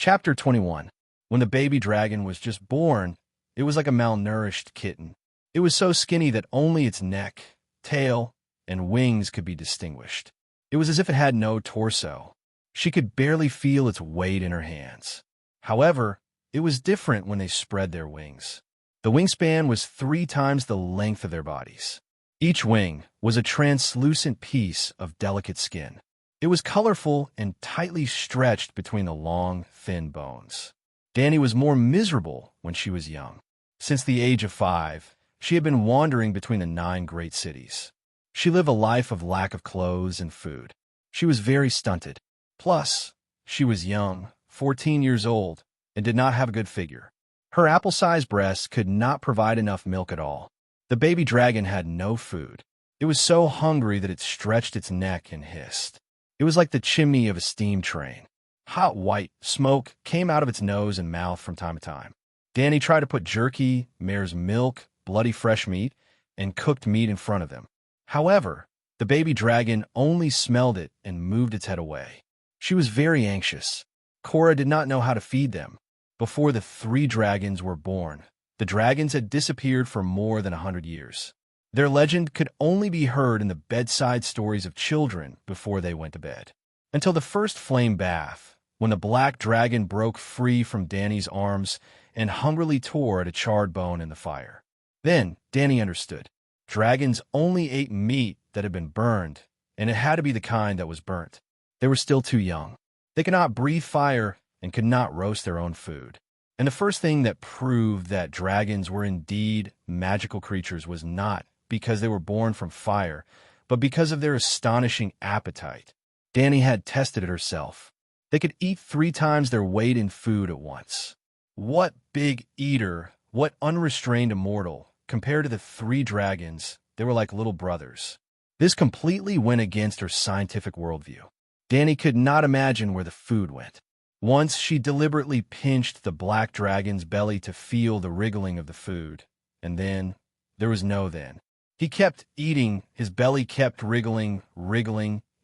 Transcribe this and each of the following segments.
Chapter 21. When the baby dragon was just born, it was like a malnourished kitten. It was so skinny that only its neck, tail, and wings could be distinguished. It was as if it had no torso. She could barely feel its weight in her hands. However, it was different when they spread their wings. The wingspan was 3 times the length of their bodies. Each wing was a translucent piece of delicate skin. It was colorful and tightly stretched between the long, thin bones. Dani was more miserable when she was young. Since the age of 5, she had been wandering between the 9 great cities. She lived a life of lack of clothes and food. She was very stunted. Plus, she was young, 14 years old, and did not have a good figure. Her apple-sized breasts could not provide enough milk at all. The baby dragon had no food. It was so hungry that it stretched its neck and hissed. It was like the chimney of a steam train. Hot white smoke came out of its nose and mouth from time to time. Dani tried to put jerky, mare's milk, bloody fresh meat, and cooked meat in front of them. However, the baby dragon only smelled it and moved its head away. She was very anxious. Cora did not know how to feed them. Before the 3 dragons were born, the dragons had disappeared for more than 100 years. Their legend could only be heard in the bedside stories of children before they went to bed. Until the first flame bath, when the black dragon broke free from Dani's arms and hungrily tore at a charred bone in the fire. Then Dani understood. Dragons only ate meat that had been burned, and it had to be the kind that was burnt. They were still too young. They could not breathe fire and could not roast their own food. And the first thing that proved that dragons were indeed magical creatures was not because they were born from fire, but because of their astonishing appetite. Dani had tested it herself. They could eat 3 times their weight in food at once. What big eater, what unrestrained immortal. Compared to the 3 dragons, they were like little brothers. This completely went against her scientific worldview. Dani could not imagine where the food went. Once she deliberately pinched the black dragon's belly to feel the wriggling of the food, and then there was no then. He kept eating, his belly kept wriggling,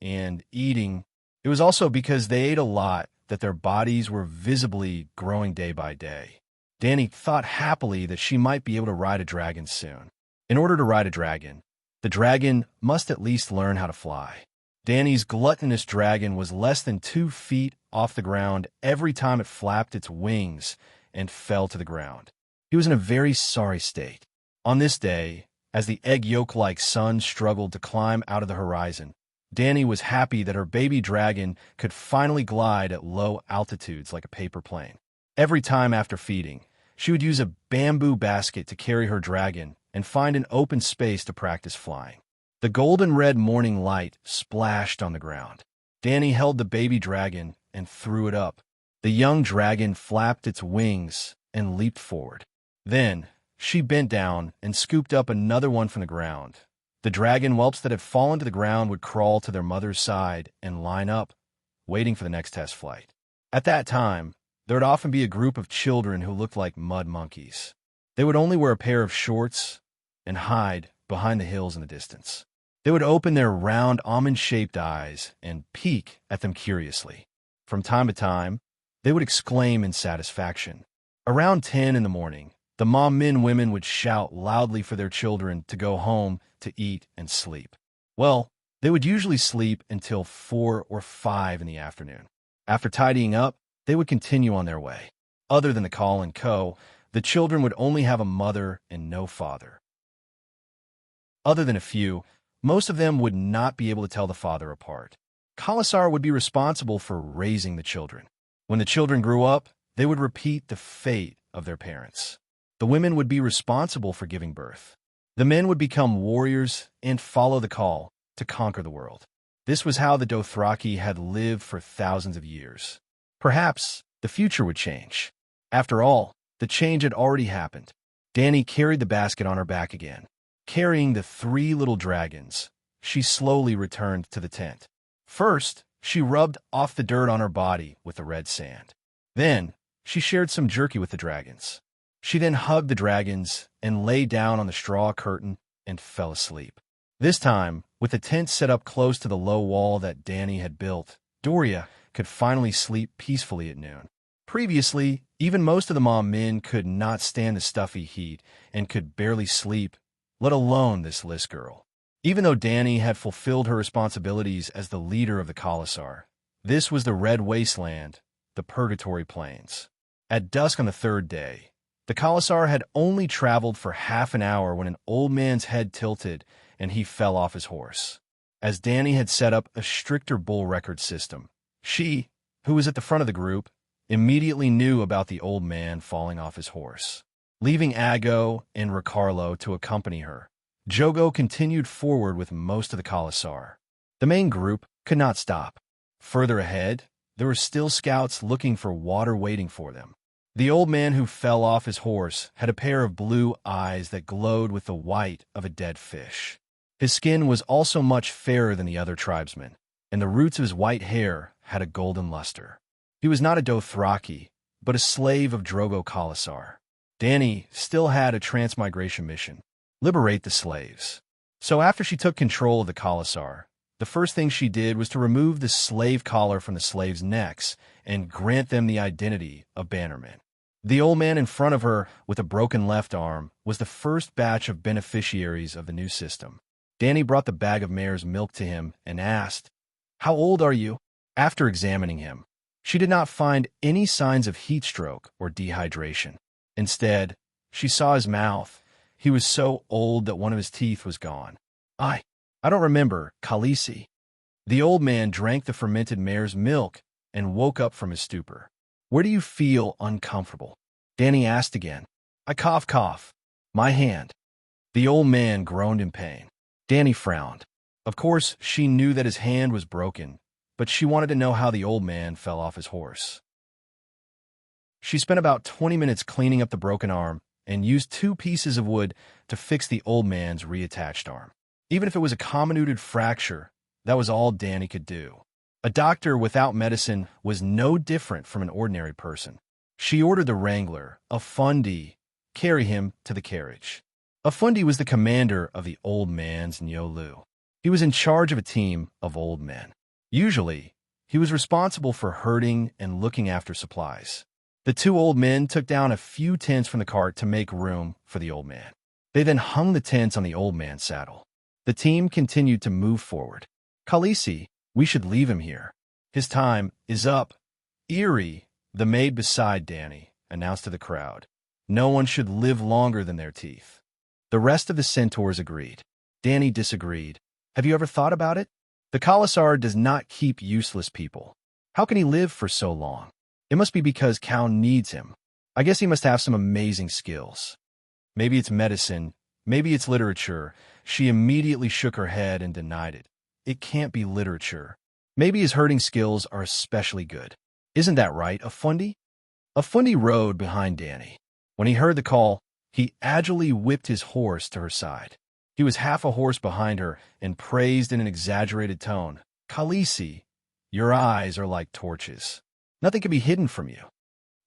and eating. It was also because they ate a lot that their bodies were visibly growing day by day. Dani thought happily that she might be able to ride a dragon soon. In order to ride a dragon, the dragon must at least learn how to fly. Dani's gluttonous dragon was less than 2 feet off the ground every time it flapped its wings and fell to the ground. He was in a very sorry state. On this day, as the egg yolk-like sun struggled to climb out of the horizon, Dani was happy that her baby dragon could finally glide at low altitudes like a paper plane. Every time after feeding, she would use a bamboo basket to carry her dragon and find an open space to practice flying. The golden red morning light splashed on the ground. Dani held the baby dragon and threw it up. The young dragon flapped its wings and leaped forward. Then, she bent down and scooped up another one from the ground. The dragon whelps that had fallen to the ground would crawl to their mother's side and line up, waiting for the next test flight. At that time, there would often be a group of children who looked like mud monkeys. They would only wear a pair of shorts and hide behind the hills in the distance. They would open their round almond-shaped eyes and peek at them curiously. From time to time, they would exclaim in satisfaction. Around 10 in the morning, the mom-min women would shout loudly for their children to go home to eat and sleep. Well, they would usually sleep until 4 or 5 in the afternoon. After tidying up, they would continue on their way. Other than the call and co, the children would only have a mother and no father. Other than a few, most of them would not be able to tell the father apart. Khalasar would be responsible for raising the children. When the children grew up, they would repeat the fate of their parents. The women would be responsible for giving birth. The men would become warriors and follow the call to conquer the world. This was how the Dothraki had lived for thousands of years. Perhaps the future would change. After all, the change had already happened. Dani carried the basket on her back again. Carrying the 3 little dragons, she slowly returned to the tent. First, she rubbed off the dirt on her body with the red sand. Then, she shared some jerky with the dragons. She then hugged the dragons and lay down on the straw curtain and fell asleep. This time, with the tent set up close to the low wall that Dani had built, Doria could finally sleep peacefully at noon. Previously, even most of the mom men could not stand the stuffy heat and could barely sleep, let alone this list girl. Even though Dani had fulfilled her responsibilities as the leader of the Khalasar, this was the Red Wasteland, the Purgatory Plains. At dusk on the third day, the Khalasar had only traveled for half an hour when an old man's head tilted and he fell off his horse. As Dani had set up a stricter bull record system, she, who was at the front of the group, immediately knew about the old man falling off his horse. Leaving Ago and Ricarlo to accompany her, Jogo continued forward with most of the Khalasar. The main group could not stop. Further ahead, there were still scouts looking for water waiting for them. The old man who fell off his horse had a pair of blue eyes that glowed with the white of a dead fish. His skin was also much fairer than the other tribesmen, and the roots of his white hair had a golden luster. He was not a Dothraki, but a slave of Drogo Khalasar. Dani still had a transmigration mission: liberate the slaves. So after she took control of the Khalasar, the first thing she did was to remove the slave collar from the slaves' necks and grant them the identity of bannermen. The old man in front of her, with a broken left arm, was the first batch of beneficiaries of the new system. Dani brought the bag of mare's milk to him and asked, "How old are you?" After examining him, she did not find any signs of heat stroke or dehydration. Instead, she saw his mouth. He was so old that one of his teeth was gone. I don't remember, Khaleesi." The old man drank the fermented mare's milk and woke up from his stupor. "Where do you feel uncomfortable?" Dani asked again. "I cough. My hand." The old man groaned in pain. Dani frowned. Of course, she knew that his hand was broken, but she wanted to know how the old man fell off his horse. She spent about 20 minutes cleaning up the broken arm and used 2 pieces of wood to fix the old man's reattached arm. Even if it was a comminuted fracture, that was all Dani could do. A doctor without medicine was no different from an ordinary person. She ordered the wrangler, a Fundi, carry him to the carriage. A Fundi was the commander of the old man's Nyolu. He was in charge of a team of old men. Usually, he was responsible for herding and looking after supplies. The 2 old men took down a few tents from the cart to make room for the old man. They then hung the tents on the old man's saddle. The team continued to move forward. "Khaleesi, we should leave him here. His time is up." Eerie, the maid beside Dani, announced to the crowd. No one should live longer than their teeth. The rest of the centaurs agreed. Dani disagreed. "Have you ever thought about it? The Khalasar does not keep useless people. How can he live for so long? It must be because Cal needs him. I guess he must have some amazing skills. Maybe it's medicine. Maybe it's literature." She immediately shook her head and denied it. It can't be literature. Maybe his herding skills are especially good. Isn't that right, Afundi? Afundi rode behind Dani. When he heard the call, he agilely whipped his horse to her side. He was half a horse behind her and praised in an exaggerated tone, "Khaleesi, your eyes are like torches. Nothing can be hidden from you."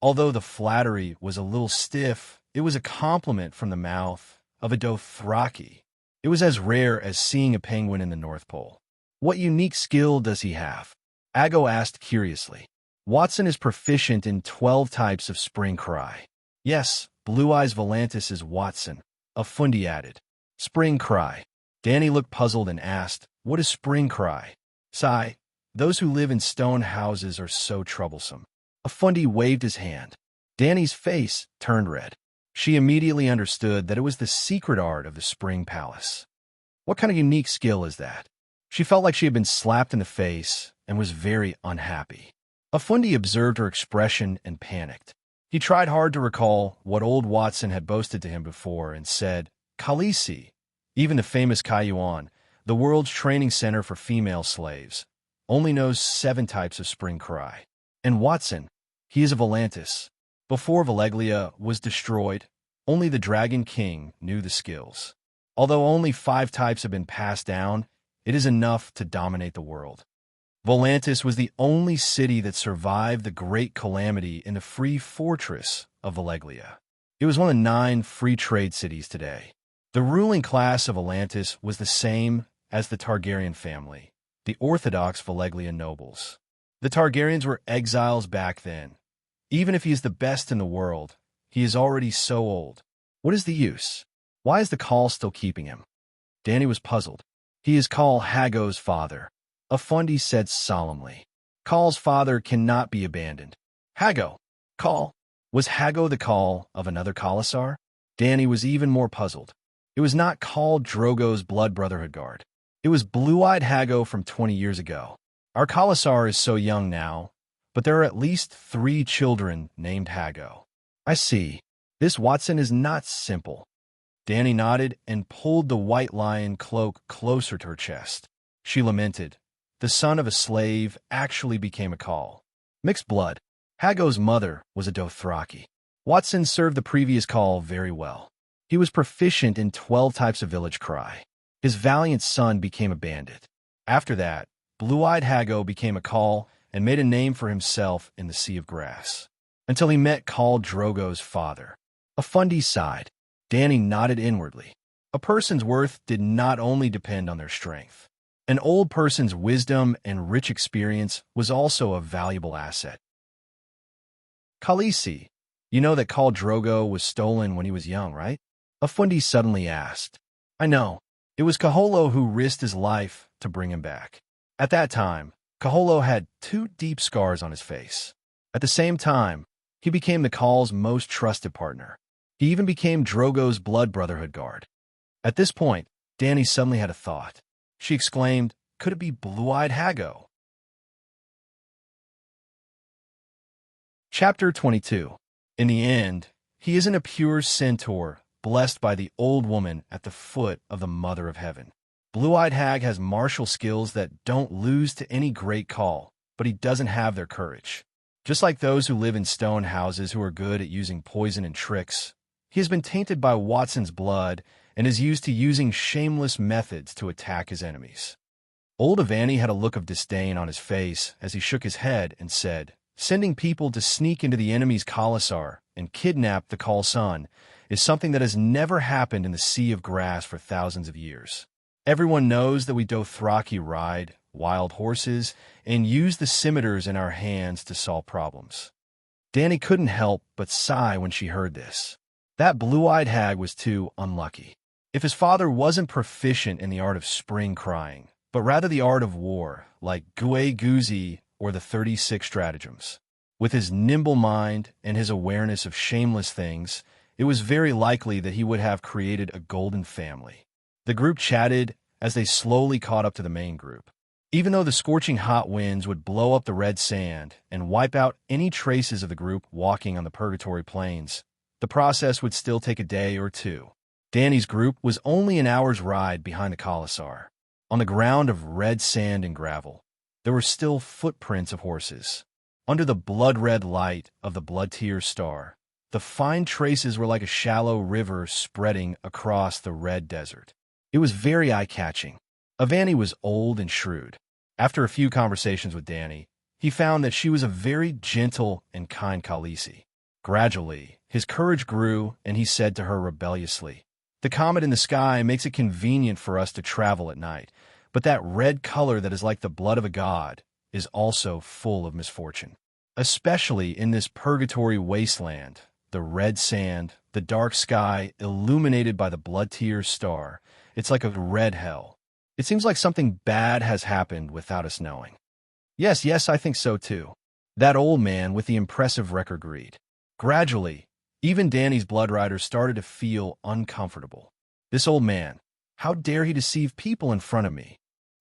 Although the flattery was a little stiff, it was a compliment from the mouth of a Dothraki. It was as rare as seeing a penguin in the North Pole. "What unique skill does he have?" Ago asked curiously. "Watson is proficient in 12 types of spring cry." "Yes, Blue Eyes Volantis is Watson," Afundi added. "Spring cry." Dani looked puzzled and asked, "What is spring cry?" "Sigh, those who live in stone houses are so troublesome." Afundi waved his hand. Dani's face turned red. She immediately understood that it was the secret art of the Spring Palace. What kind of unique skill is that? She felt like she had been slapped in the face and was very unhappy. Afundi observed her expression and panicked. He tried hard to recall what old Watson had boasted to him before and said, "Khaleesi, even the famous Kayuan, the world's training center for female slaves, only knows 7 types of spring cry. And Watson, he is a Volantis. Before Valeglia was destroyed, only the Dragon King knew the skills. Although only 5 types have been passed down, it is enough to dominate the world." Volantis was the only city that survived the Great Calamity in the Free Fortress of Valeglia. It was one of 9 free trade cities today. The ruling class of Volantis was the same as the Targaryen family, the Orthodox Valeglia nobles. The Targaryens were exiles back then, Even if he is the best in the world, he is already so old. What is the use? Why is the call still keeping him? Danny was puzzled. He is Call Hago's father, Afundi said solemnly. Call's father cannot be abandoned. Hago! Call! Was Hago the Call of another Khalasar? Danny was even more puzzled. It was not Call Drogo's Blood Brotherhood guard. It was blue-eyed Hago from 20 years ago. Our Khalasar is so young now, but there are at least 3 children named Hago. I see. This Watson is not simple. Danny nodded and pulled the white lion cloak closer to her chest. She lamented. The son of a slave actually became a Call. Mixed blood. Hago's mother was a Dothraki. Watson served the previous Call very well. He was proficient in 12 types of village cry. His valiant son became a bandit. After that, blue-eyed Hago became a Call and made a name for himself in the Sea of Grass. Until he met Call Drogo's father. Afundi sighed. Danny nodded inwardly. A person's worth did not only depend on their strength. An old person's wisdom and rich experience was also a valuable asset. Khaleesi, you know that Khal Drogo was stolen when he was young, right? Afundi suddenly asked. I know. It was Kaholo who risked his life to bring him back. At that time, Kaholo had 2 deep scars on his face. At the same time, he became the Khal's most trusted partner. He even became Drogo's Blood Brotherhood guard. At this point, Danny suddenly had a thought. She exclaimed, could it be blue-eyed Hago? Chapter 22. In the end, he isn't a pure centaur, blessed by the old woman at the foot of the Mother of Heaven. Blue-eyed Hag has martial skills that don't lose to any great Call, but he doesn't have their courage. Just like those who live in stone houses who are good at using poison and tricks, he has been tainted by Watson's blood and is used to using shameless methods to attack his enemies. Old Avani had a look of disdain on his face as he shook his head and said, sending people to sneak into the enemy's Khalasar and kidnap the Khal son is something that has never happened in the Sea of Grass for thousands of years. Everyone knows that we Dothraki ride wild horses and use the scimitars in our hands to solve problems. Danny couldn't help but sigh when she heard this. That blue-eyed Hag was too unlucky. If his father wasn't proficient in the art of spring crying, but rather the art of war, like Gue Guzi or the 36 stratagems. With his nimble mind and his awareness of shameless things, it was very likely that he would have created a golden family. The group chatted as they slowly caught up to the main group. Even though the scorching hot winds would blow up the red sand and wipe out any traces of the group walking on the Purgatory Plains, the process would still take a day or 2. Danny's group was only an hour's ride behind the Khalasar. On the ground of red sand and gravel, there were still footprints of horses. Under the blood-red light of the blood-tear star, the fine traces were like a shallow river spreading across the red desert. It was very eye-catching. Avani was old and shrewd. After a few conversations with Danny, he found that she was a very gentle and kind Khaleesi. Gradually, his courage grew, and he said to her rebelliously, the comet in the sky makes it convenient for us to travel at night, but that red color that is like the blood of a god is also full of misfortune. Especially in this purgatory wasteland, the red sand, the dark sky illuminated by the blood-tear star, it's like a red hell. It seems like something bad has happened without us knowing. Yes, I think so too. That old man with the impressive record agreed. Gradually, even Danny's blood riders started to feel uncomfortable. This old man, how dare he deceive people in front of me?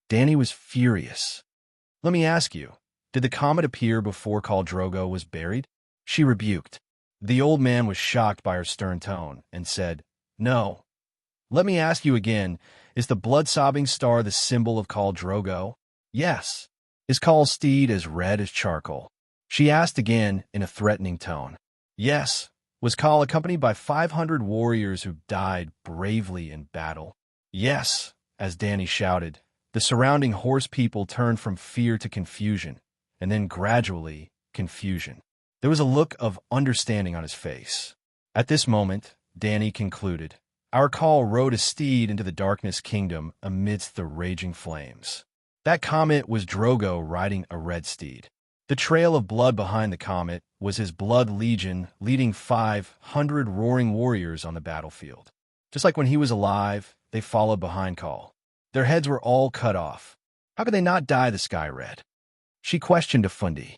Danny was furious. Let me ask you, did the comet appear before Khal Drogo was buried? She rebuked. The old man was shocked by her stern tone and said, no. Let me ask you again, is the blood-sobbing star the symbol of Khal Drogo? Yes. Is Khal's steed as red as charcoal? She asked again in a threatening tone. Yes. Was Khal accompanied by 500 warriors who died bravely in battle? Yes, as Danny shouted. The surrounding horse people turned from fear to confusion, and then gradually, confusion. There was a look of understanding on his face. At this moment, Danny concluded, our Khal rode a steed into the darkness kingdom amidst the raging flames. That comet was Drogo riding a red steed. The trail of blood behind the comet was his blood legion leading 500 roaring warriors on the battlefield. Just like when he was alive, they followed behind Call. Their heads were all cut off. How could they not dye the sky red? She questioned Afundi.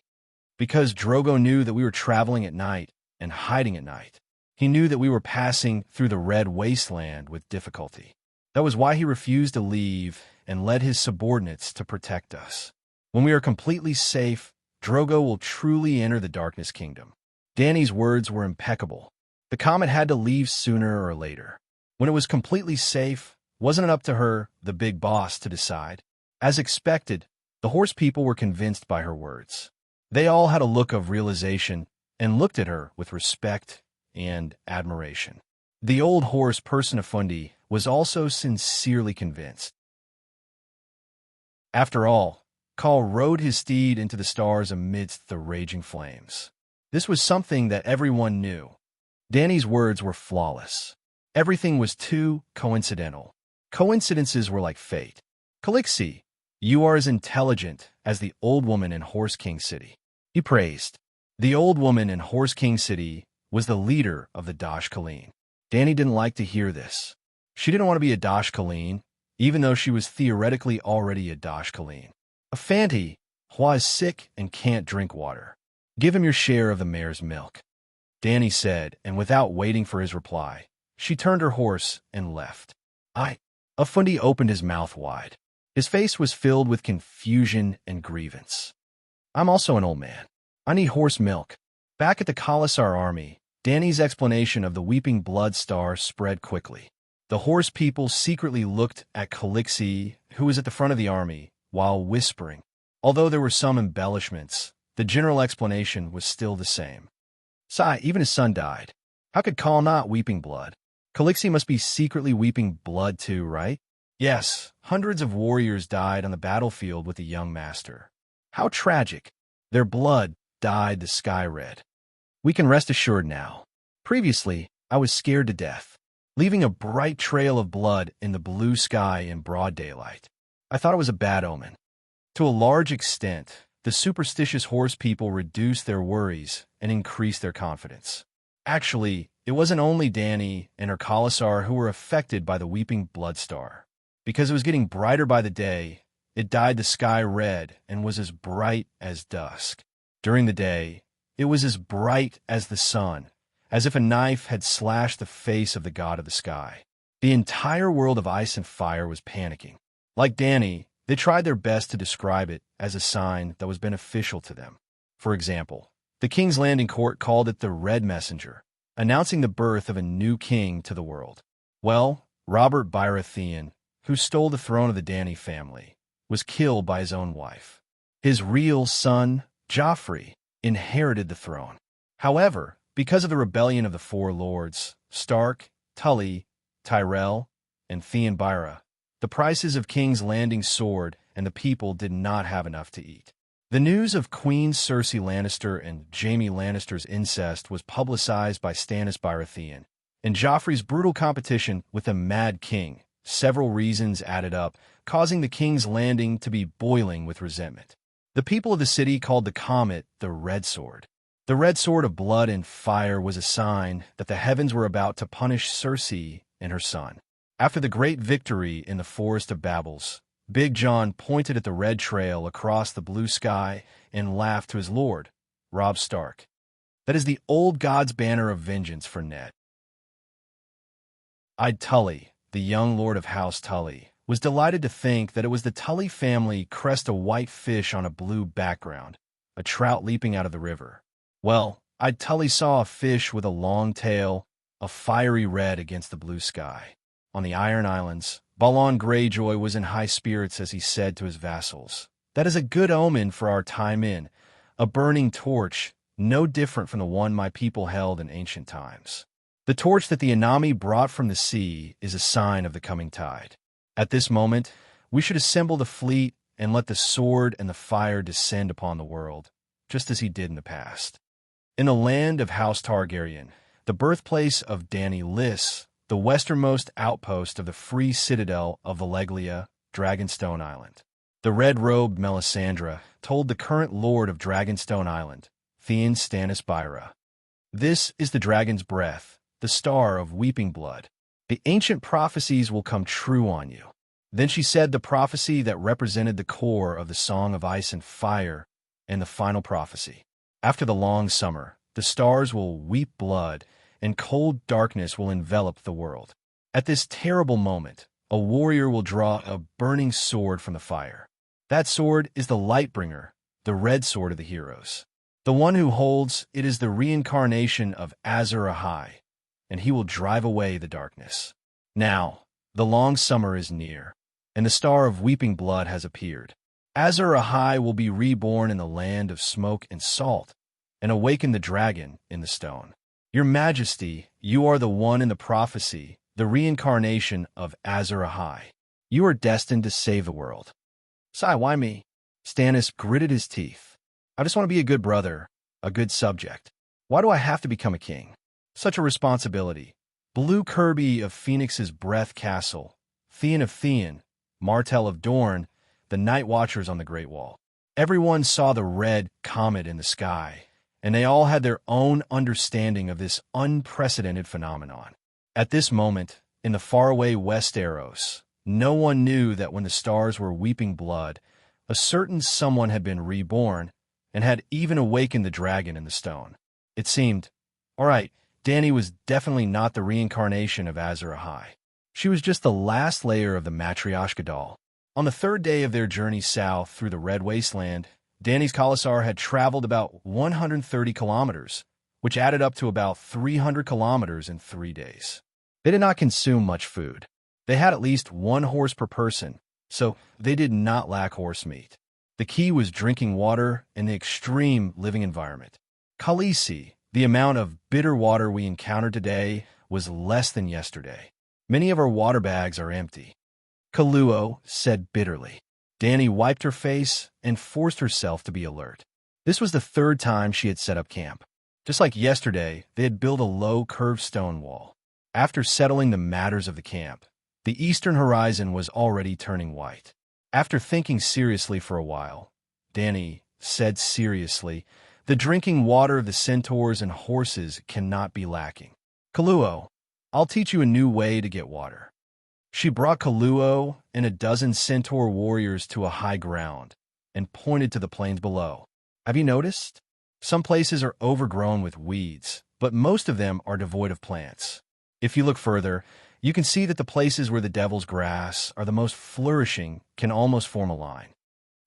Because Drogo knew that we were traveling at night and hiding at night. He knew that we were passing through the red wasteland with difficulty. That was why he refused to leave and led his subordinates to protect us. When we are completely safe, Drogo will truly enter the Darkness Kingdom. Dany's words were impeccable. The comet had to leave sooner or later. When it was completely safe, wasn't it up to her, the big boss, to decide? As expected, the horse people were convinced by her words. They all had a look of realization and looked at her with respect and admiration. The old horse person Afundi was also sincerely convinced. After all, Call rode his steed into the stars amidst the raging flames. This was something that everyone knew. Dany's words were flawless. Everything was too coincidental. Coincidences were like fate. Calixi, you are as intelligent as the old woman in Horse King City. He praised. The old woman in Horse King City was the leader of the Dash Kaleen. Dany didn't like to hear this. She didn't want to be a Dash Kaleen, even though she was theoretically already a Dash Kaleen. A Fanti, Hua is sick and can't drink water. Give him your share of the mare's milk. Dany said, and without waiting for his reply, she turned her horse and left. Afundi opened his mouth wide. His face was filled with confusion and grievance. I'm also an old man. I need horse milk. Back at the Khalasar army, Dany's explanation of the weeping blood star spread quickly. The horse people secretly looked at Calixi, who was at the front of the army, while whispering. Although there were some embellishments, the general explanation was still the same. Sigh, even his son died. How could Khal not weeping blood? Calixi must be secretly weeping blood too, right? Yes, hundreds of warriors died on the battlefield with the young master. How tragic. Their blood dyed the sky red. We can rest assured now. Previously, I was scared to death, leaving a bright trail of blood in the blue sky in broad daylight. I thought it was a bad omen. To a large extent, the superstitious horse people reduced their worries and increased their confidence. Actually, it wasn't only Dany and her Khalasar who were affected by the weeping blood star. Because it was getting brighter by the day, it dyed the sky red and was as bright as dusk. During the day, it was as bright as the sun, as if a knife had slashed the face of the god of the sky. The entire world of ice and fire was panicking. Like Dany, they tried their best to describe it as a sign that was beneficial to them. For example, the King's Landing Court called it the Red Messenger, announcing the birth of a new king to the world. Well, Robert Baratheon, who stole the throne of the Dany family, was killed by his own wife. His real son, Joffrey, inherited the throne. However, because of the rebellion of the four lords, Stark, Tully, Tyrell, and Theon Byra, the prices of King's Landing soared and the people did not have enough to eat. The news of Queen Cersei Lannister and Jaime Lannister's incest was publicized by Stannis Baratheon, and Joffrey's brutal competition with the Mad King. Several reasons added up, causing the King's Landing to be boiling with resentment. The people of the city called the comet the Red Sword. The red sword of blood and fire was a sign that the heavens were about to punish Cersei and her son. After the great victory in the Forest of Babbles, Big John pointed at the red trail across the blue sky and laughed to his lord, Robb Stark. That is the old god's banner of vengeance for Ned. Tully, the young lord of House Tully, was delighted to think that it was the Tully family crest a white fish on a blue background, a trout leaping out of the river. Well, Tully saw a fish with a long tail, a fiery red against the blue sky. On the Iron Islands, Balon Greyjoy was in high spirits as he said to his vassals, "That is a good omen for our time in, a burning torch, no different from the one my people held in ancient times. The torch that the Anami brought from the sea is a sign of the coming tide. At this moment, we should assemble the fleet and let the sword and the fire descend upon the world, just as he did in the past." In the land of House Targaryen, the birthplace of Dany Liss, the westernmost outpost of the free citadel of Valeglia, Dragonstone Island, The red-robed Melisandre told the current lord of Dragonstone Island, Theon Stannis Byra. This is the dragon's breath, the star of weeping blood. The ancient prophecies will come true on you. Then she said the prophecy that represented the core of the Song of Ice and Fire, and the final prophecy. After the long summer, the stars will weep blood, and cold darkness will envelop the world. At this terrible moment, a warrior will draw a burning sword from the fire. That sword is the Lightbringer, the red sword of the heroes. The one who holds it is the reincarnation of Azor Ahai, and he will drive away the darkness. Now, the long summer is near, and the star of weeping blood has appeared. Azor Ahai will be reborn in the land of smoke and salt, and awaken the dragon in the stone. Your Majesty, you are the one in the prophecy, the reincarnation of Azor Ahai. You are destined to save the world. Sigh, why me? Stannis gritted his teeth. I just want to be a good brother, a good subject. Why do I have to become a king? Such a responsibility. Blue Kirby of Phoenix's Breath Castle, Theon of Theon, Martell of Dorne, the Night Watchers on the Great Wall. Everyone saw the red comet in the sky, and they all had their own understanding of this unprecedented phenomenon. At this moment, in the faraway Westeros, no one knew that when the stars were weeping blood, a certain someone had been reborn and had even awakened the dragon in the stone. It seemed, all right, Dany was definitely not the reincarnation of Azor Ahai. She was just the last layer of the Matryoshka doll. On the third day of their journey south through the Red Wasteland, Dany's Khalasar had traveled about 130 kilometers, which added up to about 300 kilometers in 3 days. They did not consume much food. They had at least 1 horse per person, so they did not lack horse meat. The key was drinking water in the extreme living environment. Khaleesi, the amount of bitter water we encountered today, was less than yesterday. Many of our water bags are empty. Kaluo said bitterly. Dany wiped her face and forced herself to be alert. This was the 3rd time she had set up camp. Just like yesterday, they had built a low curved stone wall. After settling the matters of the camp, the eastern horizon was already turning white. After thinking seriously for a while, Dany said seriously, the drinking water of the centaurs and horses cannot be lacking. Kaluo, I'll teach you a new way to get water. She brought Kaluo and a dozen centaur warriors to a high ground and pointed to the plains below. Have you noticed? Some places are overgrown with weeds, but most of them are devoid of plants. If you look further, you can see that the places where the devil's grass are the most flourishing can almost form a line.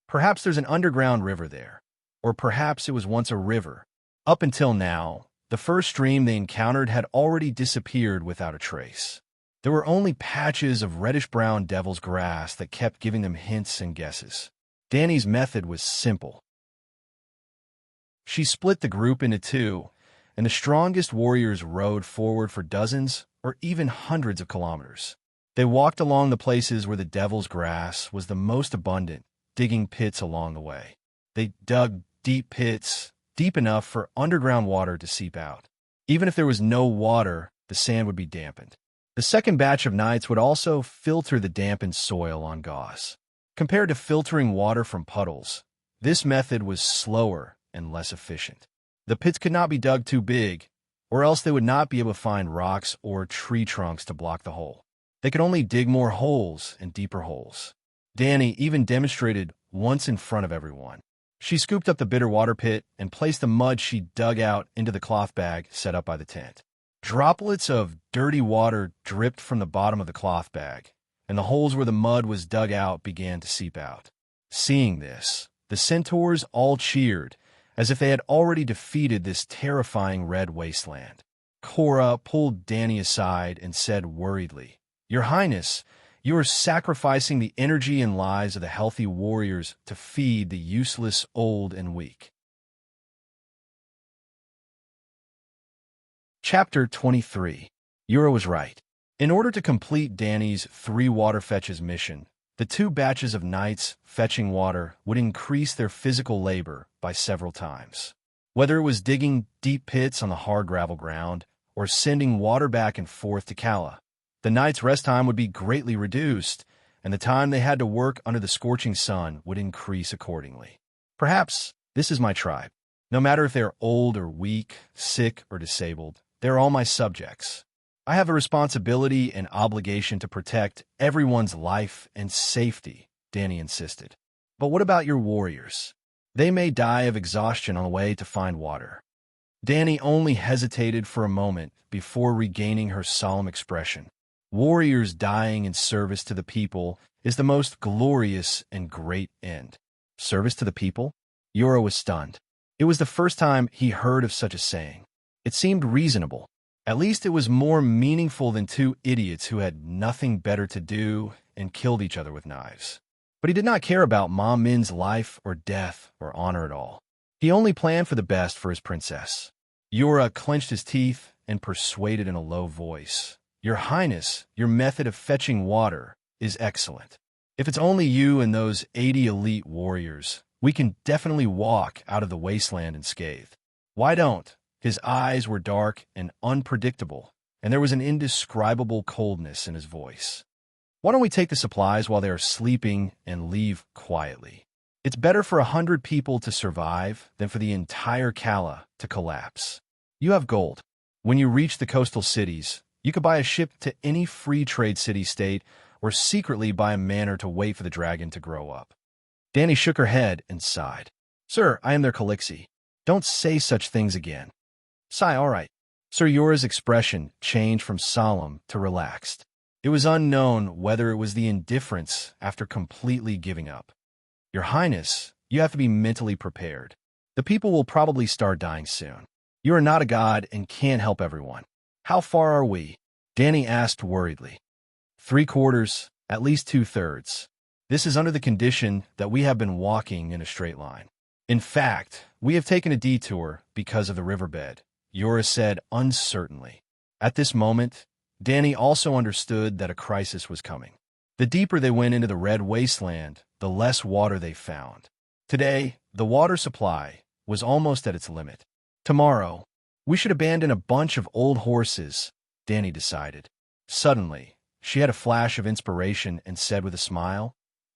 Perhaps there's an underground river there, or perhaps it was once a river. Up until now, the first stream they encountered had already disappeared without a trace. There were only patches of reddish-brown devil's grass that kept giving them hints and guesses. Dany's method was simple. She split the group into 2, and the strongest warriors rode forward for dozens or even hundreds of kilometers. They walked along the places where the devil's grass was the most abundant, digging pits along the way. They dug deep pits, deep enough for underground water to seep out. Even if there was no water, the sand would be dampened. The second batch of knights would also filter the dampened soil on gauze. Compared to filtering water from puddles, this method was slower and less efficient. The pits could not be dug too big, or else they would not be able to find rocks or tree trunks to block the hole. They could only dig more holes and deeper holes. Dany even demonstrated once in front of everyone. She scooped up the bitter water pit and placed the mud she dug out into the cloth bag set up by the tent. Droplets of dirty water dripped from the bottom of the cloth bag, and the holes where the mud was dug out began to seep out. Seeing this, the centaurs all cheered, as if they had already defeated this terrifying red wasteland. Cora pulled Dany aside and said worriedly, "Your Highness, you are sacrificing the energy and lives of the healthy warriors to feed the useless old and weak." Chapter 23. Yura was right. In order to complete Dany's 3 water fetches mission, the 2 batches of knights fetching water would increase their physical labor by several times. Whether it was digging deep pits on the hard gravel ground or sending water back and forth to Calla, the knights' rest time would be greatly reduced, and the time they had to work under the scorching sun would increase accordingly. Perhaps this is my tribe. No matter if they're old or weak, sick or disabled, they're all my subjects. I have a responsibility and obligation to protect everyone's life and safety, Danny insisted. But what about your warriors? They may die of exhaustion on the way to find water. Danny only hesitated for a moment before regaining her solemn expression. Warriors dying in service to the people is the most glorious and great end. Service to the people? Yura was stunned. It was the first time he heard of such a saying. It seemed reasonable. At least it was more meaningful than two idiots who had nothing better to do and killed each other with knives. But he did not care about Ma Min's life or death or honor at all. He only planned for the best for his princess. Yura clenched his teeth and persuaded in a low voice, "Your Highness, your method of fetching water is excellent. If it's only you and those 80 elite warriors, we can definitely walk out of the wasteland unscathed. Why don't?" His eyes were dark and unpredictable, and there was an indescribable coldness in his voice. "Why don't we take the supplies while they are sleeping and leave quietly? It's better for 100 people to survive than for the entire Kala to collapse. You have gold. When you reach the coastal cities, you could buy a ship to any free trade city-state or secretly buy a manor to wait for the dragon to grow up." Danny shook her head and sighed. "Sir, I am their Calixi. Don't say such things again." "Sigh, all right." Sir Yura's expression changed from solemn to relaxed. It was unknown whether it was the indifference after completely giving up. "Your Highness, you have to be mentally prepared. The people will probably start dying soon. You are not a god and can't help everyone. How far are we?" Danny asked worriedly. 3/4, at least 2/3. This is under the condition that we have been walking in a straight line. In fact, we have taken a detour because of the riverbed, Yura said uncertainly. At this moment, Danny also understood that a crisis was coming. The deeper they went into the red wasteland, the less water they found. Today, the water supply was almost at its limit. Tomorrow, we should abandon a bunch of old horses, Danny decided. Suddenly, she had a flash of inspiration and said with a smile,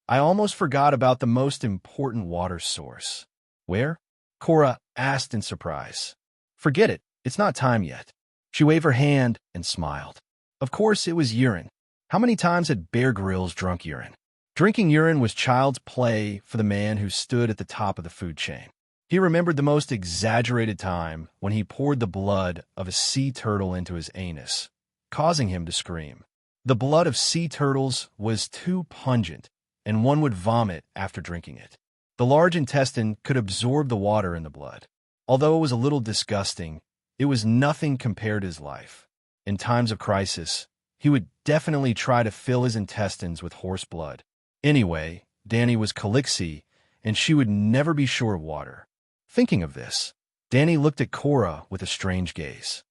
"I almost forgot about the most important water source." "Where?" Cora asked in surprise. "Forget it. It's not time yet." She waved her hand and smiled. Of course, it was urine. How many times had Bear Grylls drunk urine? Drinking urine was child's play for the man who stood at the top of the food chain. He remembered the most exaggerated time when he poured the blood of a sea turtle into his anus, causing him to scream. The blood of sea turtles was too pungent, and one would vomit after drinking it. The large intestine could absorb the water in the blood. Although it was a little disgusting, it was nothing compared to his life. In times of crisis, he would definitely try to fill his intestines with horse blood. Anyway, Danny was Calixi, and she would never be short of water. Thinking of this, Danny looked at Cora with a strange gaze.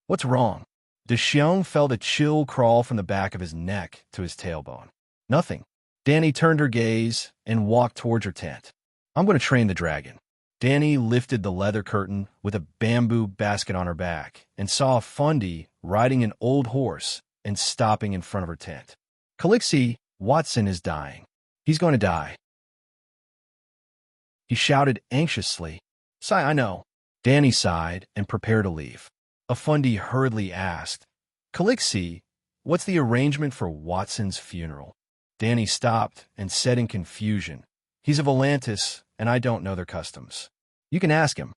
"What's wrong?" DeXiong felt a chill crawl from the back of his neck to his tailbone. "Nothing." Danny turned her gaze and walked towards her tent. "I'm going to train the dragon." Danny lifted the leather curtain with a bamboo basket on her back and saw a Fundi riding an old horse and stopping in front of her tent. "Calixi, Watson is dying. He's going to die." He shouted anxiously. "Sigh, I know." Danny sighed and prepared to leave. A Fundi hurriedly asked, "Calixi, what's the arrangement for Watson's funeral?" Danny stopped and said in confusion, "He's a Volantis, and I don't know their customs." "You can ask him.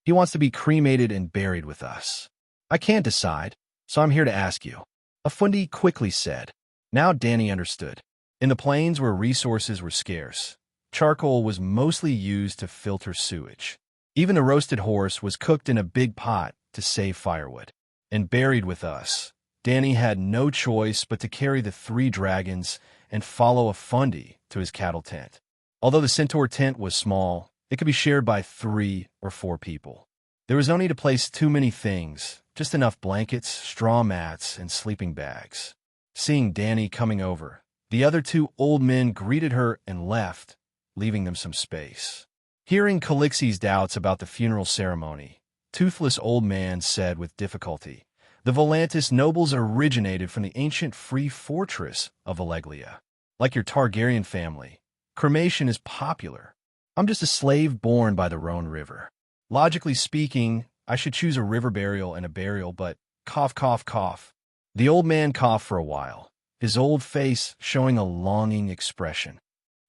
He wants to be cremated and buried with us." "I can't decide, so I'm here to ask you," a Fundi quickly said. Now Danny understood. In the plains where resources were scarce, charcoal was mostly used to filter sewage. Even the roasted horse was cooked in a big pot to save firewood. And buried with us, Danny had no choice but to carry the 3 dragons and follow a Fundi to his cattle tent. Although the centaur tent was small, it could be shared by 3 or 4 people. There was no need to place too many things, just enough blankets, straw mats, and sleeping bags. Seeing Danny coming over, the other 2 old men greeted her and left, leaving them some space. Hearing Calixi's doubts about the funeral ceremony, Toothless Old Man said with difficulty, "The Volantis nobles originated from the ancient free fortress of Alleglia. Like your Targaryen family, cremation is popular. I'm just a slave born by the Rhone River. Logically speaking, I should choose a river burial and a burial, but cough, cough, cough. The old man coughed for a while, his old face showing a longing expression.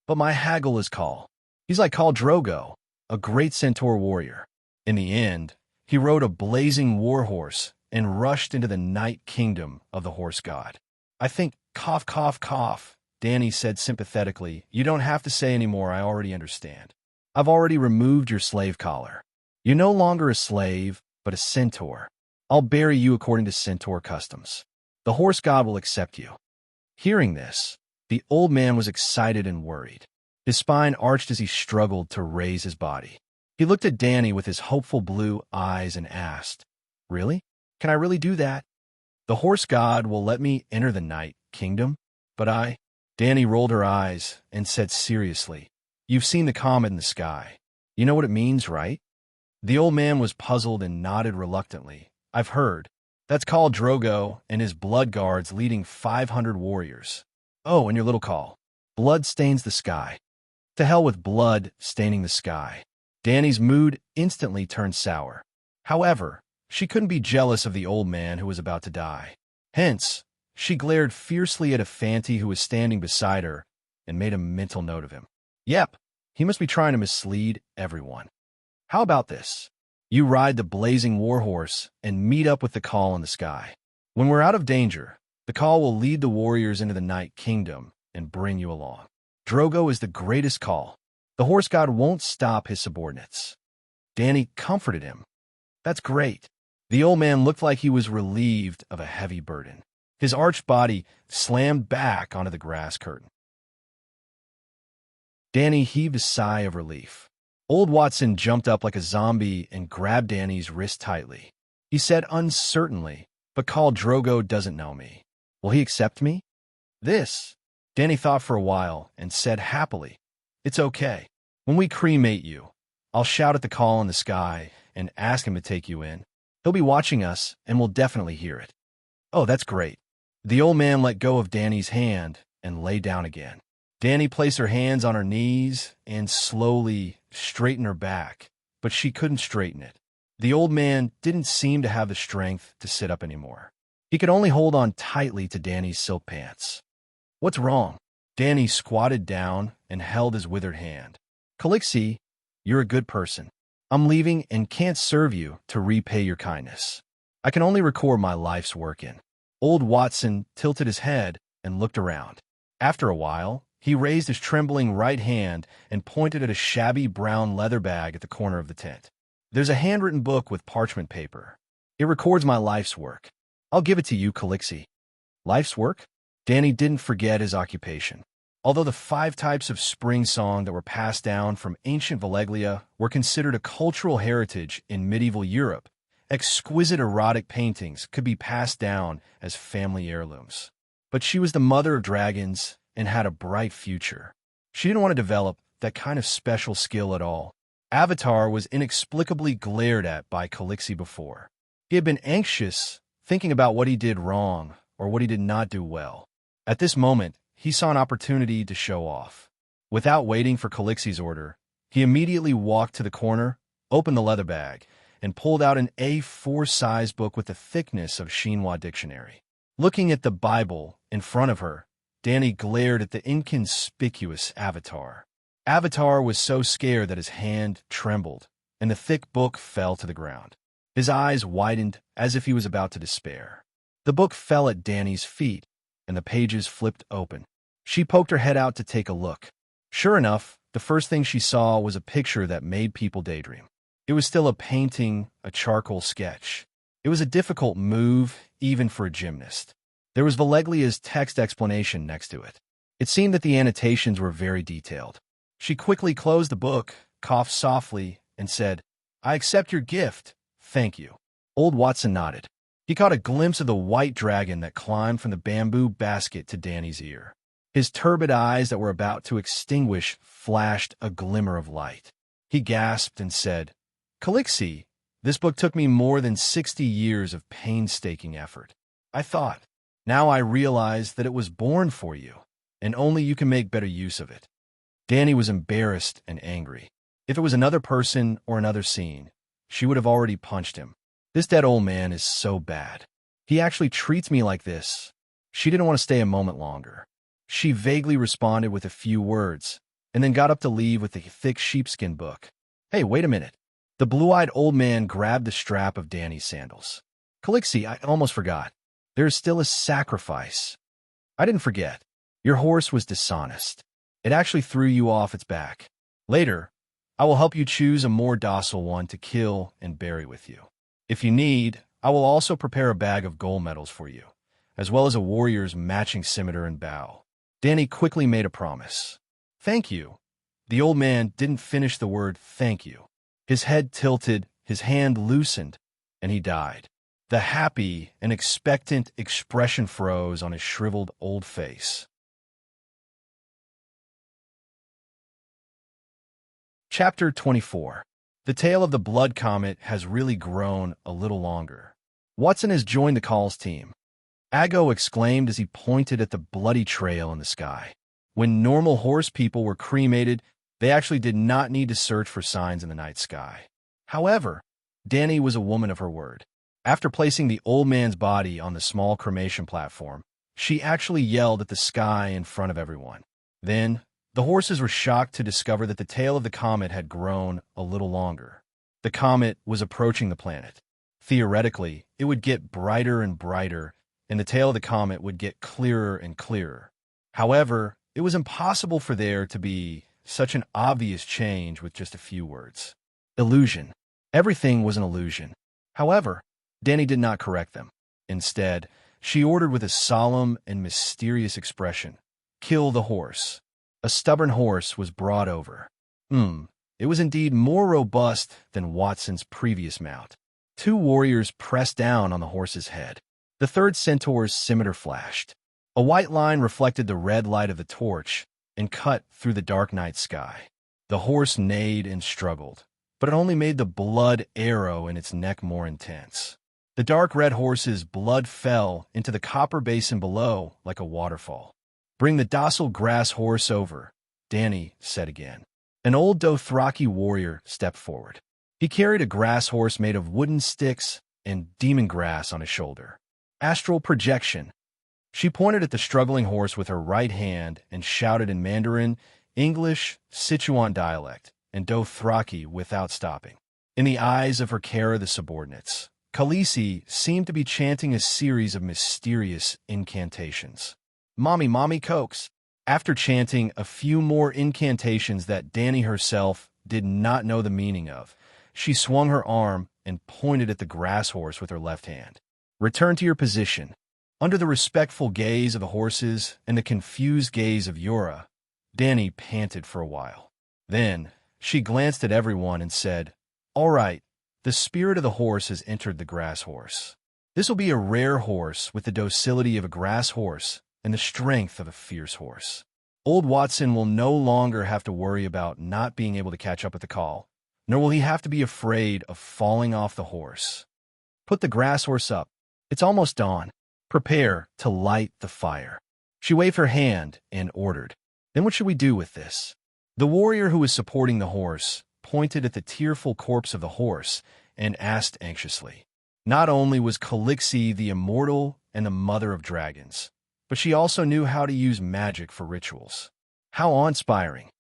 But my haggle is Khal. He's like Khal Drogo, a great centaur warrior. In the end, he rode a blazing warhorse and rushed into the night kingdom of the horse god. I think, cough, cough, cough, Dany said sympathetically. You don't have to say any more, I already understand. I've already removed your slave collar. You're no longer a slave, but a centaur. I'll bury you according to centaur customs. The horse god will accept you. Hearing this, the old man was excited and worried. His spine arched as he struggled to raise his body. He looked at Dany with his hopeful blue eyes and asked, Really? Can I really do that? The horse god will let me enter the night kingdom, but Dany rolled her eyes and said seriously, You've seen the comet in the sky. You know what it means, right? The old man was puzzled and nodded reluctantly. I've heard. That's Khal Drogo and his blood guards leading 500 warriors. Oh, and your little call. Blood stains the sky. To hell with blood staining the sky. Dany's mood instantly turned sour. However, she couldn't be jealous of the old man who was about to die. Hence, she glared fiercely at a Fanti who was standing beside her and made a mental note of him. Yep, he must be trying to mislead everyone. How about this? You ride the blazing warhorse and meet up with the Khal in the sky. When we're out of danger, the Khal will lead the warriors into the Night Kingdom and bring you along. Drogo is the greatest Khal. The horse god won't stop his subordinates. Dany comforted him. That's great. The old man looked like he was relieved of a heavy burden. His arched body slammed back onto the grass curtain. Dany heaved a sigh of relief. Old Watson jumped up like a zombie and grabbed Dany's wrist tightly. He said uncertainly, But Khal Drogo doesn't know me. Will he accept me? Dany thought for a while and said happily, It's okay. When we cremate you, I'll shout at the Khal in the sky and ask him to take you in. He'll be watching us and will definitely hear it. Oh, that's great. The old man let go of Dany's hand and lay down again. Dany placed her hands on her knees and slowly straightened her back, but she couldn't straighten it. The old man didn't seem to have the strength to sit up anymore. He could only hold on tightly to Dany's silk pants. What's wrong? Dany squatted down and held his withered hand. Khaleesi, you're a good person. I'm leaving and can't serve you to repay your kindness. I can only record my life's work in. Old Watson tilted his head and looked around. After a while, he raised his trembling right hand and pointed at a shabby brown leather bag at the corner of the tent. There's a handwritten book with parchment paper. It records my life's work. I'll give it to you, Khaleesi. Life's work? Dany didn't forget his occupation. Although the 5 types of spring song that were passed down from ancient Valeglia were considered a cultural heritage in medieval Europe, exquisite erotic paintings could be passed down as family heirlooms. But she was the mother of dragons and had a bright future. She didn't want to develop that kind of special skill at all. Avatar was inexplicably glared at by Khaleesi before. He had been anxious, thinking about what he did wrong or what he did not do well. At this moment, he saw an opportunity to show off. Without waiting for Khaleesi's order, he immediately walked to the corner, opened the leather bag, and pulled out an A4 size book with the thickness of Shinhua dictionary. Looking at the Bible in front of her, Dany glared at the inconspicuous Avatar. Avatar was so scared that his hand trembled, and the thick book fell to the ground. His eyes widened as if he was about to despair. The book fell at Dany's feet, and the pages flipped open. She poked her head out to take a look. Sure enough, the first thing she saw was a picture that made people daydream. It was still a painting, a charcoal sketch. It was a difficult move, even for a gymnast. There was Valeglia's text explanation next to it. It seemed that the annotations were very detailed. She quickly closed the book, coughed softly, and said, I accept your gift. Thank you. Old Watson nodded. He caught a glimpse of the white dragon that climbed from the bamboo basket to Dany's ear. His turbid eyes that were about to extinguish flashed a glimmer of light. He gasped and said, Khaleesi, this book took me more than 60 years of painstaking effort. I thought, now I realize that it was born for you. and only you can make better use of it. Danny was embarrassed and angry. If it was another person or another scene, she would have already punched him. This dead old man is so bad. He actually treats me like this. She didn't want to stay a moment longer. She vaguely responded with a few words, and then got up to leave with the thick sheepskin book. Hey, wait a minute. The blue-eyed old man grabbed the strap of Danny's sandals. Calixi, I almost forgot. There is still a sacrifice. I didn't forget. Your horse was dishonest. It actually threw you off its back. Later, I will help you choose a more docile one to kill and bury with you. If you need, I will also prepare a bag of gold medals for you, as well as a warrior's matching scimitar and bow. Danny quickly made a promise. Thank you. The old man didn't finish the word thank you. His head tilted, his hand loosened, and he died. The happy and expectant expression froze on his shriveled old face. Chapter 24. The tale of the Blood Comet has really grown a little longer. Watson has joined the calls team. Ago exclaimed as he pointed at the bloody trail in the sky. When normal horse people were cremated, they actually did not need to search for signs in the night sky. However, Danny was a woman of her word. After placing the old man's body on the small cremation platform, she actually yelled at the sky in front of everyone. Then, the horses were shocked to discover that the tail of the comet had grown a little longer. The comet was approaching the planet. Theoretically, it would get brighter and brighter, and the tail of the comet would get clearer and clearer. However, it was impossible for there to be such an obvious change with just a few words. Illusion. Everything was an illusion. However, Danny did not correct them. Instead, she ordered with a solemn and mysterious expression, "Kill the horse." A stubborn horse was brought over. It was indeed more robust than Watson's previous mount. Two warriors pressed down on the horse's head. The third centaur's scimitar flashed. A white line reflected the red light of the torch and cut through the dark night sky. The horse neighed and struggled, but it only made the blood arrow in its neck more intense. The dark red horse's blood fell into the copper basin below like a waterfall. "Bring the docile grass horse over," Danny said again. An old Dothraki warrior stepped forward. He carried a grass horse made of wooden sticks and demon grass on his shoulder. Astral projection. She pointed at the struggling horse with her right hand and shouted in Mandarin, English, Sichuan dialect, and Dothraki without stopping. In the eyes of her Kara the subordinates, Khaleesi seemed to be chanting a series of mysterious incantations. "Mommy, mommy, coax." After chanting a few more incantations that Danny herself did not know the meaning of, she swung her arm and pointed at the grass horse with her left hand. "Return to your position." Under the respectful gaze of the horses and the confused gaze of Yura, Danny panted for a while. Then, she glanced at everyone and said, "All right, the spirit of the horse has entered the grass horse. This will be a rare horse with the docility of a grass horse and the strength of a fierce horse. Old Watson will no longer have to worry about not being able to catch up with the call, nor will he have to be afraid of falling off the horse. Put the grass horse up. It's almost dawn. Prepare to light the fire." She waved her hand and ordered, "Then what should we do with this?" The warrior who was supporting the horse pointed at the tearful corpse of the horse and asked anxiously. Not only was Calixi the immortal and the mother of dragons, but she also knew how to use magic for rituals. How awe-inspiring.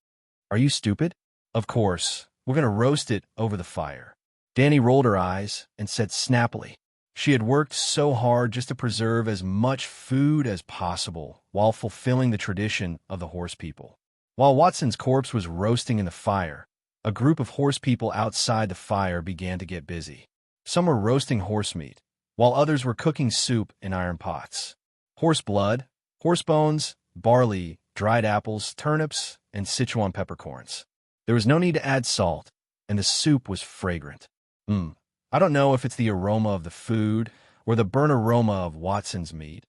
"Are you stupid? Of course, we're going to roast it over the fire." Danny rolled her eyes and said snappily. She had worked so hard just to preserve as much food as possible while fulfilling the tradition of the horse people. While Watson's corpse was roasting in the fire, a group of horse people outside the fire began to get busy. Some were roasting horse meat, while others were cooking soup in iron pots. Horse blood, horse bones, barley, dried apples, turnips, and Sichuan peppercorns. There was no need to add salt, and the soup was fragrant. I don't know if it's the aroma of the food or the burnt aroma of Watson's meat,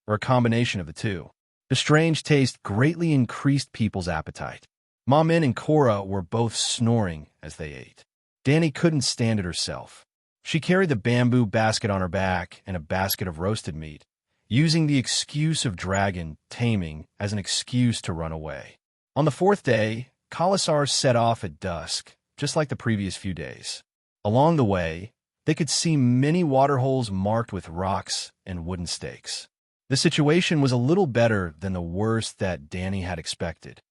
or a combination of the two. The strange taste greatly increased people's appetite. Ma Min and Cora were both snoring as they ate. Danny couldn't stand it herself. She carried the bamboo basket on her back and a basket of roasted meat, using the excuse of dragon taming as an excuse to run away. On the fourth day, Khalasar set off at dusk, just like the previous few days. Along the way, they could see many waterholes marked with rocks and wooden stakes. The situation was a little better than the worst that Danny had expected.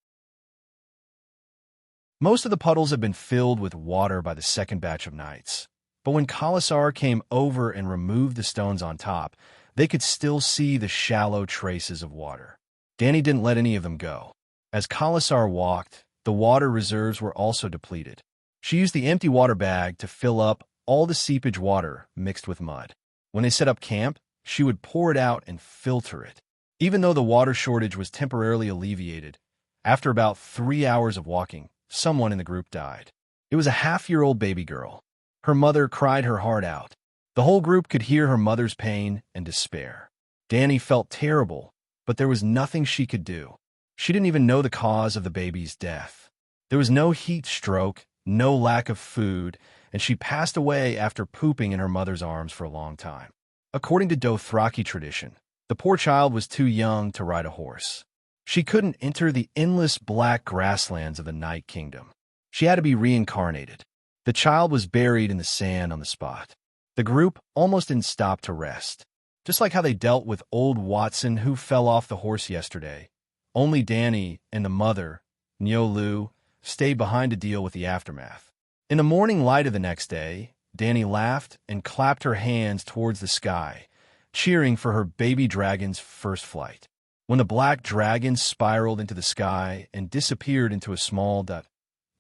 Most of the puddles had been filled with water by the second batch of nights, but when Khalasar came over and removed the stones on top, they could still see the shallow traces of water. Danny didn't let any of them go. As Khalasar walked, the water reserves were also depleted. She used the empty water bag to fill up all the seepage water mixed with mud. When they set up camp, she would pour it out and filter it. Even though the water shortage was temporarily alleviated, after about 3 hours of walking, someone in the group died. It was a half-year-old baby girl. Her mother cried her heart out. The whole group could hear her mother's pain and despair. Danny felt terrible, but there was nothing she could do. She didn't even know the cause of the baby's death. There was no heat stroke, no lack of food, and she passed away after pooping in her mother's arms for a long time. According to Dothraki tradition, the poor child was too young to ride a horse. She couldn't enter the endless black grasslands of the Night Kingdom. She had to be reincarnated. The child was buried in the sand on the spot. The group almost didn't stop to rest. Just like how they dealt with old Watson who fell off the horse yesterday, only Danny and the mother, Niolu, stayed behind to deal with the aftermath. In the morning light of the next day, Danny laughed and clapped her hands towards the sky, cheering for her baby dragon's first flight. When the black dragon spiraled into the sky and disappeared into a small dot,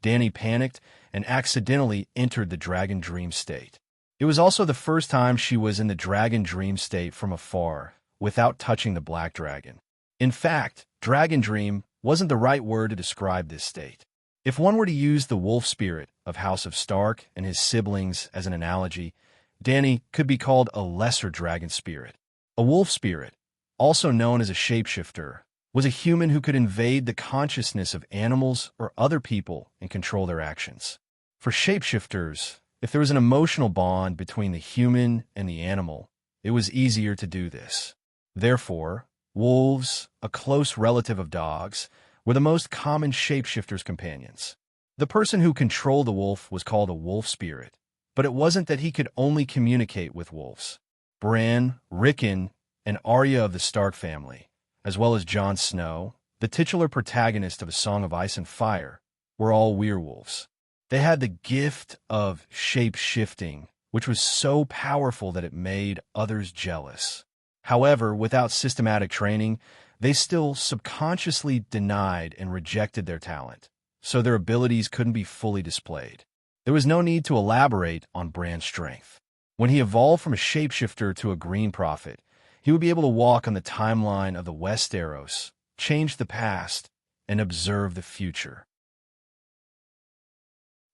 Danny panicked and accidentally entered the dragon dream state. It was also the first time she was in the dragon dream state from afar, without touching the black dragon. In fact, dragon dream wasn't the right word to describe this state. If one were to use the wolf spirit of House of Stark and his siblings as an analogy, Danny could be called a lesser dragon spirit. A wolf spirit, also known as a shapeshifter, was a human who could invade the consciousness of animals or other people and control their actions. For shapeshifters, if there was an emotional bond between the human and the animal, it was easier to do this. Therefore, wolves, a close relative of dogs, were the most common shapeshifters' companions. The person who controlled the wolf was called a wolf spirit, but it wasn't that he could only communicate with wolves. Bran, Rickon, and Arya of the Stark family, as well as Jon Snow, the titular protagonist of A Song of Ice and Fire, were all werewolves. They had the gift of shape-shifting, which was so powerful that it made others jealous. However, without systematic training, they still subconsciously denied and rejected their talent, so their abilities couldn't be fully displayed. There was no need to elaborate on Bran's strength. When he evolved from a shapeshifter to a green prophet, he would be able to walk on the timeline of the Westeros, change the past, and observe the future.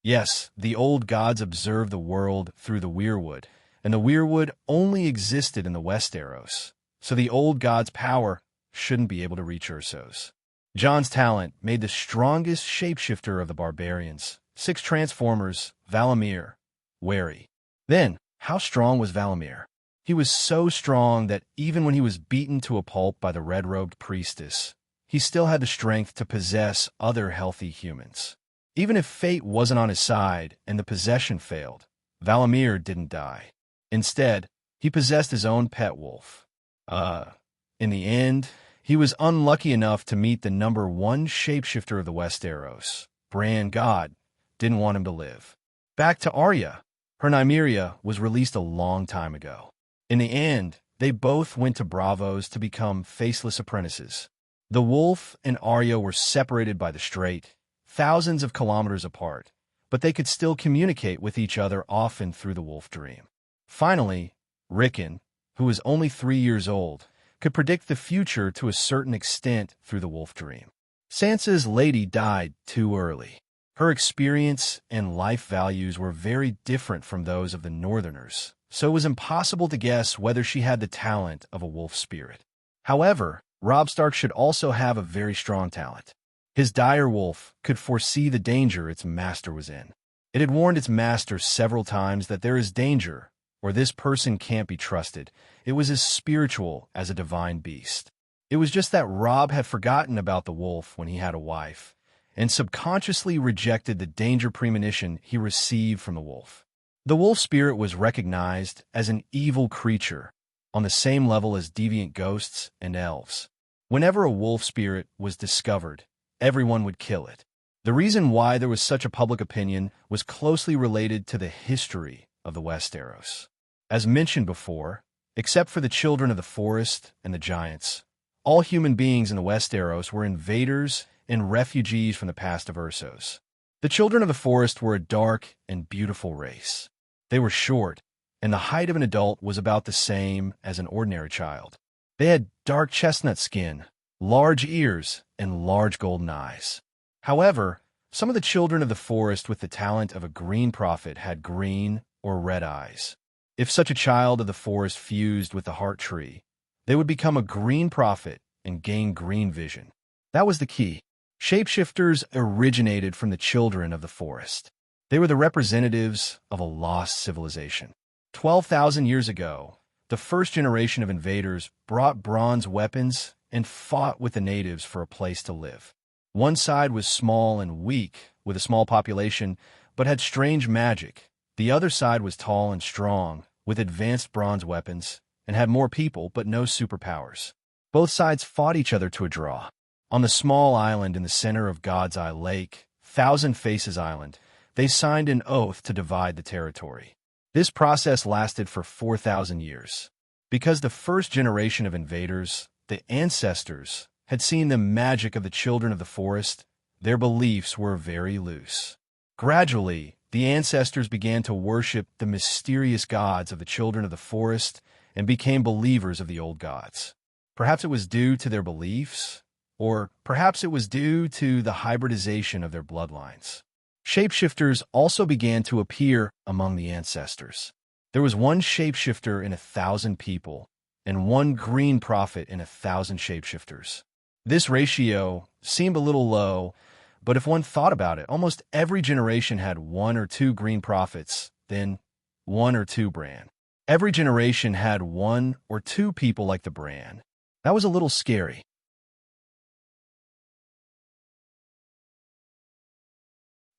Yes, the old gods observed the world through the weirwood, and the weirwood only existed in the Westeros, so the old gods' power shouldn't be able to reach Ursos. Jon's talent made the strongest shapeshifter of the barbarians, 6 Transformers, Valamir, wary. Then, how strong was Valamir? He was so strong that even when he was beaten to a pulp by the red-robed priestess, he still had the strength to possess other healthy humans. Even if fate wasn't on his side and the possession failed, Valamir didn't die. Instead, he possessed his own pet wolf. In the end, he was unlucky enough to meet the number 1 shapeshifter of the Westeros. Bran God didn't want him to live. Back to Arya. Her Nymeria was released a long time ago. In the end, they both went to Braavos to become faceless apprentices. The wolf and Arya were separated by the strait, thousands of kilometers apart, but they could still communicate with each other often through the wolf dream. Finally, Rickon, who was only 3 years old, could predict the future to a certain extent through the wolf dream. Sansa's lady died too early. Her experience and life values were very different from those of the Northerners, so it was impossible to guess whether she had the talent of a wolf spirit. However, Robb Stark should also have a very strong talent. His dire wolf could foresee the danger its master was in. It had warned its master several times that there is danger, or this person can't be trusted. It was as spiritual as a divine beast. It was just that Rob had forgotten about the wolf when he had a wife, and subconsciously rejected the danger premonition he received from the wolf. The wolf spirit was recognized as an evil creature, on the same level as deviant ghosts and elves. Whenever a wolf spirit was discovered, everyone would kill it. The reason why there was such a public opinion was closely related to the history of the Westeros. As mentioned before, except for the children of the forest and the giants, all human beings in the Westeros were invaders and refugees from the past of Ursos. The children of the forest were a dark and beautiful race. They were short, and the height of an adult was about the same as an ordinary child. They had dark chestnut skin, large ears, and large golden eyes. However, some of the children of the forest with the talent of a green prophet had green or red eyes. If such a child of the forest fused with the heart tree, they would become a green prophet and gain green vision. That was the key. Shapeshifters originated from the children of the forest. They were the representatives of a lost civilization. 12,000 years ago, the first generation of invaders brought bronze weapons and fought with the natives for a place to live. One side was small and weak, with a small population, but had strange magic. The other side was tall and strong, with advanced bronze weapons, and had more people but no superpowers. Both sides fought each other to a draw. On the small island in the center of God's Eye Lake, Thousand Faces Island, they signed an oath to divide the territory. This process lasted for 4,000 years. Because the first generation of invaders, the ancestors, had seen the magic of the children of the forest, their beliefs were very loose. Gradually, the ancestors began to worship the mysterious gods of the children of the forest and became believers of the old gods. Perhaps it was due to their beliefs, or perhaps it was due to the hybridization of their bloodlines. Shapeshifters also began to appear among the ancestors. There was one shapeshifter in 1,000 people, and one green prophet in 1,000 shapeshifters. This ratio seemed a little low, but if one thought about it, almost every generation had 1 or 2 green prophets, then 1 or 2 Bran. Every generation had 1 or 2 people like the Bran. That was a little scary.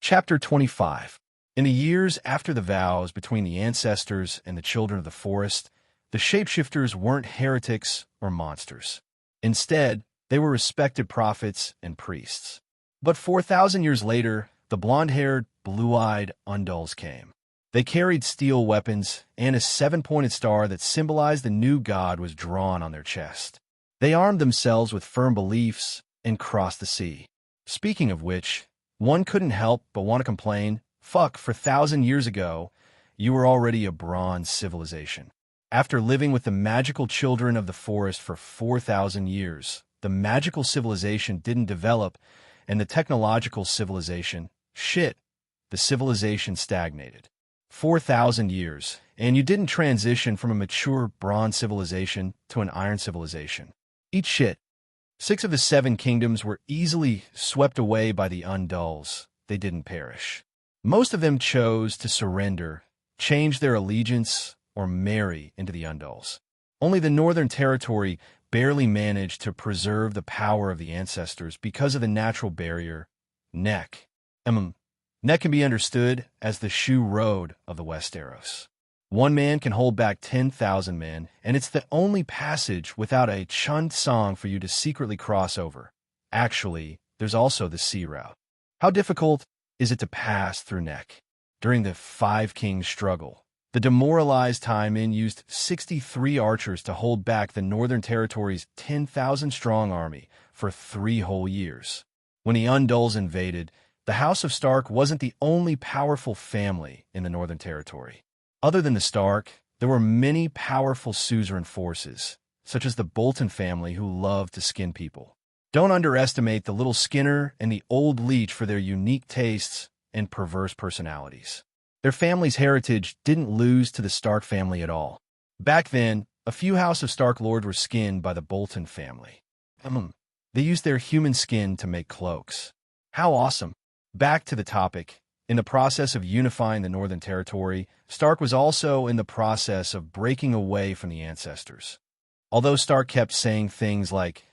Chapter 25. In the years after the vows between the ancestors and the children of the forest, the shapeshifters weren't heretics or monsters. Instead, they were respected prophets and priests. But 4,000 years later, the blonde-haired, blue-eyed Undulls came. They carried steel weapons, and a 7-pointed star that symbolized the new god was drawn on their chest. They armed themselves with firm beliefs and crossed the sea. Speaking of which, one couldn't help but want to complain, fuck, for 1,000 years ago, you were already a bronze civilization. After living with the magical children of the forest for 4,000 years, the magical civilization didn't develop, and the technological civilization, the civilization stagnated. 4,000 years, and you didn't transition from a mature bronze civilization to an iron civilization. Eat shit. 6 of the 7 kingdoms were easily swept away by the Undulls. They didn't perish. Most of them chose to surrender, change their allegiance, or marry into the Undulls. Only the Northern Territory barely managed to preserve the power of the ancestors because of the natural barrier, Neck. Neck can be understood as the shoe road of the Westeros. One man can hold back 10,000 men, and it's the only passage without a chunt song for you to secretly cross over. Actually, there's also the sea route. How difficult is it to pass through Neck? During the Five Kings struggle, the demoralized Time Men used 63 archers to hold back the Northern Territory's 10,000-strong army for 3 whole years. When the Undulls invaded, the House of Stark wasn't the only powerful family in the Northern Territory. Other than the Stark, there were many powerful suzerain forces, such as the Bolton family who loved to skin people. Don't underestimate the Little Skinner and the Old Leech for their unique tastes and perverse personalities. Their family's heritage didn't lose to the Stark family at all. Back then, a few House of Stark lords were skinned by the Bolton family. They used their human skin to make cloaks. How awesome. Back to the topic, In the process of unifying the Northern Territory, Stark was also in the process of breaking away from the ancestors. Although Stark kept saying things like,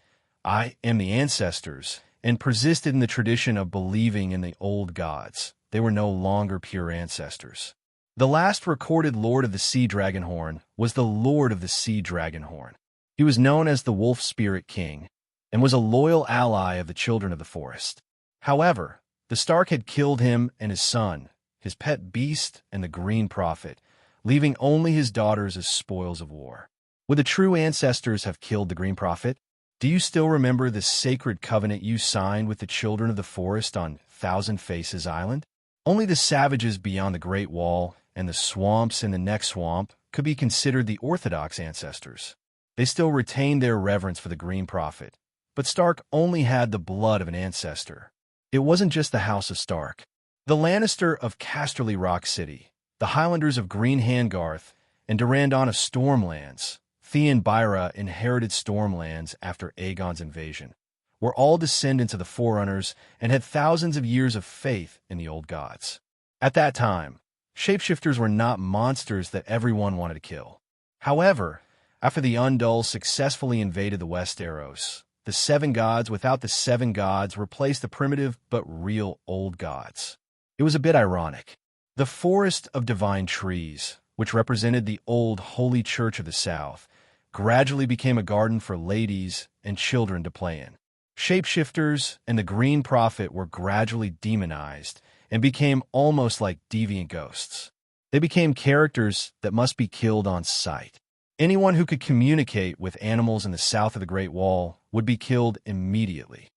"I am the ancestors," and persisted in the tradition of believing in the old gods, they were no longer pure ancestors. The last recorded Lord of the Sea Dragonhorn was the Lord of the Sea Dragonhorn. He was known as the Wolf Spirit King, and was a loyal ally of the Children of the Forest. However, the Stark had killed him and his son, his pet beast, and the Green Prophet, leaving only his daughters as spoils of war. Would the true ancestors have killed the Green Prophet? Do you still remember the sacred covenant you signed with the Children of the Forest on Thousand Faces Island? Only the savages beyond the Great Wall and the swamps in the next swamp could be considered the orthodox ancestors. They still retained their reverence for the Green Prophet, but Stark only had the blood of an ancestor. It wasn't just the House of Stark. The Lannister of Casterly Rock City, the Highlanders of Green Handgarth, and Durrandon of Stormlands, Theon Byra inherited Stormlands after Aegon's invasion, were all descendants of the Forerunners and had thousands of years of faith in the old gods. At that time, shapeshifters were not monsters that everyone wanted to kill. However, after the Undul successfully invaded the Westeros, the Seven Gods without the Seven Gods replaced the primitive but real old gods. It was a bit ironic. The Forest of Divine Trees, which represented the old Holy Church of the South, gradually became a garden for ladies and children to play in. Shapeshifters and the Green Prophet were gradually demonized and became almost like deviant ghosts. They became characters that must be killed on sight. Anyone who could communicate with animals in the south of the Great Wall would be killed immediately.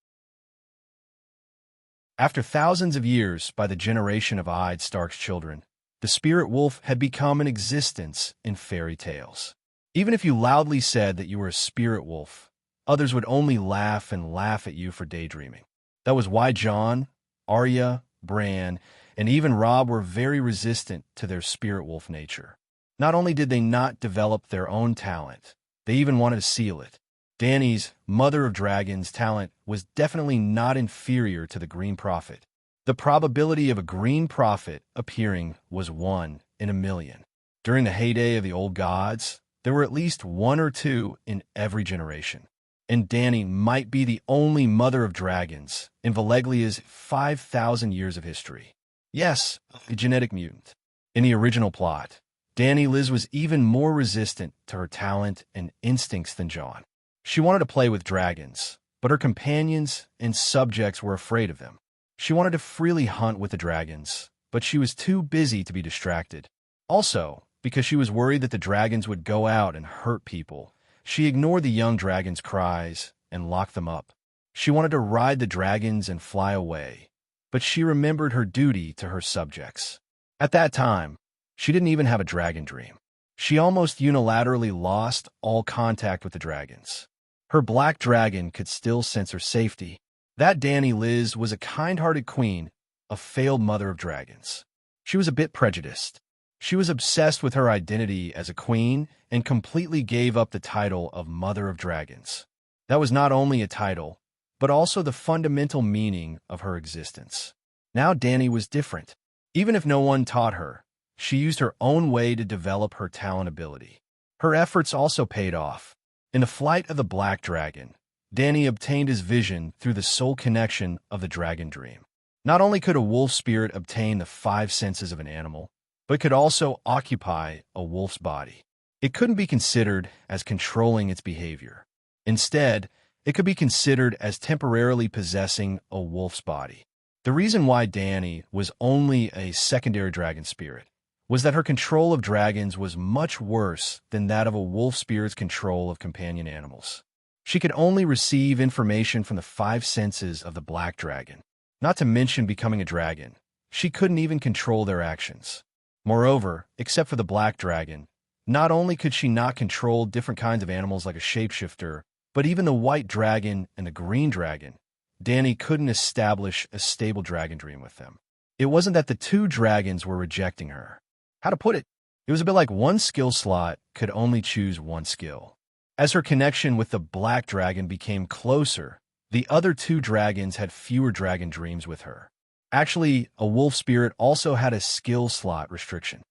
After thousands of years by the generation of Edd Stark's children, the spirit wolf had become an existence in fairy tales. Even if you loudly said that you were a spirit wolf, others would only laugh and laugh at you for daydreaming. That was why Jon, Arya, Bran, and even Robb were very resistant to their spirit wolf nature. Not only did they not develop their own talent, they even wanted to seal it. Dany's Mother of Dragons talent was definitely not inferior to the Green Prophet. The probability of a Green Prophet appearing was 1 in a million. During the heyday of the old gods, there were at least 1 or 2 in every generation. And Dany might be the only Mother of Dragons in Valeglia's 5,000 years of history. Yes, a genetic mutant. In the original plot, Dany Liz was even more resistant to her talent and instincts than Jon. She wanted to play with dragons, but her companions and subjects were afraid of them. She wanted to freely hunt with the dragons, but she was too busy to be distracted. Also, because she was worried that the dragons would go out and hurt people, she ignored the young dragons' cries and locked them up. She wanted to ride the dragons and fly away, but she remembered her duty to her subjects. At that time, she didn't even have a dragon dream. She almost unilaterally lost all contact with the dragons. Her black dragon could still sense her safety. That Dany Liz was a kind-hearted queen, a failed mother of dragons. She was a bit prejudiced. She was obsessed with her identity as a queen and completely gave up the title of Mother of Dragons. That was not only a title, but also the fundamental meaning of her existence. Now Dany was different. Even if no one taught her, she used her own way to develop her talent ability. Her efforts also paid off. In the flight of the Black Dragon, Dany obtained his vision through the soul connection of the dragon dream. Not only could a wolf spirit obtain the 5 senses of an animal, but could also occupy a wolf's body. It couldn't be considered as controlling its behavior. Instead, it could be considered as temporarily possessing a wolf's body. The reason why Dany was only a secondary dragon spirit was that her control of dragons was much worse than that of a wolf spirit's control of companion animals. She could only receive information from the 5 senses of the black dragon. Not to mention becoming a dragon, she couldn't even control their actions. Moreover, except for the black dragon, not only could she not control different kinds of animals like a shapeshifter, but even the white dragon and the green dragon, Dany couldn't establish a stable dragon dream with them. It wasn't that the 2 dragons were rejecting her. How to put it? It was a bit like one skill slot could only choose one skill. As her connection with the black dragon became closer, the other 2 dragons had fewer dragon dreams with her. Actually, a wolf spirit also had a skill slot restriction.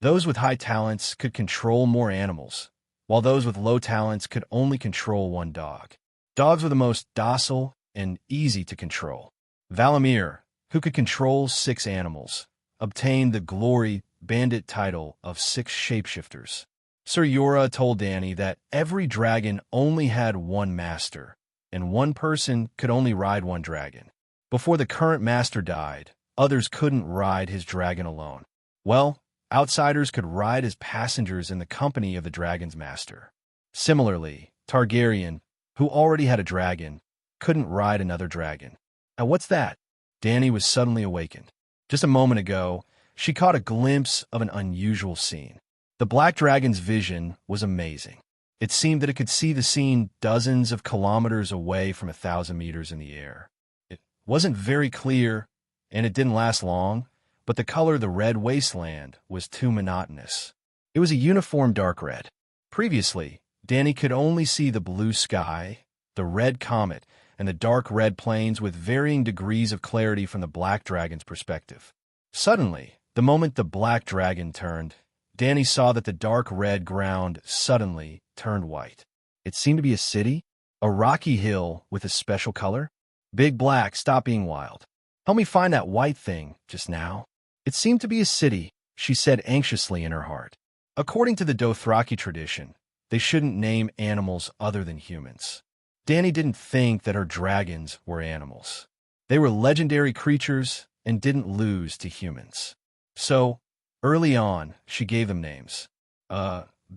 Those with high talents could control more animals, while those with low talents could only control one dog. Dogs were the most docile and easy to control. Valamir, who could control 6 animals, obtained the glory bandit title of 6 shapeshifters. Sir Yora told Danny that every dragon only had one master, and one person could only ride one dragon. Before the current master died, others couldn't ride his dragon alone. Well, outsiders could ride as passengers in the company of the dragon's master. Similarly, Targaryen, who already had a dragon, couldn't ride another dragon. And what's that? Danny was suddenly awakened. Just a moment ago, she caught a glimpse of an unusual scene. The black dragon's vision was amazing. It seemed that it could see the scene dozens of kilometers away from 1,000 meters in the air. It wasn't very clear, and it didn't last long, but the color of the red wasteland was too monotonous. It was a uniform dark red. Previously, Danny could only see the blue sky, the red comet, and the dark red plains with varying degrees of clarity from the black dragon's perspective. Suddenly, the moment the black dragon turned, Danny saw that the dark red ground suddenly turned white. It seemed to be a city, a rocky hill with a special color. Big Black, stop being wild. Help me find that white thing just now. It seemed to be a city, she said anxiously in her heart. According to the Dothraki tradition, they shouldn't name animals other than humans. Danny didn't think that her dragons were animals. They were legendary creatures and didn't lose to humans. So, early on, she gave them names.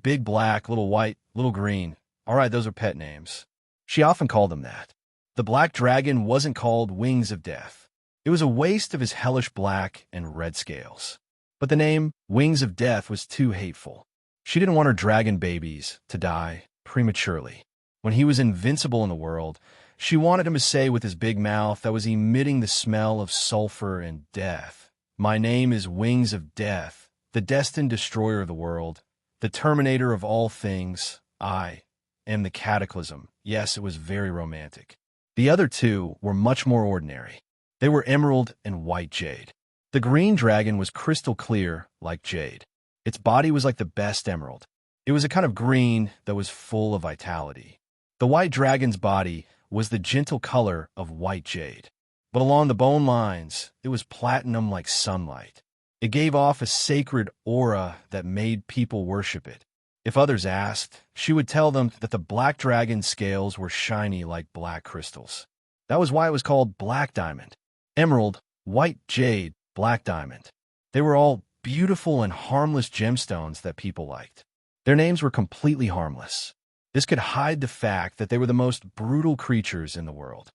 Big Black, Little White, Little Green. All right, those are pet names. She often called them that. The black dragon wasn't called Wings of Death. It was a waste of his hellish black and red scales. But the name Wings of Death was too hateful. She didn't want her dragon babies to die prematurely. When he was invincible in the world, she wanted him to say with his big mouth that was emitting the smell of sulfur and death, "My name is Wings of Death, the destined destroyer of the world, the terminator of all things. I am the cataclysm." Yes, it was very romantic. The other two were much more ordinary. They were emerald and white jade. The green dragon was crystal clear, like jade. Its body was like the best emerald. It was a kind of green that was full of vitality. The white dragon's body was the gentle color of white jade. But along the bone lines, it was platinum like sunlight. It gave off a sacred aura that made people worship it. If others asked, she would tell them that the black dragon's scales were shiny like black crystals. That was why it was called black diamond. Emerald, white jade, black diamond. They were all beautiful and harmless gemstones that people liked. Their names were completely harmless. This could hide the fact that they were the most brutal creatures in the world.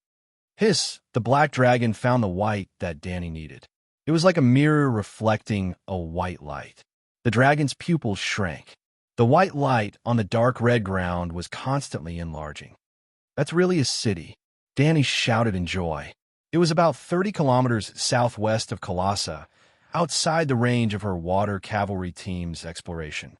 Hiss, the black dragon found the white that Danny needed. It was like a mirror reflecting a white light. The dragon's pupils shrank. The white light on the dark red ground was constantly enlarging. That's really a city, Danny shouted in joy. It was about 30 kilometers southwest of Colossa, outside the range of her water cavalry team's exploration.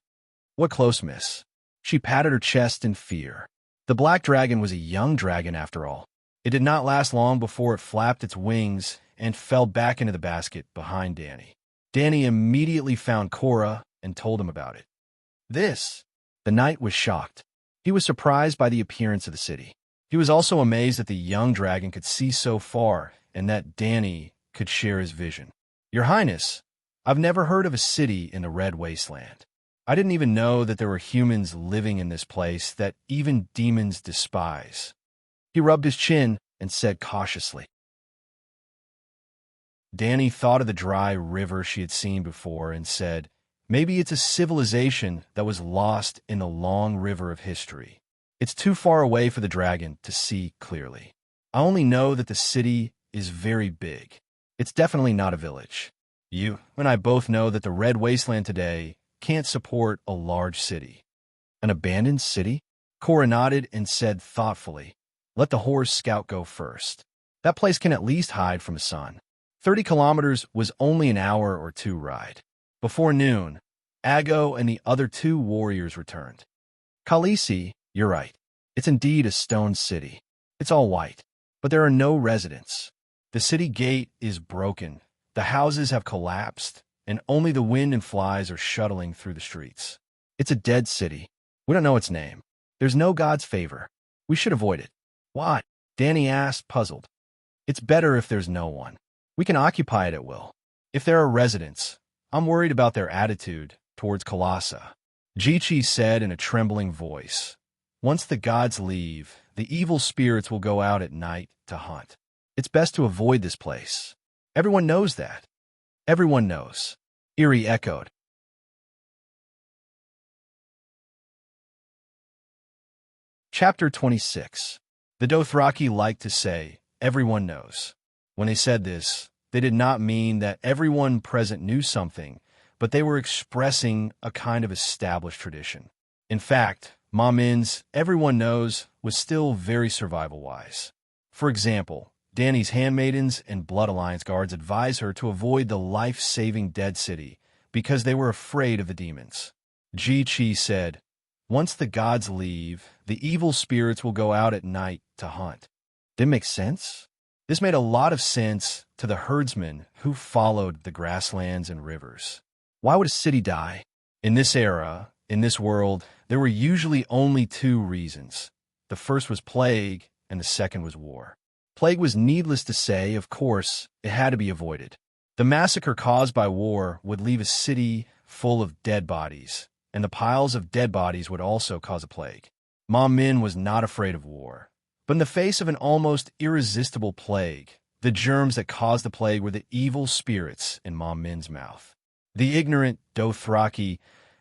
What close miss. She patted her chest in fear. The black dragon was a young dragon after all. It did not last long before it flapped its wings and fell back into the basket behind Danny. Danny immediately found Cora and told him about it. The knight was shocked. He was surprised by the appearance of the city. He was also amazed that the young dragon could see so far and that Danny could share his vision. "Your Highness, I've never heard of a city in the Red Wasteland. I didn't even know that there were humans living in this place that even demons despise." He rubbed his chin and said cautiously. Danny thought of the dry river she had seen before and said, "Maybe it's a civilization that was lost in the long river of history. It's too far away for the dragon to see clearly. I only know that the city is very big. It's definitely not a village. You and I both know that the Red Wasteland today can't support a large city." "An abandoned city?" Cora nodded and said thoughtfully, "Let the horse scout go first. That place can at least hide from the sun." 30 kilometers was only an hour or two ride. Before noon, Ago and the other 2 warriors returned. "Khaleesi, you're right. It's indeed a stone city. It's all white, but there are no residents. The city gate is broken. The houses have collapsed, and only the wind and flies are shuttling through the streets. It's a dead city. We don't know its name. There's no God's favor. We should avoid it. Why? Danny asked, puzzled. It's better if there's no one. We can occupy it at will. If there are residents, I'm worried about their attitude towards Colossa. Jichi said in a trembling voice. Once the gods leave, the evil spirits will go out at night to hunt. It's best to avoid this place. Everyone knows that. Everyone knows. Eerie echoed. Chapter 26. The Dothraki liked to say, everyone knows. When they said this, they did not mean that everyone present knew something, but they were expressing a kind of established tradition. In fact, Ma Min's everyone knows was still very survival-wise. For example, Dany's handmaidens and Blood Alliance guards advised her to avoid the life-saving dead city because they were afraid of the demons. Ji-Chi said, once the gods leave, the evil spirits will go out at night to hunt. Didn't make sense? This made a lot of sense to the herdsmen who followed the grasslands and rivers. Why would a city die? In this era, in this world, there were usually only two reasons. The first was plague, and the second was war. Plague was needless to say, of course, it had to be avoided. The massacre caused by war would leave a city full of dead bodies, and the piles of dead bodies would also cause a plague. Ma Min was not afraid of war. But in the face of an almost irresistible plague, the germs that caused the plague were the evil spirits in Ma Min's mouth. The ignorant Dothraki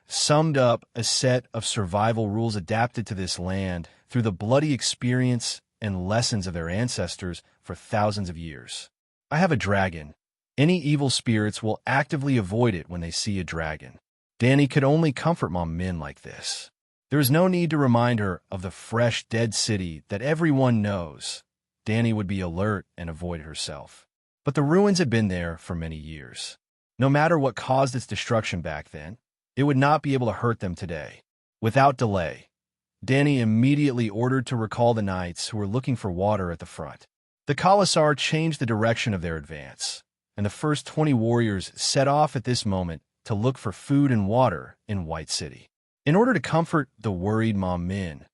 summed up a set of survival rules adapted to this land through the bloody experience and lessons of their ancestors for thousands of years. I have a dragon. Any evil spirits will actively avoid it when they see a dragon. Dany could only comfort Ma Min like this. There is no need to remind her of the fresh, dead city that everyone knows. Dany would be alert and avoid herself. But the ruins had been there for many years. No matter what caused its destruction back then, it would not be able to hurt them today. Without delay, Dany immediately ordered to recall the knights who were looking for water at the front. The Khalasar changed the direction of their advance, and the first 20 warriors set off at this moment to look for food and water in White City. In order to comfort the worried Ma Min,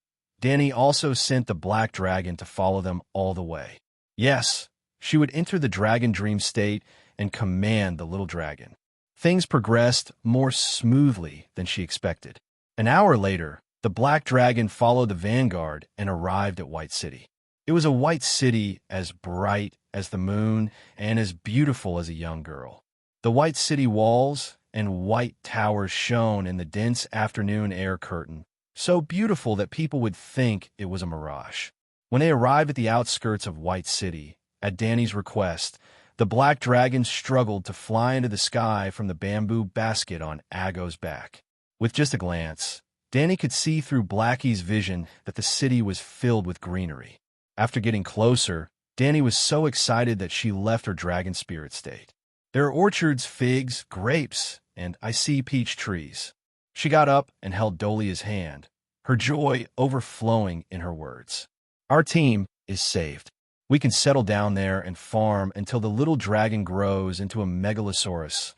Dany also sent the Black Dragon to follow them all the way. Yes, she would enter the dragon dream state and command the little dragon. Things progressed more smoothly than she expected. An hour later, the Black Dragon followed the vanguard and arrived at White City. It was a white city as bright as the moon and as beautiful as a young girl. The White City walls and white towers shone in the dense afternoon air curtain, so beautiful that people would think it was a mirage. When they arrived at the outskirts of White City, at Dany's request, the Black Dragon struggled to fly into the sky from the bamboo basket on Ago's back. With just a glance, Dany could see through Blackie's vision that the city was filled with greenery. After getting closer, Dany was so excited that she left her dragon spirit state. There are orchards, figs, grapes, and I see peach trees. She got up and held Dolia's hand, her joy overflowing in her words. Our team is saved. We can settle down there and farm until the little dragon grows into a megalosaurus.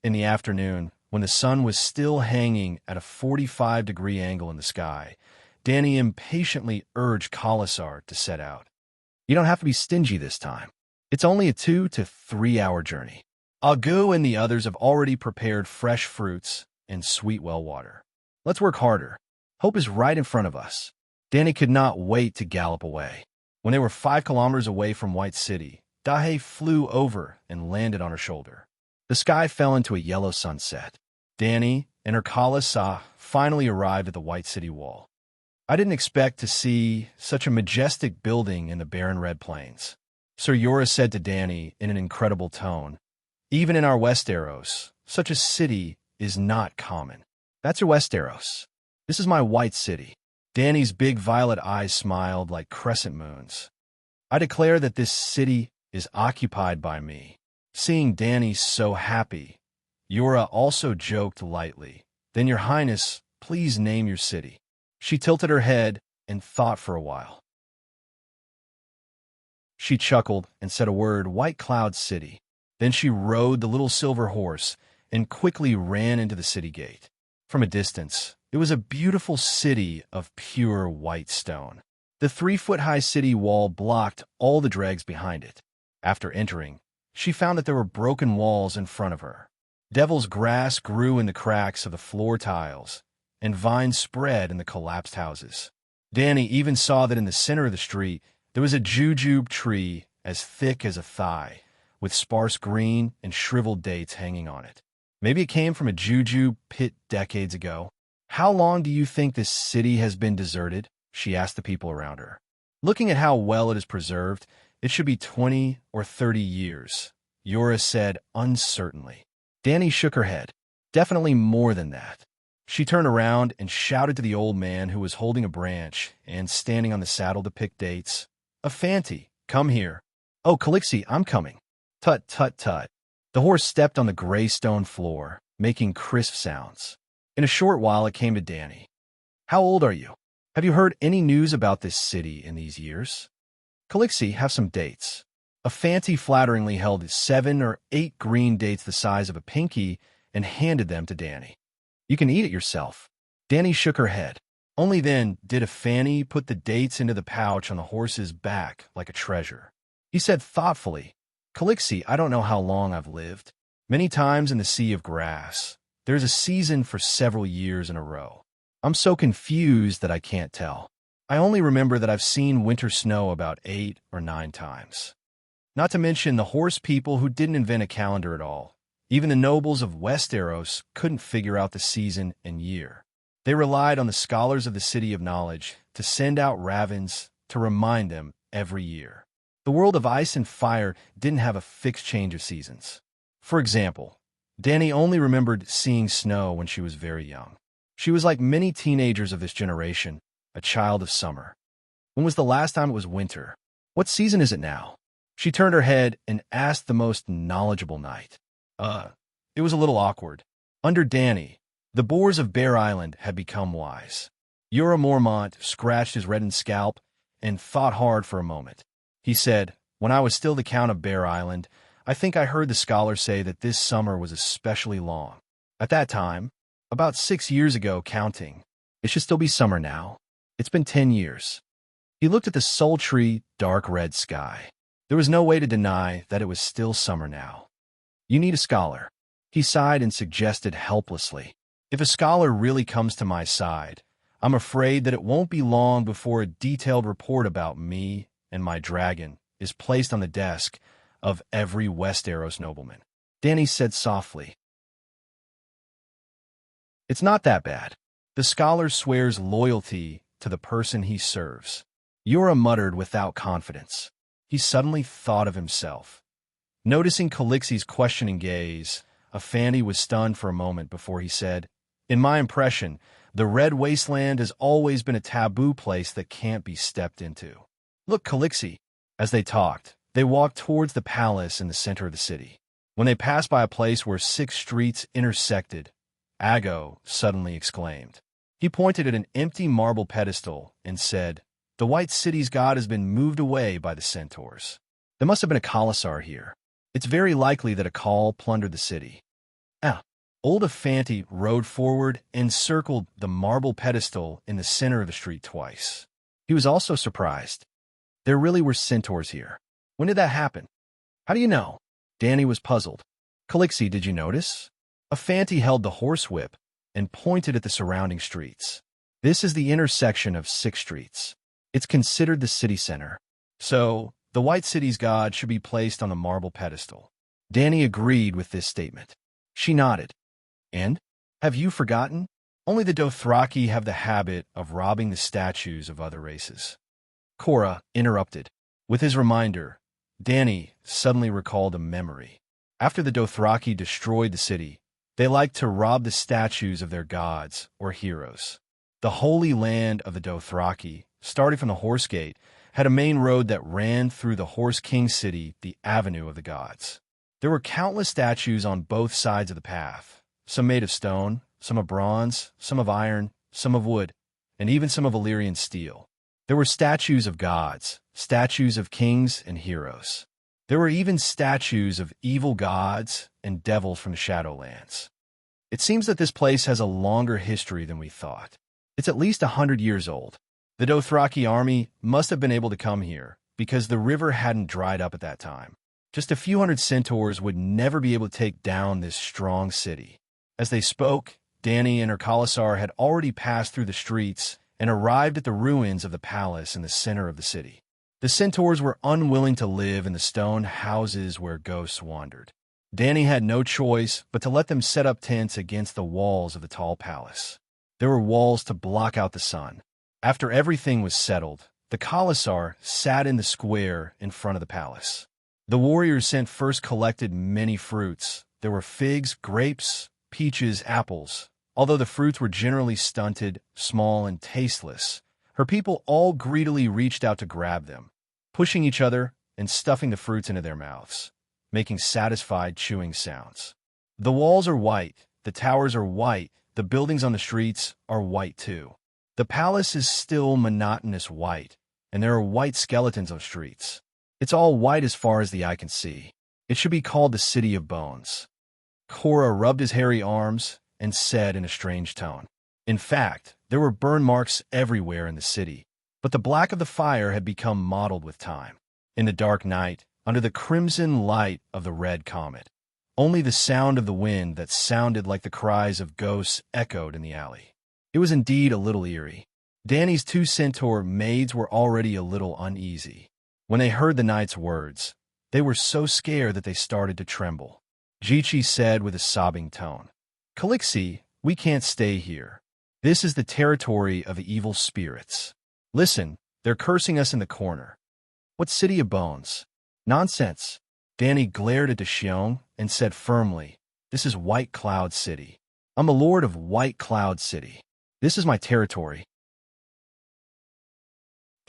In the afternoon, when the sun was still hanging at a 45-degree angle in the sky, Dany impatiently urged Khalasar to set out. You don't have to be stingy this time. It's only a 2 to 3 hour journey. Agu and the others have already prepared fresh fruits and sweet well water. Let's work harder. Hope is right in front of us. Dany could not wait to gallop away. When they were 5 kilometers away from White City, Dahe flew over and landed on her shoulder. The sky fell into a yellow sunset. Dany and her Khalasar finally arrived at the White City wall. I didn't expect to see such a majestic building in the barren red plains. Sir Yorah said to Dany in an incredible tone, even in our Westeros, such a city is not common. That's your Westeros. This is my White City. Dany's big violet eyes smiled like crescent moons. I declare that this city is occupied by me. Seeing Dany so happy, Yorah also joked lightly, then your highness, please name your city. She tilted her head and thought for a while. She chuckled and said a word, White Cloud City. Then she rode the little silver horse and quickly ran into the city gate. From a distance, it was a beautiful city of pure white stone. The 3-foot-high city wall blocked all the dregs behind it. After entering, she found that there were broken walls in front of her. Devil's grass grew in the cracks of the floor tiles, and vines spread in the collapsed houses. Danny even saw that in the center of the street there was a jujube tree as thick as a thigh, with sparse green and shriveled dates hanging on it. Maybe it came from a jujube pit decades ago. How long do you think this city has been deserted? She asked the people around her. Looking at how well it is preserved, it should be 20 or 30 years, Yura said uncertainly. Danny shook her head. Definitely more than that. She turned around and shouted to the old man who was holding a branch and standing on the saddle to pick dates. Afanti, come here. Oh, Calixi, I'm coming. Tut, tut, tut. The horse stepped on the gray stone floor, making crisp sounds. In a short while, it came to Danny. How old are you? Have you heard any news about this city in these years? Calixi, have some dates. Afanti flatteringly held 7 or 8 green dates the size of a pinky and handed them to Danny. You can eat it yourself. Danny shook her head. Only then did Afanti put the dates into the pouch on the horse's back like a treasure. He said thoughtfully, Calixi, I don't know how long I've lived. Many times in the sea of grass, there's a season for several years in a row. I'm so confused that I can't tell. I only remember that I've seen winter snow about 8 or 9 times. Not to mention the horse people who didn't invent a calendar at all. Even the nobles of Westeros couldn't figure out the season and year. They relied on the scholars of the City of Knowledge to send out ravens to remind them every year. The world of ice and fire didn't have a fixed change of seasons. For example, Danny only remembered seeing snow when she was very young. She was like many teenagers of this generation, a child of summer. When was the last time it was winter? What season is it now? She turned her head and asked the most knowledgeable knight. It was a little awkward. Under Danny, the boars of Bear Island had become wise. Yura Mormont scratched his reddened scalp and thought hard for a moment. He said, when I was still the Count of Bear Island, I think I heard the scholars say that this summer was especially long. At that time, about 6 years ago counting, it should still be summer now. It's been 10 years. He looked at the sultry, dark red sky. There was no way to deny that it was still summer now. You need a scholar. He sighed and suggested helplessly. If a scholar really comes to my side, I'm afraid that it won't be long before a detailed report about me and my dragon is placed on the desk of every Westeros nobleman. Danny said softly. It's not that bad. The scholar swears loyalty to the person he serves. Yura muttered without confidence. He suddenly thought of himself. Noticing Calixi's questioning gaze, Afanti was stunned for a moment before he said, in my impression, the Red Wasteland has always been a taboo place that can't be stepped into. Look, Calixi. As they talked, they walked towards the palace in the center of the city. When they passed by a place where 6 streets intersected, Ago suddenly exclaimed. He pointed at an empty marble pedestal and said, the White City's god has been moved away by the centaurs. There must have been a Khalasar here. It's very likely that a Khal plundered the city. Old Afanti rode forward and circled the marble pedestal in the center of the street twice. He was also surprised. There really were centaurs here. When did that happen? How do you know? Danny was puzzled. Calixi, did you notice? Afanti held the horsewhip and pointed at the surrounding streets. This is the intersection of 6 streets. It's considered the city center. So, the White City's god should be placed on the marble pedestal. Danny agreed with this statement. She nodded. And? Have you forgotten? Only the Dothraki have the habit of robbing the statues of other races. Cora interrupted. With his reminder, Danny suddenly recalled a memory. After the Dothraki destroyed the city, they liked to rob the statues of their gods or heroes. The holy land of the Dothraki, starting from the Horse Gate, had a main road that ran through the Horse King city, the Avenue of the Gods. There were countless statues on both sides of the path, some made of stone, some of bronze, some of iron, some of wood, and even some of Valyrian steel. There were statues of gods, statues of kings and heroes. There were even statues of evil gods and devils from the Shadowlands. It seems that this place has a longer history than we thought. It's at least 100 years old. The Dothraki army must have been able to come here because the river hadn't dried up at that time. Just a few hundred centaurs would never be able to take down this strong city. As they spoke, Dany and her Khalasar had already passed through the streets and arrived at the ruins of the palace in the center of the city. The centaurs were unwilling to live in the stone houses where ghosts wandered. Dany had no choice but to let them set up tents against the walls of the tall palace. There were walls to block out the sun. After everything was settled, the Khalasar sat in the square in front of the palace. The warriors sent first collected many fruits. There were figs, grapes, peaches, apples. Although the fruits were generally stunted, small, and tasteless, her people all greedily reached out to grab them, pushing each other and stuffing the fruits into their mouths, making satisfied chewing sounds. The walls are white, the towers are white, the buildings on the streets are white too. The palace is still monotonous white, and there are white skeletons on streets. It's all white as far as the eye can see. It should be called the City of Bones. Korra rubbed his hairy arms and said in a strange tone. In fact, there were burn marks everywhere in the city, but the black of the fire had become mottled with time. In the dark night, under the crimson light of the red comet, only the sound of the wind that sounded like the cries of ghosts echoed in the alley. It was indeed a little eerie. Dany's two centaur maids were already a little uneasy. When they heard the knight's words, they were so scared that they started to tremble. Jichi said with a sobbing tone, "Calixi, we can't stay here. This is the territory of evil spirits. Listen, they're cursing us in the corner." "What City of Bones?" "Nonsense." Dany glared at Xiong and said firmly, "This is White Cloud City. I'm a lord of White Cloud City. This is my territory."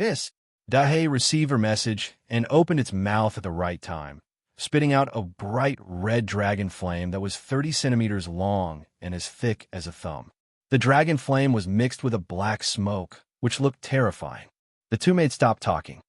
Dahe received her message and opened its mouth at the right time, spitting out a bright red dragon flame that was 30 centimeters long and as thick as a thumb. The dragon flame was mixed with a black smoke, which looked terrifying. The two maids stopped talking.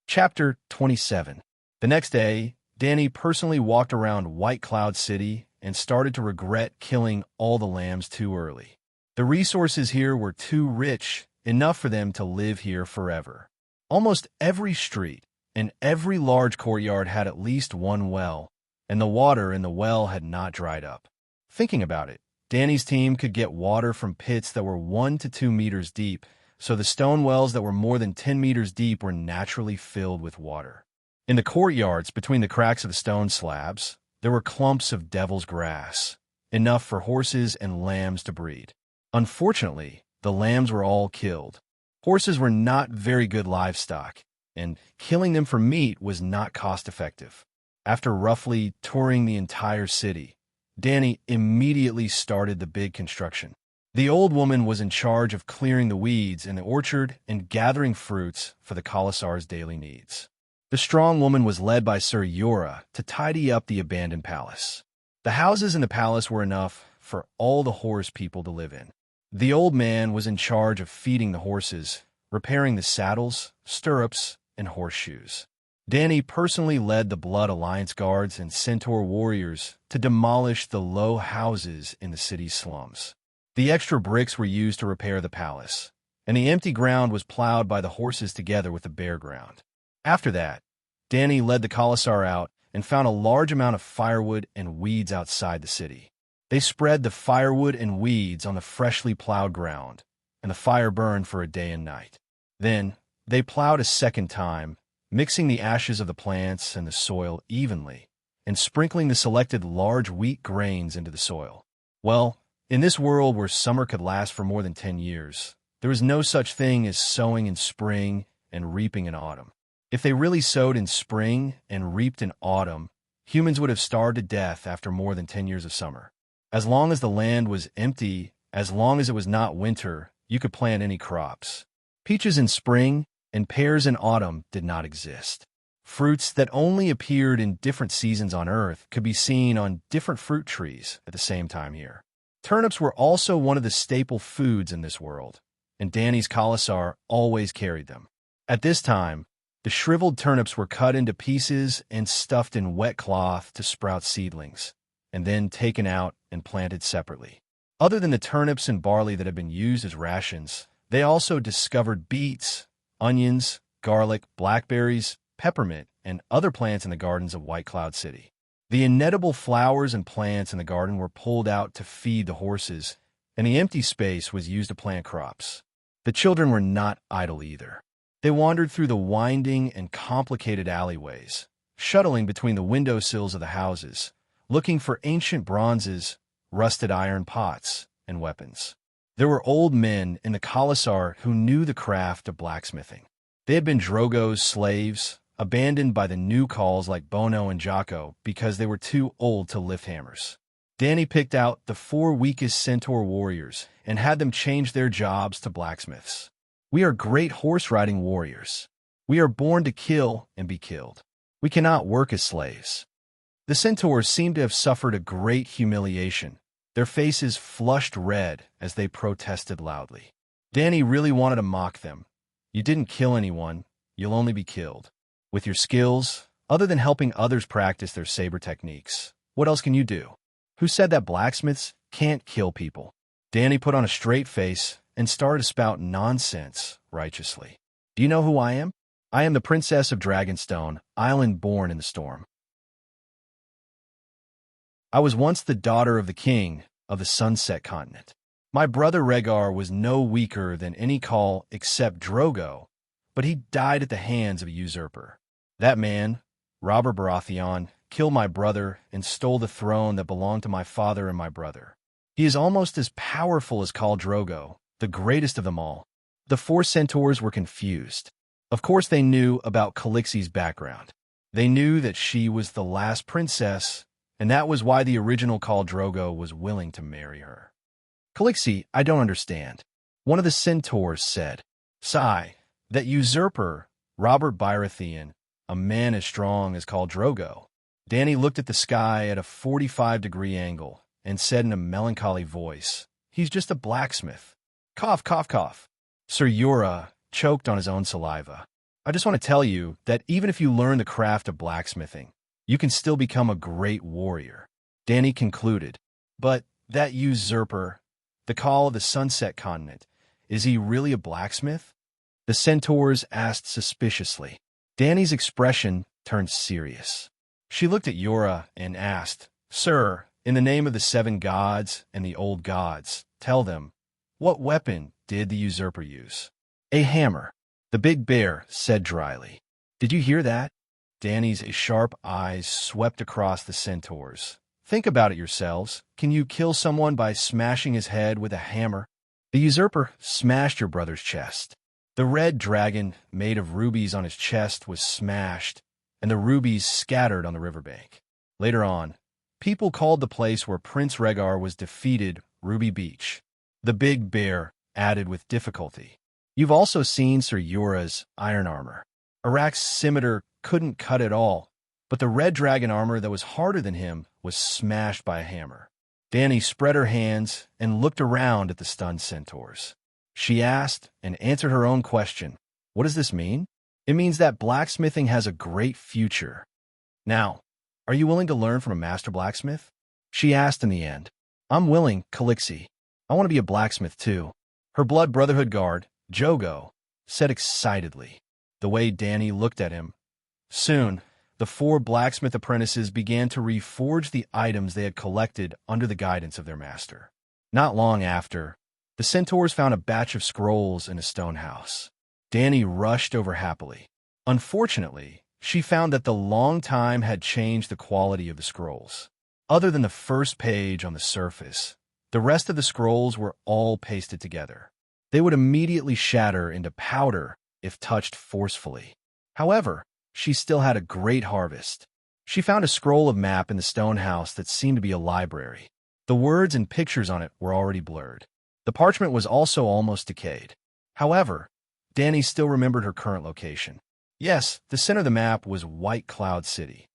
Chapter 27. The next day, Dany personally walked around White Cloud City and started to regret killing all the lambs too early. The resources here were too rich, enough for them to live here forever. Almost every street and every large courtyard had at least one well, and the water in the well had not dried up. Thinking about it, Dany's team could get water from pits that were 1 to 2 meters deep, so the stone wells that were more than 10 meters deep were naturally filled with water. In the courtyards between the cracks of the stone slabs, there were clumps of devil's grass, enough for horses and lambs to breed. Unfortunately, the lambs were all killed. Horses were not very good livestock, and killing them for meat was not cost-effective. After roughly touring the entire city, Dany immediately started the big construction. The old woman was in charge of clearing the weeds in the orchard and gathering fruits for the Khalasar's daily needs. The strong woman was led by Sir Yora to tidy up the abandoned palace. The houses in the palace were enough for all the horse people to live in. The old man was in charge of feeding the horses, repairing the saddles, stirrups, and horseshoes. Dany personally led the Blood Alliance guards and Centaur warriors to demolish the low houses in the city's slums. The extra bricks were used to repair the palace, and the empty ground was plowed by the horses together with the bare ground. After that, Dany led the Khalasar out and found a large amount of firewood and weeds outside the city. They spread the firewood and weeds on the freshly plowed ground, and the fire burned for a day and night. Then, they plowed a second time, mixing the ashes of the plants and the soil evenly, and sprinkling the selected large wheat grains into the soil. Well, in this world where summer could last for more than 10 years, there is no such thing as sowing in spring and reaping in autumn. If they really sowed in spring and reaped in autumn, humans would have starved to death after more than 10 years of summer. As long as the land was empty, as long as it was not winter, you could plant any crops. Peaches in spring and pears in autumn did not exist. Fruits that only appeared in different seasons on Earth could be seen on different fruit trees at the same time here. Turnips were also one of the staple foods in this world, and Danny's Commissar always carried them. At this time, the shriveled turnips were cut into pieces and stuffed in wet cloth to sprout seedlings, and then taken out and planted separately. Other than the turnips and barley that had been used as rations, they also discovered beets, onions, garlic, blackberries, peppermint, and other plants in the gardens of White Cloud City. The inedible flowers and plants in the garden were pulled out to feed the horses, and the empty space was used to plant crops. The children were not idle either. They wandered through the winding and complicated alleyways, shuttling between the windowsills of the houses, looking for ancient bronzes, rusted iron pots, and weapons. There were old men in the Commissar who knew the craft of blacksmithing. They had been Drogo's slaves, abandoned by the new calls like Bono and Jocko because they were too old to lift hammers. Danny picked out the 4 weakest centaur warriors and had them change their jobs to blacksmiths. We are great horse-riding warriors. We are born to kill and be killed. We cannot work as slaves. The centaurs seemed to have suffered a great humiliation, their faces flushed red as they protested loudly. Danny really wanted to mock them. You didn't kill anyone, you'll only be killed. With your skills, other than helping others practice their saber techniques, what else can you do? Who said that blacksmiths can't kill people? Danny put on a straight face and started to spout nonsense righteously. Do you know who I am? I am the Princess of Dragonstone, island born in the storm. I was once the daughter of the king of the Sunset Continent. My brother Rhaegar was no weaker than any call except Drogo, but he died at the hands of a usurper. That man, Robert Baratheon, killed my brother and stole the throne that belonged to my father and my brother. He is almost as powerful as Khal Drogo, the greatest of them all. The 4 centaurs were confused. Of course they knew about Calixi's background. They knew that she was the last princess, and that was why the original Khal Drogo was willing to marry her. Calixi, I don't understand. One of the centaurs said, Sigh, that usurper, Robert Baratheon, a man as strong as Khal Drogo. Danny looked at the sky at a 45-degree angle and said in a melancholy voice, He's just a blacksmith. Cough, cough, cough. Sir Yura choked on his own saliva. I just want to tell you that even if you learn the craft of blacksmithing, you can still become a great warrior. Danny concluded, But that usurper, the call of the Sunset Continent, is he really a blacksmith? The centaurs asked suspiciously. Danny's expression turned serious. She looked at Yura and asked, Sir, in the name of the 7 gods and the old gods, tell them, what weapon did the usurper use? A hammer, the big bear said dryly. Did you hear that? Danny's sharp eyes swept across the centaurs. Think about it yourselves. Can you kill someone by smashing his head with a hammer? The usurper smashed your brother's chest. The red dragon made of rubies on his chest was smashed, and the rubies scattered on the riverbank. Later on, people called the place where Prince Rhaegar was defeated Ruby Beach. The big bear added with difficulty. You've also seen Sir Yura's iron armor. Arak's scimitar couldn't cut it all, but the red dragon armor that was harder than him was smashed by a hammer. Danny spread her hands and looked around at the stunned centaurs. She asked and answered her own question. What does this mean? It means that blacksmithing has a great future. Now, are you willing to learn from a master blacksmith? She asked in the end. I'm willing, Calixi. I want to be a blacksmith too. Her blood brotherhood guard, Jogo, said excitedly, the way Danny looked at him. Soon, the 4 blacksmith apprentices began to reforge the items they had collected under the guidance of their master. Not long after, the centaurs found a batch of scrolls in a stone house. Danny rushed over happily. Unfortunately, she found that the long time had changed the quality of the scrolls. Other than the first page on the surface, the rest of the scrolls were all pasted together. They would immediately shatter into powder if touched forcefully. However, she still had a great harvest. She found a scroll of map in the stone house that seemed to be a library. The words and pictures on it were already blurred. The parchment was also almost decayed. However, Danny still remembered her current location. Yes, the center of the map was White Cloud City.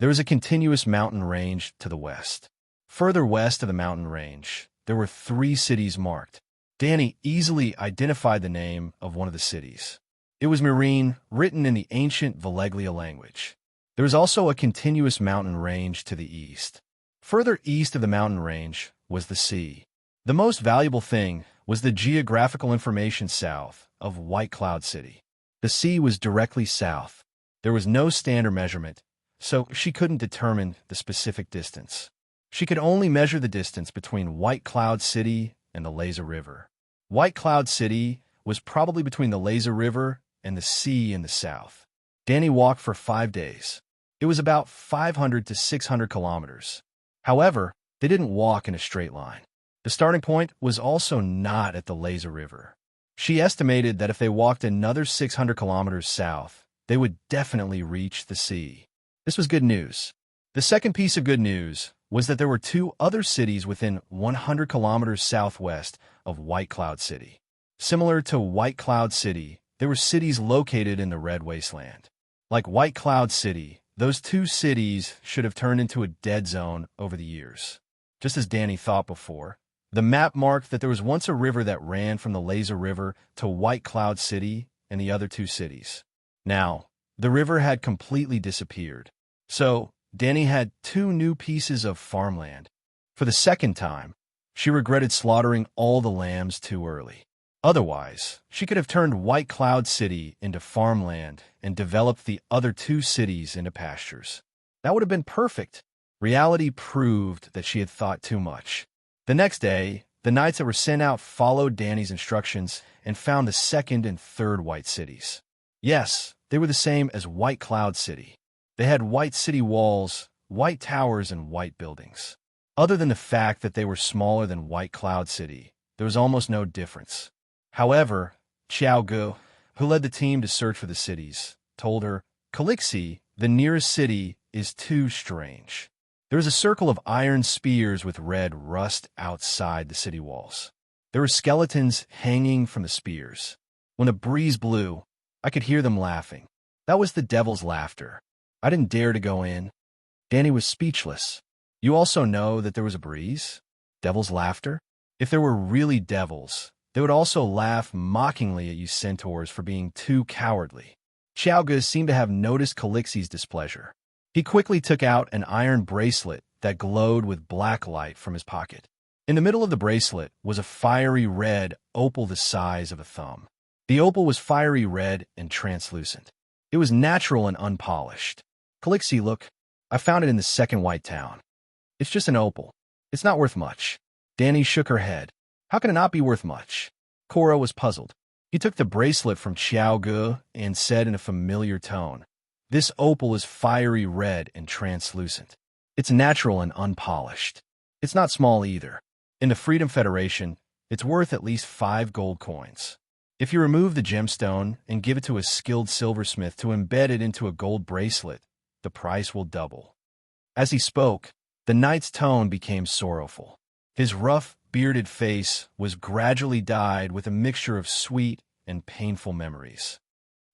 There was a continuous mountain range to the west. Further west of the mountain range, there were 3 cities marked. Danny easily identified the name of one of the cities. It was Serene, written in the ancient Valeglia language. There was also a continuous mountain range to the east. Further east of the mountain range was the sea. The most valuable thing was the geographical information south of White Cloud City. The sea was directly south. There was no standard measurement, so she couldn't determine the specific distance. She could only measure the distance between White Cloud City and the Laser River. White Cloud City was probably between the Laser River and the sea in the south. Danny walked for 5 days. It was about 500 to 600 kilometers. However, they didn't walk in a straight line. The starting point was also not at the Laser River. She estimated that if they walked another 600 kilometers south, they would definitely reach the sea. This was good news. The second piece of good news was that there were 2 other cities within 100 kilometers southwest of White Cloud City. Similar to White Cloud City, there were cities located in the Red Wasteland. Like White Cloud City, those 2 cities should have turned into a dead zone over the years. Just as Danny thought before, the map marked that there was once a river that ran from the Laser River to White Cloud City and the other 2 cities. Now, the river had completely disappeared. So, Danny had 2 new pieces of farmland. For the second time, she regretted slaughtering all the lambs too early. Otherwise, she could have turned White Cloud City into farmland and developed the other 2 cities into pastures. That would have been perfect. Reality proved that she had thought too much. The next day, the knights that were sent out followed Danny's instructions and found the 2nd and 3rd white cities. Yes, they were the same as White Cloud City. They had white city walls, white towers, and white buildings. Other than the fact that they were smaller than White Cloud City, there was almost no difference. However, Xiao Gu, who led the team to search for the cities, told her, "Calixi, the nearest city, is too strange. There is a circle of iron spears with red rust outside the city walls. There were skeletons hanging from the spears. When the breeze blew, I could hear them laughing. That was the devil's laughter. I didn't dare to go in." Danny was speechless. "You also know that there was a breeze? Devil's laughter? If there were really devils, they would also laugh mockingly at you centaurs for being too cowardly." Xiaoge seemed to have noticed Calixi's displeasure. He quickly took out an iron bracelet that glowed with black light from his pocket. In the middle of the bracelet was a fiery red opal the size of a thumb. The opal was fiery red and translucent. It was natural and unpolished. "Calixi, look, I found it in the 2nd white town. It's just an opal. It's not worth much." Danny shook her head. "How can it not be worth much?" Cora was puzzled. He took the bracelet from Xiao Gu and said in a familiar tone, "This opal is fiery red and translucent. It's natural and unpolished. It's not small either. In the Freedom Federation, it's worth at least 5 gold coins. If you remove the gemstone and give it to a skilled silversmith to embed it into a gold bracelet, the price will double." As he spoke, the knight's tone became sorrowful. His rough, bearded face was gradually dyed with a mixture of sweet and painful memories.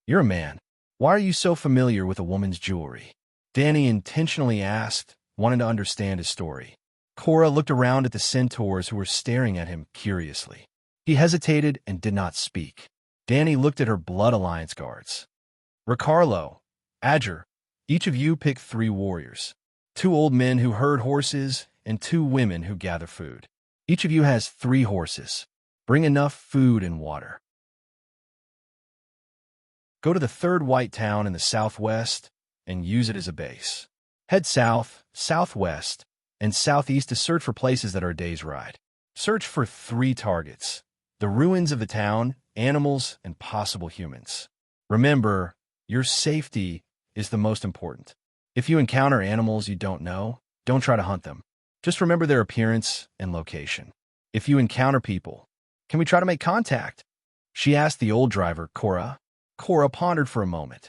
"You're a man. Why are you so familiar with a woman's jewelry?" Danny intentionally asked, wanting to understand his story. Cora looked around at the centaurs who were staring at him curiously. He hesitated and did not speak. Danny looked at her Blood Alliance guards. "Ricardo, Adger, each of you pick 3 warriors. 2 old men who herd horses and 2 women who gather food. Each of you has 3 horses. Bring enough food and water. Go to the 3rd white town in the southwest and use it as a base. Head south, southwest, and southeast to search for places that are a day's ride. Search for 3 targets: the ruins of the town, animals, and possible humans. Remember, your safety is the most important. If you encounter animals you don't know, don't try to hunt them. Just remember their appearance and location. If you encounter people, can we try to make contact?" she asked the old driver, Cora. Cora pondered for a moment.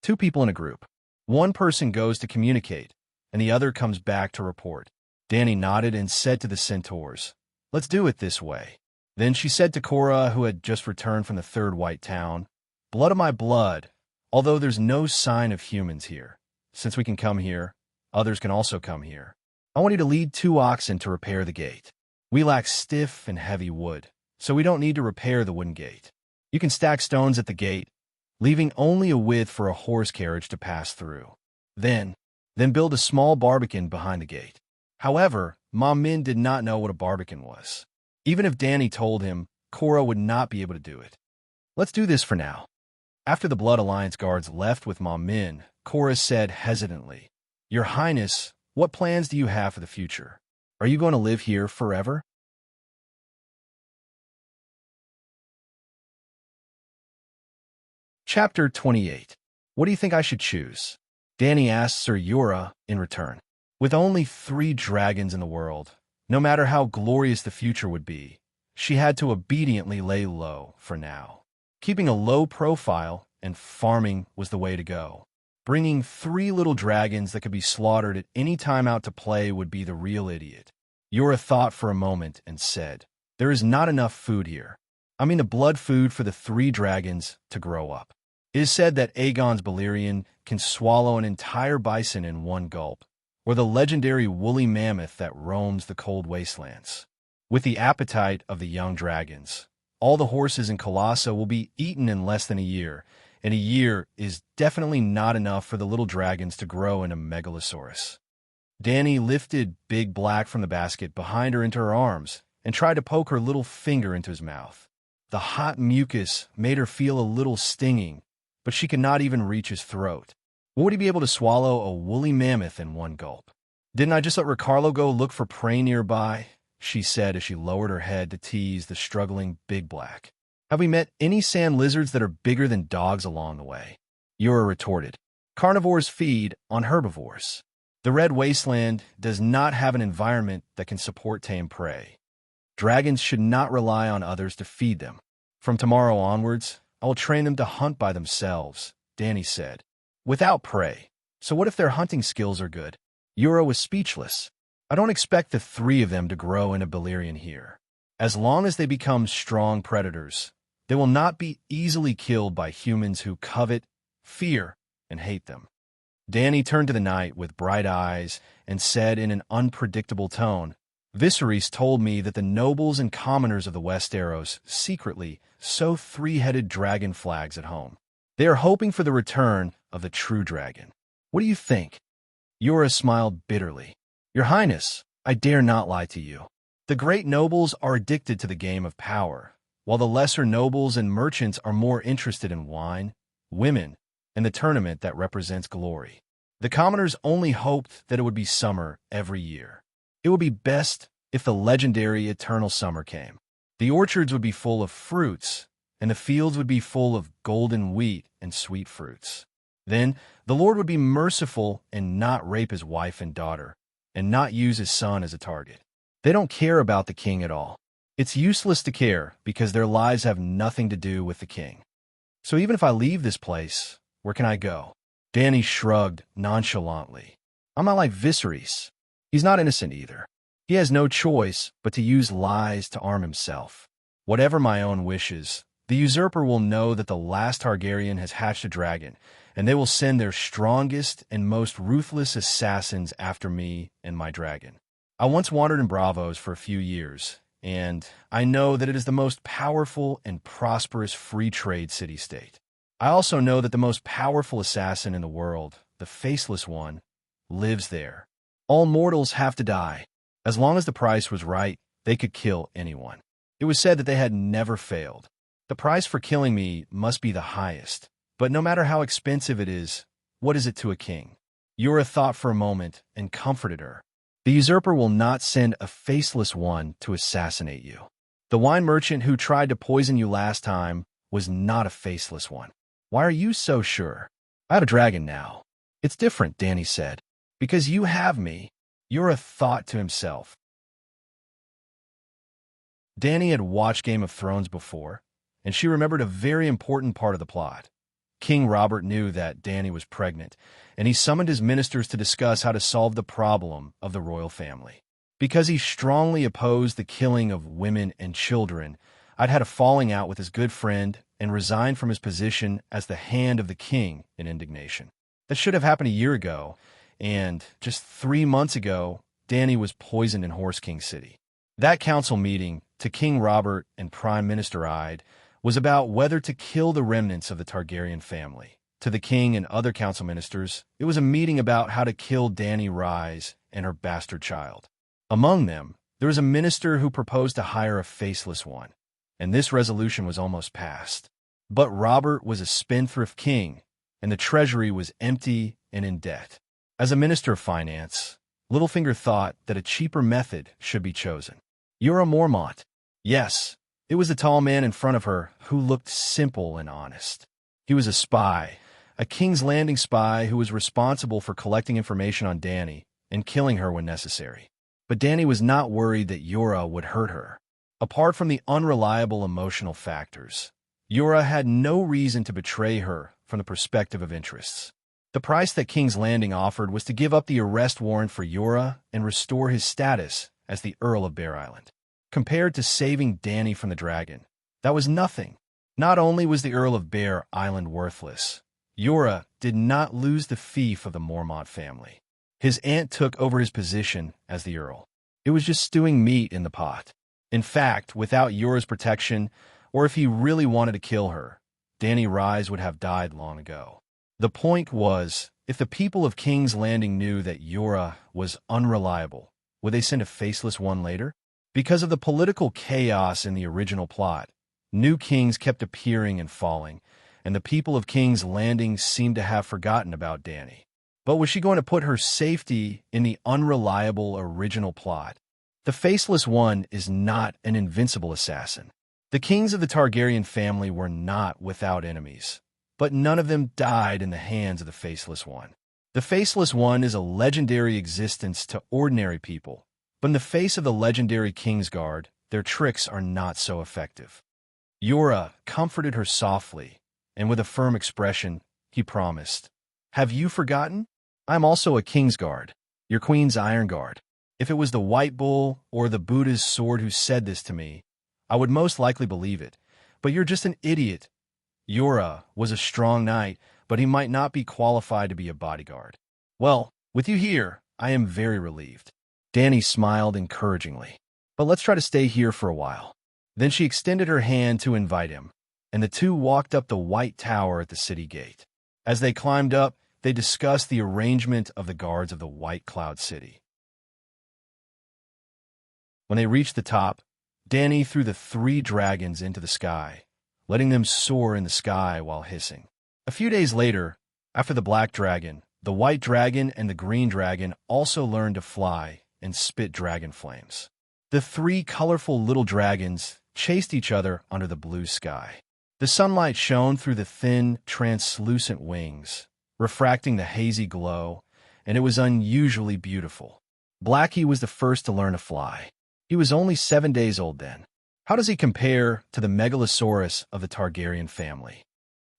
2 people in a group. One person goes to communicate, and the other comes back to report. Danny nodded and said to the centaurs, "Let's do it this way." Then she said to Cora, who had just returned from the 3rd white town, "Blood of my blood, although there's no sign of humans here. Since we can come here, others can also come here. I I want you to lead 2 oxen to repair the gate. We lack stiff and heavy wood, so we don't need to repair the wooden gate. You can stack stones at the gate, leaving only a width for a horse carriage to pass through. Then build a small barbican behind the gate. However, Mom Min did not know what a barbican was. Even if Danny told him, Cora would not be able to do it. Let's do this for now. After the Blood Alliance guards left with Mom Min, Cora said hesitantly, Your Highness, what plans do you have for the future? Are you going to live here forever? Chapter 28. What do you think I should choose? Danny asked Sir Yura in return. With only 3 dragons in the world, no matter how glorious the future would be, she had to obediently lay low for now. Keeping a low profile and farming was the way to go. Bringing 3 little dragons that could be slaughtered at any time out to play would be the real idiot. Yura thought for a moment and said, There is not enough food here. I mean the blood food for the 3 dragons to grow up. It is said that Aegon's Balerion can swallow an entire bison in one gulp, or the legendary woolly mammoth that roams the cold wastelands. With the appetite of the young dragons, all the horses in Colossa will be eaten in less than a year, and a year is definitely not enough for the little dragons to grow into Megalosaurus. Danny lifted Big Black from the basket behind her into her arms and tried to poke her little finger into his mouth. The hot mucus made her feel a little stinging, but she could not even reach his throat. Would he be able to swallow a woolly mammoth in one gulp? Didn't I just let Ricardo go look for prey nearby? She said as she lowered her head to tease the struggling Big Black. Have we met any sand lizards that are bigger than dogs along the way? Yura retorted. Carnivores feed on herbivores. The Red Wasteland does not have an environment that can support tame prey. Dragons should not rely on others to feed them. From tomorrow onwards, I will train them to hunt by themselves, Danny said. Without prey. So what if their hunting skills are good? Yura was speechless. I don't expect the 3 of them to grow into Balerion here. As long as they become strong predators, they will not be easily killed by humans who covet, fear, and hate them. Danny turned to the night with bright eyes and said in an unpredictable tone, Viserys told me that the nobles and commoners of the Westeros secretly sew 3-headed dragon flags at home. They are hoping for the return of the true dragon. What do you think? Yura smiled bitterly. Your Highness, I dare not lie to you. The great nobles are addicted to the game of power, while the lesser nobles and merchants are more interested in wine, women, and the tournament that represents glory. The commoners only hoped that it would be summer every year. It would be best if the legendary eternal summer came. The orchards would be full of fruits, and the fields would be full of golden wheat and sweet fruits. Then the Lord would be merciful and not rape his wife and daughter, and not use his son as a target. They don't care about the king at all. It's useless to care because their lives have nothing to do with the king. So even if I leave this place, where can I go? Danny shrugged nonchalantly. I'm not like Viserys. He's not innocent either. He has no choice but to use lies to arm himself. Whatever my own wishes, the usurper will know that the last Targaryen has hatched a dragon, and they will send their strongest and most ruthless assassins after me and my dragon. I once wandered in Bravos for a few years, and I know that it is the most powerful and prosperous free trade city-state. I also know that the most powerful assassin in the world, the Faceless One, lives there. All mortals have to die. As long as the price was right, they could kill anyone. It was said that they had never failed. The price for killing me must be the highest. But no matter how expensive it is, what is it to a king? Yura thought for a moment and comforted her. The usurper will not send a Faceless One to assassinate you. The wine merchant who tried to poison you last time was not a Faceless One. Why are you so sure? I have a dragon now. It's different, Danny said. Because you have me. Yura thought to himself. Danny had watched Game of Thrones before, and she remembered a very important part of the plot. King Robert knew that Danny was pregnant, and he summoned his ministers to discuss how to solve the problem of the royal family. Because he strongly opposed the killing of women and children, I'd had a falling out with his good friend and resigned from his position as the hand of the king in indignation. That should have happened a year ago, and just 3 months ago, Dany was poisoned in Horse King City. That council meeting, to King Robert and Prime Minister Ide, was about whether to kill the remnants of the Targaryen family. To the king and other council ministers, it was a meeting about how to kill Dany Rise and her bastard child. Among them, there was a minister who proposed to hire a faceless one, and this resolution was almost passed. But Robert was a spendthrift king, and the treasury was empty and in debt. As a minister of finance, Littlefinger thought that a cheaper method should be chosen. You're a Mormont. Yes, it was the tall man in front of her who looked simple and honest. He was a spy, a King's Landing spy who was responsible for collecting information on Dany and killing her when necessary. But Dany was not worried that Yura would hurt her. Apart from the unreliable emotional factors, Yura had no reason to betray her from the perspective of interests. The price that King's Landing offered was to give up the arrest warrant for Yura and restore his status as the Earl of Bear Island. Compared to saving Dany from the dragon, that was nothing. Not only was the Earl of Bear Island worthless, Yura did not lose the fief of the Mormont family. His aunt took over his position as the Earl. It was just stewing meat in the pot. In fact, without Yura's protection, or if he really wanted to kill her, Dany Rise would have died long ago. The point was, if the people of King's Landing knew that Yura was unreliable, would they send a faceless one later? Because of the political chaos in the original plot, new kings kept appearing and falling, and the people of King's Landing seemed to have forgotten about Dany. But was she going to put her safety in the unreliable original plot? The Faceless One is not an invincible assassin. The kings of the Targaryen family were not without enemies, but none of them died in the hands of the Faceless One. The Faceless One is a legendary existence to ordinary people, but in the face of the legendary Kingsguard, their tricks are not so effective. Yura comforted her softly, and with a firm expression, he promised, "Have you forgotten? I'm also a Kingsguard, your queen's Iron Guard. If it was the White Bull or the Buddha's sword who said this to me, I would most likely believe it. But you're just an idiot." Yura was a strong knight, but he might not be qualified to be a bodyguard. "Well, with you here, I am very relieved." Dany smiled encouragingly. "But let's try to stay here for a while." Then she extended her hand to invite him, and the two walked up the white tower at the city gate. As they climbed up, they discussed the arrangement of the guards of the White Cloud City. When they reached the top, Dany threw the 3 dragons into the sky, letting them soar in the sky while hissing. A few days later, after the Black Dragon, the White Dragon and the Green Dragon also learned to fly and spit dragon flames. The 3 colorful little dragons chased each other under the blue sky. The sunlight shone through the thin, translucent wings, refracting the hazy glow, and it was unusually beautiful. Blackie was the first to learn to fly. He was only 7 days old then. How does he compare to the Megalosaurus of the Targaryen family?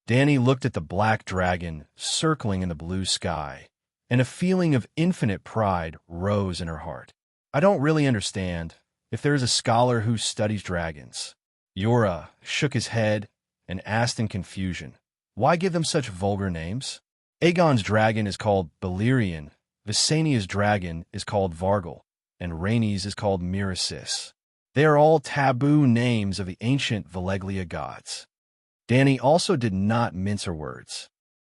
Dany looked at the black dragon circling in the blue sky, and a feeling of infinite pride rose in her heart. "I don't really understand if there is a scholar who studies dragons." Yura shook his head and asked in confusion, "Why give them such vulgar names? Aegon's dragon is called Balerion, Visenia's dragon is called Vargal, and Rhaenys is called Miracis. They are all taboo names of the ancient Valeglia gods." Dany also did not mince her words.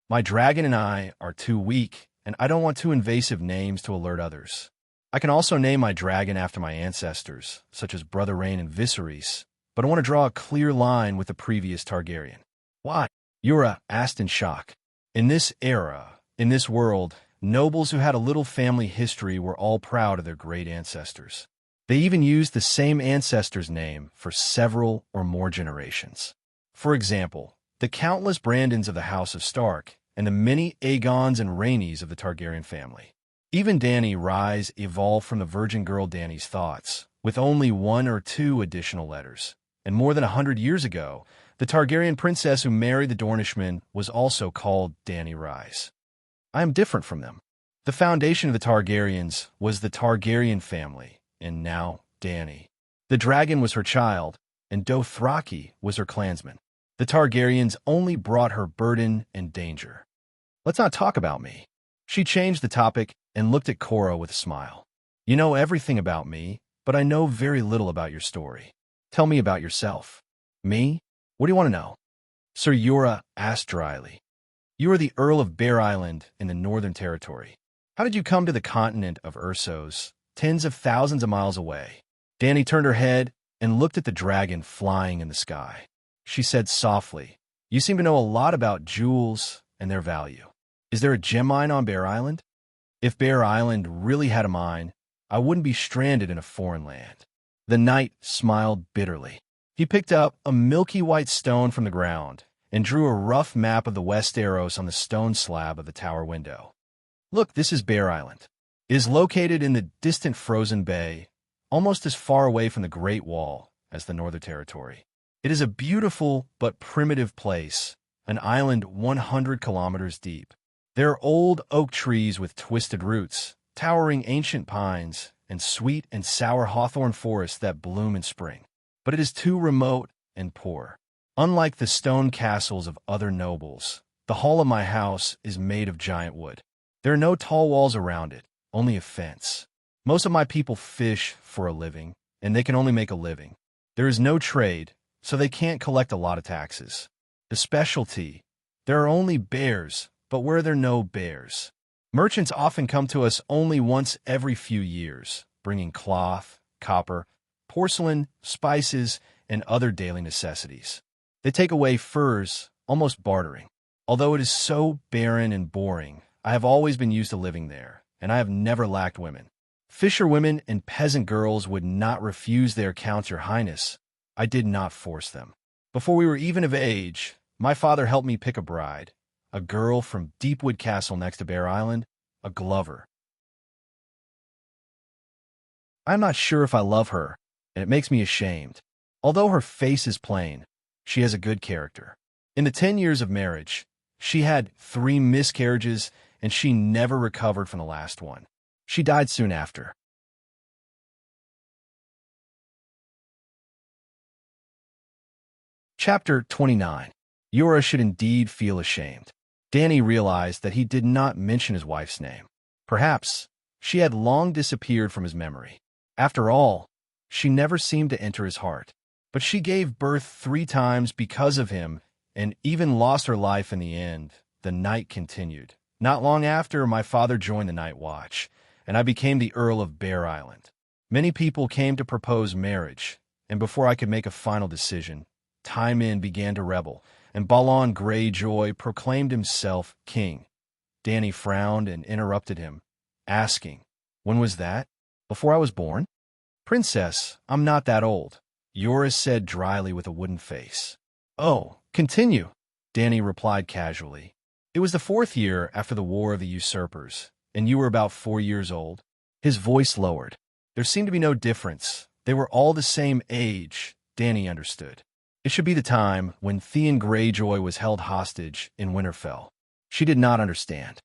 "My dragon and I are too weak, and I don't want too invasive names to alert others. I can also name my dragon after my ancestors, such as Brother Rain and Viserys, but I want to draw a clear line with the previous Targaryen." "Why?" Yura asked in shock. In this era, in this world, nobles who had a little family history were all proud of their great ancestors. They even used the same ancestor's name for several or more generations. For example, the countless Brandons of the House of Stark and the many Aegons and Rhaenys of the Targaryen family. Even Dany Rise evolved from the virgin girl Dany's thoughts, with only 1 or 2 additional letters. And more than 100 years ago, the Targaryen princess who married the Dornishman was also called Dany Rise. I am different from them. The foundation of the Targaryens was the Targaryen family, and now Dany. The dragon was her child, and Dothraki was her clansman. The Targaryens only brought her burden and danger. "Let's not talk about me." She changed the topic and looked at Cora with a smile. You know everything about me, but I know very little about your story. Tell me about yourself. Me? What do you want to know? Sir Yura asked dryly. You are the Earl of Bear Island in the Northern Territory. How did you come to the continent of Ursos, tens of thousands of miles away? Danny turned her head and looked at the dragon flying in the sky. She said softly, You seem to know a lot about jewels and their value. Is there a gem mine on Bear Island? If Bear Island really had a mine, I wouldn't be stranded in a foreign land. The knight smiled bitterly. He picked up a milky white stone from the ground and drew a rough map of the Westeros on the stone slab of the tower window. Look, this is Bear Island. It is located in the distant frozen bay, almost as far away from the Great Wall as the Northern Territory. It is a beautiful but primitive place, an island 100 kilometers deep. There are old oak trees with twisted roots, towering ancient pines, and sweet and sour hawthorn forests that bloom in spring. But it is too remote and poor. Unlike the stone castles of other nobles, the hall of my house is made of giant wood. There are no tall walls around it, only a fence. Most of my people fish for a living, and they can only make a living. There is no trade, so they can't collect a lot of taxes. The specialty, there are only bears, but where are there no bears? Merchants often come to us only once every few years, bringing cloth, copper, porcelain, spices, and other daily necessities. They take away furs, almost bartering. Although it is so barren and boring, I have always been used to living there, and I have never lacked women. Fisherwomen and peasant girls would not refuse their accounts, Your Highness. I did not force them. Before we were even of age, my father helped me pick a bride, a girl from Deepwood Castle next to Bear Island, a Glover. I'm not sure if I love her, and it makes me ashamed. Although her face is plain, she has a good character. In the 10 years of marriage, she had 3 miscarriages, and she never recovered from the last one. She died soon after. Chapter 29. Yura should indeed feel ashamed. Danny realized that he did not mention his wife's name. Perhaps she had long disappeared from his memory. After all, she never seemed to enter his heart. But she gave birth 3 times because of him and even lost her life in the end. The night continued. Not long after, my father joined the night watch, and I became the Earl of Bear Island. Many people came to propose marriage, and before I could make a final decision, Timon began to rebel, and Balon Greyjoy proclaimed himself king. Danny frowned and interrupted him, asking, When was that? Before I was born? Princess, I'm not that old, Yura said dryly with a wooden face. Oh, continue, Danny replied casually. It was the 4th year after the War of the Usurpers, and you were about 4 years old. His voice lowered. There seemed to be no difference. They were all the same age, Danny understood. It should be the time when Theon Greyjoy was held hostage in Winterfell. She did not understand.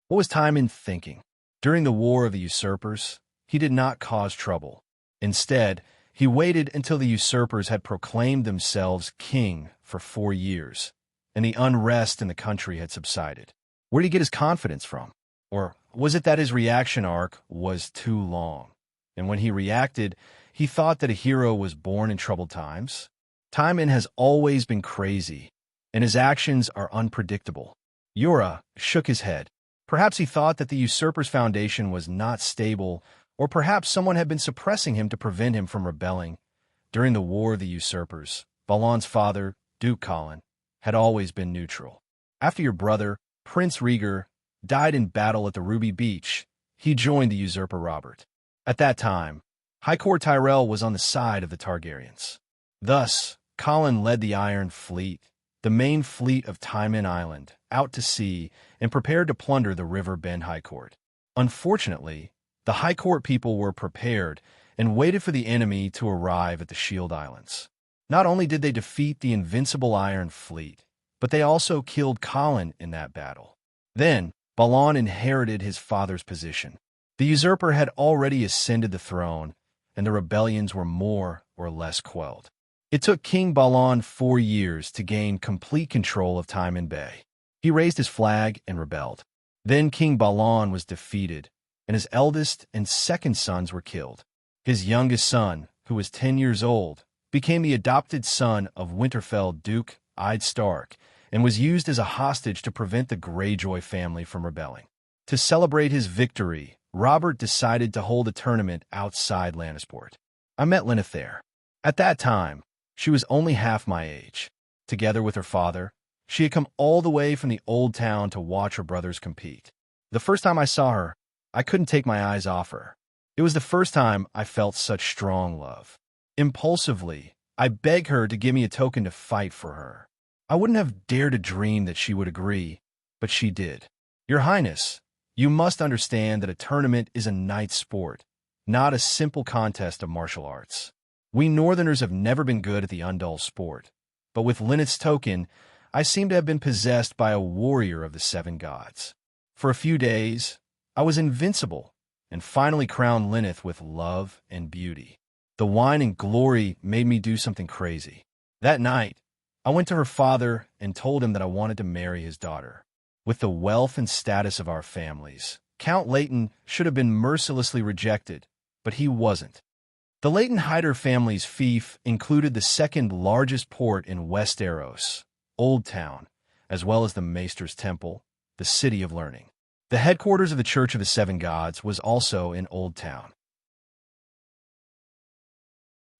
What was Timon thinking? During the War of the Usurpers, he did not cause trouble. Instead, he waited until the usurpers had proclaimed themselves king for 4 years, and the unrest in the country had subsided. Where did he get his confidence from? Or was it that his reaction arc was too long? And when he reacted, he thought that a hero was born in troubled times? Timon has always been crazy, and his actions are unpredictable. Yura shook his head. Perhaps he thought that the usurper's foundation was not stable, or perhaps someone had been suppressing him to prevent him from rebelling. During the War of the Usurpers, Balon's father, Duke Colin, had always been neutral. After your brother, Prince Rhaegar, died in battle at the Ruby Beach, he joined the usurper Robert. At that time, High Court Tyrell was on the side of the Targaryens. Thus, Colin led the Iron Fleet, the main fleet of Timon Island, out to sea and prepared to plunder the River Bend High Court. Unfortunately, the High Court people were prepared and waited for the enemy to arrive at the Shield Islands. Not only did they defeat the invincible Iron Fleet, but they also killed Colin in that battle. Then, Balon inherited his father's position. The usurper had already ascended the throne, and the rebellions were more or less quelled. It took King Balon 4 years to gain complete control of Timon Bay. He raised his flag and rebelled. Then King Balon was defeated, and his eldest and second sons were killed. His youngest son, who was 10 years old, became the adopted son of Winterfell Duke Eid Stark and was used as a hostage to prevent the Greyjoy family from rebelling. To celebrate his victory, Robert decided to hold a tournament outside Lannisport. I met Lyneth there. At that time, she was only half my age. Together with her father, she had come all the way from the old town to watch her brothers compete. The first time I saw her, I couldn't take my eyes off her. It was the first time I felt such strong love. Impulsively, I begged her to give me a token to fight for her. I wouldn't have dared to dream that she would agree, but she did. Your Highness, you must understand that a tournament is a knight's sport, not a simple contest of martial arts. We Northerners have never been good at the undull sport, but with Lyneth's token, I seem to have been possessed by a warrior of the seven gods. For a few days, I was invincible, and finally crowned Lyneth with love and beauty. The wine and glory made me do something crazy. That night, I went to her father and told him that I wanted to marry his daughter. With the wealth and status of our families, Count Leighton should have been mercilessly rejected, but he wasn't. The Leighton Hyder family's fief included the second largest port in Westeros, Old Town, as well as the Maester's Temple, the City of Learning. The headquarters of the Church of the Seven Gods was also in Old Town.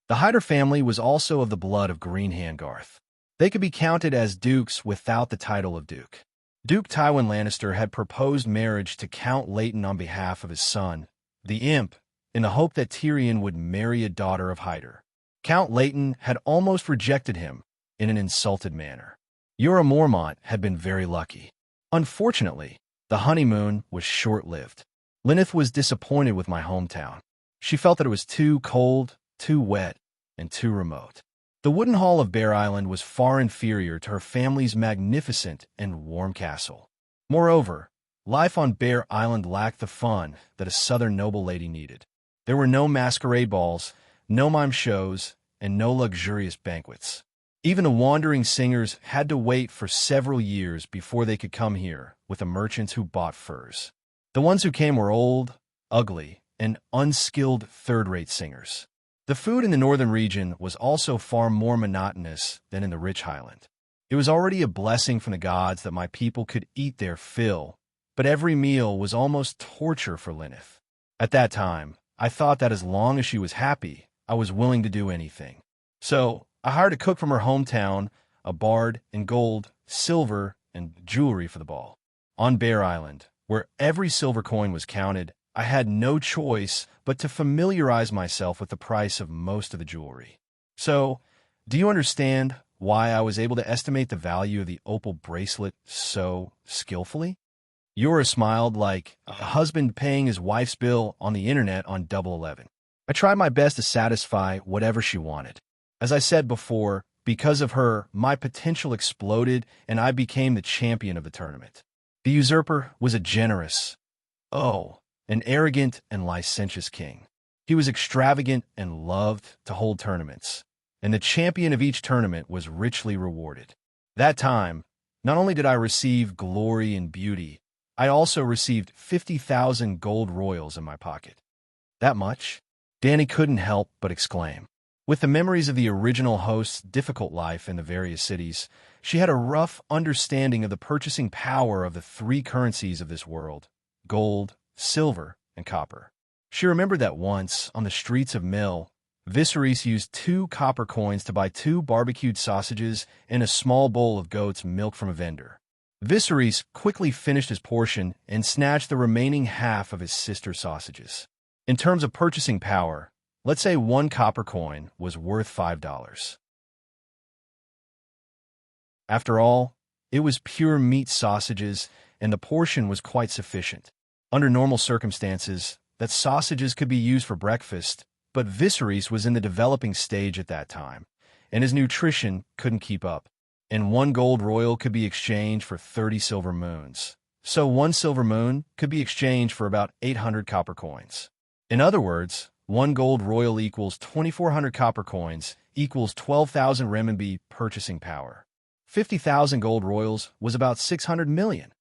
The Hyder family was also of the blood of Green Handgarth. They could be counted as dukes without the title of duke. Duke Tywin Lannister had proposed marriage to Count Leighton on behalf of his son, the Imp, in the hope that Tyrion would marry a daughter of Hyder. Count Leighton had almost rejected him in an insulted manner. Jorah Mormont had been very lucky. Unfortunately, the honeymoon was short-lived. Lyneth was disappointed with my hometown. She felt that it was too cold, too wet, and too remote. The wooden hall of Bear Island was far inferior to her family's magnificent and warm castle. Moreover, life on Bear Island lacked the fun that a southern noble lady needed. There were no masquerade balls, no mime shows, and no luxurious banquets. Even the wandering singers had to wait for several years before they could come here with the merchants who bought furs. The ones who came were old, ugly, and unskilled third-rate singers. The food in the northern region was also far more monotonous than in the rich highland. It was already a blessing from the gods that my people could eat their fill, but every meal was almost torture for Lyneth. At that time, I thought that as long as she was happy, I was willing to do anything. So, I hired a cook from her hometown, a bard, and gold, silver, and jewelry for the ball. On Bear Island, where every silver coin was counted, I had no choice but to familiarize myself with the price of most of the jewelry. So, do you understand why I was able to estimate the value of the opal bracelet so skillfully? Jorah smiled like a husband paying his wife's bill on the internet on Double 11. I tried my best to satisfy whatever she wanted. As I said before, because of her, my potential exploded and I became the champion of the tournament. The usurper was a generous, an arrogant and licentious king. He was extravagant and loved to hold tournaments, and the champion of each tournament was richly rewarded. That time, not only did I receive glory and beauty, I also received 50,000 gold royals in my pocket. That much? Dany couldn't help but exclaim. With the memories of the original host's difficult life in the various cities, she had a rough understanding of the purchasing power of the three currencies of this world: gold, silver, and copper. She remembered that once, on the streets of Mill, Viserys used 2 copper coins to buy 2 barbecued sausages and a small bowl of goat's milk from a vendor. Viserys quickly finished his portion and snatched the remaining half of his sister's sausages. In terms of purchasing power, let's say 1 copper coin was worth $5. After all, it was pure meat sausages, and the portion was quite sufficient. Under normal circumstances, that sausages could be used for breakfast, but Viserys was in the developing stage at that time, and his nutrition couldn't keep up. And 1 gold royal could be exchanged for 30 silver moons. So 1 silver moon could be exchanged for about 800 copper coins. In other words, 1 gold royal equals 2,400 copper coins equals 12,000 renminbi purchasing power. 50,000 gold royals was about 600 million.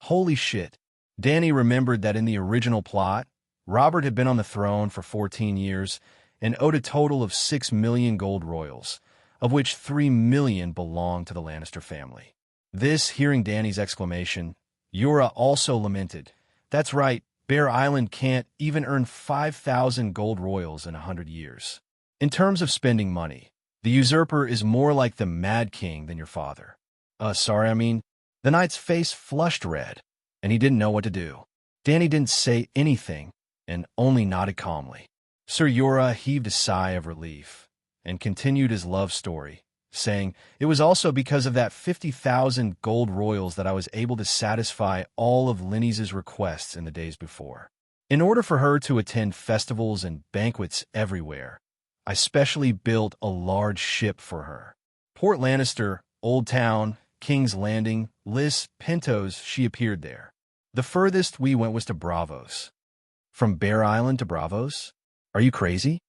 Holy shit. Danny remembered that in the original plot, Robert had been on the throne for 14 years and owed a total of 6 million gold royals, of which 3 million belonged to the Lannister family. This, hearing Danny's exclamation, Yura also lamented. That's right, Bear Island can't even earn 5,000 gold royals in 100 years. In terms of spending money, the usurper is more like the Mad King than your father. The knight's face flushed red, and he didn't know what to do. Danny didn't say anything and only nodded calmly. Sir Yura heaved a sigh of relief and continued his love story, saying, It was also because of that 50,000 gold royals that I was able to satisfy all of Linny's requests in the days before. In order for her to attend festivals and banquets everywhere, I specially built a large ship for her. Port Lannister, Old Town, King's Landing, Lys, Pentos, she appeared there. The furthest we went was to Bravos. From Bear Island to Bravos? Are you crazy?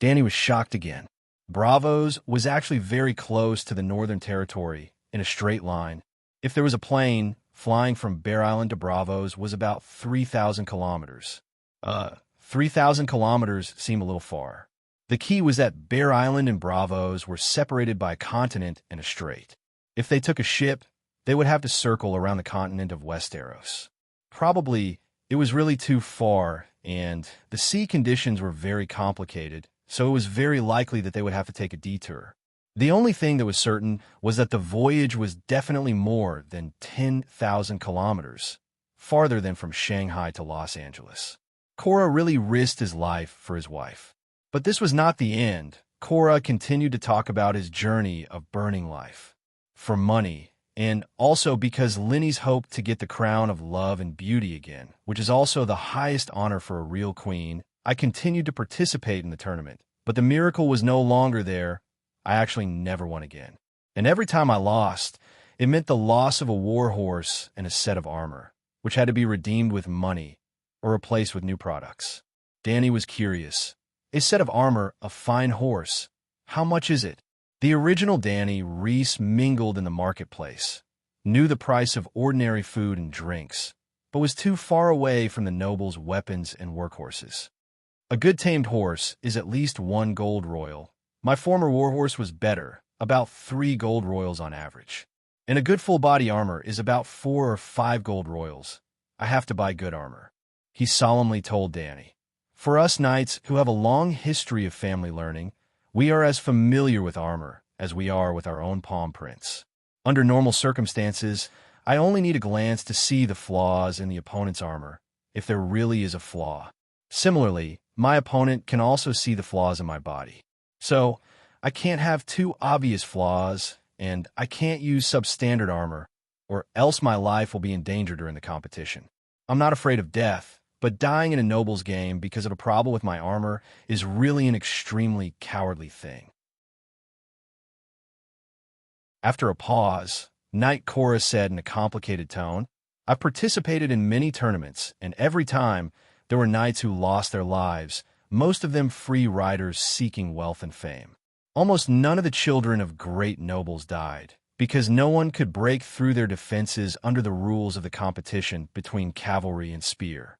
Danny was shocked again. Bravos was actually very close to the Northern Territory in a straight line. If there was a plane, flying from Bear Island to Bravos was about 3,000 kilometers. 3,000 kilometers seem a little far. The key was that Bear Island and Bravos were separated by a continent and a strait. If they took a ship, they would have to circle around the continent of Westeros. Probably, it was really too far, and the sea conditions were very complicated, so it was very likely that they would have to take a detour. The only thing that was certain was that the voyage was definitely more than 10,000 kilometers, farther than from Shanghai to Los Angeles. Korra really risked his life for his wife. But this was not the end. Korra continued to talk about his journey of burning life. For money, and also because Linny's hoped to get the crown of love and beauty again, which is also the highest honor for a real queen, I continued to participate in the tournament. But the miracle was no longer there. I actually never won again. And every time I lost, it meant the loss of a war horse and a set of armor, which had to be redeemed with money or replaced with new products. Danny was curious. A set of armor, a fine horse. How much is it? The original Danny Reese mingled in the marketplace, knew the price of ordinary food and drinks, but was too far away from the nobles' weapons and workhorses. A good tamed horse is at least 1 gold royal. My former warhorse was better, about 3 gold royals on average. And a good full-body armor is about 4 or 5 gold royals. I have to buy good armor. He solemnly told Danny. For us knights who have a long history of family learning, we are as familiar with armor as we are with our own palm prints. Under normal circumstances, I only need a glance to see the flaws in the opponent's armor, if there really is a flaw. Similarly, my opponent can also see the flaws in my body. So, I can't have too obvious flaws, and I can't use substandard armor, or else my life will be in danger during the competition. I'm not afraid of death, but dying in a noble's game because of a problem with my armor is really an extremely cowardly thing. After a pause, Knight Korra said in a complicated tone, I've participated in many tournaments, and every time there were knights who lost their lives, most of them free riders seeking wealth and fame. Almost none of the children of great nobles died, because no one could break through their defenses under the rules of the competition between cavalry and spear.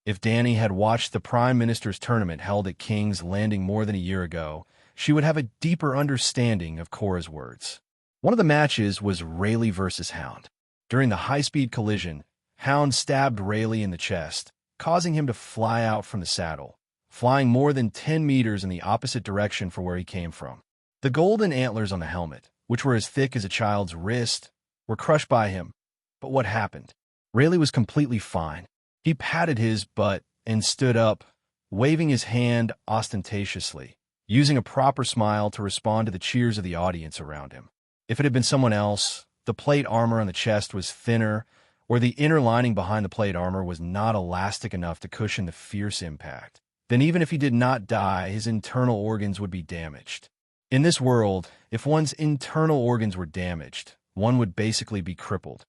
If Danny had watched the Prime Minister's tournament held at King's Landing more than a year ago, she would have a deeper understanding of Korra's words. One of the matches was Rayleigh versus Hound. During the high-speed collision, Hound stabbed Rayleigh in the chest, causing him to fly out from the saddle, flying more than 10 meters in the opposite direction from where he came from. The golden antlers on the helmet, which were as thick as a child's wrist, were crushed by him. But what happened? Rayleigh was completely fine. He patted his butt and stood up, waving his hand ostentatiously, using a proper smile to respond to the cheers of the audience around him. If it had been someone else, the plate armor on the chest was thinner, or the inner lining behind the plate armor was not elastic enough to cushion the fierce impact, then even if he did not die, his internal organs would be damaged. In this world, if one's internal organs were damaged, one would basically be crippled.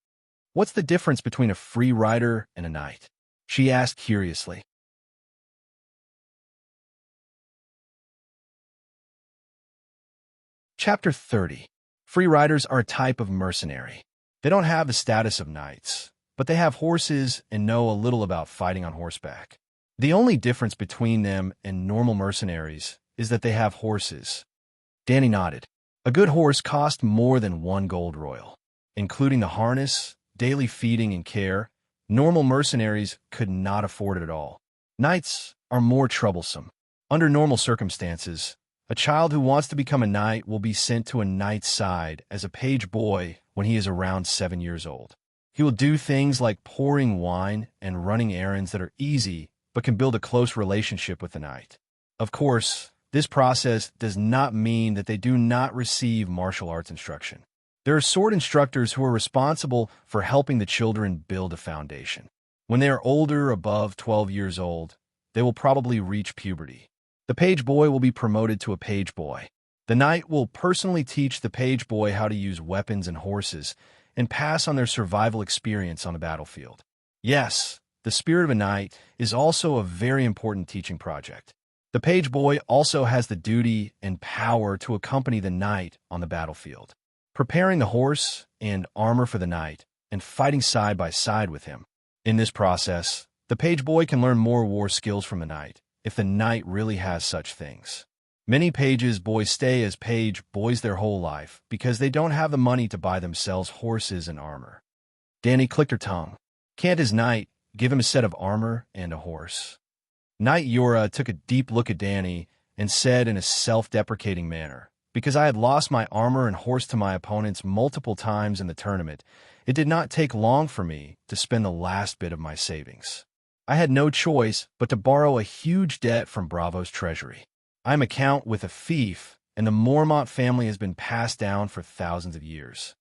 What's the difference between a free rider and a knight? She asked curiously. Chapter 30. Free riders are a type of mercenary. They don't have the status of knights, but they have horses and know a little about fighting on horseback. The only difference between them and normal mercenaries is that they have horses. Danny nodded. A good horse cost more than 1 gold royal. Including the harness, daily feeding and care, normal mercenaries could not afford it at all. Knights are more troublesome. Under normal circumstances, a child who wants to become a knight will be sent to a knight's side as a page boy when he is around 7 years old. He will do things like pouring wine and running errands that are easy but can build a close relationship with the knight. Of course, this process does not mean that they do not receive martial arts instruction. There are sword instructors who are responsible for helping the children build a foundation. When they are older, above 12 years old, they will probably reach puberty. The page boy will be promoted to a page boy. The knight will personally teach the page boy how to use weapons and horses and pass on their survival experience on the battlefield. Yes, the spirit of a knight is also a very important teaching project. The page boy also has the duty and power to accompany the knight on the battlefield, preparing the horse and armor for the knight and fighting side by side with him. In this process, the page boy can learn more war skills from the knight, if the knight really has such things. Many pages boys stay as page boys their whole life because they don't have the money to buy themselves horses and armor. Danny clicked her tongue. Can't his knight give him a set of armor and a horse? Knight Yura took a deep look at Danny and said in a self-deprecating manner, because I had lost my armor and horse to my opponents multiple times in the tournament, it did not take long for me to spend the last bit of my savings. I had no choice but to borrow a huge debt from Bravo's treasury. I am a count with a fief, and the Mormont family has been passed down for thousands of years.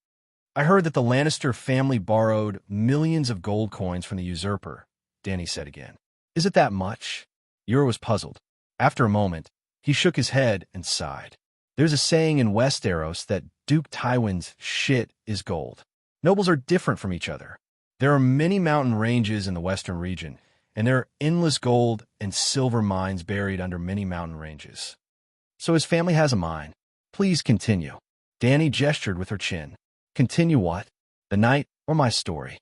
I heard that the Lannister family borrowed millions of gold coins from the usurper, Danny said again. Is it that much? Yura was puzzled. After a moment, he shook his head and sighed. There's a saying in Westeros that Duke Tywin's shit is gold. Nobles are different from each other. There are many mountain ranges in the western region, and there are endless gold and silver mines buried under many mountain ranges. So his family has a mine. Please continue. Danny gestured with her chin. Continue what? The night or my story?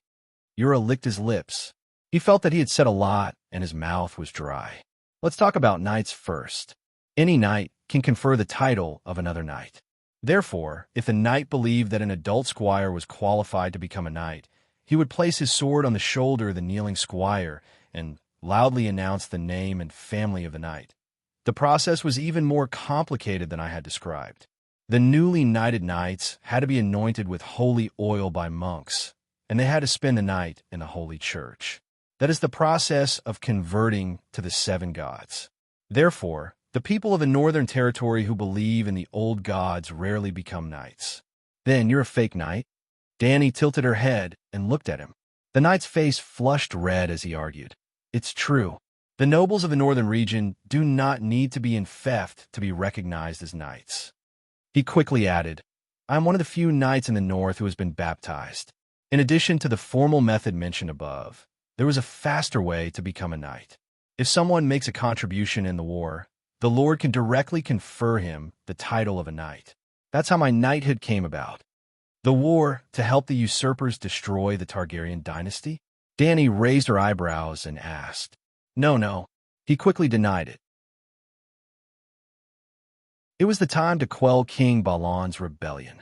Yura licked his lips. He felt that he had said a lot, and his mouth was dry. Let's talk about knights first. Any knight can confer the title of another knight. Therefore, if the knight believed that an adult squire was qualified to become a knight, he would place his sword on the shoulder of the kneeling squire and loudly announce the name and family of the knight. The process was even more complicated than I had described. The newly knighted knights had to be anointed with holy oil by monks, and they had to spend the night in the holy church. That is the process of converting to the 7 gods. Therefore, the people of the Northern Territory who believe in the old gods rarely become knights. Then you're a fake knight? Danny tilted her head and looked at him. The knight's face flushed red as he argued. It's true. The nobles of the northern region do not need to be in theft to be recognized as knights. He quickly added, I am one of the few knights in the north who has been baptized. In addition to the formal method mentioned above, there was a faster way to become a knight. If someone makes a contribution in the war, the Lord can directly confer him the title of a knight. That's how my knighthood came about. The war to help the usurpers destroy the Targaryen dynasty? Danny raised her eyebrows and asked. No. He quickly denied it. It was the time to quell King Balan's rebellion.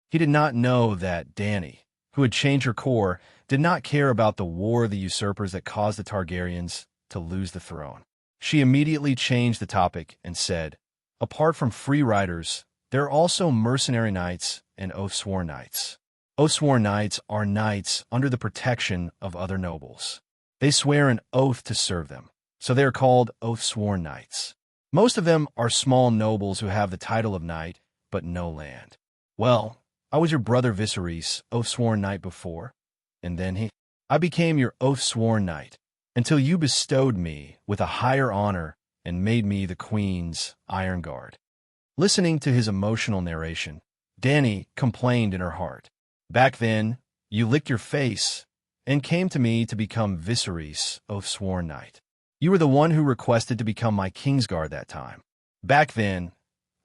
He did not know that Danny, who had changed her core, did not care about the war of the usurpers that caused the Targaryens to lose the throne. She immediately changed the topic and said, apart from free riders, there are also mercenary knights and oath-sworn knights. Oath-sworn knights are knights under the protection of other nobles. They swear an oath to serve them, so they are called oath-sworn knights. Most of them are small nobles who have the title of knight, but no land. Well, I was your brother Viserys, oath-sworn knight before, and then I became your oath-sworn knight, until you bestowed me with a higher honor and made me the Queen's Iron Guard. Listening to his emotional narration, Danny complained in her heart. Back then, you licked your face and came to me to become Viserys, oath-sworn knight. You were the one who requested to become my Kingsguard that time. Back then,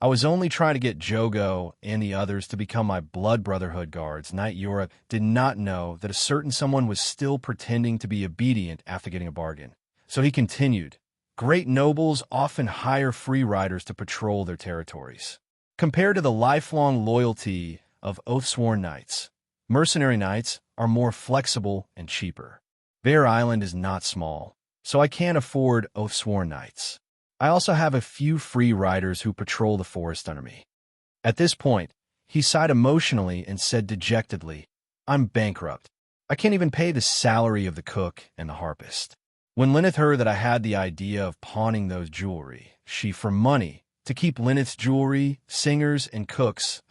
I was only trying to get Jogo and the others to become my blood brotherhood guards. Knight Yora did not know that a certain someone was still pretending to be obedient after getting a bargain. So he continued, great nobles often hire free riders to patrol their territories. Compared to the lifelong loyalty of oath-sworn knights, mercenary knights are more flexible and cheaper. Bear Island is not small, so I can't afford oath-sworn knights. I also have a few free riders who patrol the forest under me. At this point, he sighed emotionally and said dejectedly, I'm bankrupt. I can't even pay the salary of the cook and the harpist. When Lyneth heard that I had the idea of pawning those jewelry, she, for money, to keep Lyneth's jewelry, singers, and cooks,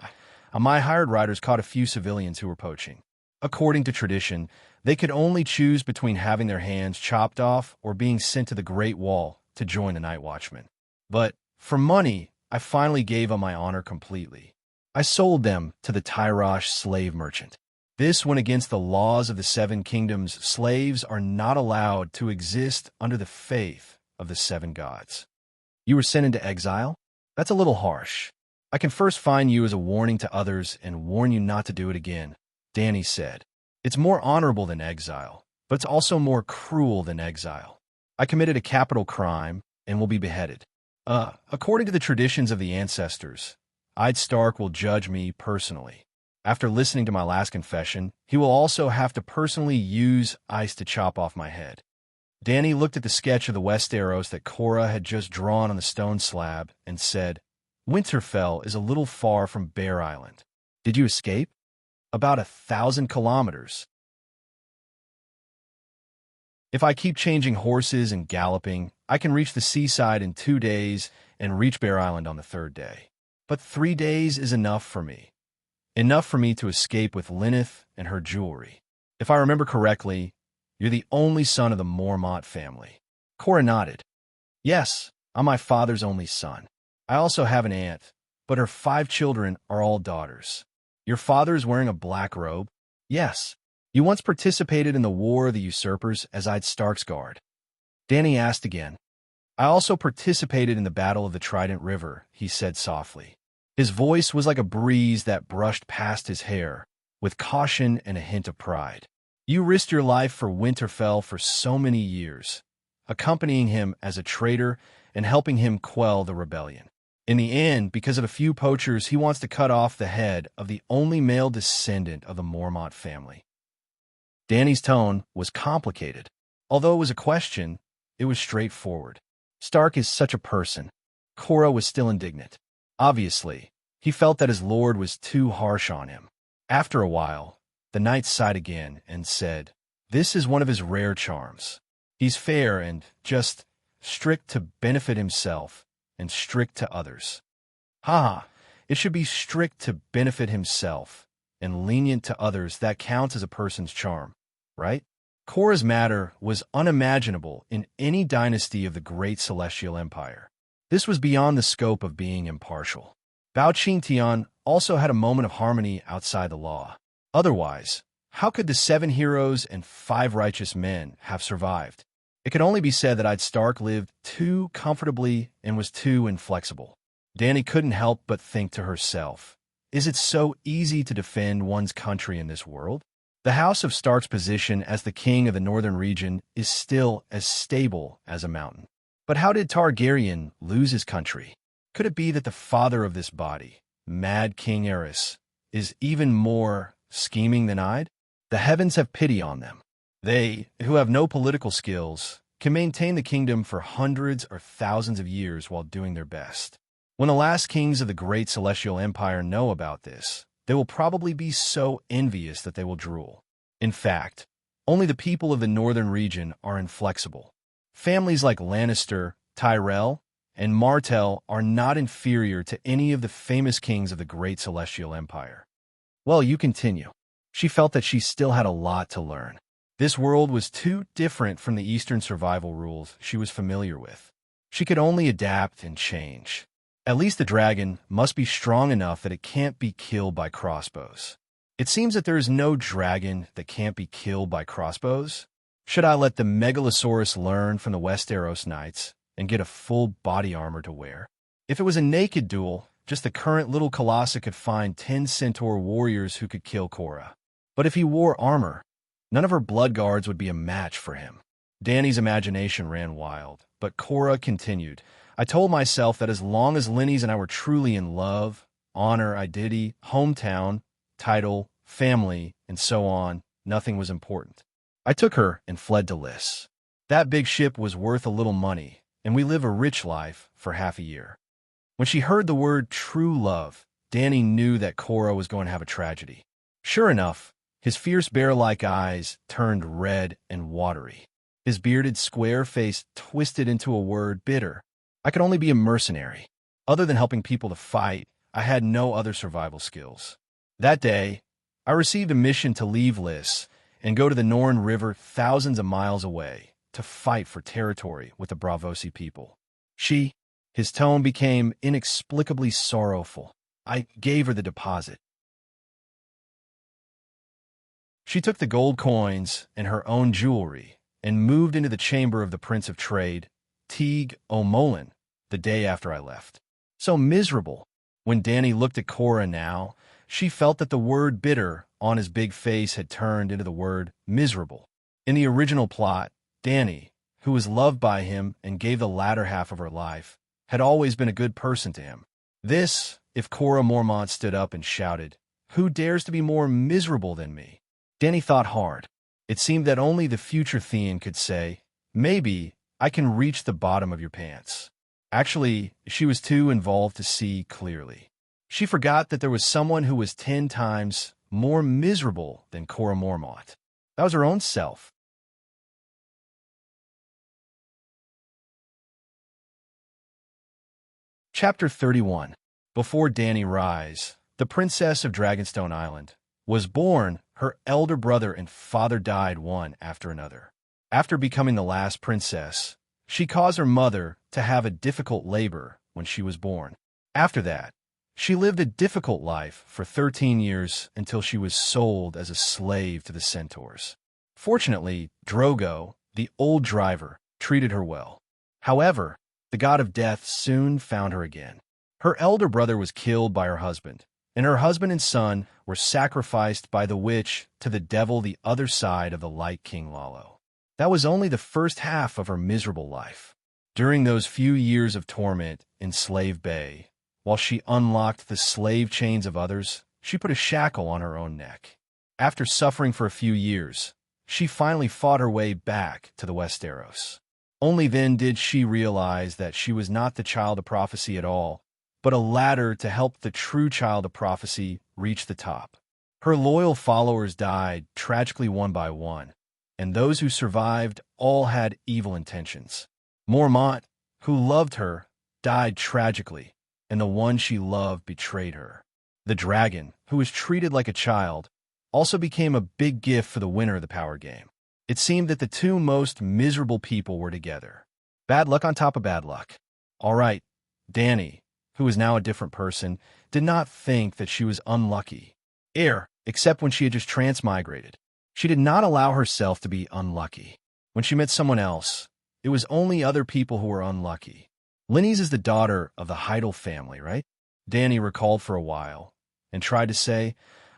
my hired riders caught a few civilians who were poaching. According to tradition, they could only choose between having their hands chopped off or being sent to the Great Wall to join the Night Watchman. But, for money, I finally gave up my honor completely. I sold them to the Tyrosh slave merchant. This went against the laws of the Seven Kingdoms. Slaves are not allowed to exist under the faith of the seven gods. You were sent into exile? That's a little harsh. I can first find you as a warning to others and warn you not to do it again, Danny said. It's more honorable than exile, but it's also more cruel than exile. I committed a capital crime and will be beheaded. According to the traditions of the ancestors, Id Stark will judge me personally. After listening to my last confession, he will also have to personally use ice to chop off my head. Danny looked at the sketch of the Westeros that Cora had just drawn on the stone slab and said, Winterfell is a little far from Bear Island. Did you escape? About 1,000 kilometers. If I keep changing horses and galloping, I can reach the seaside in 2 days and reach Bear Island on the 3rd day. But 3 days is enough for me. Enough for me to escape with Lyneth and her jewelry. If I remember correctly, you're the only son of the Mormont family. Cora nodded. Yes, I'm my father's only son. I also have an aunt, but her 5 children are all daughters. Your father is wearing a black robe? Yes. You once participated in the War of the Usurpers as Id Stark's guard. Danny asked again. I also participated in the Battle of the Trident River, he said softly. His voice was like a breeze that brushed past his hair, with caution and a hint of pride. You risked your life for Winterfell for so many years, accompanying him as a traitor and helping him quell the rebellion. In the end, because of a few poachers, he wants to cut off the head of the only male descendant of the Mormont family. Danny's tone was complicated. Although it was a question, it was straightforward. Stark is such a person. Cora was still indignant. Obviously, he felt that his lord was too harsh on him. After a while, the knight sighed again and said, This is one of his rare charms. He's fair and just strict to benefit himself and strict to others. It should be strict to benefit himself and lenient to others. That counts as a person's charm, right? Cora's matter was unimaginable in any dynasty of the Great Celestial Empire. This was beyond the scope of being impartial. Bao Qingtian also had a moment of harmony outside the law. Otherwise, how could the 7 heroes and 5 righteous men have survived? It could only be said that Id Stark lived too comfortably and was too inflexible. Danny couldn't help but think to herself, is it so easy to defend one's country in this world? The House of Stark's position as the king of the northern region is still as stable as a mountain. But how did Targaryen lose his country? Could it be that the father of this body, Mad King Aerys, is even more scheming than Id? The heavens have pity on them. They, who have no political skills, can maintain the kingdom for hundreds or thousands of years while doing their best. When the last kings of the Great Celestial Empire know about this, they will probably be so envious that they will drool. In fact, only the people of the northern region are inflexible. Families like Lannister, Tyrell, and Martell are not inferior to any of the famous kings of the Great Celestial Empire. Well, you continue. She felt that she still had a lot to learn. This world was too different from the Eastern survival rules she was familiar with. She could only adapt and change. At least the dragon must be strong enough that it can't be killed by crossbows. It seems that there is no dragon that can't be killed by crossbows. Should I let the Megalosaurus learn from the Westeros Knights and get a full body armor to wear? If it was a naked duel, Just the current little Colossus could find 10 centaur warriors who could kill Korra. But if he wore armor, none of her blood guards would be a match for him. Danny's imagination ran wild, but Korra continued. I told myself that as long as Linny's and I were truly in love, honor, identity, hometown, title, family, and so on, nothing was important. I took her and fled to Lys. That big ship was worth a little money, and we live a rich life for half a year. When she heard the word true love, Danny knew that Korra was going to have a tragedy. Sure enough, his fierce bear-like eyes turned red and watery. His bearded square face twisted into a word, bitter. I could only be a mercenary. Other than helping people to fight, I had no other survival skills. That day, I received a mission to leave Lys and go to the Norn River thousands of miles away to fight for territory with the Bravosi people. His tone became inexplicably sorrowful. I gave her the deposit. She took the gold coins and her own jewelry and moved into the chamber of the Prince of Trade, Teague O'Molan, the day after I left. So miserable. When Danny looked at Korra now, she felt that the word bitter on his big face had turned into the word miserable. In the original plot, Danny, who was loved by him and gave the latter half of her life, had always been a good person to him. This, if Korra Mormont stood up and shouted, "Who dares to be more miserable than me?" Danny thought hard. It seemed that only the future Thean could say, "Maybe I can reach the bottom of your pants." Actually, she was too involved to see clearly. She forgot that there was someone who was 10 times more miserable than Korra Mormont. That was her own self. Chapter 31. Before Danny Rise, the princess of Dragonstone Island, was born, her elder brother and father died one after another. After becoming the last princess, she caused her mother to have a difficult labor when she was born. After that, she lived a difficult life for 13 years until she was sold as a slave to the centaurs. Fortunately, Drogo, the old driver, treated her well. However, the god of death soon found her again. Her elder brother was killed by her husband, and her husband and son were sacrificed by the witch to the devil the other side of the Light King Lalo. That was only the first half of her miserable life. During those few years of torment in Slave Bay, while she unlocked the slave chains of others, she put a shackle on her own neck. After suffering for a few years, she finally fought her way back to the Westeros. Only then did she realize that she was not the child of prophecy at all, but a ladder to help the true child of prophecy reach the top. Her loyal followers died tragically one by one, and those who survived all had evil intentions. Mormont, who loved her, died tragically, and the one she loved betrayed her. The dragon, who was treated like a child, also became a big gift for the winner of the power game. It seemed that the two most miserable people were together. Bad luck on top of bad luck. All right, Danny, who was now a different person, did not think that she was unlucky. Except when she had just transmigrated. She did not allow herself to be unlucky. When she met someone else, it was only other people who were unlucky. Linny's is the daughter of the Heidel family, right? Danny recalled for a while and tried to say,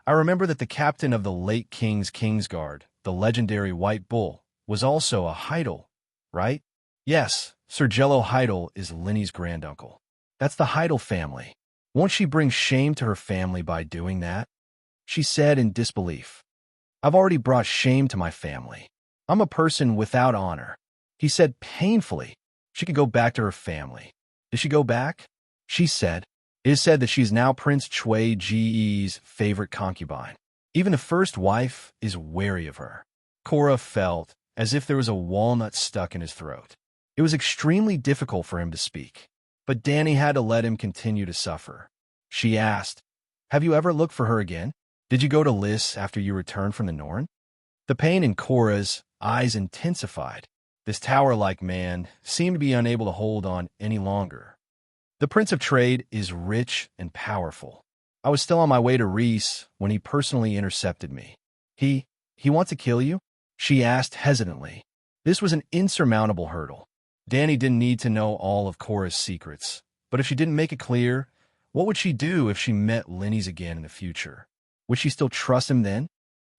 I remember that the captain of the late King's Kingsguard, the legendary White Bull, was also a Heidel, right? Yes, Sir Jello Heidel is Linny's granduncle. That's the Heidel family. Won't she bring shame to her family by doing that? She said in disbelief. I've already brought shame to my family. I'm a person without honor. He said painfully. She could go back to her family. Did she go back? She said. It is said that she is now Prince Chui Ge's favorite concubine. Even the first wife is wary of her. Korra felt as if there was a walnut stuck in his throat. It was extremely difficult for him to speak, but Danny had to let him continue to suffer. She asked, Have you ever looked for her again? Did you go to Lys after you returned from the Norn? The pain in Korra's eyes intensified. This tower-like man seemed to be unable to hold on any longer. The Prince of Trade is rich and powerful. I was still on my way to Reese when he personally intercepted me. He wants to kill you? She asked hesitantly. This was an insurmountable hurdle. Danny didn't need to know all of Korra's secrets, but if she didn't make it clear, What would she do if she met Lenny's again in the future? Would she still trust him then?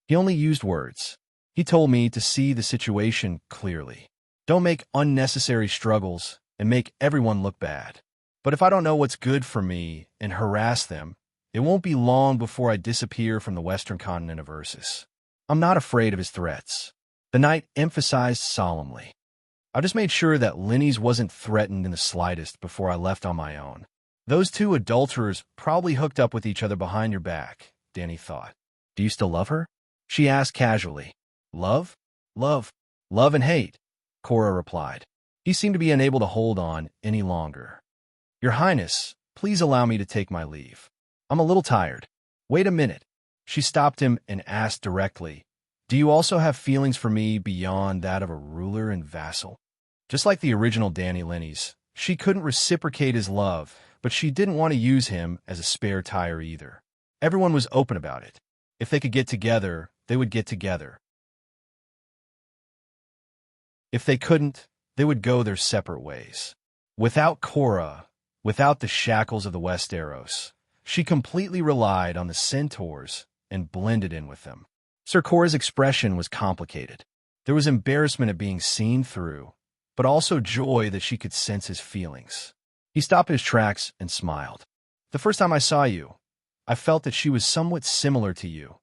He only used words. He told me to see the situation clearly. Don't make unnecessary struggles and make everyone look bad. But if I don't know what's good for me and harass them, it won't be long before I disappear from the western continent of Ursus. I'm not afraid of his threats. The knight emphasized solemnly. I just made sure that Lenny's wasn't threatened in the slightest before I left on my own. Those two adulterers probably hooked up with each other behind your back, Danny thought. Do you still love her? She asked casually. Love? Love. Love and hate, Cora replied. He seemed to be unable to hold on any longer. Your Highness, please allow me to take my leave. I'm a little tired. Wait a minute. She stopped him and asked directly, do you also have feelings for me beyond that of a ruler and vassal? Just like the original Danny Lenny's, she couldn't reciprocate his love, but she didn't want to use him as a spare tire either. Everyone was open about it. If they could get together, they would get together. If they couldn't, they would go their separate ways. Without Cora, without the shackles of the Westeros, she completely relied on the centaurs and blended in with them. Sir Cora's expression was complicated. There was embarrassment at being seen through, but also joy that she could sense his feelings. He stopped his tracks and smiled. The first time I saw you, I felt that she was somewhat similar to you,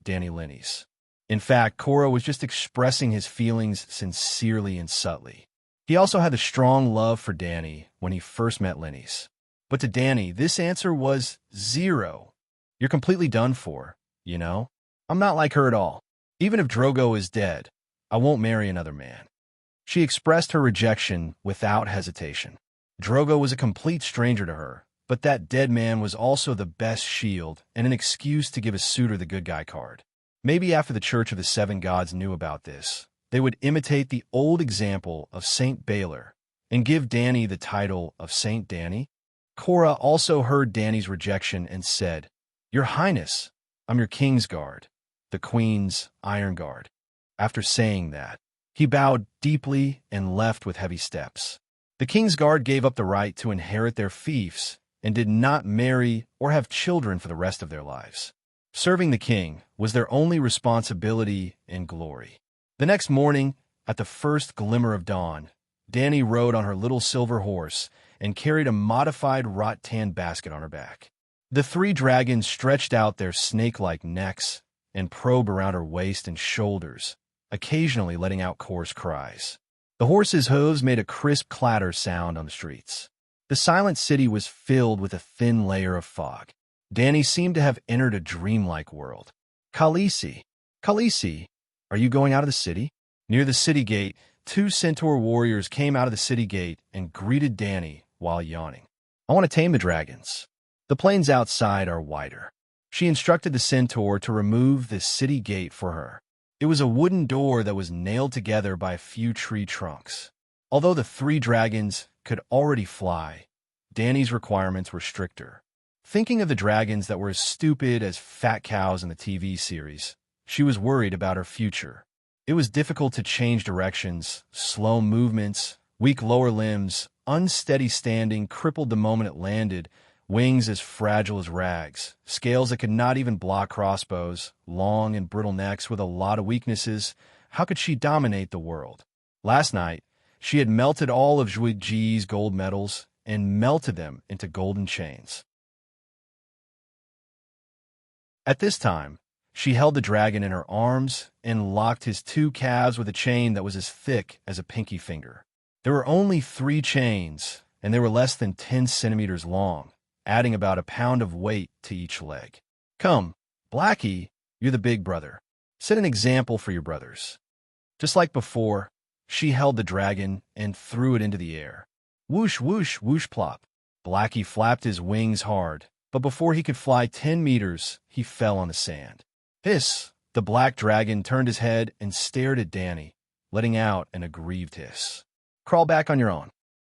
Danny Lenny's. In fact, Cora was just expressing his feelings sincerely and subtly. He also had a strong love for Danny when he first met Lenny's. But to Danny, this answer was 0. You're completely done for, you know? I'm not like her at all. Even if Drogo is dead, I won't marry another man. She expressed her rejection without hesitation. Drogo was a complete stranger to her, but that dead man was also the best shield and an excuse to give a suitor the good guy card. Maybe after the Church of the Seven Gods knew about this, they would imitate the old example of Saint Baylor and give Danny the title of Saint Danny. Cora also heard Danny's rejection and said, Your Highness, I'm your King's Guard, the Queen's Iron Guard. After saying that, he bowed deeply and left with heavy steps. The King's Guard gave up the right to inherit their fiefs and did not marry or have children for the rest of their lives. Serving the king was their only responsibility and glory. The next morning, at the first glimmer of dawn, Danny rode on her little silver horse and carried a modified rattan basket on her back. The 3 dragons stretched out their snake-like necks and probed around her waist and shoulders, occasionally letting out coarse cries. The horse's hooves made a crisp clatter sound on the streets. The silent city was filled with a thin layer of fog. Danny seemed to have entered a dreamlike world. Khaleesi, Khaleesi, are you going out of the city? Near the city gate, 2 centaur warriors came out of the city gate and greeted Danny while yawning. I want to tame the dragons. The plains outside are wider. She instructed the centaur to remove the city gate for her. It was a wooden door that was nailed together by a few tree trunks. Although the 3 dragons could already fly, Danny's requirements were stricter. Thinking of the dragons that were as stupid as fat cows in the TV series, she was worried about her future. It was difficult to change directions, slow movements, weak lower limbs, unsteady standing, crippled the moment it landed, wings as fragile as rags, scales that could not even block crossbows, long and brittle necks with a lot of weaknesses. How could she dominate the world? Last night, she had melted all of Zhuge Ji's gold medals and melted them into golden chains. At this time, she held the dragon in her arms and locked his 2 calves with a chain that was as thick as a pinky finger. There were only 3 chains, and they were less than 10 centimeters long, adding about a pound of weight to each leg. Come, Blackie, you're the big brother. Set an example for your brothers. Just like before, she held the dragon and threw it into the air. Whoosh, whoosh, whoosh, plop. Blackie flapped his wings hard, but before he could fly 10 meters, he fell on the sand. Hiss! The black dragon turned his head and stared at Danny, letting out an aggrieved hiss. Crawl back on your own.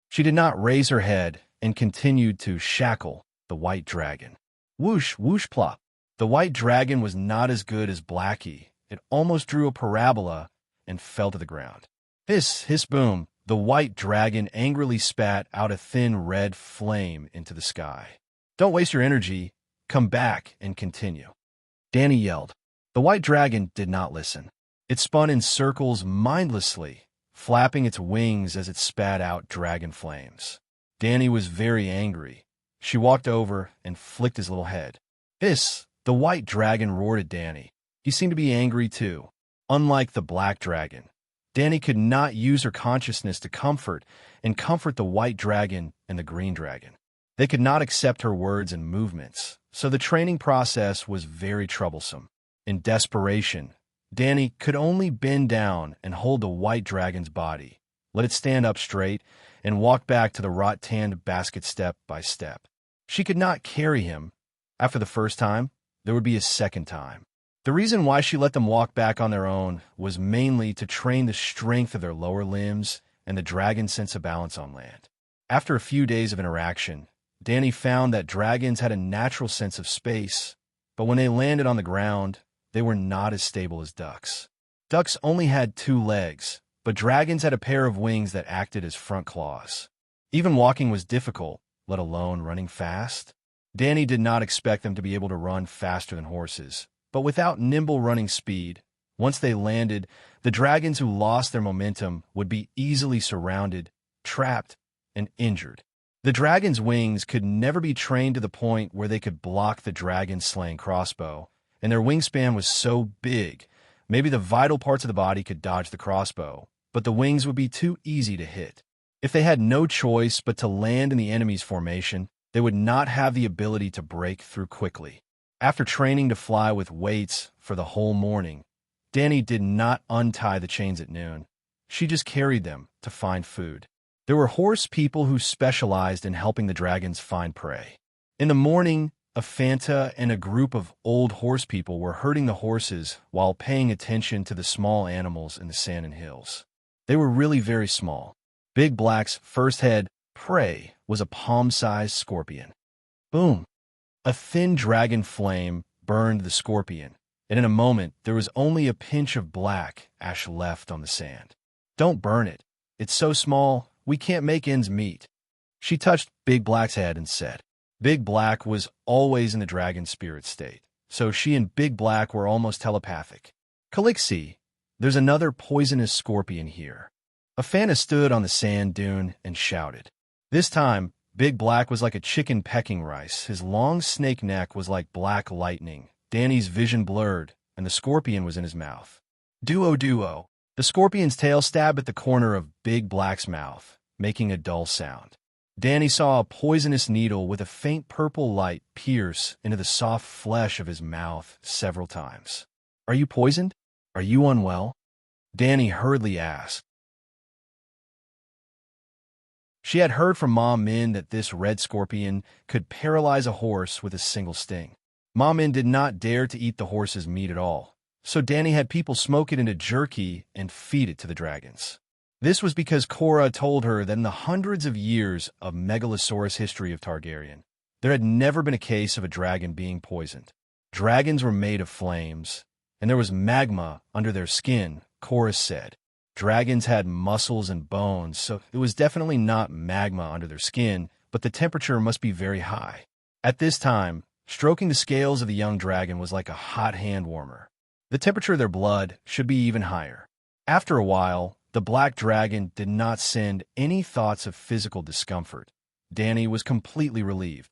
She did not raise her head and continued to shackle the white dragon. Whoosh, whoosh, plop. The white dragon was not as good as Blackie. It almost drew a parabola and fell to the ground. Hiss, hiss, boom. The white dragon angrily spat out a thin red flame into the sky. Don't waste your energy. Come back and continue. Danny yelled. The white dragon did not listen. It spun in circles mindlessly, flapping its wings as it spat out dragon flames. Danny was very angry. She walked over and flicked his little head. Hiss! The white dragon roared at Danny. He seemed to be angry too. Unlike the black dragon, Danny could not use her consciousness to comfort the white dragon and the green dragon. They could not accept her words and movements, so the training process was very troublesome. In desperation, Danny could only bend down and hold the white dragon's body, let it stand up straight, and walk back to the rot-tanned basket step by step. She could not carry him. After the first time, there would be a second time. The reason why she let them walk back on their own was mainly to train the strength of their lower limbs and the dragon's sense of balance on land. After a few days of interaction, Danny found that dragons had a natural sense of space, but when they landed on the ground, they were not as stable as ducks. Ducks only had 2 legs, but dragons had a pair of wings that acted as front claws. Even walking was difficult, let alone running fast. Danny did not expect them to be able to run faster than horses, but without nimble running speed, once they landed, the dragons who lost their momentum would be easily surrounded, trapped, and injured. The dragon's wings could never be trained to the point where they could block the dragon's slaying crossbow, and their wingspan was so big, maybe the vital parts of the body could dodge the crossbow, but the wings would be too easy to hit. If they had no choice but to land in the enemy's formation, they would not have the ability to break through quickly. After training to fly with weights for the whole morning, Danny did not untie the chains at noon. She just carried them to find food. There were horse people who specialized in helping the dragons find prey. In the morning, a Fanta and a group of old horse people were herding the horses while paying attention to the small animals in the sand and hills. They were really very small. Big Black's first head prey was a palm-sized scorpion. Boom! A thin dragon flame burned the scorpion, and in a moment there was only a pinch of black ash left on the sand. Don't burn it. It's so small, we can't make ends meet. She touched Big Black's head and said. Big Black was always in the dragon spirit state, so she and Big Black were almost telepathic. Calixie, there's another poisonous scorpion here. A Fanta stood on the sand dune and shouted. This time, Big Black was like a chicken pecking rice. His long snake neck was like black lightning. Danny's vision blurred, and the scorpion was in his mouth. Duo. The scorpion's tail stabbed at the corner of Big Black's mouth, making a dull sound. Danny saw a poisonous needle with a faint purple light pierce into the soft flesh of his mouth several times. Are you poisoned? Are you unwell? Danny hurriedly asked. She had heard from Mom Min that this red scorpion could paralyze a horse with a single sting. Mom Min did not dare to eat the horse's meat at all, so Danny had people smoke it into jerky and feed it to the dragons. This was because Cora told her that in the hundreds of years of Megalosaurus history of Targaryen, there had never been a case of a dragon being poisoned. Dragons were made of flames, and there was magma under their skin, Cora said. Dragons had muscles and bones, so it was definitely not magma under their skin, but the temperature must be very high. At this time, stroking the scales of the young dragon was like a hot hand warmer. The temperature of their blood should be even higher. After a while, the black dragon did not send any thoughts of physical discomfort. Danny was completely relieved.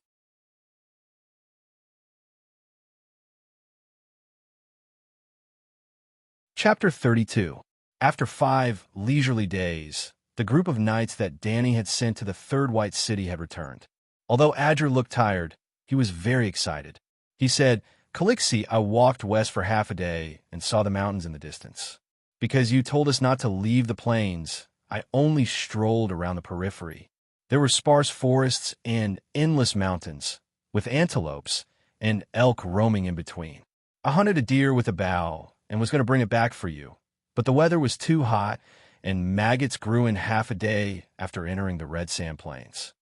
Chapter 32. After 5 leisurely days, the group of knights that Danny had sent to the Third White City had returned. Although Adger looked tired, he was very excited. He said, Calixie, I walked west for half a day and saw the mountains in the distance. Because you told us not to leave the plains, I only strolled around the periphery. There were sparse forests and endless mountains, with antelopes and elk roaming in between. I hunted a deer with a bow and was going to bring it back for you, but the weather was too hot and maggots grew in half a day after entering the Red Sand Plains.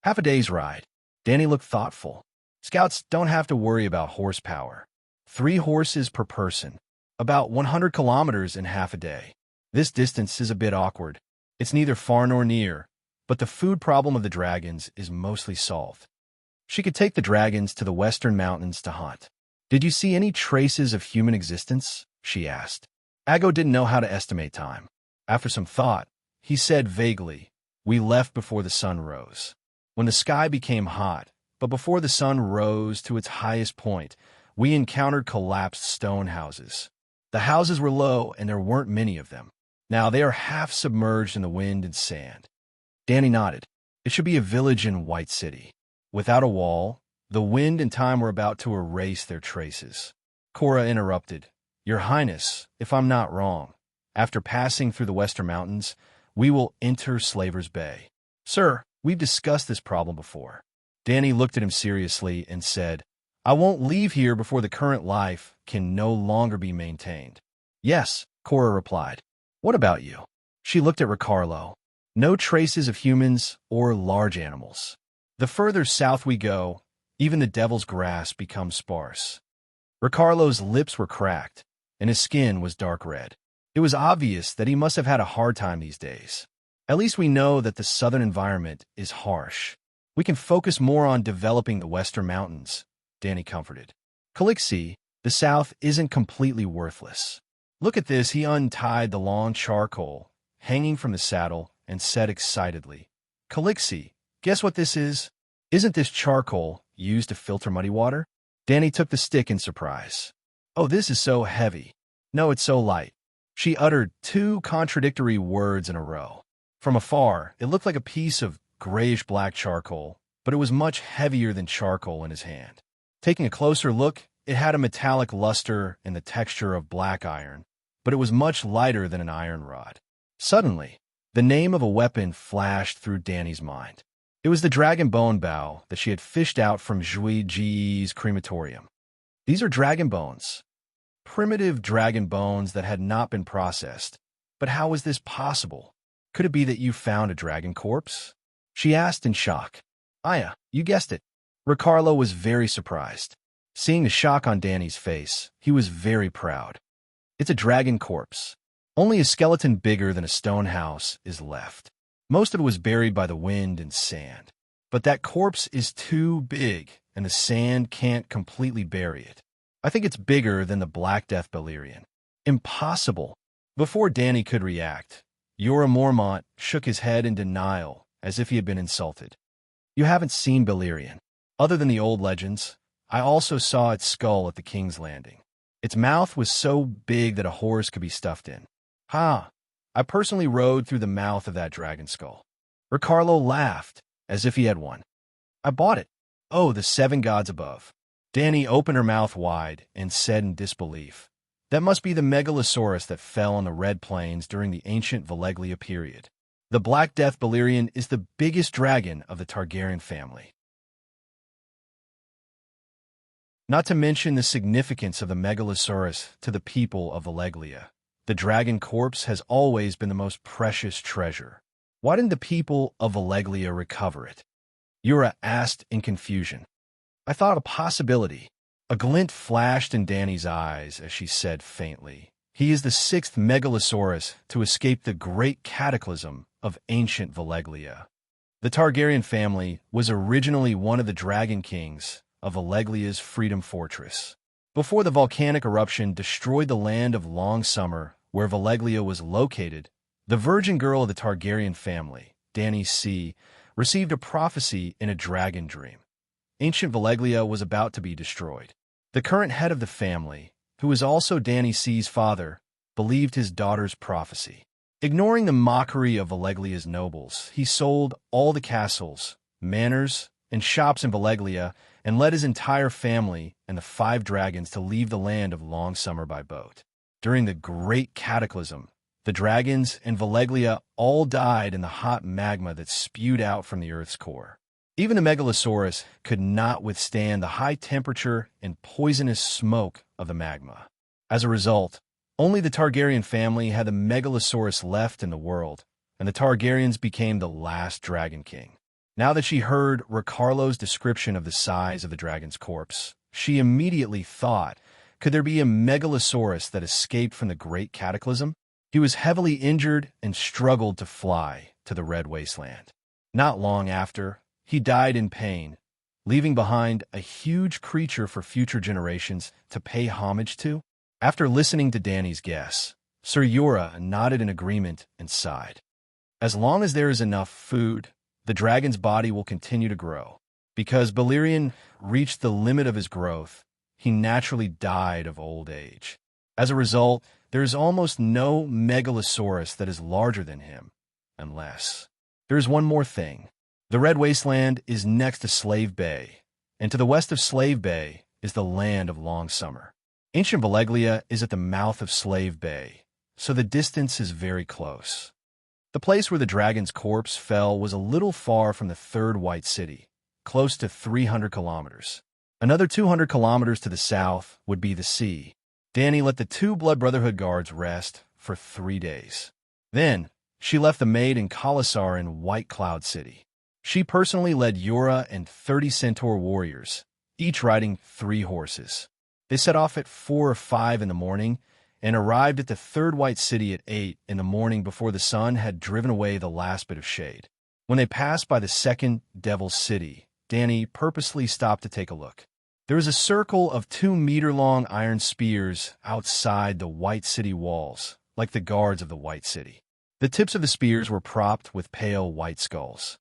Half a day's ride. Danny looked thoughtful. Scouts don't have to worry about horsepower. 3 horses per person. About 100 kilometers in half a day. This distance is a bit awkward. It's neither far nor near, but the food problem of the dragons is mostly solved. She could take the dragons to the western mountains to hunt. Did you see any traces of human existence? She asked. Ago didn't know how to estimate time. After some thought, he said vaguely, we left before the sun rose. When the sky became hot, but before the sun rose to its highest point, we encountered collapsed stone houses. The houses were low and there weren't many of them. Now they are half submerged in the wind and sand. Danny nodded. It should be a village in White City. Without a wall, the wind and time were about to erase their traces. Cora interrupted. Your Highness, if I'm not wrong, after passing through the Western Mountains, we will enter Slaver's Bay. Sir, we've discussed this problem before. Danny looked at him seriously and said, I won't leave here before the current life can no longer be maintained. Yes, Cora replied. What about you? She looked at Ricardo. No traces of humans or large animals. The further south we go, even the devil's grass becomes sparse. Ricardo's lips were cracked, and his skin was dark red. It was obvious that he must have had a hard time these days. At least we know that the southern environment is harsh. We can focus more on developing the western mountains, Danny comforted. Calixi, the south isn't completely worthless. Look at this, he untied the long charcoal, hanging from the saddle, and said excitedly, Calixi, guess what this is? Isn't this charcoal used to filter muddy water? Danny took the stick in surprise. Oh, this is so heavy. No, it's so light. She uttered two contradictory words in a row. From afar, it looked like a piece of grayish-black charcoal, but it was much heavier than charcoal in his hand. Taking a closer look, it had a metallic luster and the texture of black iron, but it was much lighter than an iron rod. Suddenly, the name of a weapon flashed through Danny's mind. It was the dragon bone bow that she had fished out from Zhui Ji's crematorium. These are dragon bones. Primitive dragon bones that had not been processed. But how was this possible? Could it be that you found a dragon corpse? She asked in shock. Aya, you guessed it. Ricardo was very surprised. Seeing the shock on Danny's face, he was very proud. It's a dragon corpse. Only a skeleton bigger than a stone house is left. Most of it was buried by the wind and sand. But that corpse is too big, and the sand can't completely bury it. I think it's bigger than the Black Death Balerion. Impossible. Before Danny could react, Jorah Mormont shook his head in denial, as if he had been insulted. You haven't seen Balerion. Other than the old legends, I also saw its skull at the King's Landing. Its mouth was so big that a horse could be stuffed in. Ha! I personally rode through the mouth of that dragon skull. Ricardo laughed, as if he had one. I bought it. Oh, the 7 gods above. Danny opened her mouth wide and said in disbelief, that must be the megalosaurus that fell on the Red Plains during the ancient Valeglia period. The Black Death Balerion is the biggest dragon of the Targaryen family. Not to mention the significance of the megalosaurus to the people of Valeglia. The dragon corpse has always been the most precious treasure. Why didn't the people of Valeglia recover it? Jorah asked in confusion. I thought a possibility. A glint flashed in Danny's eyes as she said faintly, he is the 6th megalosaurus to escape the great cataclysm of ancient Valeglia. The Targaryen family was originally one of the dragon kings of Valeglia's Freedom Fortress. Before the volcanic eruption destroyed the land of Long Summer, where Valeglia was located, the virgin girl of the Targaryen family, Dany C., received a prophecy in a dragon dream. Ancient Valeglia was about to be destroyed. The current head of the family, who was also Dany C.'s father, believed his daughter's prophecy. Ignoring the mockery of Valeglia's nobles, he sold all the castles, manors, and shops in Valeglia and led his entire family and the 5 dragons to leave the land of Long Summer by boat. During the Great Cataclysm, the dragons and Valeglia all died in the hot magma that spewed out from the Earth's core. Even the Megalosaurus could not withstand the high temperature and poisonous smoke of the magma. As a result, only the Targaryen family had the Megalosaurus left in the world, and the Targaryens became the last Dragon King. Now that she heard Ricardo's description of the size of the dragon's corpse, she immediately thought, could there be a Megalosaurus that escaped from the Great Cataclysm? He was heavily injured and struggled to fly to the Red Wasteland. Not long after, he died in pain, leaving behind a huge creature for future generations to pay homage to? After listening to Danny's guess, Sir Yura nodded in agreement and sighed. As long as there is enough food, the dragon's body will continue to grow. Because Balerion reached the limit of his growth, he naturally died of old age. As a result, there is almost no megalosaurus that is larger than him, unless... There is one more thing. The Red Wasteland is next to Slave Bay, and to the west of Slave Bay is the Land of Long Summer. Ancient Valeglia is at the mouth of Slave Bay, so the distance is very close. The place where the dragon's corpse fell was a little far from the Third White City, close to 300 kilometers. Another 200 kilometers to the south would be the sea. Danny let the two Blood Brotherhood guards rest for 3 days. Then, she left the maid and Khalasar in White Cloud City. She personally led Yura and 30 centaur warriors, each riding 3 horses. They set off at 4 or 5 in the morning and arrived at the Third White City at 8 in the morning before the sun had driven away the last bit of shade. When they passed by the second Devil's City, Danny purposely stopped to take a look. There was a circle of 2-meter-long iron spears outside the White City walls, like the guards of the White City. The tips of the spears were propped with pale white skulls.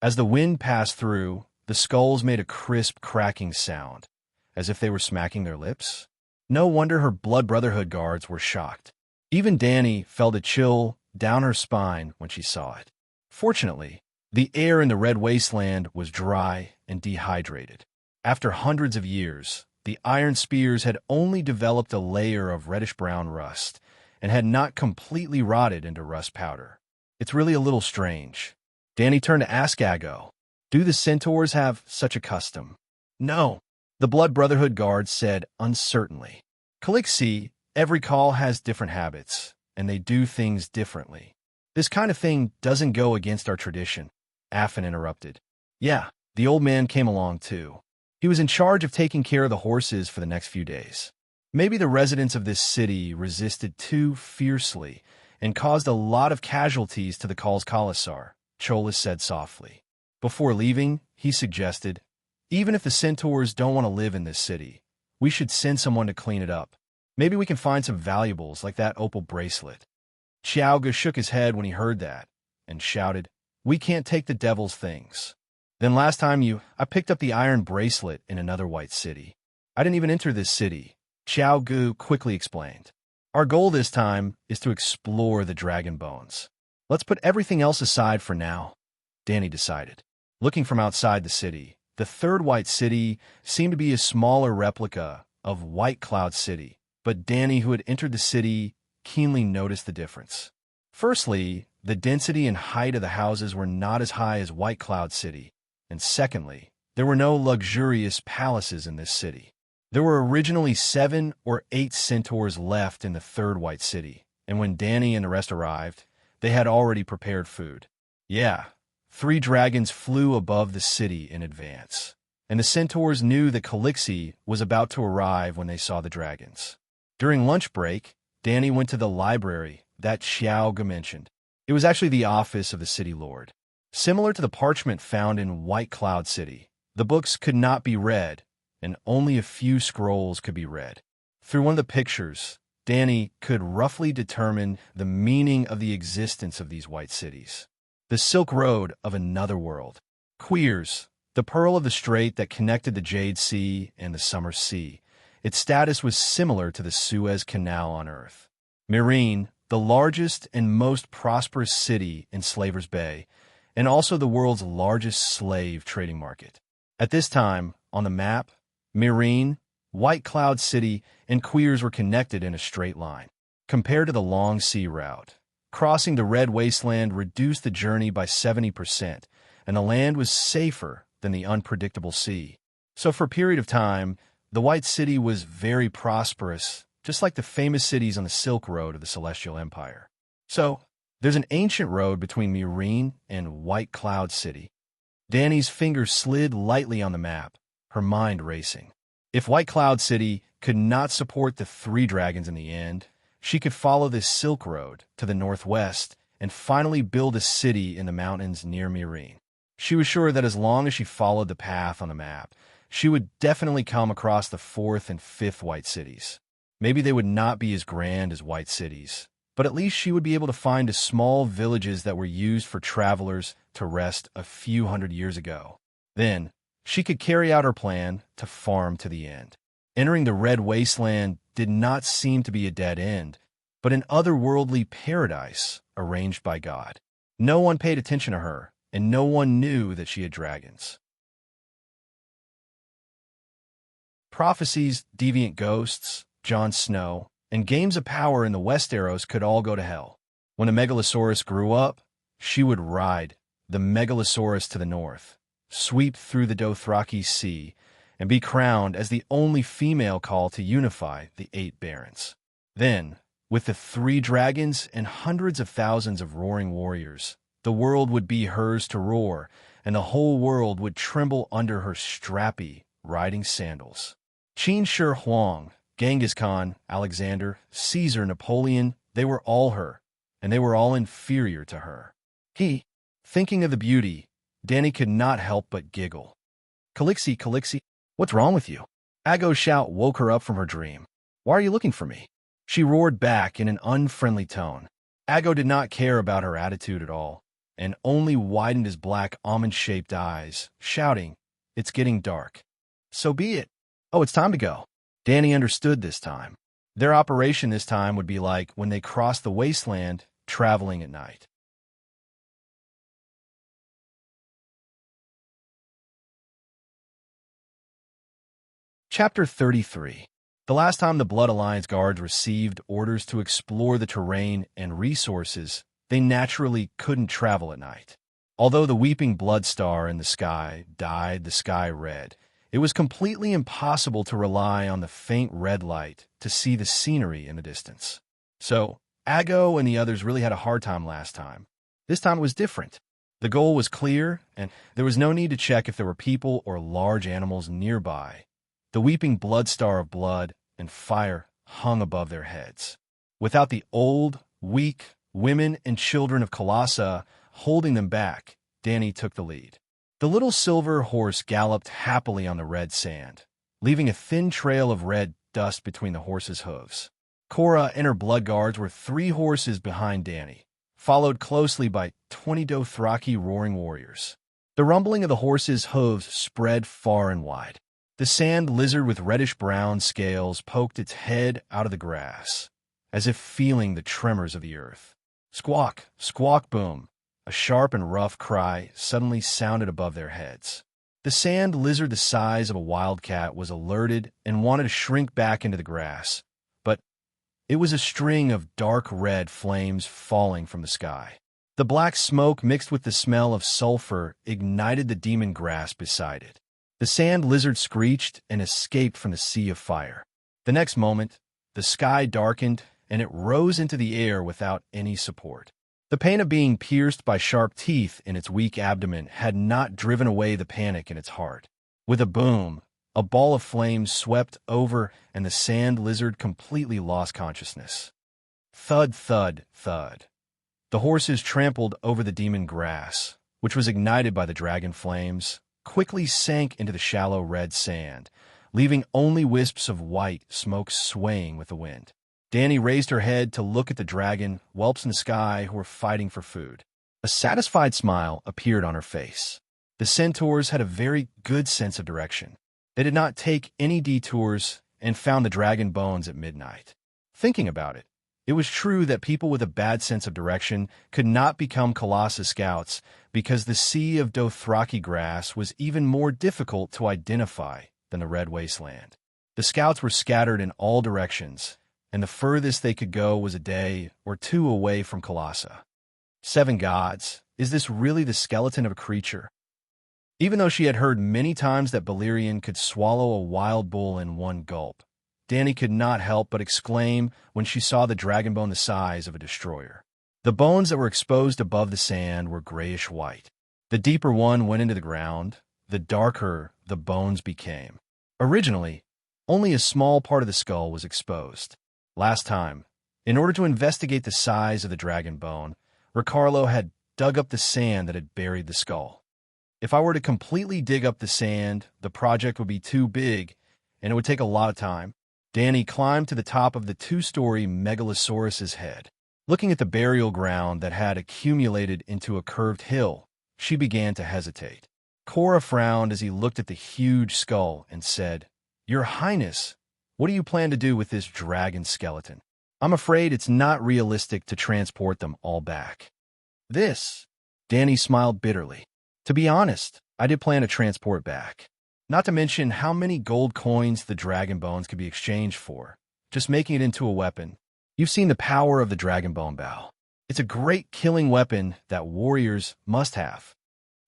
As the wind passed through, the skulls made a crisp cracking sound, as if they were smacking their lips. No wonder her Blood Brotherhood guards were shocked. Even Danny felt a chill down her spine when she saw it. Fortunately, the air in the Red Wasteland was dry and dehydrated. After hundreds of years, the iron spears had only developed a layer of reddish-brown rust and had not completely rotted into rust powder. It's really a little strange. Danny turned to ask Ago, "Do the centaurs have such a custom?" "No," the Blood Brotherhood guard said uncertainly. "Calixi, every call has different habits, and they do things differently. This kind of thing doesn't go against our tradition," Affin interrupted. "Yeah, the old man came along too. He was in charge of taking care of the horses for the next few days. Maybe the residents of this city resisted too fiercely and caused a lot of casualties to the Call's Khalasar," Cholas said softly. Before leaving, he suggested, "Even if the centaurs don't want to live in this city, we should send someone to clean it up. Maybe we can find some valuables like that opal bracelet." Chiaoga shook his head when he heard that and shouted, "We can't take the devil's things. Then last time I picked up the iron bracelet in another white city. I didn't even enter this city," Xiao Gu quickly explained. "Our goal this time is to explore the dragon bones. Let's put everything else aside for now," Danny decided. Looking from outside the city, the Third White City seemed to be a smaller replica of White Cloud City, but Danny, who had entered the city, keenly noticed the difference. Firstly, the density and height of the houses were not as high as White Cloud City, and secondly, there were no luxurious palaces in this city. There were originally 7 or 8 centaurs left in the Third White City, and when Danny and the rest arrived, they had already prepared food. Yeah, 3 dragons flew above the city in advance, and the centaurs knew that Calixi was about to arrive when they saw the dragons. During lunch break, Danny went to the library that Xiao Gu mentioned. It was actually the office of the city lord. Similar to the parchment found in White Cloud City, the books could not be read, and only a few scrolls could be read. Through one of the pictures, Danny could roughly determine the meaning of the existence of these white cities. The Silk Road of another world. Queers, the pearl of the strait that connected the Jade Sea and the Summer Sea. Its status was similar to the Suez Canal on Earth. Serene, the largest and most prosperous city in Slaver's Bay, and also the world's largest slave trading market. At this time, on the map, Serene, White Cloud City, and Queers were connected in a straight line. Compared to the long sea route, crossing the Red Wasteland reduced the journey by 70%, and the land was safer than the unpredictable sea. So for a period of time, the White City was very prosperous, just like the famous cities on the Silk Road of the Celestial Empire. So, there's an ancient road between Serene and White Cloud City. Danny's fingers slid lightly on the map, her mind racing. If White Cloud City could not support the 3 dragons in the end, she could follow this Silk Road to the northwest and finally build a city in the mountains near Serene. She was sure that as long as she followed the path on the map, she would definitely come across the fourth and fifth white cities. Maybe they would not be as grand as white cities, but at least she would be able to find the small villages that were used for travelers to rest a few hundred years ago. Then, she could carry out her plan to farm to the end. Entering the Red Wasteland did not seem to be a dead end, but an otherworldly paradise arranged by God. No one paid attention to her, and no one knew that she had dragons. Prophecies, deviant ghosts, Jon Snow, and games of power in the Westeros could all go to hell. When a Megalosaurus grew up, she would ride the Megalosaurus to the north, sweep through the Dothraki Sea, and be crowned as the only female call to unify the 8 barons. Then, with the 3 dragons and hundreds of thousands of roaring warriors, the world would be hers to roar, and the whole world would tremble under her strappy riding sandals. Qin Shi Huang, Genghis Khan, Alexander, Caesar, Napoleon, they were all her, and they were all inferior to her. Thinking of the beauty, Dany could not help but giggle. Calixi, Calixi, what's wrong with you? Ago's shout woke her up from her dream. Why are you looking for me? She roared back in an unfriendly tone. Ago did not care about her attitude at all, and only widened his black almond-shaped eyes, shouting, "It's getting dark." So be it. Oh, it's time to go. Dany understood this time. Their operation this time would be like when they crossed the wasteland, traveling at night. Chapter 33. The last time the Blood Alliance guards received orders to explore the terrain and resources, they naturally couldn't travel at night. Although the weeping blood star in the sky dyed the sky red, it was completely impossible to rely on the faint red light to see the scenery in the distance. So, Ago and the others really had a hard time last time. This time it was different. The goal was clear, and there was no need to check if there were people or large animals nearby. The weeping blood star of blood and fire hung above their heads. Without the old, weak women and children of Colossa holding them back, Dany took the lead. The little silver horse galloped happily on the red sand, leaving a thin trail of red dust between the horse's hooves. Cora and her blood guards were 3 horses behind Dany, followed closely by 20 Dothraki roaring warriors. The rumbling of the horses' hooves spread far and wide. The sand lizard with reddish-brown scales poked its head out of the grass, as if feeling the tremors of the earth. Squawk, squawk, boom. A sharp and rough cry suddenly sounded above their heads. The sand lizard the size of a wildcat was alerted and wanted to shrink back into the grass, but it was a string of dark red flames falling from the sky. The black smoke mixed with the smell of sulfur ignited the demon grass beside it. The sand lizard screeched and escaped from the sea of fire. The next moment, the sky darkened and it rose into the air without any support. The pain of being pierced by sharp teeth in its weak abdomen had not driven away the panic in its heart. With a boom, a ball of flame swept over and the sand lizard completely lost consciousness. Thud, thud, thud. The horses trampled over the demon grass, which was ignited by the dragon flames, quickly sank into the shallow red sand, leaving only wisps of white smoke swaying with the wind. Dany raised her head to look at the dragon whelps in the sky who were fighting for food. A satisfied smile appeared on her face. The centaurs had a very good sense of direction. They did not take any detours and found the dragon bones at midnight. Thinking about it, it was true that people with a bad sense of direction could not become Colossus scouts because the sea of Dothraki grass was even more difficult to identify than the Red Wasteland. The scouts were scattered in all directions, and the furthest they could go was a day or 2 away from Colossa. 7 gods, is this really the skeleton of a creature? Even though she had heard many times that Balerion could swallow a wild bull in one gulp, Dany could not help but exclaim when she saw the dragon bone the size of a destroyer. The bones that were exposed above the sand were grayish-white. The deeper one went into the ground, the darker the bones became. Originally, only a small part of the skull was exposed. Last time, in order to investigate the size of the dragon bone, Ricardo had dug up the sand that had buried the skull. If I were to completely dig up the sand, the project would be too big, and it would take a lot of time. Danny climbed to the top of the two-story megalosaurus's head. Looking at the burial ground that had accumulated into a curved hill, she began to hesitate. Cora frowned as he looked at the huge skull and said, "Your Highness, what do you plan to do with this dragon skeleton? I'm afraid it's not realistic to transport them all back." Danny smiled bitterly. "To be honest, I did plan to transport back. Not to mention how many gold coins the dragon bones could be exchanged for, just making it into a weapon. You've seen the power of the dragon bone bow. It's a great killing weapon that warriors must have.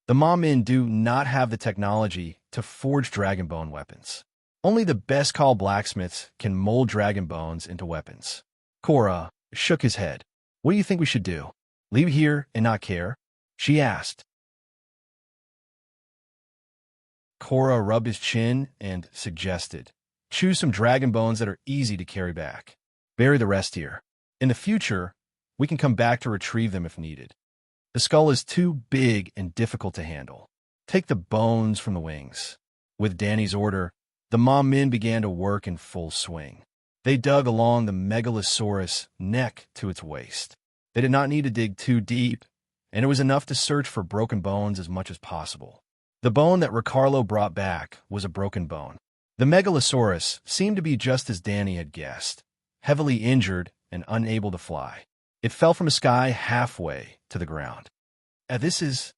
The Ma-Men do not have the technology to forge dragon bone weapons. Only the best-called blacksmiths can mold dragon bones into weapons." Cora shook his head. "What do you think we should do? Leave here and not care?" she asked. Cora rubbed his chin and suggested, "Choose some dragon bones that are easy to carry back. Bury the rest here. In the future, we can come back to retrieve them if needed. The skull is too big and difficult to handle. Take the bones from the wings." With Danny's order, the Ma-Men began to work in full swing. They dug along the megalosaurus' neck to its waist. They did not need to dig too deep, and it was enough to search for broken bones as much as possible. The bone that Ricardo brought back was a broken bone. The megalosaurus seemed to be just as Danny had guessed, heavily injured and unable to fly. It fell from the sky halfway to the ground. This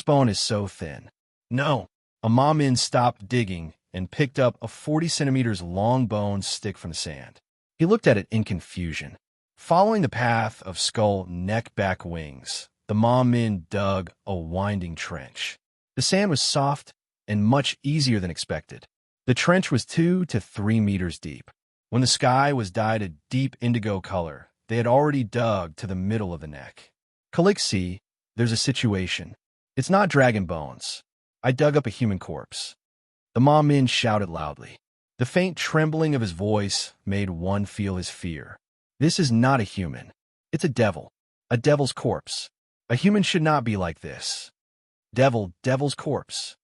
bone is so thin." "No." A Ma-Men stopped digging and picked up a 40 centimeters long bone stick from the sand. He looked at it in confusion. Following the path of skull, neck, back, wings, the Ma-Men dug a winding trench. The sand was soft and much easier than expected. The trench was 2 to 3 meters deep. When the sky was dyed a deep indigo color, they had already dug to the middle of the neck. "Calixi, there's a situation. It's not dragon bones. I dug up a human corpse." The Ma-Men shouted loudly. The faint trembling of his voice made one feel his fear. "This is not a human. It's a devil. A devil's corpse. A human should not be like this." Devil's corpse."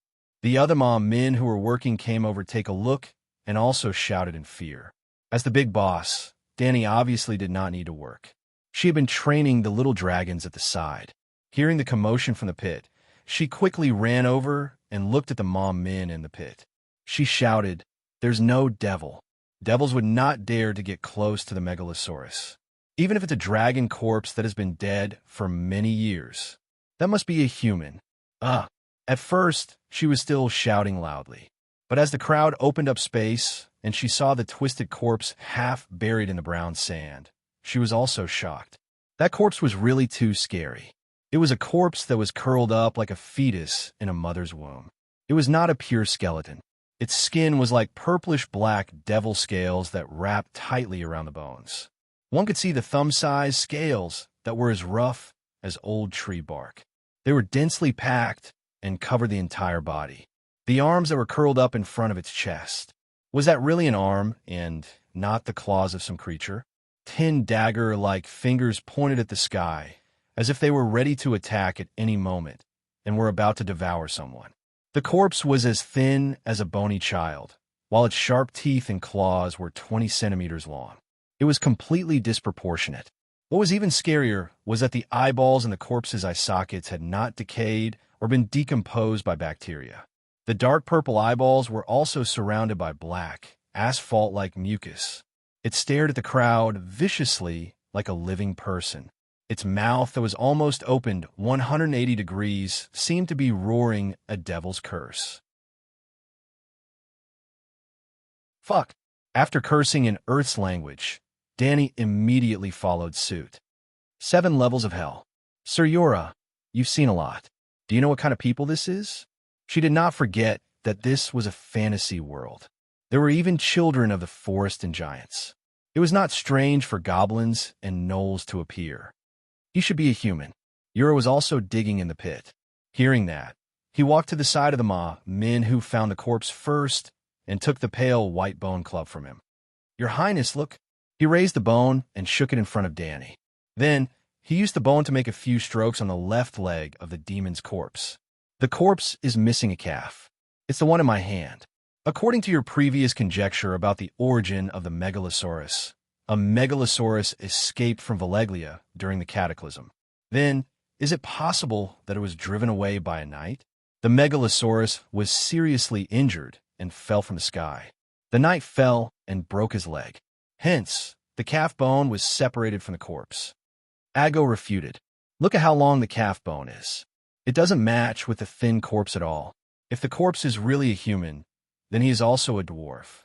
The other Ma-Men who were working came over to take a look and also shouted in fear. As the big boss, Danny obviously did not need to work. She had been training the little dragons at the side. Hearing the commotion from the pit, she quickly ran over and looked at the Ma-Men in the pit. She shouted, "There's no devil. Devils would not dare to get close to the megalosaurus. Even if it's a dragon corpse that has been dead for many years. That must be a human." At first, she was still shouting loudly. But as the crowd opened up space and she saw the twisted corpse half buried in the brown sand, she was also shocked. That corpse was really too scary. It was a corpse that was curled up like a fetus in a mother's womb. It was not a pure skeleton. Its skin was like purplish-black devil scales that wrapped tightly around the bones. One could see the thumb-sized scales that were as rough as old tree bark. They were densely packed and covered the entire body. The arms that were curled up in front of its chest. Was that really an arm and not the claws of some creature? 10 dagger-like fingers pointed at the sky, as if they were ready to attack at any moment and were about to devour someone. The corpse was as thin as a bony child, while its sharp teeth and claws were 20 centimeters long. It was completely disproportionate. What was even scarier was that the eyeballs in the corpse's eye sockets had not decayed or been decomposed by bacteria. The dark purple eyeballs were also surrounded by black, asphalt-like mucus. It stared at the crowd viciously like a living person. Its mouth that was almost opened 180 degrees seemed to be roaring a devil's curse. "Fuck!" After cursing in Earth's language, Danny immediately followed suit. 7 levels of hell. "Sir Yora, you've seen a lot. Do you know what kind of people this is?" She did not forget that this was a fantasy world. There were even children of the forest and giants. It was not strange for goblins and gnolls to appear. He should be a human. Yura was also digging in the pit. Hearing that, he walked to the side of the Ma-Men who found the corpse first and took the pale white bone club from him. "Your Highness, look." He raised the bone and shook it in front of Danny. Then, he used the bone to make a few strokes on the left leg of the demon's corpse. The corpse is missing a calf. It's the one in my hand. According to your previous conjecture about the origin of the megalosaurus, a megalosaurus escaped from Valeglia during the cataclysm. Then, is it possible that it was driven away by a knight? The megalosaurus was seriously injured and fell from the sky. The knight fell and broke his leg. Hence, the calf bone was separated from the corpse. Ago refuted. Look at how long the calf bone is. It doesn't match with the thin corpse at all. If the corpse is really a human, then he is also a dwarf.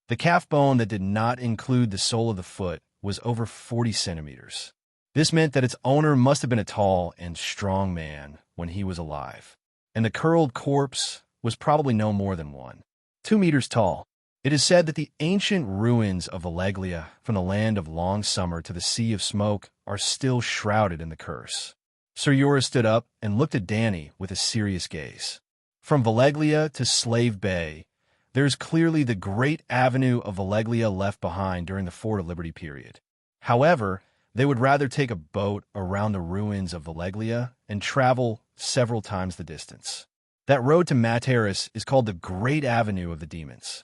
The calf bone that did not include the sole of the foot was over 40 centimeters. This meant that its owner must have been a tall and strong man when he was alive, and the curled corpse was probably no more than 2 meters tall. It is said that the ancient ruins of Valeglia, from the land of long summer to the sea of smoke, are still shrouded in the curse. Sir Yura stood up and looked at Danny with a serious gaze. From Valeglia to Slave Bay, there's clearly the great avenue of Valeglia left behind during the Fort of Liberty period. However, they would rather take a boat around the ruins of Valeglia and travel several times the distance. That road to Materis is called the Great Avenue of the Demons.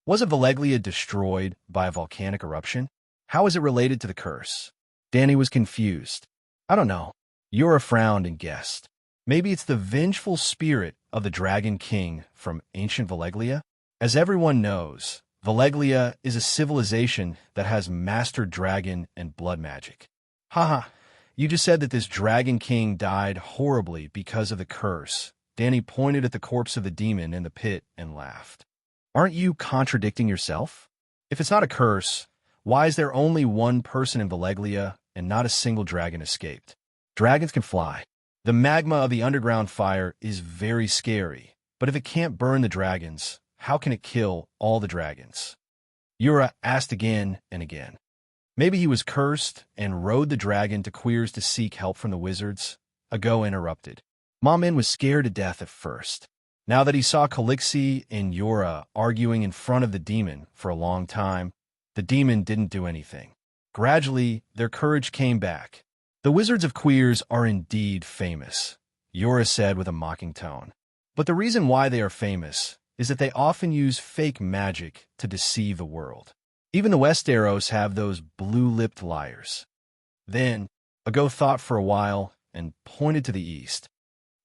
Wasn't Valeglia destroyed by a volcanic eruption? How is it related to the curse? Danny was confused. I don't know. Yura frowned and guessed. Maybe it's the vengeful spirit of the Dragon King from ancient Valeglia? As everyone knows, Valeglia is a civilization that has mastered dragon and blood magic. Haha, you just said that this Dragon King died horribly because of the curse. Danny pointed at the corpse of the demon in the pit and laughed. Aren't you contradicting yourself? If it's not a curse, why is there only one person in Valeglia and not a single dragon escaped? Dragons can fly. The magma of the underground fire is very scary, but if it can't burn the dragons, how can it kill all the dragons? Yura asked again and again. Maybe he was cursed and rode the dragon to Queers to seek help from the wizards. Ago interrupted. Mamin was scared to death at first. Now that he saw Calixi and Yura arguing in front of the demon for a long time, the demon didn't do anything. Gradually, their courage came back. The wizards of Queers are indeed famous, Yura said with a mocking tone. But the reason why they are famous is that they often use fake magic to deceive the world. Even the Westeros have those blue-lipped liars. Then, Ago thought for a while and pointed to the east.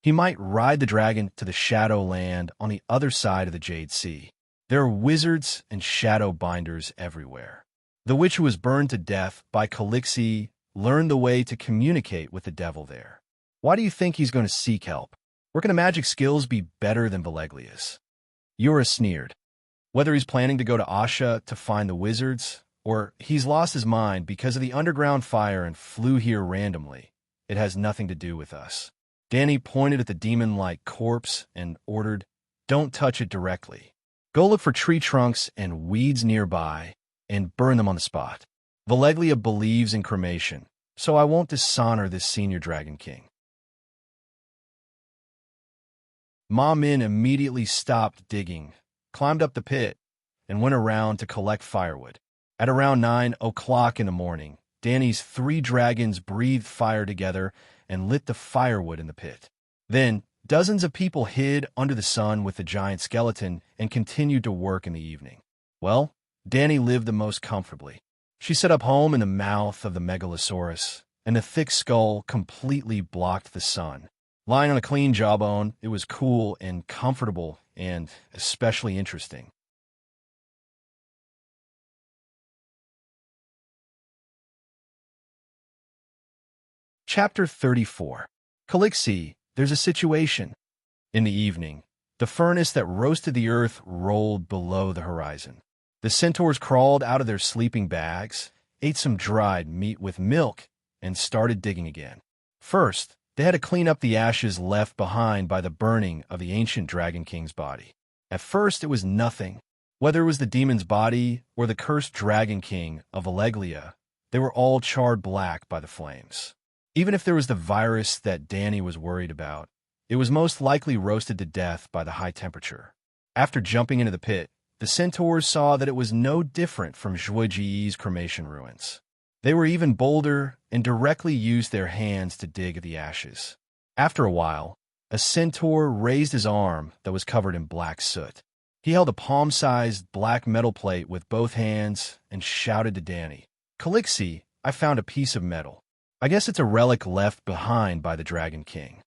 He might ride the dragon to the Shadow Land on the other side of the Jade Sea. There are wizards and shadow binders everywhere. The witch who was burned to death by Calixi learned the way to communicate with the devil there. Why do you think he's going to seek help? Where can the magic skills be better than Valeglia's? Yura sneered. Whether he's planning to go to Asha to find the wizards, or he's lost his mind because of the underground fire and flew here randomly, it has nothing to do with us. Danny pointed at the demon-like corpse and ordered, "Don't touch it directly. Go look for tree trunks and weeds nearby and burn them on the spot. Valeglia believes in cremation, so I won't dishonor this senior Dragon King." Ma Min immediately stopped digging, climbed up the pit, and went around to collect firewood. At around 9 o'clock in the morning, Danny's 3 dragons breathed fire together and lit the firewood in the pit. Then, dozens of people hid under the sun with the giant skeleton and continued to work in the evening. Well, Danny lived the most comfortably. She set up home in the mouth of the megalosaurus, and the thick skull completely blocked the sun. Lying on a clean jawbone, it was cool and comfortable and especially interesting. Chapter 34. Calixi, there's a situation. In the evening, the furnace that roasted the earth rolled below the horizon. The centaurs crawled out of their sleeping bags, ate some dried meat with milk, and started digging again. First, they had to clean up the ashes left behind by the burning of the ancient Dragon King's body. At first, it was nothing. Whether it was the demon's body or the cursed Dragon King of Valeglia, they were all charred black by the flames. Even if there was the virus that Danny was worried about, it was most likely roasted to death by the high temperature. After jumping into the pit, the centaurs saw that it was no different from Zhuoji's cremation ruins. They were even bolder and directly used their hands to dig at the ashes. After a while, A centaur raised his arm that was covered in black soot. He held a palm-sized black metal plate with both hands and shouted to Danny, "Calixi, I found a piece of metal. I guess it's a relic left behind by the Dragon King."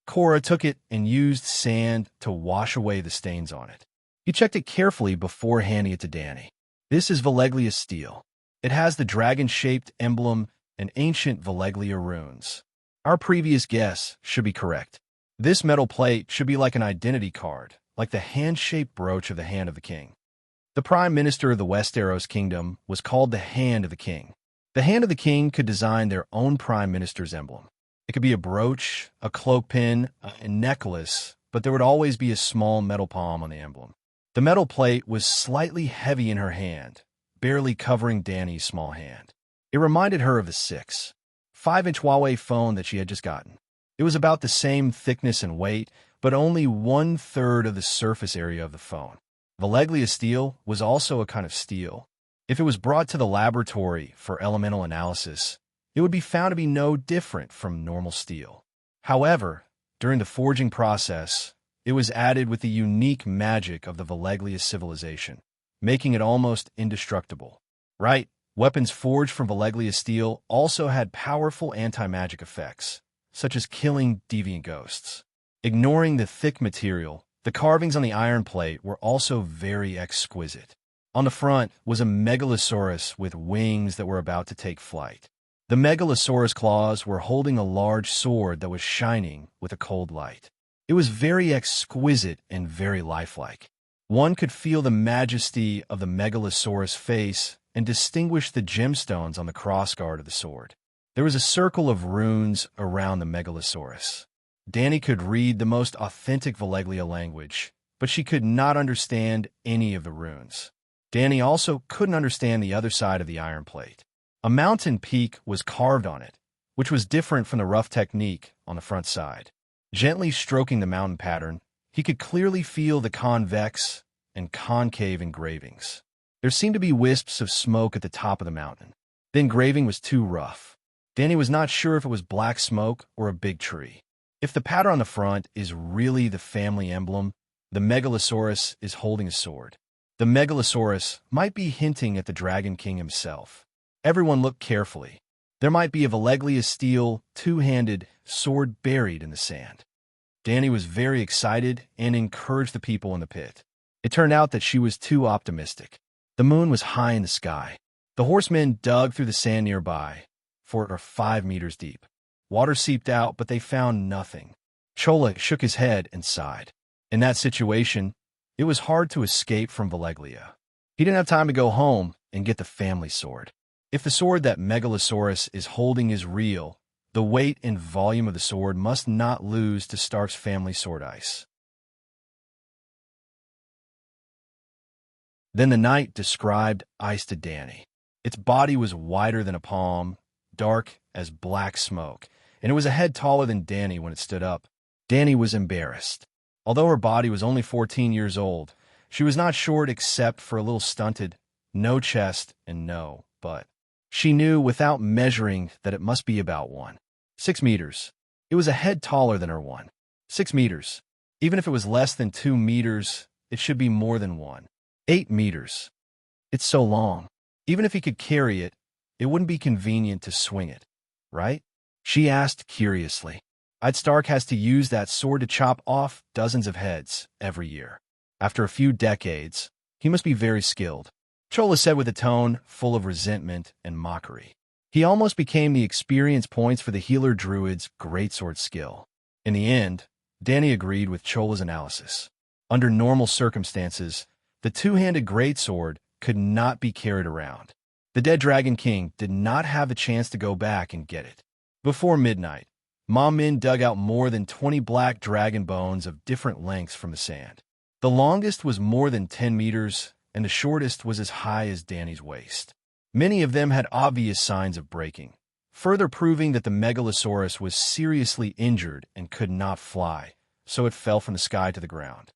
Cora took it and used sand to wash away the stains on it. He checked it carefully before handing it to Danny. "This is Valeglia steel. It has the dragon-shaped emblem and ancient Valeglia runes. Our previous guess should be correct. This metal plate should be like an identity card, like the hand-shaped brooch of the Hand of the King." The Prime Minister of the Westeros Kingdom was called the Hand of the King. The Hand of the King could design their own Prime Minister's emblem. It could be a brooch, a cloak pin, a necklace, but there would always be a small metal palm on the emblem. The metal plate was slightly heavy in her hand, barely covering Danny's small hand. It reminded her of the 5-inch Huawei phone that she had just gotten. It was about the same thickness and weight, but only 1/3 of the surface area of the phone. Valeglia steel was also a kind of steel. If it was brought to the laboratory for elemental analysis, it would be found to be no different from normal steel. However, during the forging process, it was added with the unique magic of the Valeglia civilization, making it almost indestructible. Right, weapons forged from Valeglia steel also had powerful anti-magic effects, such as killing deviant ghosts. Ignoring the thick material, the carvings on the iron plate were also very exquisite. On the front was a megalosaurus with wings that were about to take flight. The megalosaurus claws were holding a large sword that was shining with a cold light. It was very exquisite and very lifelike. One could feel the majesty of the megalosaurus face and distinguish the gemstones on the crossguard of the sword. There was a circle of runes around the megalosaurus. Danny could read the most authentic Valeglia language, but she could not understand any of the runes. Danny also couldn't understand the other side of the iron plate. A mountain peak was carved on it, which was different from the rough technique on the front side. Gently stroking the mountain pattern, he could clearly feel the convex and concave engravings. There seemed to be wisps of smoke at the top of the mountain. The engraving was too rough. Danny was not sure if it was black smoke or a big tree. If the pattern on the front is really the family emblem, the megalosaurus is holding a sword. The megalosaurus might be hinting at the Dragon King himself. Everyone looked carefully. There might be a Valeglia steel, two-handed sword buried in the sand. Danny was very excited and encouraged the people in the pit. It turned out that she was too optimistic. The moon was high in the sky. The horsemen dug through the sand nearby, for it are 5 meters deep. Water seeped out, but they found nothing. Chola shook his head and sighed. In that situation, it was hard to escape from Valeglia. He didn't have time to go home and get the family sword. If the sword that Megalosaurus is holding is real, the weight and volume of the sword must not lose to Stark's family sword ice. Then the knight described ice to Danny. Its body was wider than a palm, dark as black smoke, and it was a head taller than Danny when it stood up. Danny was embarrassed. Although her body was only 14 years old, she was not short except for a little stunted, no chest and no butt. She knew without measuring that it must be about 6 meters. It was a head taller than her 6 meters. Even if it was less than 2 meters, it should be more than 8 meters. It's so long. Even if he could carry it, it wouldn't be convenient to swing it, right? She asked curiously. Stark has to use that sword to chop off dozens of heads every year. After a few decades, he must be very skilled. Chola said with a tone full of resentment and mockery. He almost became the experience points for the healer druid's greatsword skill. In the end, Danny agreed with Chola's analysis. Under normal circumstances, the two-handed greatsword could not be carried around. The dead Dragon King did not have a chance to go back and get it. Before midnight, Mom Min dug out more than 20 black dragon bones of different lengths from the sand. The longest was more than 10 meters, and the shortest was as high as Danny's waist. Many of them had obvious signs of breaking, further proving that the Megalosaurus was seriously injured and could not fly, so it fell from the sky to the ground.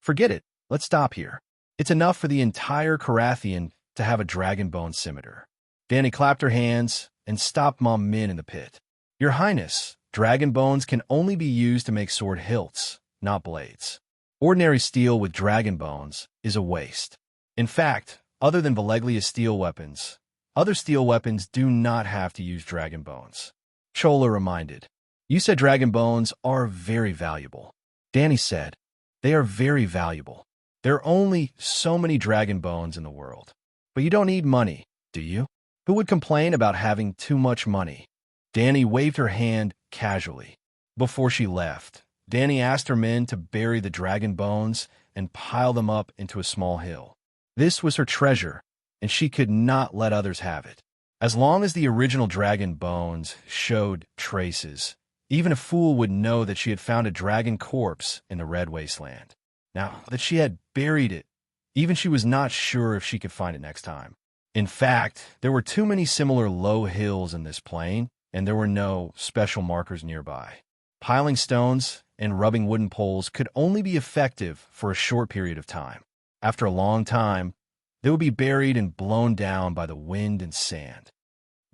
Forget it, let's stop here. It's enough for the entire Carathian to have a dragon bone scimitar. Danny clapped her hands and stopped Mom Min in the pit. Your Highness, Dragon bones can only be used to make sword hilts, not blades. Ordinary steel with dragon bones is a waste. In fact, other than Valeglia steel weapons, other steel weapons do not have to use dragon bones. Chola reminded. You said dragon bones are very valuable. Danny said, they are very valuable. There are only so many dragon bones in the world. But you don't need money, do you? Who would complain about having too much money? Danny waved her hand casually. Before she left, Danny asked her men to bury the dragon bones and pile them up into a small hill. This was her treasure, and she could not let others have it. As long as the original dragon bones showed traces, even a fool would know that she had found a dragon corpse in the Red Wasteland. Now that she had buried it, even she was not sure if she could find it next time. In fact, there were too many similar low hills in this plain, and there were no special markers nearby. Piling stones and rubbing wooden poles could only be effective for a short period of time. After a long time, they would be buried and blown down by the wind and sand.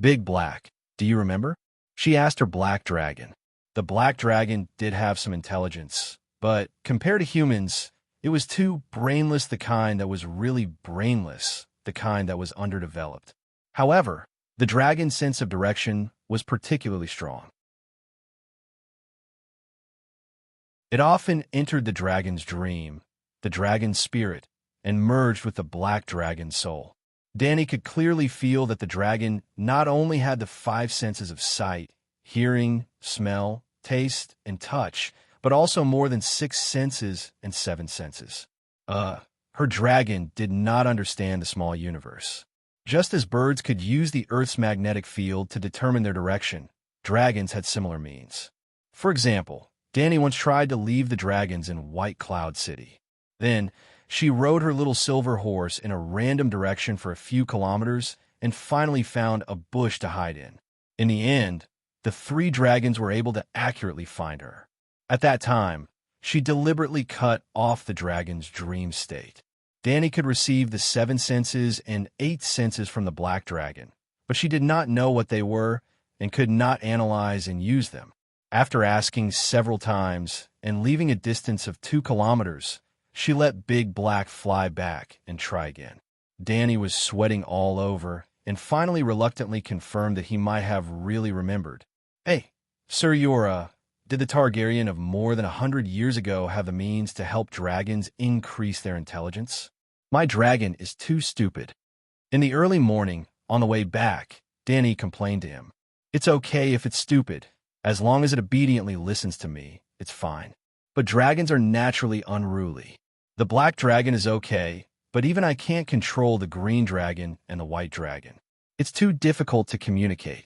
Big Black, do you remember? She asked her black dragon. The black dragon did have some intelligence, but compared to humans, it was too brainless, the kind that was really brainless, the kind that was underdeveloped. However, the dragon's sense of direction was particularly strong. It often entered the dragon's dream, the dragon's spirit, and merged with the black dragon's soul. Danny could clearly feel that the dragon not only had the 5 senses of sight, hearing, smell, taste, and touch, but also more than 6 senses and 7 senses. Her dragon did not understand the small universe. Just as birds could use the Earth's magnetic field to determine their direction, dragons had similar means. For example, Danny once tried to leave the dragons in White Cloud City. Then, she rode her little silver horse in a random direction for a few kilometers and finally found a bush to hide in. In the end, the 3 dragons were able to accurately find her. At that time, she deliberately cut off the dragon's dream state. Danny could receive the 7 senses and 8 senses from the black dragon, but she did not know what they were and could not analyze and use them. After asking several times and leaving a distance of 2 kilometers, she let Big Black fly back and try again. Danny was sweating all over and finally reluctantly confirmed that he might have really remembered. Hey, sir, did the Targaryen of more than 100 years ago have the means to help dragons increase their intelligence? My dragon is too stupid. In the early morning, on the way back, Danny complained to him. It's okay if it's stupid. As long as it obediently listens to me, it's fine. But dragons are naturally unruly. The black dragon is okay, but even I can't control the green dragon and the white dragon. It's too difficult to communicate.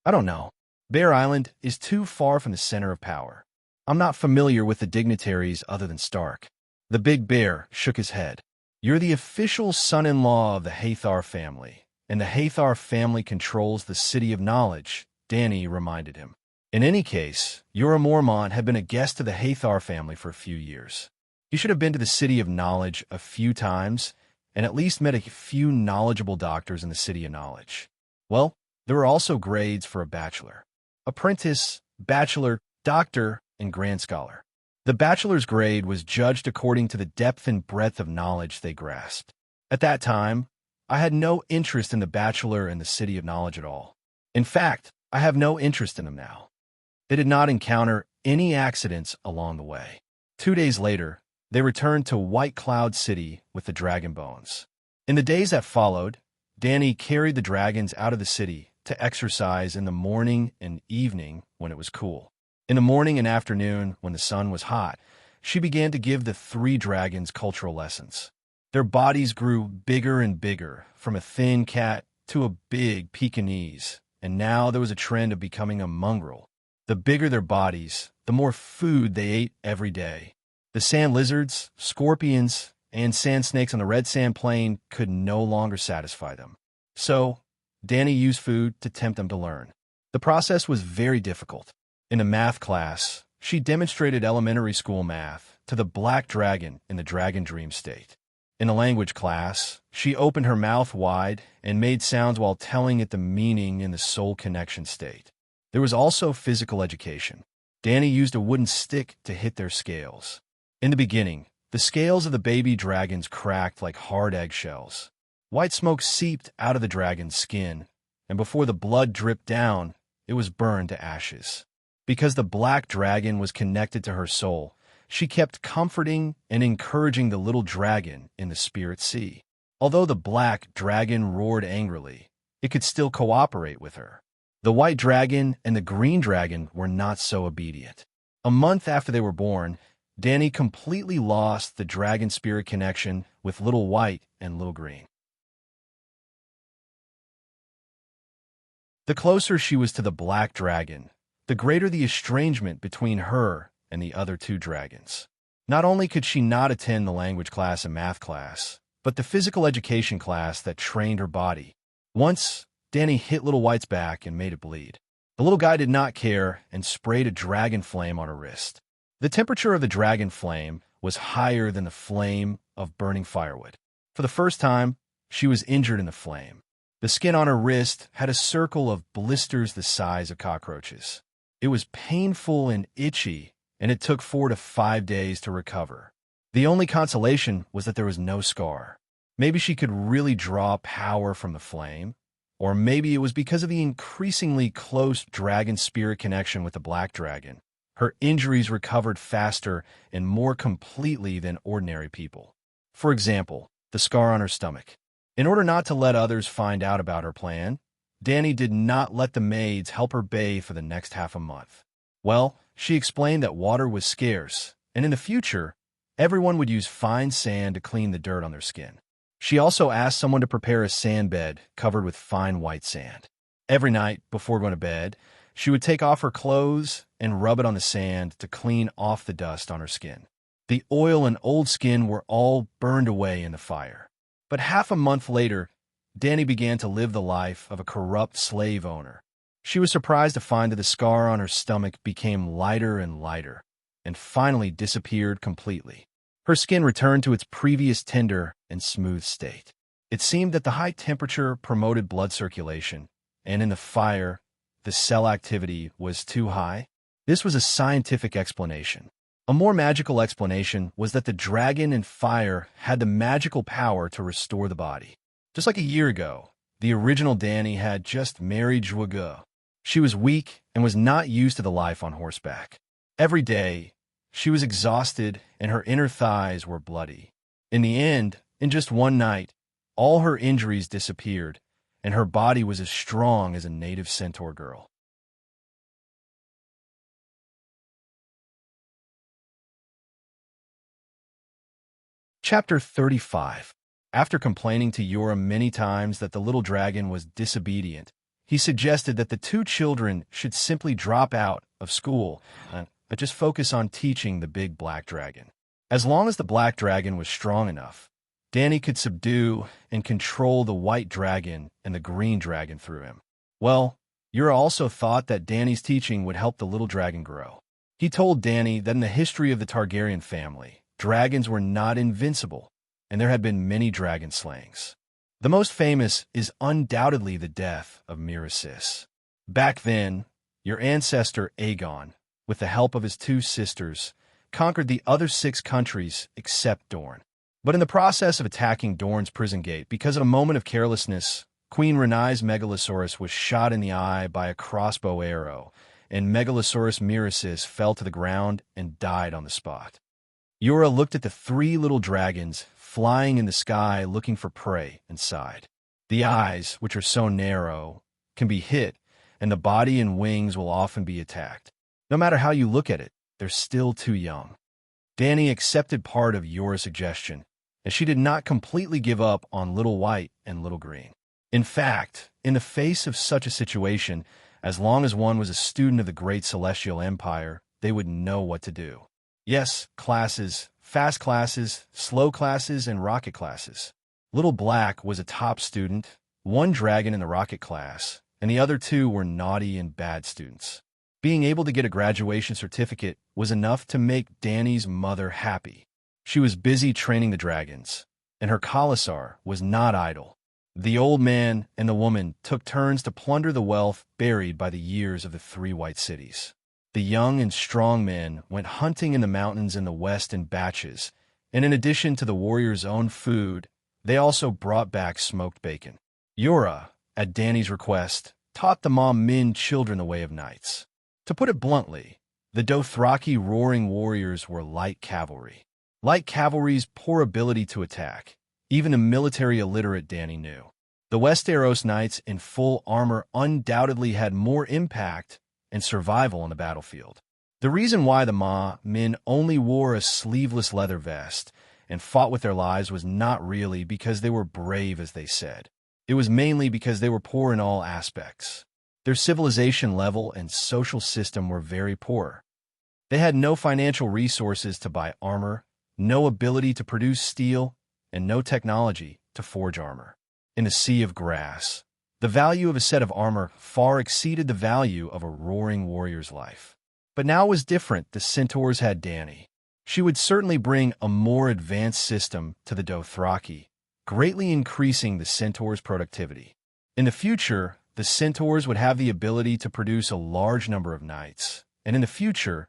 I don't know. Bear Island is too far from the center of power. I'm not familiar with the dignitaries other than Stark. The big bear shook his head. You're the official son-in-law of the Hathar family, and the Hathar family controls the City of Knowledge, Danny reminded him. In any case, Jorah Mormont had been a guest of the Hathar family for a few years. He should have been to the City of Knowledge a few times, and at least met a few knowledgeable doctors in the City of Knowledge. Well, there were also grades for a bachelor. Apprentice, bachelor, doctor, and grand scholar. The bachelor's grade was judged according to the depth and breadth of knowledge they grasped. At that time, I had no interest in the bachelor and the City of Knowledge at all. In fact, I have no interest in them now. They did not encounter any accidents along the way. 2 days later, they returned to White Cloud City with the dragon bones. In the days that followed, Danny carried the dragons out of the city to exercise in the morning and evening when it was cool. In the morning and afternoon, when the sun was hot, she began to give the 3 dragons cultural lessons. Their bodies grew bigger and bigger, from a thin cat to a big Pekingese, and now there was a trend of becoming a mongrel. The bigger their bodies, the more food they ate every day. The sand lizards, scorpions, and sand snakes on the red sand plain could no longer satisfy them. So, Danny used food to tempt them to learn. The process was very difficult. In a math class, she demonstrated elementary school math to the black dragon in the dragon dream state. In a language class, she opened her mouth wide and made sounds while telling it the meaning in the soul connection state. There was also physical education. Danny used a wooden stick to hit their scales. In the beginning, the scales of the baby dragons cracked like hard eggshells. White smoke seeped out of the dragon's skin, and before the blood dripped down, it was burned to ashes. Because the black dragon was connected to her soul, she kept comforting and encouraging the little dragon in the spirit sea. Although the black dragon roared angrily, it could still cooperate with her. The white dragon and the green dragon were not so obedient. A month after they were born, Danny completely lost the dragon spirit connection with Little White and Little Green. The closer she was to the black dragon, the greater the estrangement between her and the other two dragons. Not only could she not attend the language class and math class, but the physical education class that trained her body. Once, Danny hit Little White's back and made it bleed. The little guy did not care and sprayed a dragon flame on her wrist. The temperature of the dragon flame was higher than the flame of burning firewood. For the first time, she was injured in the flame. The skin on her wrist had a circle of blisters the size of cockroaches. It was painful and itchy, and it took 4 to 5 days to recover. The only consolation was that there was no scar. Maybe she could really draw power from the flame, or maybe it was because of the increasingly close dragon spirit connection with the black dragon. Her injuries recovered faster and more completely than ordinary people. For example, the scar on her stomach. In order not to let others find out about her plan, Danny did not let the maids help her bathe for the next half a month. Well, she explained that water was scarce, and in the future, everyone would use fine sand to clean the dirt on their skin. She also asked someone to prepare a sand bed covered with fine white sand. Every night, before going to bed, she would take off her clothes and rub it on the sand to clean off the dust on her skin. The oil and old skin were all burned away in the fire. But half a month later, Danny began to live the life of a corrupt slave owner. She was surprised to find that the scar on her stomach became lighter and lighter, and finally disappeared completely. Her skin returned to its previous tender and smooth state. It seemed that the high temperature promoted blood circulation, and in the fire, the cell activity was too high. This was a scientific explanation. A more magical explanation was that the dragon and fire had the magical power to restore the body. Just like a year ago, the original Danny had just married Zhuge. She was weak and was not used to the life on horseback. Every day, she was exhausted and her inner thighs were bloody. In the end, in just one night, all her injuries disappeared, and her body was as strong as a native centaur girl. Chapter 35. After complaining to Yura many times that the little dragon was disobedient, he suggested that the two children should simply drop out of school but just focus on teaching the big black dragon. As long as the black dragon was strong enough, Danny could subdue and control the white dragon and the green dragon through him. Well, Yura also thought that Danny's teaching would help the little dragon grow. He told Danny that in the history of the Targaryen family, dragons were not invincible, and there had been many dragon slayings. The most famous is undoubtedly the death of Miracis. Back then, your ancestor Aegon, with the help of his 2 sisters, conquered the other 6 countries except Dorne. But in the process of attacking Dorne's prison gate, because of a moment of carelessness, Queen Rhaenys Megalosaurus was shot in the eye by a crossbow arrow, and Megalosaurus Miracis fell to the ground and died on the spot. Yura looked at the 3 little dragons flying in the sky looking for prey and sighed. The eyes, which are so narrow, can be hit, and the body and wings will often be attacked. No matter how you look at it, they're still too young. Danny accepted part of Yura's suggestion, as she did not completely give up on Little White and Little Green. In fact, in the face of such a situation, as long as one was a student of the great celestial empire, they would know what to do. Yes, classes, fast classes, slow classes, and rocket classes. Little Black was a top student, 1 dragon in the rocket class, and the other 2 were naughty and bad students. Being able to get a graduation certificate was enough to make Danny's mother happy. She was busy training the dragons, and her Khalasar was not idle. The old man and the woman took turns to plunder the wealth buried by the years of the three white cities. The young and strong men went hunting in the mountains in the west in batches, and in addition to the warriors' own food, they also brought back smoked bacon. Yura, at Danny's request, taught the Min children the way of knights. To put it bluntly, the Dothraki roaring warriors were light cavalry. Light cavalry's poor ability to attack. Even the military illiterate Danny knew. The Westeros knights in full armor undoubtedly had more impact and survival on the battlefield. The reason why the Min only wore a sleeveless leather vest and fought with their lives was not really because they were brave, as they said. It was mainly because they were poor in all aspects. Their civilization level and social system were very poor. They had no financial resources to buy armor, no ability to produce steel, and no technology to forge armor. In a sea of grass, the value of a set of armor far exceeded the value of a roaring warrior's life. But now it was different. The Centaurs had Dany. She would certainly bring a more advanced system to the Dothraki, greatly increasing the Centaurs' productivity. In the future, the Centaurs would have the ability to produce a large number of knights, and in the future,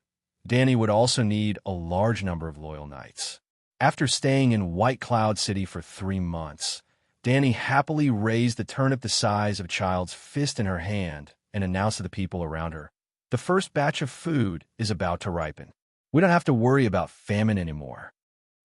Dany would also need a large number of loyal knights. After staying in White Cloud City for 3 months, Dany happily raised the turnip the size of a child's fist in her hand and announced to the people around her, "The first batch of food is about to ripen. We don't have to worry about famine anymore."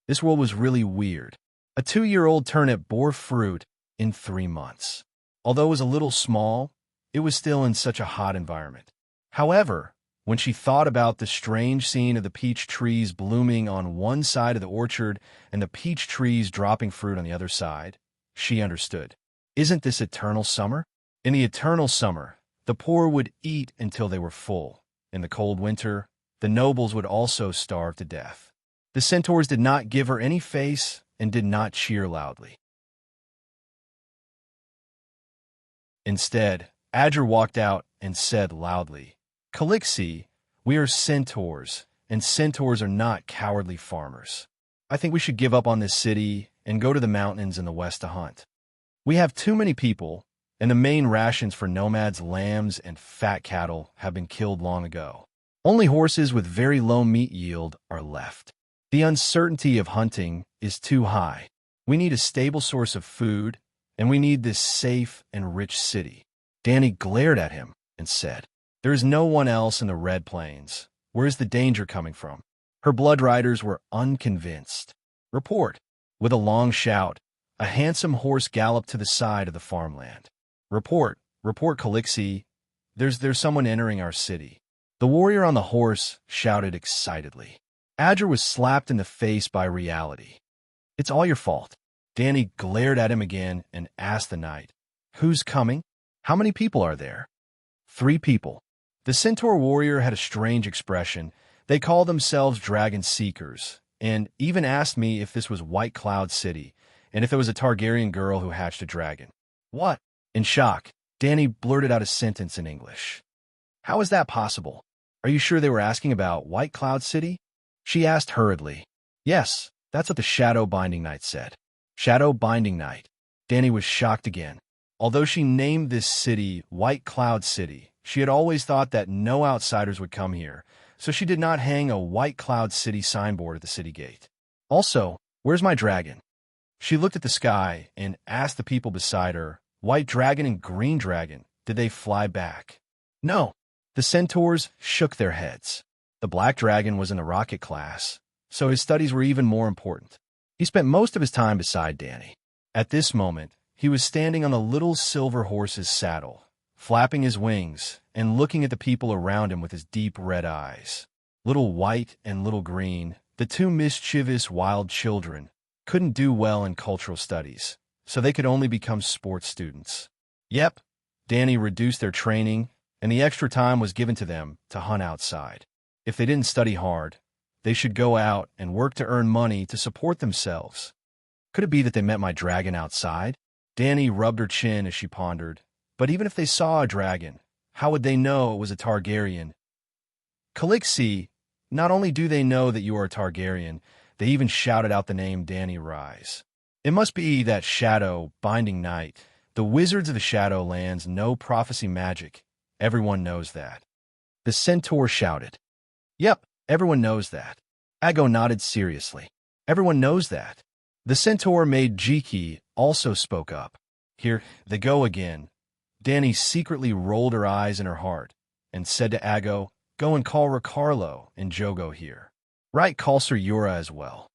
This world was really weird. A 2-year-old turnip bore fruit in 3 months. Although it was a little small, it was still in such a hot environment. However, when she thought about the strange scene of the peach trees blooming on one side of the orchard and the peach trees dropping fruit on the other side, she understood. Isn't this eternal summer? In the eternal summer, the poor would eat until they were full. In the cold winter, the nobles would also starve to death. The Centaurs did not give her any face and did not cheer loudly. Instead, Adger walked out and said loudly, "Calixi, we are centaurs, and centaurs are not cowardly farmers. I think we should give up on this city and go to the mountains in the west to hunt. We have too many people, and the main rations for nomads, lambs, and fat cattle have been killed long ago. Only horses with very low meat yield are left. The uncertainty of hunting is too high. We need a stable source of food, and we need this safe and rich city." Dany glared at him and said, "There is no one else in the Red Plains. Where is the danger coming from?" Her blood riders were unconvinced. "Report." With a long shout, a handsome horse galloped to the side of the farmland. Report, Calixi. There's someone entering our city." The warrior on the horse shouted excitedly. Adger was slapped in the face by reality. "It's all your fault." Dany glared at him again and asked the knight, "Who's coming? How many people are there?" 3 people. The centaur warrior had a strange expression. They called themselves dragon seekers, and even asked me if this was White Cloud City, and if it was a Targaryen girl who hatched a dragon. "What?" In shock, Dany blurted out a sentence in English. "How is that possible? Are you sure they were asking about White Cloud City?" She asked hurriedly. "Yes, that's what the Shadow Binding Knight said." Shadow Binding Knight. Dany was shocked again. Although she named this city White Cloud City, she had always thought that no outsiders would come here, so she did not hang a White Cloud City signboard at the city gate. "Also, where's my dragon?" She looked at the sky and asked the people beside her, "White dragon and green dragon, did they fly back?" "No." The centaurs shook their heads. The black dragon was in the rocket class, so his studies were even more important. He spent most of his time beside Dany. At this moment, he was standing on the little silver horse's saddle, flapping his wings and looking at the people around him with his deep red eyes. Little White and Little Green, the 2 mischievous wild children, couldn't do well in cultural studies, so they could only become sports students. Yep, Dany reduced their training, and the extra time was given to them to hunt outside. If they didn't study hard, they should go out and work to earn money to support themselves. Could it be that they met my dragon outside? Dany rubbed her chin as she pondered. But even if they saw a dragon, how would they know it was a Targaryen? "Calixi, not only do they know that you are a Targaryen, they even shouted out the name Dany Rise. It must be that Shadow Binding Knight The wizards of the Shadowlands know prophecy magic. Everyone knows that. The centaur shouted. Yep, everyone knows that. Ago nodded seriously. Everyone knows that. The centaur made Jiki also spoke up. Here they go again. Danny secretly rolled her eyes in her heart and said to Ago, go and call Ricarlo and Jogo here. Right, call Sir Yura as well.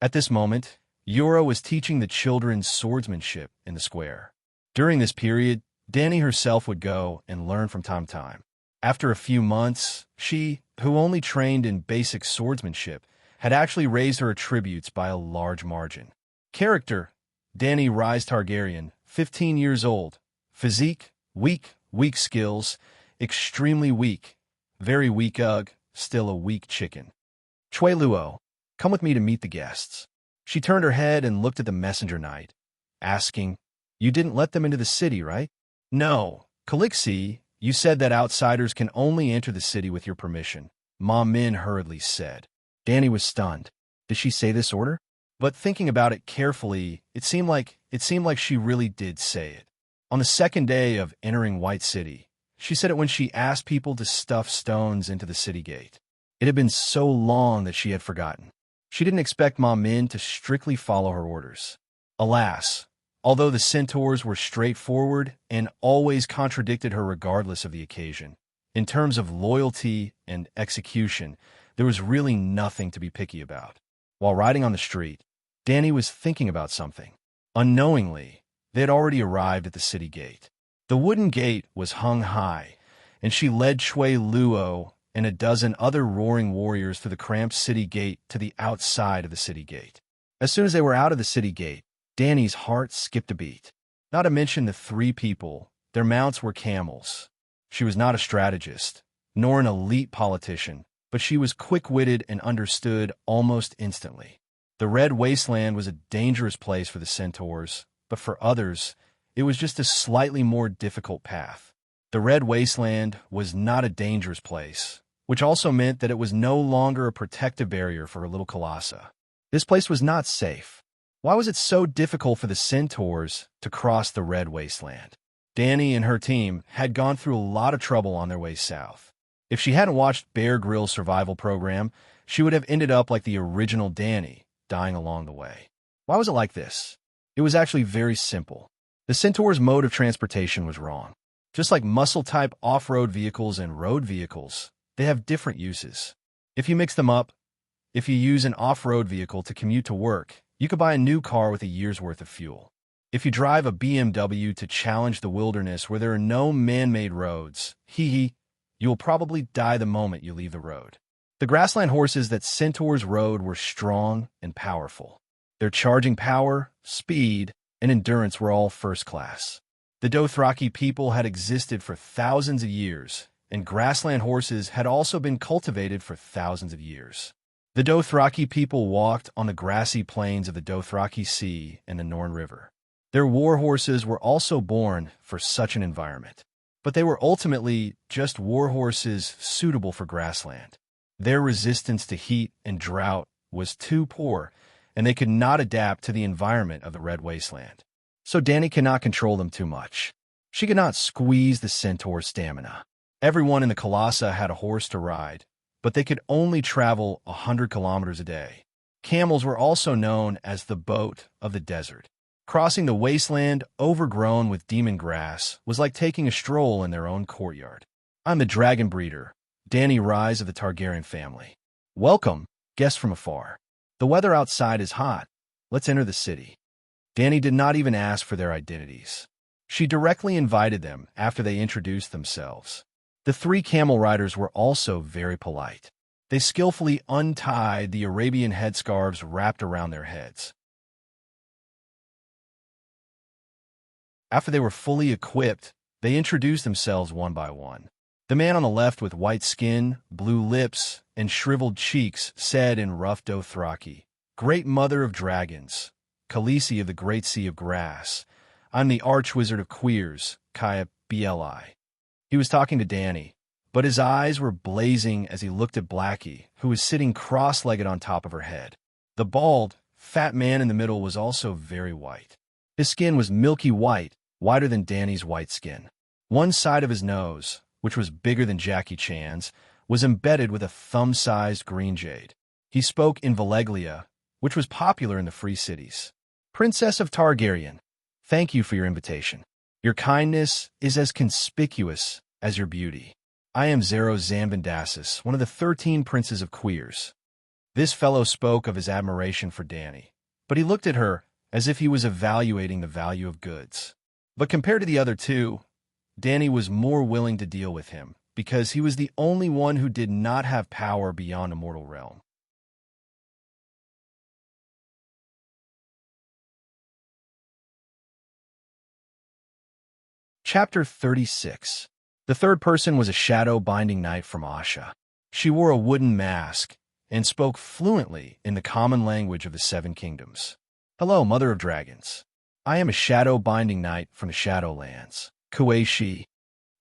At this moment, Yura was teaching the children swordsmanship in the square. During this period, Danny herself would go and learn from time to time. After a few months, she, who only trained in basic swordsmanship, had actually raised her attributes by a large margin. Character: Danny Rise Targaryen, 15 years old. Physique: weak skills, extremely weak, very weak still a weak chicken. Chui Luo, come with me to meet the guests. She turned her head and looked at the messenger knight, asking, you didn't let them into the city, right? No, Calixi, you said that outsiders can only enter the city with your permission, Ma Min hurriedly said. Danny was stunned. Did she say this order? But thinking about it carefully, it seemed like she really did say it. On the second day of entering White City, she said it when she asked people to stuff stones into the city gate. It had been so long that she had forgotten. She didn't expect Ma Min to strictly follow her orders. Alas, although the centaurs were straightforward and always contradicted her regardless of the occasion, in terms of loyalty and execution, there was really nothing to be picky about. While riding on the street, Danny was thinking about something. Unknowingly, they had already arrived at the city gate. The wooden gate was hung high, and she led Chui Luo and a dozen other roaring warriors through the cramped city gate to the outside of the city gate. As soon as they were out of the city gate, Danny's heart skipped a beat. Not to mention the three people, their mounts were camels. She was not a strategist, nor an elite politician, but she was quick-witted and understood almost instantly. The Red Wasteland was a dangerous place for the centaurs, but for others, it was just a slightly more difficult path. The Red Wasteland was not a dangerous place, which also meant that it was no longer a protective barrier for her little Colossa. This place was not safe. Why was it so difficult for the centaurs to cross the Red Wasteland? Danny and her team had gone through a lot of trouble on their way south. If she hadn't watched Bear Grylls' survival program, she would have ended up like the original Danny, dying along the way. Why was it like this? It was actually very simple. The centaurs' mode of transportation was wrong. Just like muscle-type off-road vehicles and road vehicles, they have different uses. If you mix them up, if you use an off-road vehicle to commute to work, you could buy a new car with a year's worth of fuel. If you drive a BMW to challenge the wilderness where there are no man-made roads, you will probably die the moment you leave the road. The grassland horses that centaurs rode were strong and powerful. Their charging power, speed, and endurance were all first class. The Dothraki people had existed for thousands of years, and grassland horses had also been cultivated for thousands of years. The Dothraki people walked on the grassy plains of the Dothraki Sea and the Norn River. Their war horses were also born for such an environment, but they were ultimately just war horses suitable for grassland. Their resistance to heat and drought was too poor, and they could not adapt to the environment of the Red Wasteland. So Danny could not control them too much. She could not squeeze the centaur's stamina. Everyone in the Colossa had a horse to ride, but they could only travel 100 kilometers a day. Camels were also known as the boat of the desert. Crossing the wasteland overgrown with demon grass was like taking a stroll in their own courtyard. I'm the dragon breeder, Danny Rise of the Targaryen family. Welcome, guests from afar. The weather outside is hot. Let's enter the city. Danny did not even ask for their identities. She directly invited them after they introduced themselves. The three camel riders were also very polite. They skillfully untied the Arabian headscarves wrapped around their heads. After they were fully equipped, they introduced themselves one by one. The man on the left with white skin, blue lips, and shriveled cheeks said in rough Dothraki, "Great Mother of Dragons, Khaleesi of the Great Sea of Grass, I'm the Archwizard of Queers, Kaya Bli." He was talking to Danny, but his eyes were blazing as he looked at Blackie, who was sitting cross-legged on top of her head. The bald, fat man in the middle was also very white. His skin was milky white, whiter than Danny's white skin. One side of his nose, which was bigger than Jackie Chan's, was embedded with a thumb-sized green jade. He spoke in Valeglia, which was popular in the Free Cities. Princess of Targaryen, thank you for your invitation. Your kindness is as conspicuous as your beauty. I am Zero Zambindasis, one of the 13 princes of queers. This fellow spoke of his admiration for Danny, but he looked at her as if he was evaluating the value of goods. But compared to the other two, Danny was more willing to deal with him because he was the only one who did not have power beyond a mortal realm. Chapter 36. The third person was a shadow-binding knight from Asha. She wore a wooden mask and spoke fluently in the common language of the Seven Kingdoms. Hello, Mother of Dragons. I am a shadow-binding knight from the Shadowlands. Kuei-shi.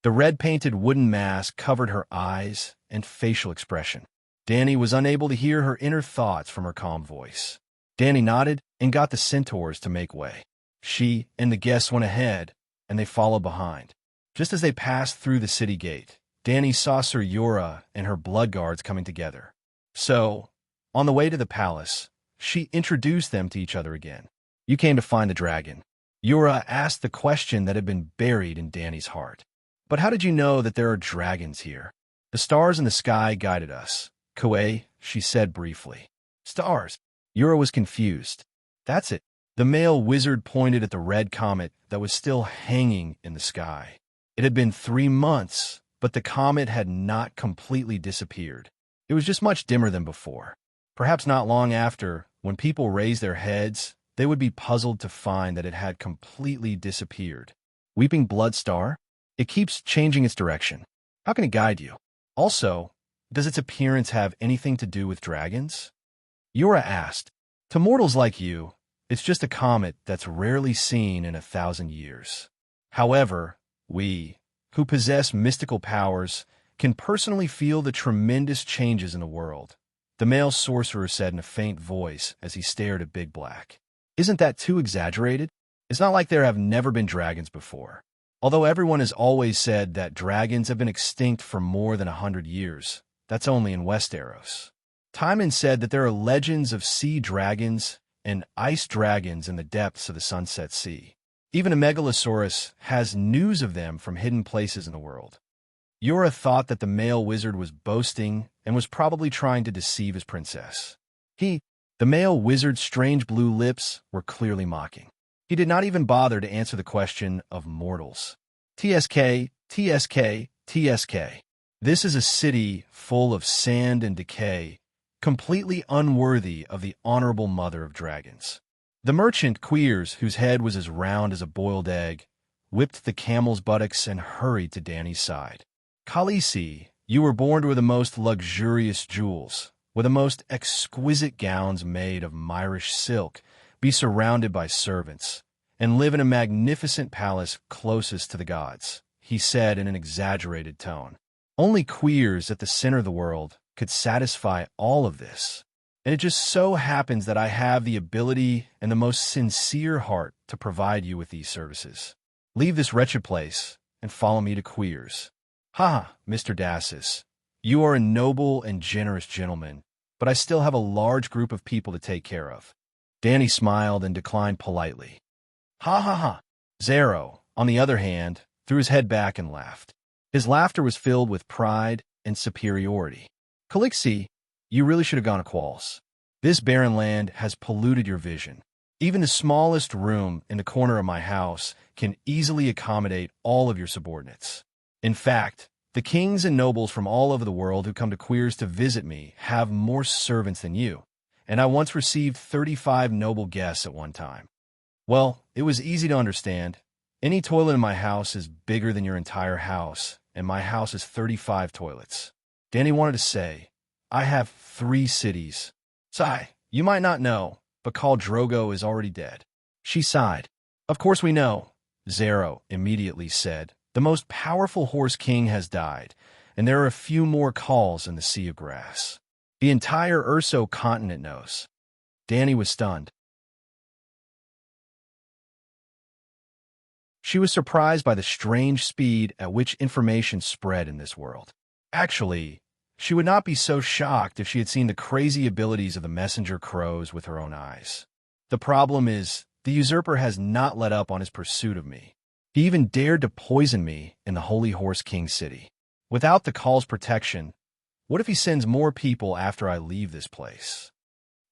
The red-painted wooden mask covered her eyes and facial expression. Danny was unable to hear her inner thoughts from her calm voice. Danny nodded and got the centaurs to make way. She and the guests went ahead, and they followed behind. Just as they passed through the city gate, Danny saw Sir Yura and her blood guards coming together. So, on the way to the palace, she introduced them to each other again. You came to find the dragon. Yura asked the question that had been buried in Danny's heart. But how did you know that there are dragons here? The stars in the sky guided us. Kuei, she said briefly. Stars? Yura was confused. That's it. The male wizard pointed at the red comet that was still hanging in the sky. It had been 3 months, but the comet had not completely disappeared. It was just much dimmer than before. Perhaps not long after, when people raised their heads, they would be puzzled to find that it had completely disappeared. Weeping Blood Star? It keeps changing its direction. How can it guide you? Also, does its appearance have anything to do with dragons? Yura asked. To mortals like you, it's just a comet that's rarely seen in 1,000 years. However, we, who possess mystical powers, can personally feel the tremendous changes in the world, the male sorcerer said in a faint voice as he stared at Big Black. Isn't that too exaggerated? It's not like there have never been dragons before. Although everyone has always said that dragons have been extinct for more than 100 years, that's only in Westeros. Timon said that there are legends of sea dragons and ice dragons in the depths of the Sunset Sea. Even a megalosaurus has news of them from hidden places in the world. Yura thought that the male wizard was boasting and was probably trying to deceive his princess. The male wizard's strange blue lips were clearly mocking. He did not even bother to answer the question of mortals. TSK, TSK, TSK. This is a city full of sand and decay, completely unworthy of the honorable mother of dragons. The merchant Queers, whose head was as round as a boiled egg, whipped the camel's buttocks and hurried to Danny's side. Khaleesi, you were born with the most luxurious jewels, with the most exquisite gowns made of Myrish silk, be surrounded by servants, and live in a magnificent palace closest to the gods, he said in an exaggerated tone. Only Queers at the center of the world could satisfy all of this. And it just so happens that I have the ability and the most sincere heart to provide you with these services. Leave this wretched place and follow me to Queers. Ha, Mr. Dassis, you are a noble and generous gentleman, but I still have a large group of people to take care of. Danny smiled and declined politely. Ha ha ha. Zero, on the other hand, threw his head back and laughed. His laughter was filled with pride and superiority. Khaleesi, you really should have gone to Qualls. This barren land has polluted your vision. Even the smallest room in the corner of my house can easily accommodate all of your subordinates. In fact, the kings and nobles from all over the world who come to Queers to visit me have more servants than you, and I once received 35 noble guests at one time. Well, it was easy to understand. Any toilet in my house is bigger than your entire house, and my house has 35 toilets. Danny wanted to say, I have 3 cities. Sigh, you might not know, but Khal Drogo is already dead. She sighed. Of course we know, Zero immediately said. The most powerful horse king has died, and there are a few more calls in the Sea of Grass. The entire Urso continent knows. Dany was stunned. She was surprised by the strange speed at which information spread in this world. Actually, she would not be so shocked if she had seen the crazy abilities of the messenger crows with her own eyes. The problem is, the usurper has not let up on his pursuit of me. He even dared to poison me in the Holy Horse King city. Without the call's protection, what if he sends more people after I leave this place?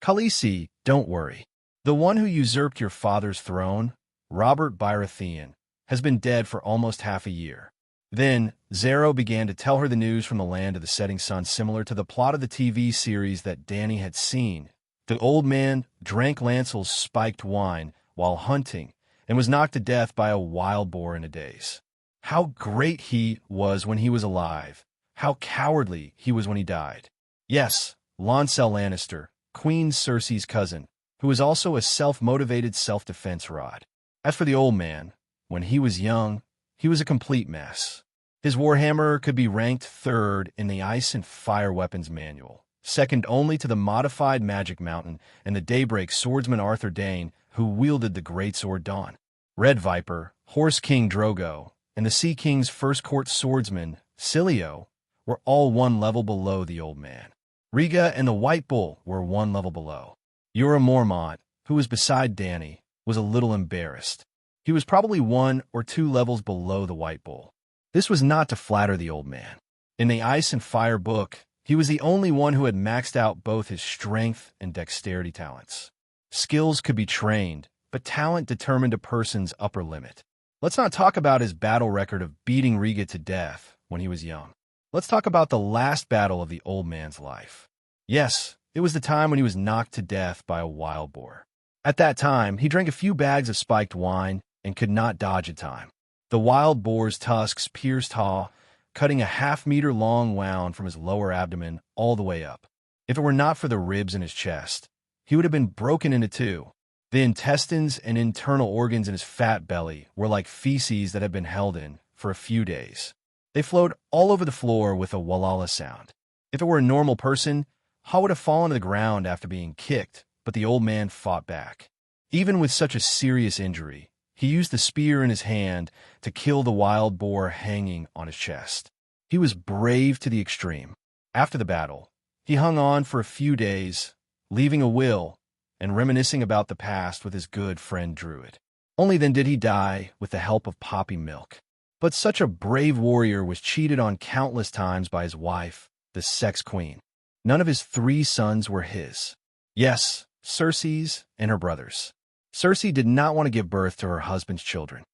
Khaleesi, don't worry. The one who usurped your father's throne, Robert Baratheon, has been dead for almost half a year. Then, Zero began to tell her the news from the land of the setting sun, similar to the plot of the TV series that Dany had seen. The old man drank Lancel's spiked wine while hunting and was knocked to death by a wild boar in a daze. How great he was when he was alive. How cowardly he was when he died. Yes, Lancel Lannister, Queen Cersei's cousin, who was also a self-motivated self-defense rod. As for the old man, when he was young, he was a complete mess. His warhammer could be ranked third in the Ice and Fire Weapons Manual, second only to the modified Magic Mountain and the Daybreak swordsman Arthur Dayne, who wielded the greatsword Dawn. Red Viper, Horse King Drogo, and the Sea King's first court swordsman, Cilio, were all one level below the old man. Rhaega and the White Bull were one level below. Jorah Mormont, who was beside Dany, was a little embarrassed. He was probably 1 or 2 levels below the White Bull. This was not to flatter the old man. In the Ice and Fire book, he was the only one who had maxed out both his strength and dexterity talents. Skills could be trained, but talent determined a person's upper limit. Let's not talk about his battle record of beating Rhaega to death when he was young. Let's talk about the last battle of the old man's life. Yes, it was the time when he was knocked to death by a wild boar. At that time, he drank a few bags of spiked wine and could not dodge in time. The wild boar's tusks pierced Haw, cutting a half-meter-long wound from his lower abdomen all the way up. If it were not for the ribs in his chest, he would have been broken into 2. The intestines and internal organs in his fat belly were like feces that had been held in for a few days. They flowed all over the floor with a wallala sound. If it were a normal person, Haw would have fallen to the ground after being kicked, but the old man fought back. Even with such a serious injury, he used the spear in his hand to kill the wild boar hanging on his chest. He was brave to the extreme. After the battle, he hung on for a few days, leaving a will and reminiscing about the past with his good friend Druid. Only then did he die with the help of poppy milk. But such a brave warrior was cheated on countless times by his wife, the Sex Queen. None of his 3 sons were his. Yes, Cersei's and her brothers. Cersei did not want to give birth to her husband's children.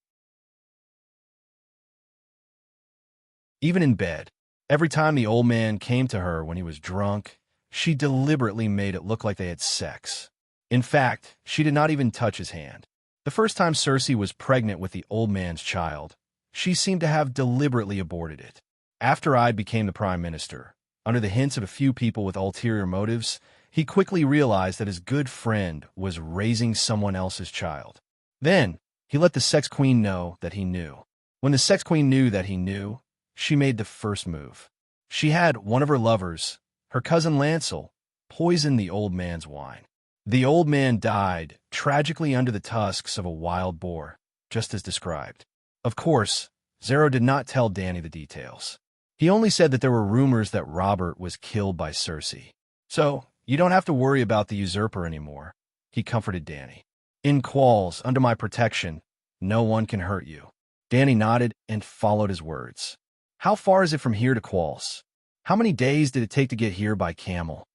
Even in bed, every time the old man came to her when he was drunk, she deliberately made it look like they had sex. In fact, she did not even touch his hand. The first time Cersei was pregnant with the old man's child, she seemed to have deliberately aborted it. After I became the prime minister, under the hints of a few people with ulterior motives, he quickly realized that his good friend was raising someone else's child. Then, he let the Sex Queen know that he knew. When the Sex Queen knew that he knew, she made the first move. She had one of her lovers, her cousin Lancel, poison the old man's wine. The old man died tragically under the tusks of a wild boar, just as described. Of course, Zero did not tell Dany the details. He only said that there were rumors that Robert was killed by Cersei. So, you don't have to worry about the usurper anymore, he comforted Dany. In Qualls, under my protection, no one can hurt you. Dany nodded and followed his words. How far is it from here to Qualls? How many days did it take to get here by camel?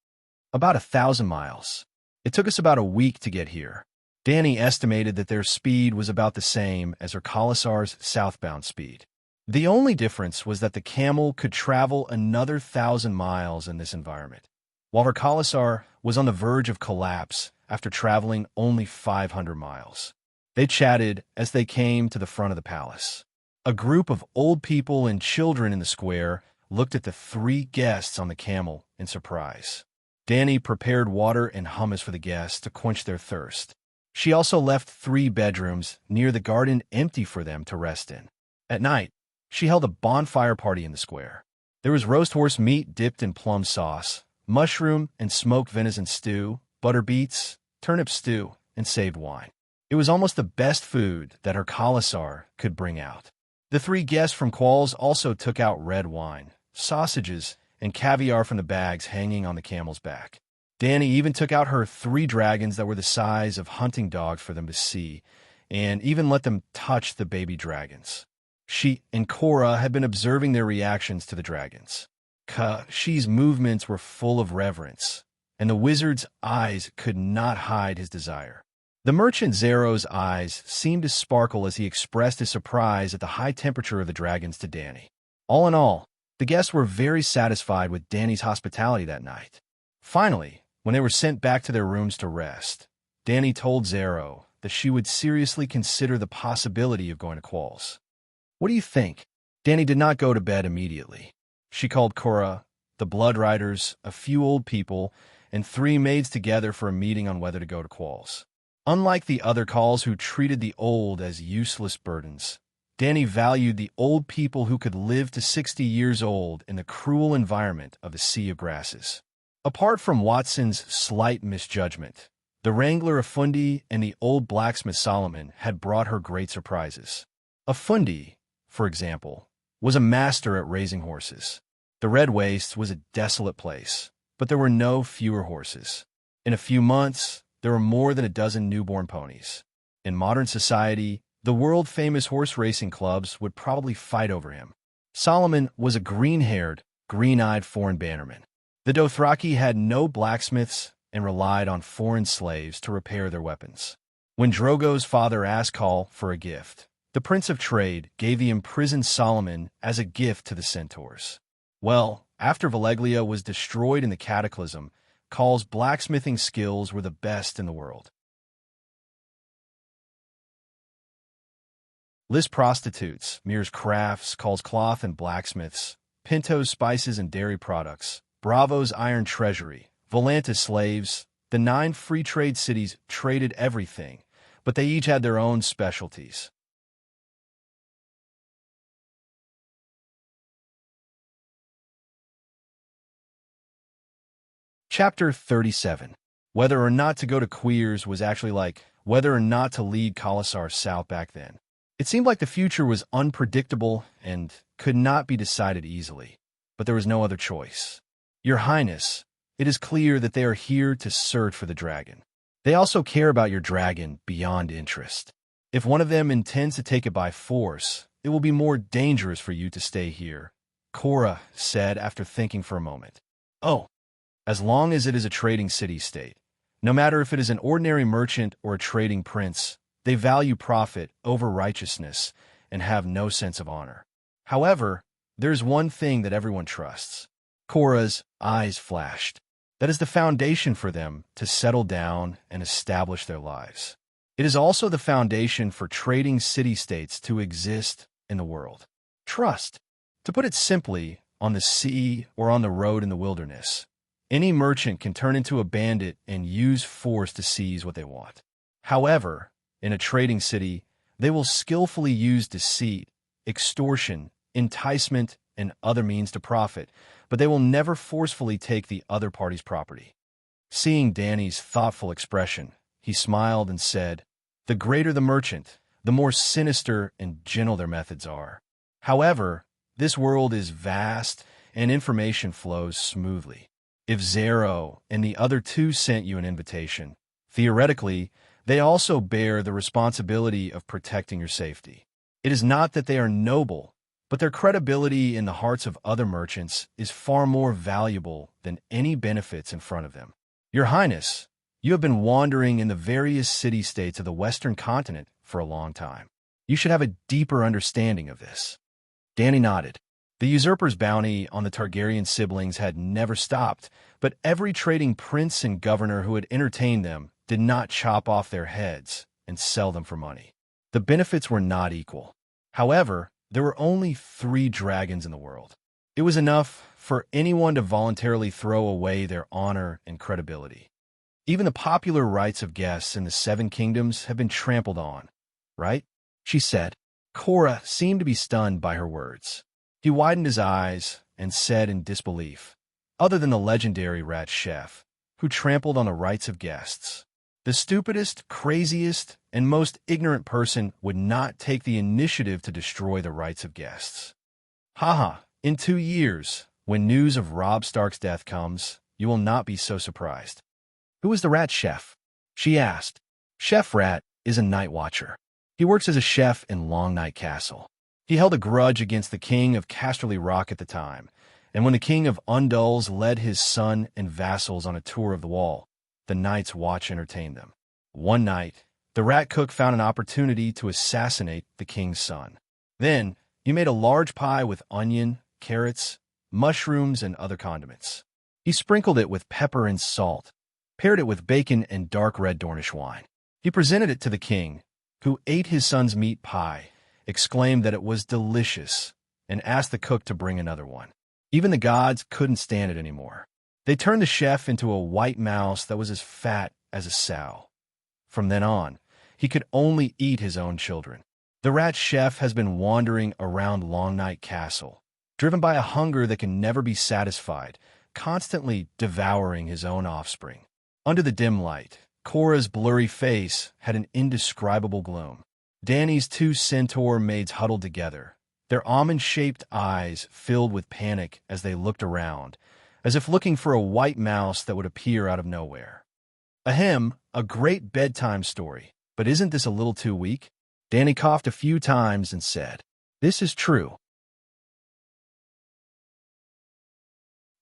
About 1,000 miles. It took us about a week to get here. Dany estimated that their speed was about the same as her Khalasar's southbound speed. The only difference was that the camel could travel another 1,000 miles in this environment, while her Khalasar was on the verge of collapse after traveling only 500 miles. They chatted as they came to the front of the palace. A group of old people and children in the square looked at the 3 guests on the camel in surprise. Dany prepared water and hummus for the guests to quench their thirst. She also left 3 bedrooms near the garden empty for them to rest in. At night, she held a bonfire party in the square. There was roast horse meat dipped in plum sauce, mushroom and smoked venison stew, butter beets, turnip stew, and saved wine. It was almost the best food that her commissar could bring out. The three guests from Qualls also took out red wine, sausages, and caviar from the bags hanging on the camel's back. Dany even took out her 3 dragons that were the size of hunting dogs for them to see, and even let them touch the baby dragons. She and Cora had been observing their reactions to the dragons. She's movements were full of reverence, and the wizard's eyes could not hide his desire. The merchant Zero's eyes seemed to sparkle as he expressed his surprise at the high temperature of the dragons to Dany. All in all, the guests were very satisfied with Dany's hospitality that night. Finally, when they were sent back to their rooms to rest, Dany told Zero that she would seriously consider the possibility of going to Qualls. "What do you think?" Dany did not go to bed immediately. She called Cora, the Blood Riders, a few old people, and 3 maids together for a meeting on whether to go to Qualls. Unlike the other calls who treated the old as useless burdens, Dany valued the old people who could live to 60 years old in the cruel environment of the Sea of Grasses. Apart from Watson's slight misjudgment, the Wrangler Afundi and the old blacksmith Solomon had brought her great surprises. Afundi, for example, was a master at raising horses. The Red Waste was a desolate place, but there were no fewer horses. In a few months, there were more than a dozen newborn ponies. In modern society, the world-famous horse racing clubs would probably fight over him. Solomon was a green-haired, green-eyed foreign bannerman. The Dothraki had no blacksmiths and relied on foreign slaves to repair their weapons. When Drogo's father asked Khal for a gift, the Prince of Trade gave the imprisoned Solomon as a gift to the centaurs. Well, after Valeglia was destroyed in the Cataclysm, Khal's blacksmithing skills were the best in the world. Liz prostitutes, Mir's crafts, Khal's cloth and blacksmiths, Pinto's spices and dairy products, Bravo's iron treasury, Volanta's slaves, the 9 free trade cities traded everything, but they each had their own specialties. Chapter 37. Whether or not to go to Queers was actually like whether or not to lead Khalasar south back then. It seemed like the future was unpredictable and could not be decided easily, but there was no other choice. Your Highness, it is clear that they are here to search for the dragon. They also care about your dragon beyond interest. If one of them intends to take it by force, it will be more dangerous for you to stay here, Cora said after thinking for a moment. Oh, as long as it is a trading city-state, no matter if it is an ordinary merchant or a trading prince, they value profit over righteousness and have no sense of honor. However, there's one thing that everyone trusts. Cora's eyes flashed. That is the foundation for them to settle down and establish their lives. It is also the foundation for trading city-states to exist in the world. Trust. To put it simply, on the sea or on the road in the wilderness, any merchant can turn into a bandit and use force to seize what they want. However, in a trading city, they will skillfully use deceit, extortion, enticement, and other means to profit, but they will never forcefully take the other party's property. Seeing Dany's thoughtful expression, he smiled and said, "The greater the merchant, the more sinister and gentle their methods are. However, this world is vast and information flows smoothly. If Zero and the other 2 sent you an invitation, theoretically, they also bear the responsibility of protecting your safety. It is not that they are noble, but their credibility in the hearts of other merchants is far more valuable than any benefits in front of them. Your Highness, you have been wandering in the various city-states of the Western continent for a long time. You should have a deeper understanding of this." Dany nodded. The usurper's bounty on the Targaryen siblings had never stopped, but every trading prince and governor who had entertained them did not chop off their heads and sell them for money. The benefits were not equal. However, there were only 3 dragons in the world. It was enough for anyone to voluntarily throw away their honor and credibility. Even the popular rights of guests in the 7 kingdoms have been trampled on, right? She said. Cora seemed to be stunned by her words. He widened his eyes and said in disbelief, "Other than the legendary rat chef, who trampled on the rights of guests." The stupidest, craziest, and most ignorant person would not take the initiative to destroy the rights of guests. Haha, in 2 years, when news of Robb Stark's death comes, you will not be so surprised. Who is the rat chef? She asked. Chef Rat is a night watcher. He works as a chef in Long Night Castle. He held a grudge against the king of Casterly Rock at the time, and when the king of Undulls led his son and vassals on a tour of the wall, the Night's Watch entertained them. One night, the rat cook found an opportunity to assassinate the king's son. Then, he made a large pie with onion, carrots, mushrooms, and other condiments. He sprinkled it with pepper and salt, paired it with bacon and dark red Dornish wine. He presented it to the king, who ate his son's meat pie, exclaimed that it was delicious, and asked the cook to bring another one. Even the gods couldn't stand it anymore. They turned the chef into a white mouse that was as fat as a sow. From then on, he could only eat his own children. The rat chef has been wandering around Long Night Castle, driven by a hunger that can never be satisfied, constantly devouring his own offspring. Under the dim light, Cora's blurry face had an indescribable gloom. Dany's 2 centaur maids huddled together, their almond-shaped eyes filled with panic as they looked around, as if looking for a white mouse that would appear out of nowhere. Ahem, a great bedtime story, but isn't this a little too weak? Dany coughed a few times and said, This is true.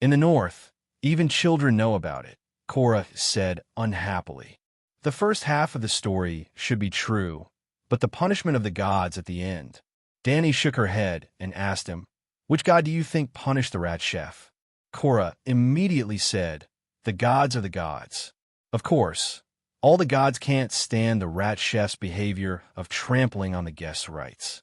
In the north, even children know about it, Cora said unhappily. The first half of the story should be true, but the punishment of the gods at the end. Dany shook her head and asked him, Which god do you think punished the rat chef? Cora immediately said, The gods are the gods. Of course, all the gods can't stand the rat chef's behavior of trampling on the guests' rights.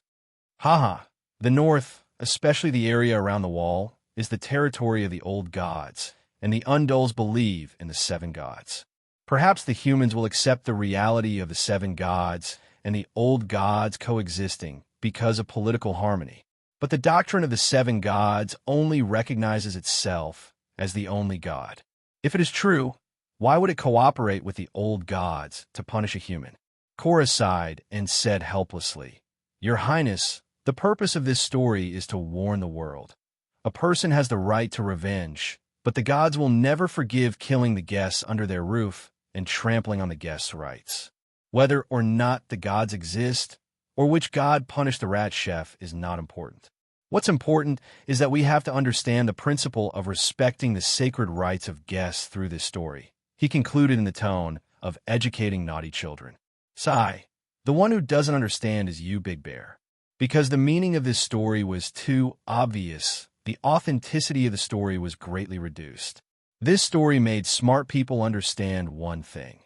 Haha, the north, especially the area around the wall, is the territory of the old gods, and the Undulls believe in the 7 gods. Perhaps the humans will accept the reality of the 7 gods and the old gods coexisting because of political harmony. But the doctrine of the 7 gods only recognizes itself as the only god. If it is true, why would it cooperate with the old gods to punish a human? Cora sighed and said helplessly, Your Highness, the purpose of this story is to warn the world. A person has the right to revenge, but the gods will never forgive killing the guests under their roof and trampling on the guests' rights. Whether or not the gods exist, or which god punished the rat chef is not important. What's important is that we have to understand the principle of respecting the sacred rights of guests through this story. He concluded in the tone of educating naughty children. Sigh, the one who doesn't understand is you, Big Bear. Because the meaning of this story was too obvious, the authenticity of the story was greatly reduced. This story made smart people understand one thing.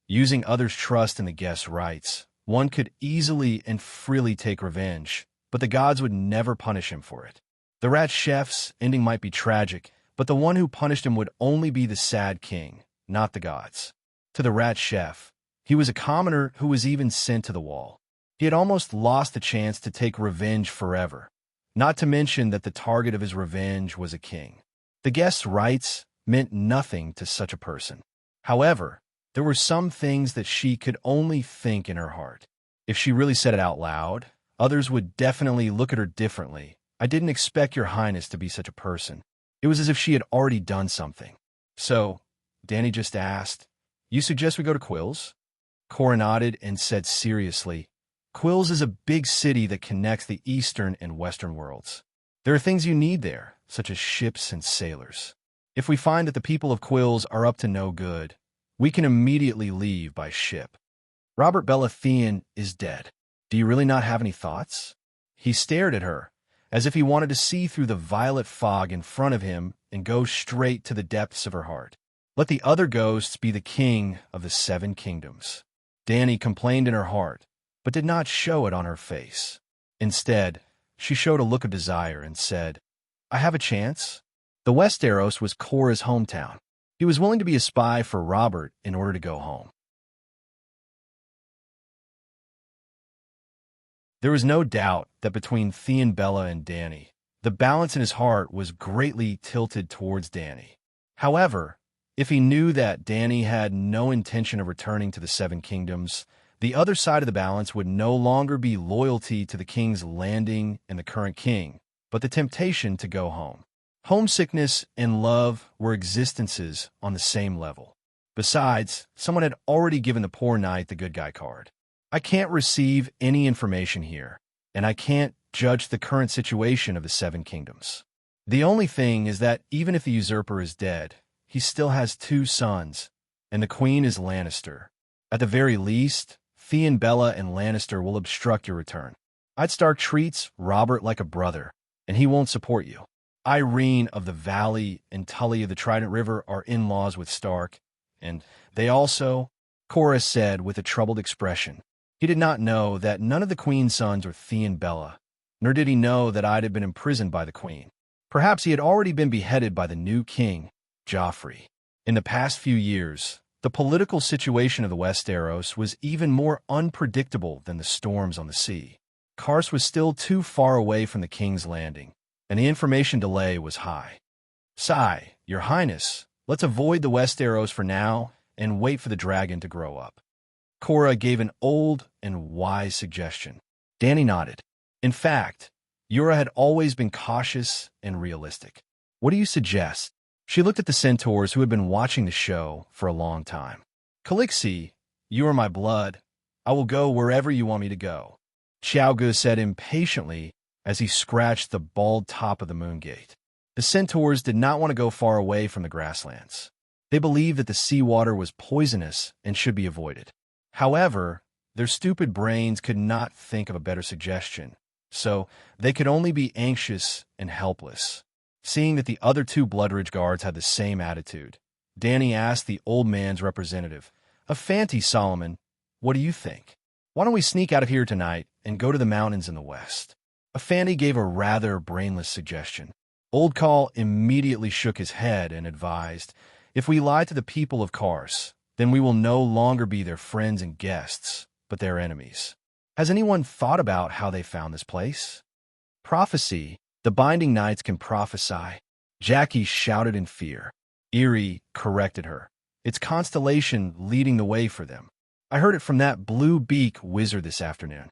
Using others' trust in the guests' rights, one could easily and freely take revenge, but the gods would never punish him for it. The rat chef's ending might be tragic, but the one who punished him would only be the sad king, not the gods. To the rat chef, he was a commoner who was even sent to the wall. He had almost lost the chance to take revenge forever, not to mention that the target of his revenge was a king. The guest's rights meant nothing to such a person. However, there were some things that she could only think in her heart. If she really said it out loud, others would definitely look at her differently. I didn't expect your highness to be such a person. It was as if she had already done something. So, Dany just asked, You suggest we go to Quills? Cora nodded and said seriously, Quills is a big city that connects the eastern and western worlds. There are things you need there, such as ships and sailors. If we find that the people of Quills are up to no good, we can immediately leave by ship. Robert Baratheon is dead. Do you really not have any thoughts? He stared at her, as if he wanted to see through the violet fog in front of him and go straight to the depths of her heart. Let the other ghosts be the king of the 7 kingdoms. Dany complained in her heart, but did not show it on her face. Instead, she showed a look of desire and said, I have a chance. The Westeros was Cora's hometown. He was willing to be a spy for Robert in order to go home. There was no doubt that between Theon Bella and Dany, the balance in his heart was greatly tilted towards Dany. However, If he knew that Danny had no intention of returning to the Seven Kingdoms, the other side of the balance would no longer be loyalty to the King's Landing and the current king, but the temptation to go home. Homesickness and love were existences on the same level. Besides, someone had already given the poor knight the good guy card. I can't receive any information here, and I can't judge the current situation of the Seven Kingdoms. The only thing is that even if the usurper is dead, he still has 2 sons, and the queen is Lannister. At the very least, Theon, Bella, and Lannister will obstruct your return. Stark treats Robert like a brother, and he won't support you. Irene of the Valley and Tully of the Trident River are in-laws with Stark, and they also, Cora said with a troubled expression. He did not know that none of the queen's sons were Theon, Bella, nor did he know that I'd have been imprisoned by the queen. Perhaps he had already been beheaded by the new king, Joffrey. In the past few years, the political situation of the Westeros was even more unpredictable than the storms on the sea. Kars was still too far away from the King's Landing, and the information delay was high. Sigh, Your Highness, let's avoid the Westeros for now and wait for the dragon to grow up. Cora gave an old and wise suggestion. Danny nodded. In fact, Yura had always been cautious and realistic. What do you suggest? She looked at the centaurs who had been watching the show for a long time. Calixi, you are my blood. I will go wherever you want me to go, Xiaogu said impatiently as he scratched the bald top of the moongate. The centaurs did not want to go far away from the grasslands. They believed that the seawater was poisonous and should be avoided. However, their stupid brains could not think of a better suggestion, so they could only be anxious and helpless. Seeing that the other 2 Bloodridge guards had the same attitude, Danny asked the old man's representative, Afanti Solomon, what do you think? Why don't we sneak out of here tonight and go to the mountains in the west? Afanti gave a rather brainless suggestion. Old Call immediately shook his head and advised, if we lie to the people of Kars, then we will no longer be their friends and guests, but their enemies. Has anyone thought about how they found this place? Prophecy. The Binding Knights can prophesy. Jackie shouted in fear. Eerie corrected her. It's constellation leading the way for them. I heard it from that blue beak wizard this afternoon.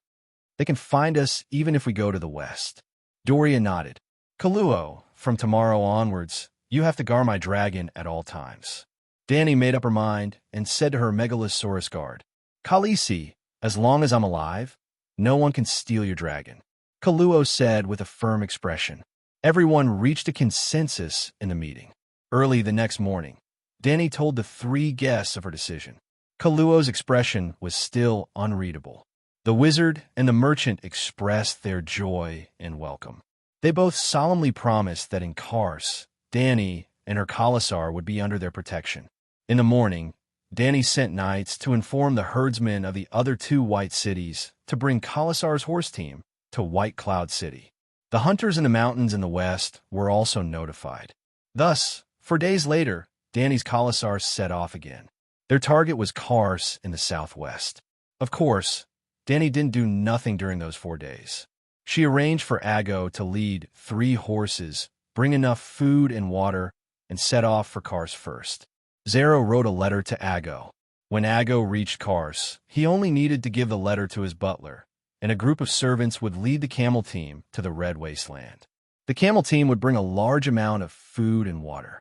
They can find us even if we go to the west. Doria nodded. Kaluo, from tomorrow onwards, you have to guard my dragon at all times. Danny made up her mind and said to her Megalosaurus guard, Khaleesi, as long as I'm alive, no one can steal your dragon. Kaluo said with a firm expression. Everyone reached a consensus in the meeting. Early the next morning, Danny told the 3 guests of her decision. Kaluo's expression was still unreadable. The wizard and the merchant expressed their joy and welcome. They both solemnly promised that in Kars, Danny and her Khalasar would be under their protection. In the morning, Danny sent knights to inform the herdsmen of the other 2 white cities to bring Khalasar's horse team to White Cloud City. The hunters in the mountains in the west were also notified. Thus, 4 days later, Danny's Khalasar set off again. Their target was Kars in the southwest. Of course, Danny didn't do nothing during those 4 days. She arranged for Aggo to lead 3 horses, bring enough food and water, and set off for Kars first. Zero wrote a letter to Aggo. When Aggo reached Kars, he only needed to give the letter to his butler, and a group of servants would lead the camel team to the Red Wasteland. The camel team would bring a large amount of food and water.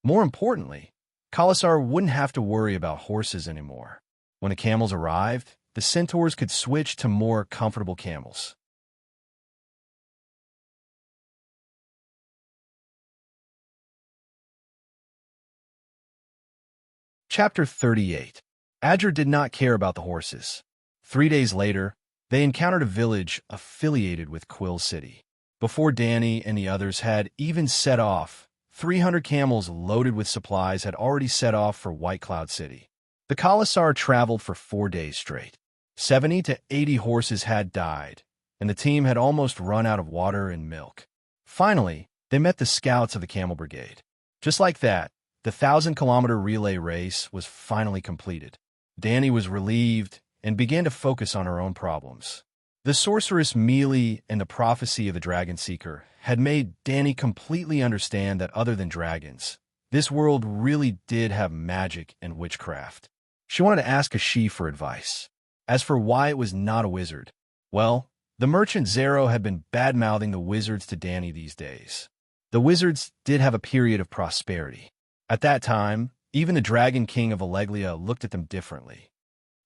More importantly, Khalasar wouldn't have to worry about horses anymore. When the camels arrived, the centaurs could switch to more comfortable camels. Chapter 38. Adger did not care about the horses. 3 days later, they encountered a village affiliated with Quill City. Before Danny and the others had even set off, 300 camels loaded with supplies had already set off for White Cloud City. The Khalasar traveled for 4 days straight. 70 to 80 horses had died, and the team had almost run out of water and milk. Finally, they met the scouts of the Camel Brigade. Just like that, the 1,000-kilometer relay race was finally completed. Danny was relieved and began to focus on her own problems. The sorceress Mealy and the prophecy of the Dragon Seeker had made Danny completely understand that other than dragons, this world really did have magic and witchcraft. She wanted to ask Kashi for advice. As for why it was not a wizard, well, the merchant Zero had been bad-mouthing the wizards to Danny these days. The wizards did have a period of prosperity. At that time, even the Dragon King of Alleglia looked at them differently.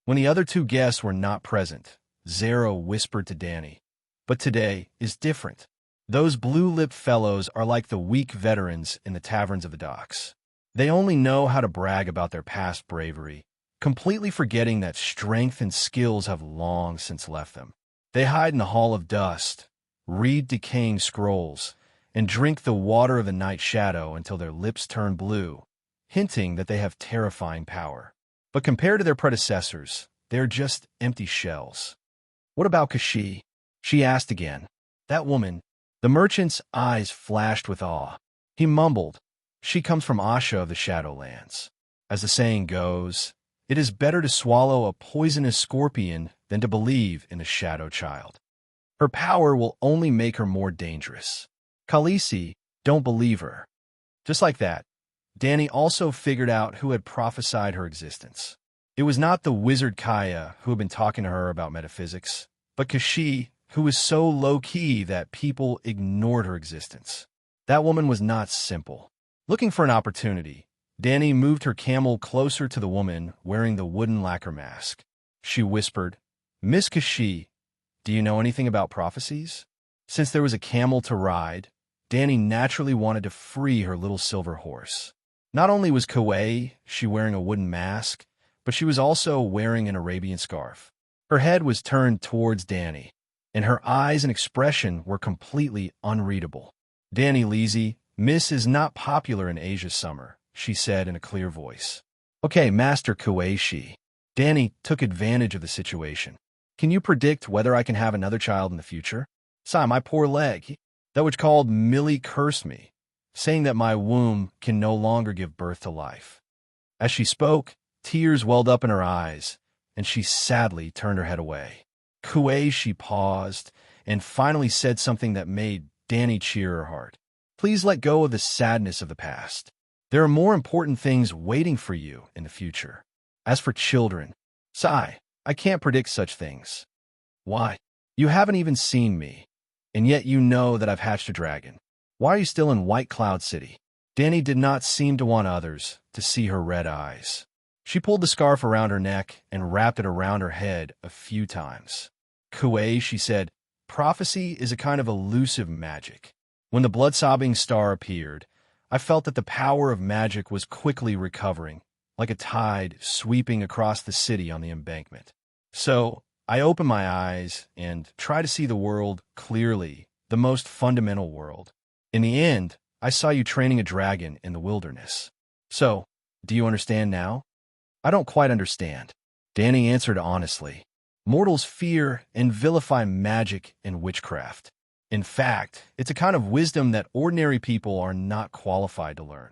When the other two guests were not present, Zero whispered to Danny, "But today is different. Those blue-lipped fellows are like the weak veterans in the taverns of the docks. They only know how to brag about their past bravery, completely forgetting that strength and skills have long since left them. They hide in the Hall of Dust, read decaying scrolls, and drink the water of the night shadow until their lips turn blue, hinting that they have terrifying power. But compared to their predecessors, they're just empty shells." "What about Kashi?" she asked again. "That woman." The merchant's eyes flashed with awe. He mumbled, "She comes from Asha of the Shadowlands. As the saying goes, it is better to swallow a poisonous scorpion than to believe in a shadow child. Her power will only make her more dangerous. Khaleesi, don't believe her." Just like that, Danny also figured out who had prophesied her existence. It was not the wizard Kaya who had been talking to her about metaphysics, but Kashi, who was so low-key that people ignored her existence. That woman was not simple. Looking for an opportunity, Danny moved her camel closer to the woman wearing the wooden lacquer mask. She whispered, "Miss Kashi, do you know anything about prophecies?" Since there was a camel to ride, Danny naturally wanted to free her little silver horse. Not only was she wearing a wooden mask, but she was also wearing an Arabian scarf. Her head was turned towards Danny, and her eyes and expression were completely unreadable. "Danny Leasy, Miss is not popular in Asia's summer," she said in a clear voice. "Okay, Master Kueishi." Danny took advantage of the situation. "Can you predict whether I can have another child in the future?" "Sigh, my poor leg. That which called Millie cursed me, saying that my womb can no longer give birth to life." As she spoke, tears welled up in her eyes, and she sadly turned her head away. Kueishi paused and finally said something that made Danny cheer her heart. "Please let go of the sadness of the past. There are more important things waiting for you in the future. As for children, sigh, I can't predict such things." "Why? You haven't even seen me, and yet you know that I've hatched a dragon. Why are you still in White Cloud City?" Danny did not seem to want others to see her red eyes. She pulled the scarf around her neck and wrapped it around her head a few times. "She said, prophecy is a kind of elusive magic. When the blood-sobbing star appeared, I felt that the power of magic was quickly recovering, like a tide sweeping across the city on the embankment. So I opened my eyes and tried to see the world clearly, the most fundamental world. In the end, I saw you training a dragon in the wilderness. So, do you understand now?" "I don't quite understand," Danny answered honestly. "Mortals fear and vilify magic and witchcraft. In fact, it's a kind of wisdom that ordinary people are not qualified to learn.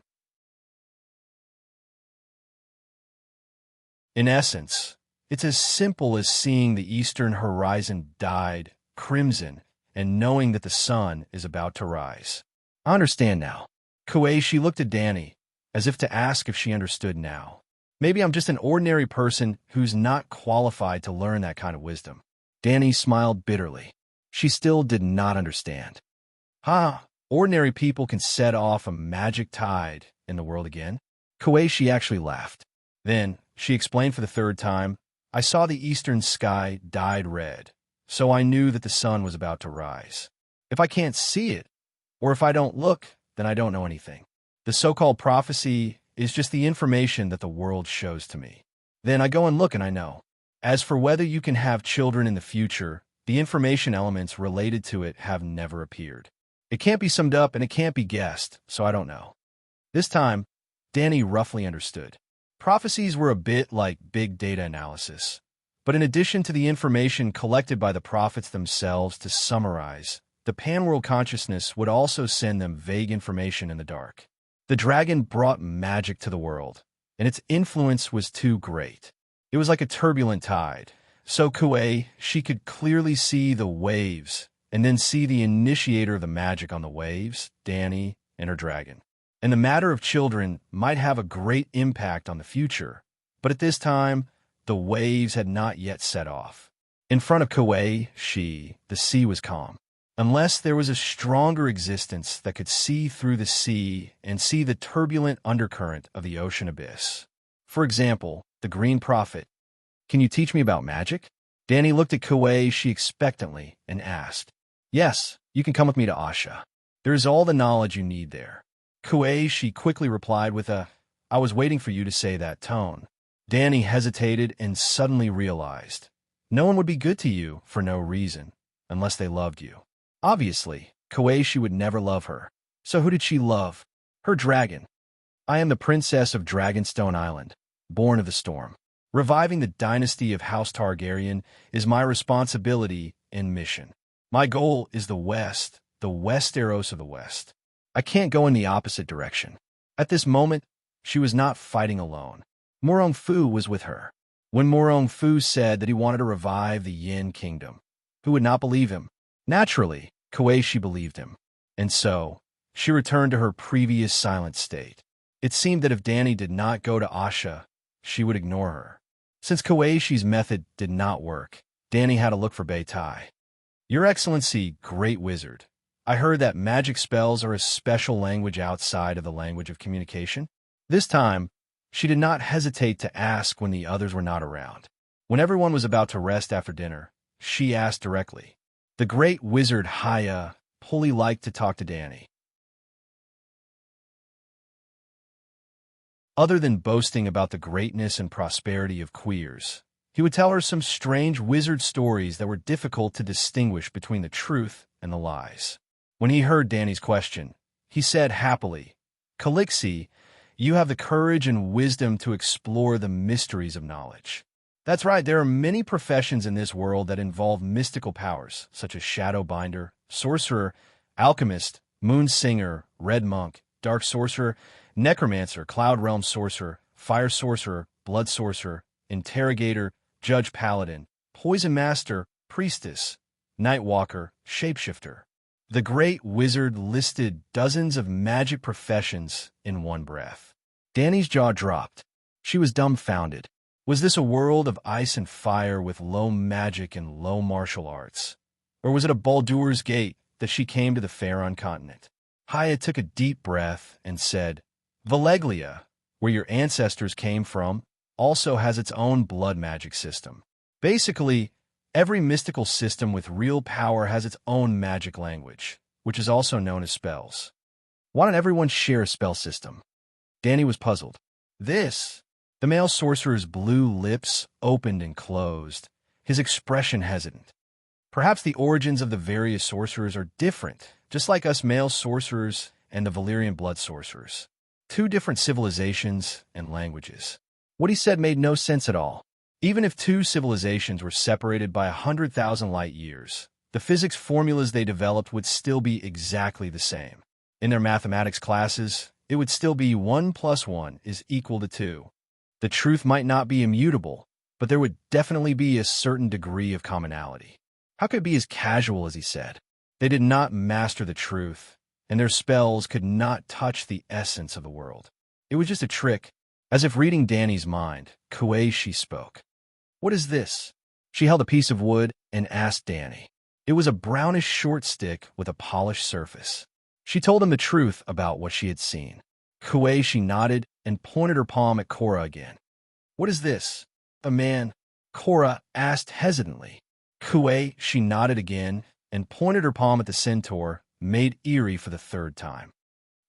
In essence, it's as simple as seeing the eastern horizon dyed crimson and knowing that the sun is about to rise." "I understand now." She looked at Danny, as if to ask if she understood now. "Maybe I'm just an ordinary person who's not qualified to learn that kind of wisdom." Danny smiled bitterly. She still did not understand. Ordinary people can set off a magic tide in the world again? She actually laughed. Then, she explained for the third time, "I saw the eastern sky dyed red, so I knew that the sun was about to rise. If I can't see it, or if I don't look, then I don't know anything. The so-called prophecy is just the information that the world shows to me. Then I go and look and I know. As for whether you can have children in the future, the information elements related to it have never appeared. It can't be summed up and it can't be guessed, so I don't know." This time, Danny roughly understood. Prophecies were a bit like big data analysis, but in addition to the information collected by the prophets themselves to summarize, the panworld consciousness would also send them vague information in the dark. The dragon brought magic to the world, and its influence was too great. It was like a turbulent tide, So Kuei, she could clearly see the waves, and then see the initiator of the magic on the waves, Danny and her dragon. And the matter of children might have a great impact on the future, but at this time, the waves had not yet set off. In front of Kuei, the sea was calm. Unless there was a stronger existence that could see through the sea and see the turbulent undercurrent of the ocean abyss. For example, the Green Prophet. Can you teach me about magic? Danny looked at Kuei expectantly and asked. Yes, you can come with me to Asha. There is all the knowledge you need there. Kuei quickly replied with a, I was waiting for you to say that tone. Danny hesitated and suddenly realized. No one would be good to you for no reason, unless they loved you. Obviously, Kuei would never love her. So who did she love? Her dragon. I am the princess of Dragonstone Island, born of the storm. Reviving the dynasty of House Targaryen is my responsibility and mission. My goal is the Westeros of the West. I can't go in the opposite direction. At this moment, she was not fighting alone. Morong Fu was with her. When Morong Fu said that he wanted to revive the Yin Kingdom, who would not believe him? Naturally, Kuei believed him. And so, she returned to her previous silent state. It seemed that if Danny did not go to Asha, she would ignore her. Since Kuei's method did not work, Danny had to look for Beitai. Your Excellency, Great Wizard, I heard that magic spells are a special language outside of the language of communication. This time, she did not hesitate to ask when the others were not around. When everyone was about to rest after dinner, she asked directly. The Great Wizard Haya fully liked to talk to Danny. Other than boasting about the greatness and prosperity of queers, he would tell her some strange wizard stories that were difficult to distinguish between the truth and the lies. When he heard Danny's question, he said happily, Calixi, you have the courage and wisdom to explore the mysteries of knowledge. That's right, there are many professions in this world that involve mystical powers, such as Shadowbinder, Sorcerer, Alchemist, Moon Singer, Red Monk, Dark Sorcerer, Necromancer, Cloud Realm Sorcerer, Fire Sorcerer, Blood Sorcerer, Interrogator, Judge Paladin, Poison Master, Priestess, Nightwalker, Shapeshifter. The Great Wizard listed dozens of magic professions in one breath. Danny's jaw dropped. She was dumbfounded. Was this a world of ice and fire with low magic and low martial arts? Or was it a Baldur's Gate that she came to the Faerun continent? Haya took a deep breath and said, Valeglia, where your ancestors came from, also has its own blood magic system. Basically, every mystical system with real power has its own magic language, which is also known as spells. Why don't everyone share a spell system? Danny was puzzled. The male sorcerer's blue lips opened and closed, his expression hesitant. Perhaps the origins of the various sorcerers are different, just like us male sorcerers and the Valyrian blood sorcerers. Two different civilizations and languages. What he said made no sense at all. Even if two civilizations were separated by 100,000 light years, the physics formulas they developed would still be exactly the same. In their mathematics classes, it would still be 1 + 1 is equal to 2. The truth might not be immutable, but there would definitely be a certain degree of commonality. How could it be as casual as he said? They did not master the truth, and their spells could not touch the essence of the world. It was just a trick. As if reading Danny's mind, Kuei spoke. What is this? She held a piece of wood and asked Danny. It was a brownish short stick with a polished surface. She told him the truth about what she had seen. Kuei nodded and pointed her palm at Cora again. What is this? A man? Cora asked hesitantly. Kuei nodded again and pointed her palm at the centaur, made eerie for the third time.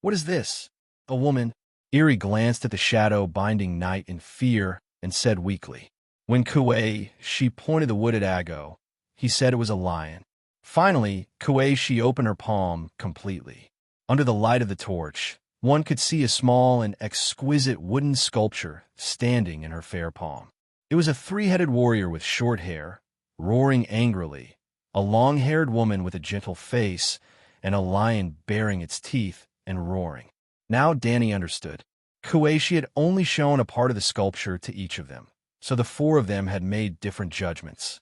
What is this? A woman. Eerie glanced at the shadow binding night in fear and said weakly. When Kuei pointed the wood at Ago, he said it was a lion. Finally, Kuei opened her palm completely. Under the light of the torch, one could see a small and exquisite wooden sculpture standing in her fair palm. It was a three-headed warrior with short hair, roaring angrily, a long-haired woman with a gentle face, and a lion baring its teeth and roaring. Now Danny understood. Kuei had only shown a part of the sculpture to each of them, so the four of them had made different judgments.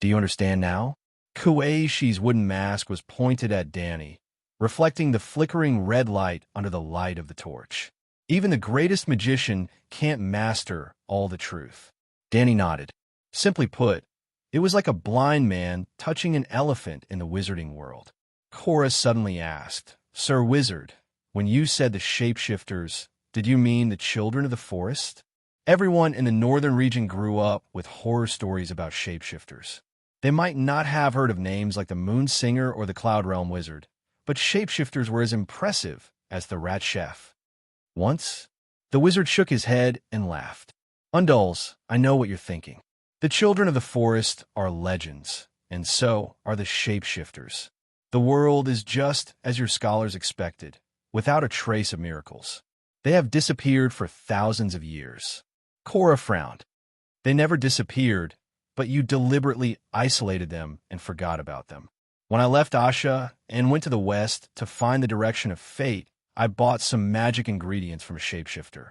Do you understand now? Kueishi's wooden mask was pointed at Danny, reflecting the flickering red light under the light of the torch. Even the greatest magician can't master all the truth. Danny nodded. Simply put, it was like a blind man touching an elephant in the wizarding world. Cora suddenly asked, Sir Wizard, when you said the shapeshifters, did you mean the children of the forest? Everyone in the northern region grew up with horror stories about shapeshifters. They might not have heard of names like the Moon Singer or the Cloud Realm Wizard, but shapeshifters were as impressive as the Rat Chef. Once, the wizard shook his head and laughed. Undulls, I know what you're thinking. The children of the forest are legends, and so are the shapeshifters. The world is just as your scholars expected, without a trace of miracles. They have disappeared for thousands of years. Cora frowned. They never disappeared, but you deliberately isolated them and forgot about them. When I left Asha and went to the west to find the direction of fate, I bought some magic ingredients from a shapeshifter.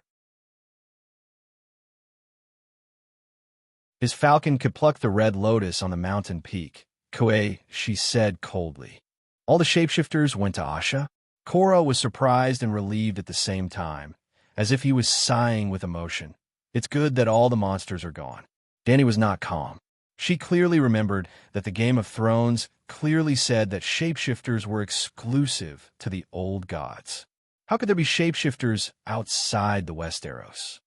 His falcon could pluck the red lotus on the mountain peak. Kuei, she said coldly. All the shapeshifters went to Asha. Cora was surprised and relieved at the same time, as if he was sighing with emotion. It's good that all the monsters are gone. Danny was not calm. She clearly remembered that the Game of Thrones clearly said that shapeshifters were exclusive to the old gods. How could there be shapeshifters outside the Westeros?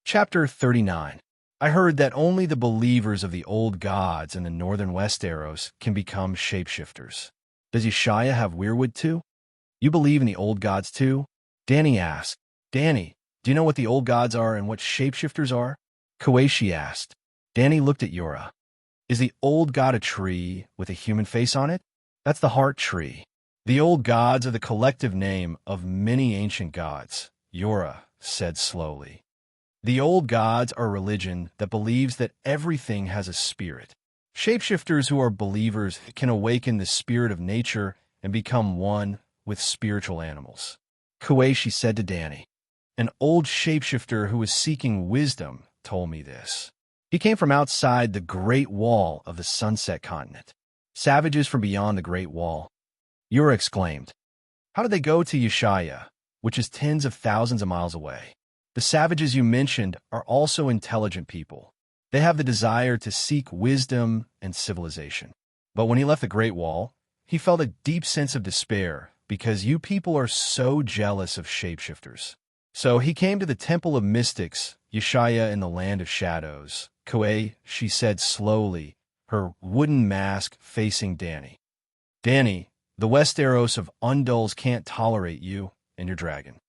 Chapter 39. I heard that only the believers of the old gods in the northern Westeros can become shapeshifters. Does Yeshaya have weirwood too? You believe in the old gods too? Danny asked. Danny, do you know what the old gods are and what shapeshifters are? Koichi asked. Danny looked at Yora. Is the old god a tree with a human face on it? That's the heart tree. The old gods are the collective name of many ancient gods, Yora said slowly. The old gods are a religion that believes that everything has a spirit. Shapeshifters who are believers can awaken the spirit of nature and become one with spiritual animals. Kueishi said to Danny, an old shapeshifter who was seeking wisdom told me this. He came from outside the Great Wall of the Sunset Continent. Savages from beyond the Great Wall. Yura exclaimed. How did they go to Yeshaya, which is tens of thousands of miles away? The savages you mentioned are also intelligent people. They have the desire to seek wisdom and civilization. But when he left the Great Wall, he felt a deep sense of despair because you people are so jealous of shapeshifters. So he came to the Temple of Mystics, Yeshaya in the Land of Shadows. Kuei, she said slowly, her wooden mask facing Danny. Danny, the Westeros of Undulls can't tolerate you and your dragon.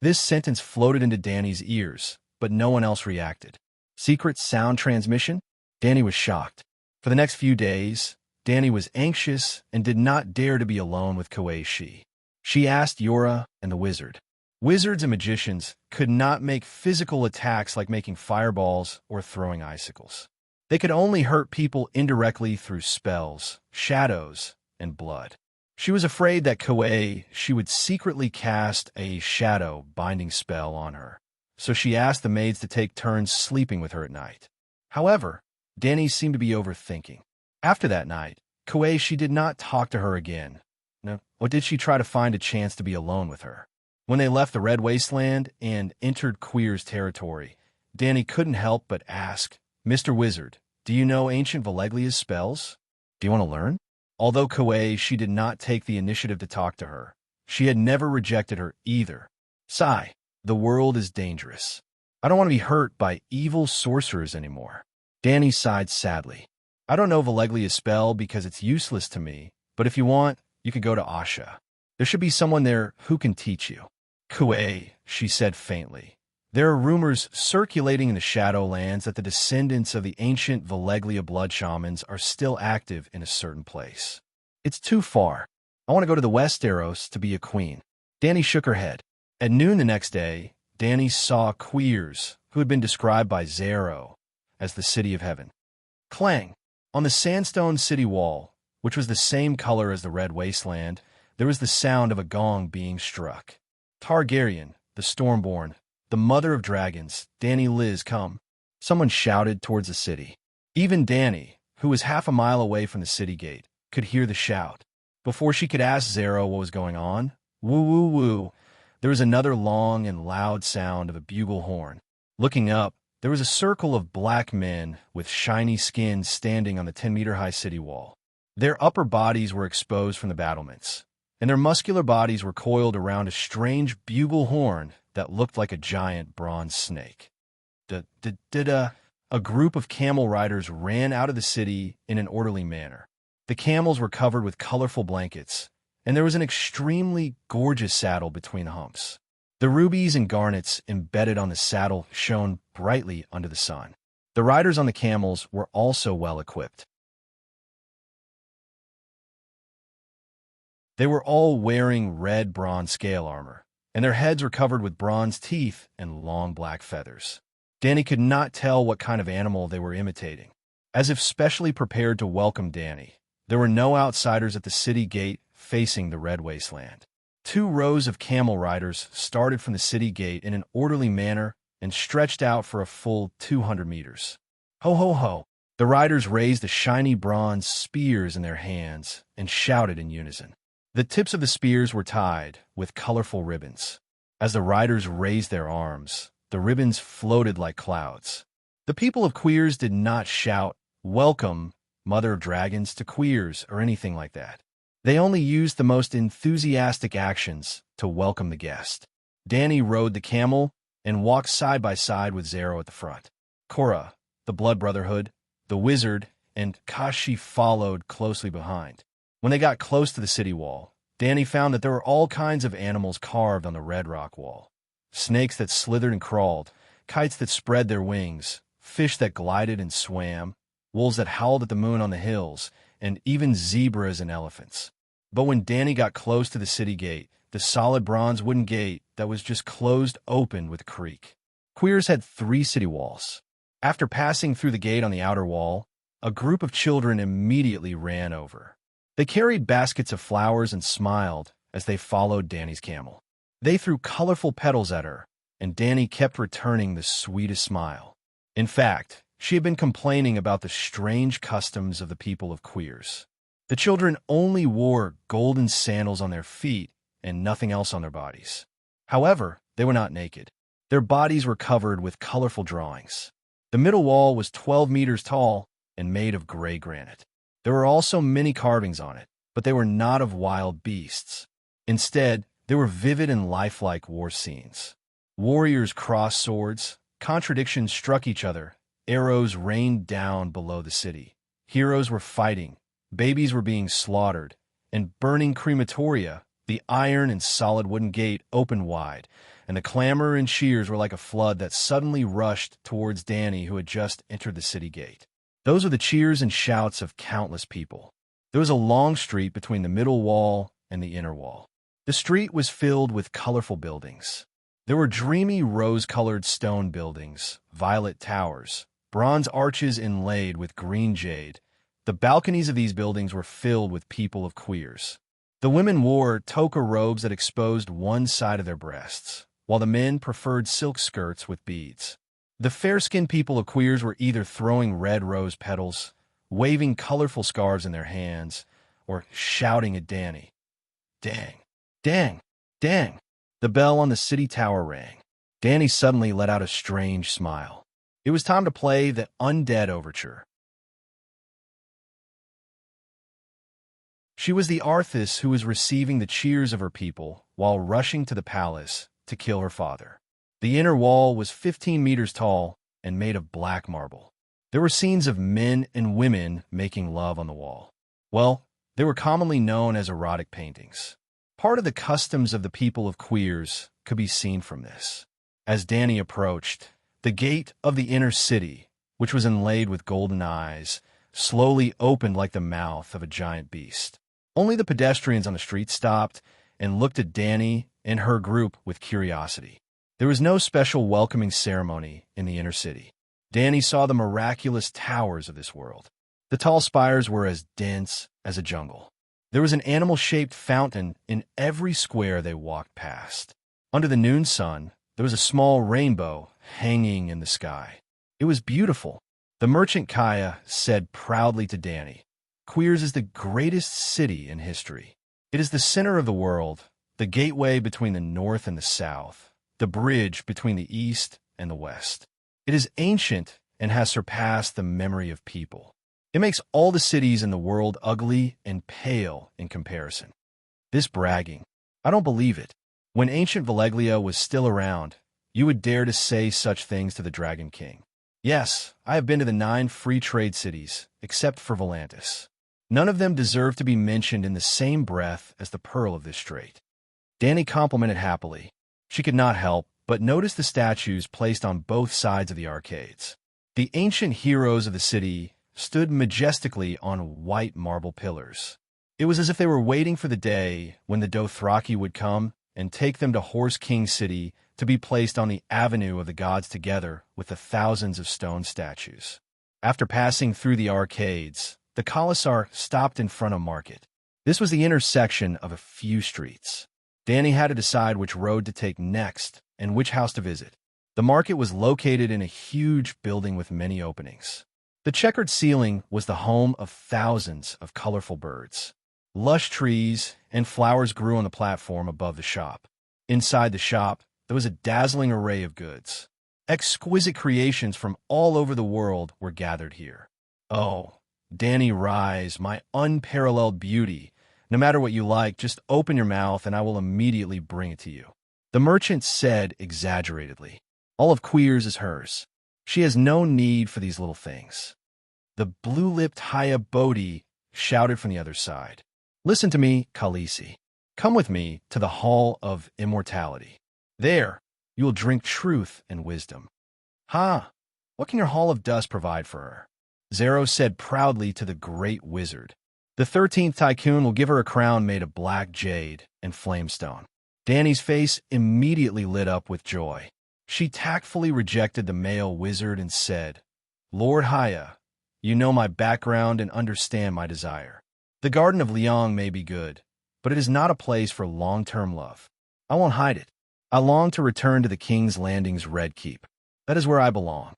This sentence floated into Danny's ears, but no one else reacted. Secret sound transmission? Danny was shocked. For the next few days, Danny was anxious and did not dare to be alone with Koeishi. She asked Yora and the wizard. Wizards and magicians could not make physical attacks like making fireballs or throwing icicles. They could only hurt people indirectly through spells, shadows, and blood. She was afraid that she would secretly cast a shadow binding spell on her, so she asked the maids to take turns sleeping with her at night. However, Danny seemed to be overthinking. After that night, she did not talk to her again, or did she try to find a chance to be alone with her. When they left the Red Wasteland and entered Queer's territory, Danny couldn't help but ask, Mr. Wizard, do you know ancient Valeglia's spells? Do you want to learn? Although she did not take the initiative to talk to her, she had never rejected her either. Sigh, the world is dangerous. I don't want to be hurt by evil sorcerers anymore. Danny sighed sadly. I don't know Valeglia's spell because it's useless to me, but if you want, you could go to Asha. There should be someone there who can teach you. Kuei, she said faintly. There are rumors circulating in the Shadowlands that the descendants of the ancient Valeglia blood shamans are still active in a certain place. It's too far. I want to go to the Westeros to be a queen. Danny shook her head. At noon the next day, Danny saw Queers, who had been described by Zero as the City of Heaven. Clang! On the sandstone city wall, which was the same color as the red wasteland, there was the sound of a gong being struck. Targaryen, the Stormborn, the mother of dragons, Dany Liz, come. Someone shouted towards the city. Even Dany, who was half a mile away from the city gate, could hear the shout. Before she could ask Zero what was going on, woo woo woo, there was another long and loud sound of a bugle horn. Looking up, there was a circle of black men with shiny skin standing on the 10-meter-high city wall. Their upper bodies were exposed from the battlements, and their muscular bodies were coiled around a strange bugle horn that looked like a giant bronze snake. A group of camel riders ran out of the city in an orderly manner. The camels were covered with colorful blankets, and there was an extremely gorgeous saddle between the humps. The rubies and garnets embedded on the saddle shone brightly under the sun. The riders on the camels were also well equipped. They were all wearing red bronze scale armor, and their heads were covered with bronze teeth and long black feathers. Dany could not tell what kind of animal they were imitating. As if specially prepared to welcome Dany, there were no outsiders at the city gate facing the red wasteland. 2 rows of camel riders started from the city gate in an orderly manner and stretched out for a full 200 meters. Ho ho ho! The riders raised the shiny bronze spears in their hands and shouted in unison. The tips of the spears were tied with colorful ribbons. As the riders raised their arms, the ribbons floated like clouds. The people of Queers did not shout, "Welcome, Mother of Dragons, to Queers," or anything like that. They only used the most enthusiastic actions to welcome the guest. Dany rode the camel and walked side by side with Zero at the front. Cora, the Blood Brotherhood, the wizard, and Kashi followed closely behind. When they got close to the city wall, Dany found that there were all kinds of animals carved on the red rock wall. Snakes that slithered and crawled, kites that spread their wings, fish that glided and swam, wolves that howled at the moon on the hills, and even zebras and elephants. But when Dany got close to the city gate, the solid bronze wooden gate that was just closed opened with a creak. Queers had 3 city walls. After passing through the gate on the outer wall, a group of children immediately ran over. They carried baskets of flowers and smiled as they followed Dany's camel. They threw colorful petals at her, and Dany kept returning the sweetest smile. In fact, she had been complaining about the strange customs of the people of Queers. The children only wore golden sandals on their feet and nothing else on their bodies. However, they were not naked. Their bodies were covered with colorful drawings. The middle wall was 12 meters tall and made of gray granite. There were also many carvings on it, but they were not of wild beasts. Instead, they were vivid and lifelike war scenes. Warriors crossed swords, contradictions struck each other, arrows rained down below the city. Heroes were fighting, babies were being slaughtered, and burning crematoria, the iron and solid wooden gate opened wide, and the clamor and cheers were like a flood that suddenly rushed towards Dany, who had just entered the city gate. Those were the cheers and shouts of countless people. There was a long street between the middle wall and the inner wall. The street was filled with colorful buildings. There were dreamy rose-colored stone buildings, violet towers, bronze arches inlaid with green jade. The balconies of these buildings were filled with people of Queers. The women wore toga robes that exposed one side of their breasts, while the men preferred silk skirts with beads. The fair-skinned people of Queers were either throwing red rose petals, waving colorful scarves in their hands, or shouting at Dany. Dang, dang, dang. The bell on the city tower rang. Dany suddenly let out a strange smile. It was time to play the Undead Overture. She was the Arthas who was receiving the cheers of her people while rushing to the palace to kill her father. The inner wall was 15 meters tall and made of black marble. There were scenes of men and women making love on the wall. Well, they were commonly known as erotic paintings. Part of the customs of the people of Queers could be seen from this. As Dany approached, the gate of the inner city, which was inlaid with golden eyes, slowly opened like the mouth of a giant beast. Only the pedestrians on the street stopped and looked at Dany and her group with curiosity. There was no special welcoming ceremony in the inner city. Dany saw the miraculous towers of this world. The tall spires were as dense, as a jungle. There was an animal-shaped fountain in every square they walked past. Under the noon sun, there was a small rainbow hanging in the sky. It was beautiful. The merchant Kaya said proudly to Danny, "Queers is the greatest city in history. It is the center of the world, the gateway between the north and the south, the bridge between the east and the west. It is ancient and has surpassed the memory of people. It makes all the cities in the world ugly and pale in comparison." This bragging, I don't believe it. When ancient Valeglia was still around, you would dare to say such things to the Dragon King. Yes, I have been to the 9 free trade cities, except for Volantis. None of them deserve to be mentioned in the same breath as the Pearl of this Strait. Danny complimented happily. She could not help but notice the statues placed on both sides of the arcades. The ancient heroes of the city stood majestically on white marble pillars. It was as if they were waiting for the day when the Dothraki would come and take them to Horse King City to be placed on the Avenue of the Gods together with the thousands of stone statues. After passing through the arcades, the Khalasar stopped in front of Market. This was the intersection of a few streets. Danny had to decide which road to take next and which house to visit. The market was located in a huge building with many openings. The checkered ceiling was the home of thousands of colorful birds. Lush trees and flowers grew on the platform above the shop. Inside the shop, there was a dazzling array of goods. Exquisite creations from all over the world were gathered here. Oh, Danny, rise, my unparalleled beauty. No matter what you like, just open your mouth and I will immediately bring it to you. The merchant said exaggeratedly. All of Queers is hers. She has no need for these little things. The blue-lipped Haya Bodhi shouted from the other side. Listen to me, Khaleesi. Come with me to the Hall of Immortality. There, you will drink truth and wisdom. Ha! What can your Hall of Dust provide for her? Zero said proudly to the great wizard. The 13th Tycoon will give her a crown made of black jade and flamestone. Danny's face immediately lit up with joy. She tactfully rejected the male wizard and said, Lord Haya, you know my background and understand my desire. The Garden of Liang may be good, but it is not a place for long-term love. I won't hide it. I long to return to the King's Landing's Red Keep. That is where I belong.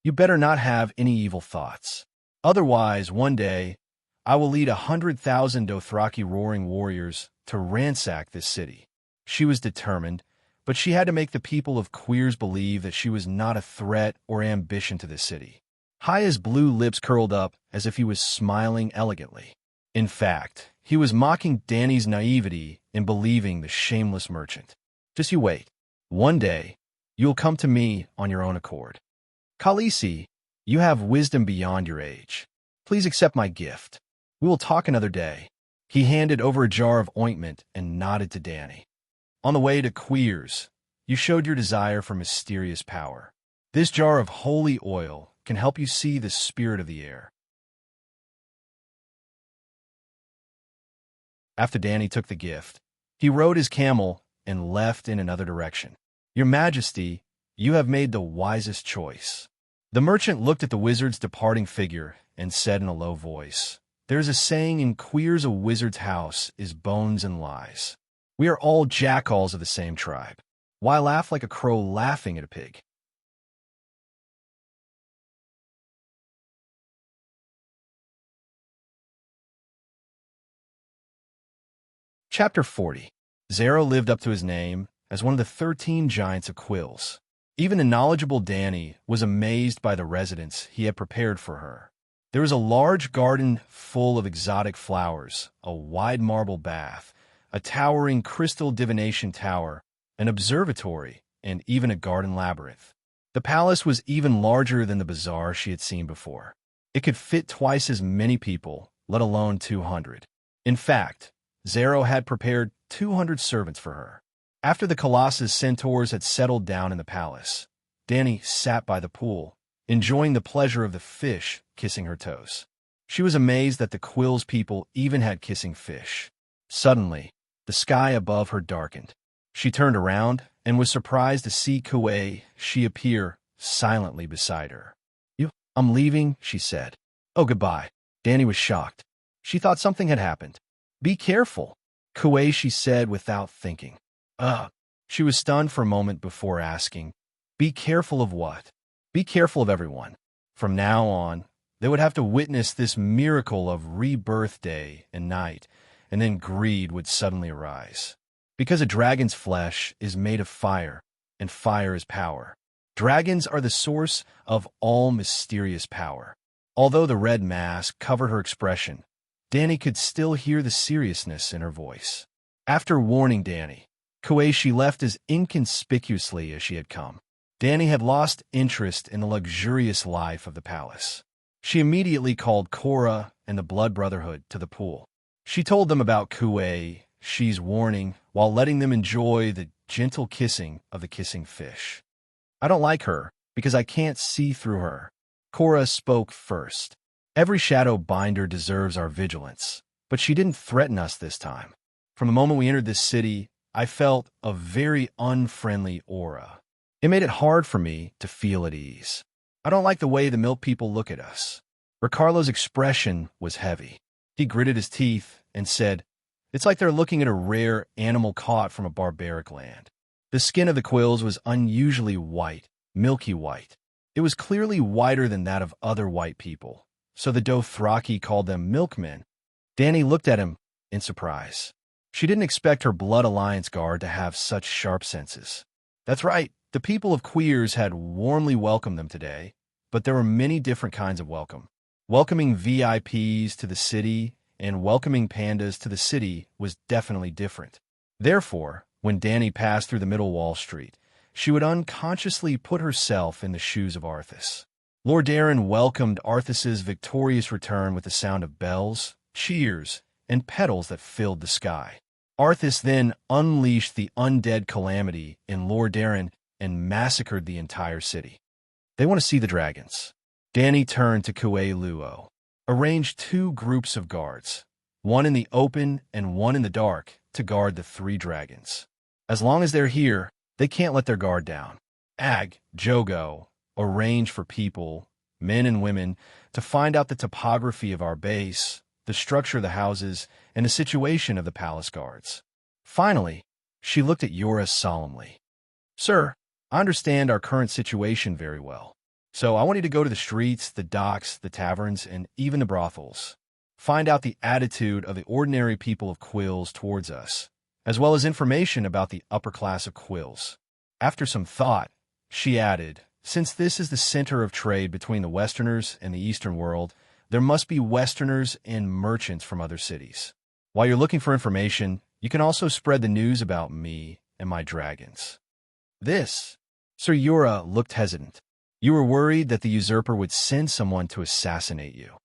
You better not have any evil thoughts. Otherwise, one day, I will lead 100,000 Dothraki roaring warriors to ransack this city. She was determined, but she had to make the people of Queers believe that she was not a threat or ambition to the city. Haya's blue lips curled up as if he was smiling elegantly. In fact, he was mocking Danny's naivety in believing the shameless merchant. Just you wait. One day, you'll come to me on your own accord. Khaleesi, you have wisdom beyond your age. Please accept my gift. We will talk another day. He handed over a jar of ointment and nodded to Danny. On the way to Queers, you showed your desire for mysterious power. This jar of holy oil can help you see the spirit of the air. After Danny took the gift, he rode his camel and left in another direction. Your Majesty, you have made the wisest choice. The merchant looked at the wizard's departing figure and said in a low voice, There is a saying in Queers, a wizard's house is bones and lies. We are all jackals of the same tribe. Why laugh like a crow laughing at a pig? Chapter 40. Zero lived up to his name as one of the 13 giants of quills. Even the knowledgeable Danny was amazed by the residence he had prepared for her. There was a large garden full of exotic flowers, a wide marble bath, a towering crystal divination tower, an observatory, and even a garden labyrinth. The palace was even larger than the bazaar she had seen before. It could fit twice as many people, let alone 200. In fact, Zero had prepared 200 servants for her. After the Colossus centaurs had settled down in the palace, Danny sat by the pool, enjoying the pleasure of the fish kissing her toes. She was amazed that the Quills people even had kissing fish. Suddenly, the sky above her darkened. She turned around and was surprised to see Kuei she appear silently beside her. I'm leaving, she said. Oh, goodbye. Danny was shocked. She thought something had happened. "Be careful," Kuei said without thinking. Ugh. She was stunned for a moment before asking, "Be careful of what?" "Be careful of everyone. From now on, they would have to witness this miracle of rebirth day and night, and then greed would suddenly arise. Because a dragon's flesh is made of fire, and fire is power. Dragons are the source of all mysterious power." Although the red mask covered her expression, Danny could still hear the seriousness in her voice. After warning Danny, Kuei left as inconspicuously as she had come. Danny had lost interest in the luxurious life of the palace. She immediately called Cora and the Blood Brotherhood to the pool. She told them about Kuei's warning while letting them enjoy the gentle kissing of the kissing fish. "I don't like her because I can't see through her." Cora spoke first. "Every shadow binder deserves our vigilance, but she didn't threaten us this time. From the moment we entered this city, I felt a very unfriendly aura. It made it hard for me to feel at ease. I don't like the way the milk people look at us." Ricardo's expression was heavy. He gritted his teeth and said, "It's like they're looking at a rare animal caught from a barbaric land." The skin of the quills was unusually white, milky white. It was clearly whiter than that of other white people, so the Dothraki called them milkmen. Danny looked at him in surprise. She didn't expect her Blood Alliance guard to have such sharp senses. That's right, the people of Queers had warmly welcomed them today, but there were many different kinds of welcome. Welcoming VIPs to the city and welcoming pandas to the city was definitely different. Therefore, when Danny passed through the middle Wall Street, she would unconsciously put herself in the shoes of Arthas. Lord Darren welcomed Arthas's victorious return with the sound of bells, cheers, and petals that filled the sky. Arthas then unleashed the undead calamity in Lord Darren and massacred the entire city. "They want to see the dragons." Danny turned to Kuei Luo. "Arrange 2 groups of guards, one in the open and one in the dark, to guard the 3 dragons. As long as they're here, they can't let their guard down. Jogo, arrange for people, men and women, to find out the topography of our base, the structure of the houses, and the situation of the palace guards." Finally, she looked at Yura solemnly. "Sir, I understand our current situation very well. So I want you to go to the streets, the docks, the taverns, and even the brothels. Find out the attitude of the ordinary people of Quills towards us, as well as information about the upper class of Quills." After some thought, she added, "Since this is the center of trade between the Westerners and the Eastern world, there must be Westerners and merchants from other cities. While you're looking for information, you can also spread the news about me and my dragons." "This?" Sir Yura looked hesitant. "You were worried that the usurper would send someone to assassinate you.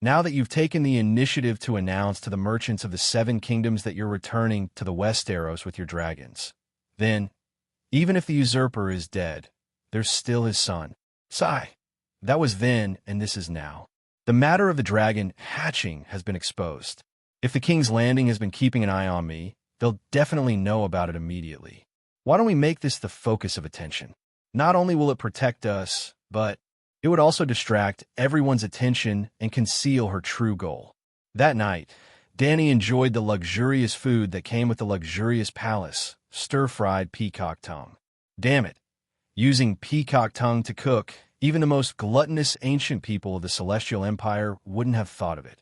Now that you've taken the initiative to announce to the merchants of the 7 kingdoms that you're returning to the Westeros with your dragons, then, even if the usurper is dead, there's still his son. Sigh. That was then, and this is now. The matter of the dragon hatching has been exposed. If the King's Landing has been keeping an eye on me, they'll definitely know about it immediately. Why don't we make this the focus of attention? Not only will it protect us, but it would also distract everyone's attention and conceal her true goal." That night, Danny enjoyed the luxurious food that came with the luxurious palace, stir-fried peacock tongue. Damn it. Using peacock tongue to cook, even the most gluttonous ancient people of the Celestial Empire wouldn't have thought of it,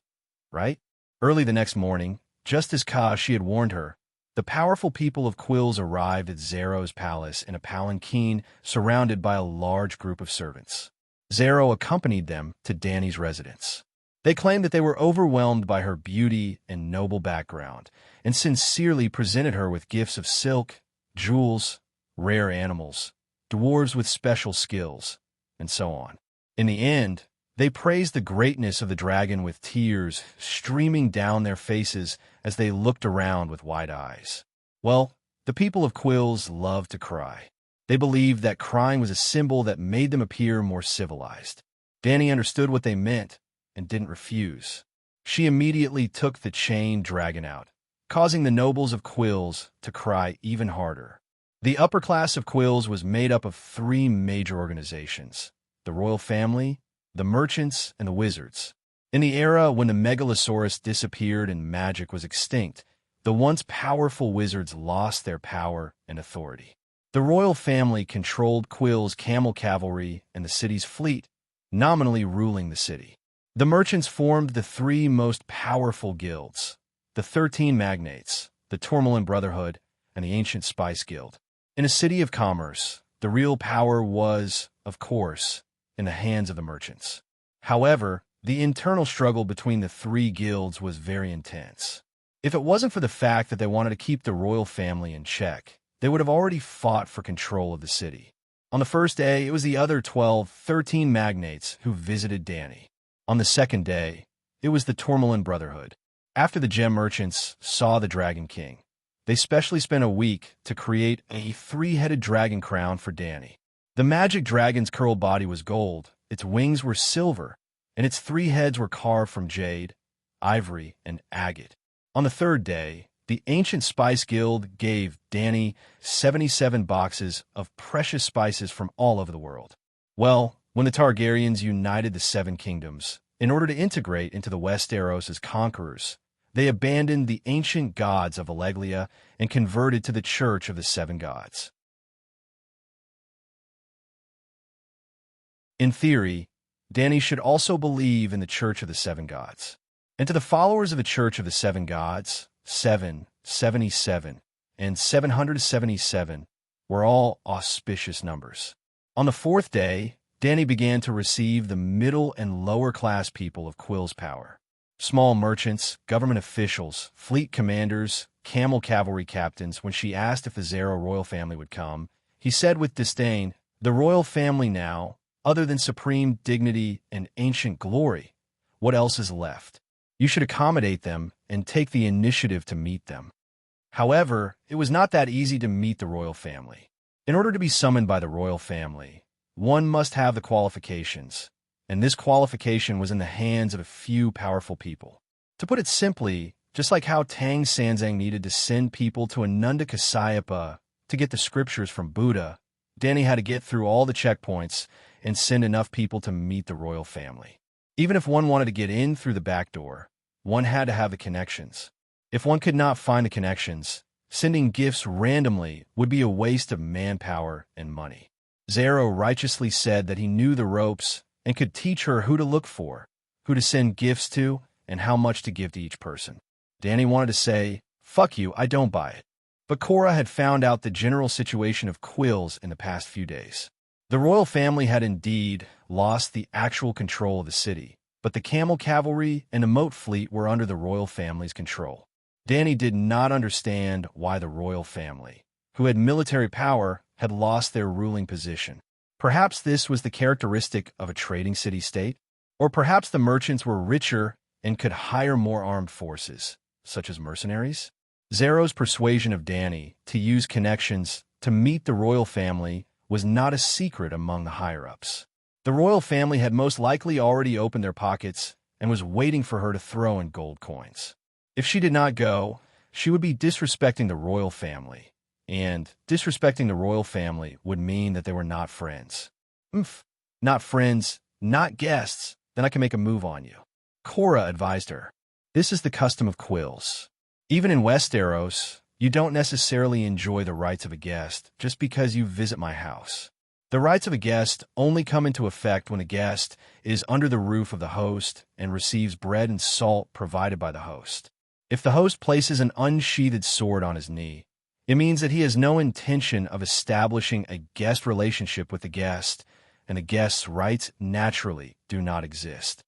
right? Early the next morning, just as she had warned her, the powerful people of Quills arrived at Zero's palace in a palanquin surrounded by a large group of servants. Zero accompanied them to Danny's residence. They claimed that they were overwhelmed by her beauty and noble background, and sincerely presented her with gifts of silk, jewels, rare animals, dwarves with special skills, and so on. In the end, they praised the greatness of the dragon with tears streaming down their faces as they looked around with wide eyes. Well, the people of Quills loved to cry. They believed that crying was a symbol that made them appear more civilized. Danny understood what they meant and didn't refuse. She immediately took the chained dragon out, causing the nobles of Quills to cry even harder. The upper class of Quills was made up of 3 major organizations: the royal family, the merchants, and the wizards. In the era when the megalosaurus disappeared and magic was extinct, the once powerful wizards lost their power and authority. The royal family controlled Quill's camel cavalry and the city's fleet, nominally ruling the city. The merchants formed the three most powerful guilds: the 13 Magnates, the Tourmaline Brotherhood, and the Ancient Spice Guild. In a city of commerce, the real power was, of course, in the hands of the merchants. However, the internal struggle between the three guilds was very intense. If it wasn't for the fact that they wanted to keep the royal family in check, they would have already fought for control of the city. On the first day, it was the other 13 Magnates who visited Danny. On the second day, it was the Tourmaline Brotherhood. After the gem merchants saw the Dragon King, they specially spent a week to create a three-headed dragon crown for Danny. The magic dragon's curled body was gold, its wings were silver, and its three heads were carved from jade, ivory, and agate. On the third day, the Ancient Spice Guild gave Danny 77 boxes of precious spices from all over the world. Well, when the Targaryens united the Seven Kingdoms, in order to integrate into the Westeros as conquerors, they abandoned the ancient gods of Alleglia and converted to the Church of the Seven Gods. In theory, Danny should also believe in the Church of the Seven Gods. And to the followers of the Church of the Seven Gods, 7, 77, and 777 were all auspicious numbers. On the fourth day, Danny began to receive the middle and lower class people of Quill's power. Small merchants, government officials, fleet commanders, camel cavalry captains. When she asked if the Zero royal family would come, he said with disdain, "The royal family now, other than supreme dignity and ancient glory, what else is left? You should accommodate them and take the initiative to meet them." However, it was not that easy to meet the royal family. In order to be summoned by the royal family, one must have the qualifications, and this qualification was in the hands of a few powerful people. To put it simply, just like how Tang Sanzang needed to send people to Ananda Kasayapa to get the scriptures from Buddha, Danny had to get through all the checkpoints and send enough people to meet the royal family. Even if one wanted to get in through the back door, one had to have the connections. If one could not find the connections, sending gifts randomly would be a waste of manpower and money. Zero righteously said that he knew the ropes and could teach her who to look for, who to send gifts to, and how much to give to each person. Danny wanted to say, "Fuck you, I don't buy it." But Cora had found out the general situation of Quills in the past few days. The royal family had indeed lost the actual control of the city, but the camel cavalry and the moat fleet were under the royal family's control. Danny did not understand why the royal family, who had military power, had lost their ruling position. Perhaps this was the characteristic of a trading city-state, or perhaps the merchants were richer and could hire more armed forces, such as mercenaries. Zero's persuasion of Danny to use connections to meet the royal family was not a secret among the higher-ups. The royal family had most likely already opened their pockets and was waiting for her to throw in gold coins. If she did not go, she would be disrespecting the royal family, and disrespecting the royal family would mean that they were not friends. Not friends, not guests, then I can make a move on you. Cora advised her. This is the custom of Quills. Even in Westeros, you don't necessarily enjoy the rights of a guest just because you visit my house. The rights of a guest only come into effect when a guest is under the roof of the host and receives bread and salt provided by the host. If the host places an unsheathed sword on his knee, it means that he has no intention of establishing a guest relationship with the guest, and the guest's rights naturally do not exist.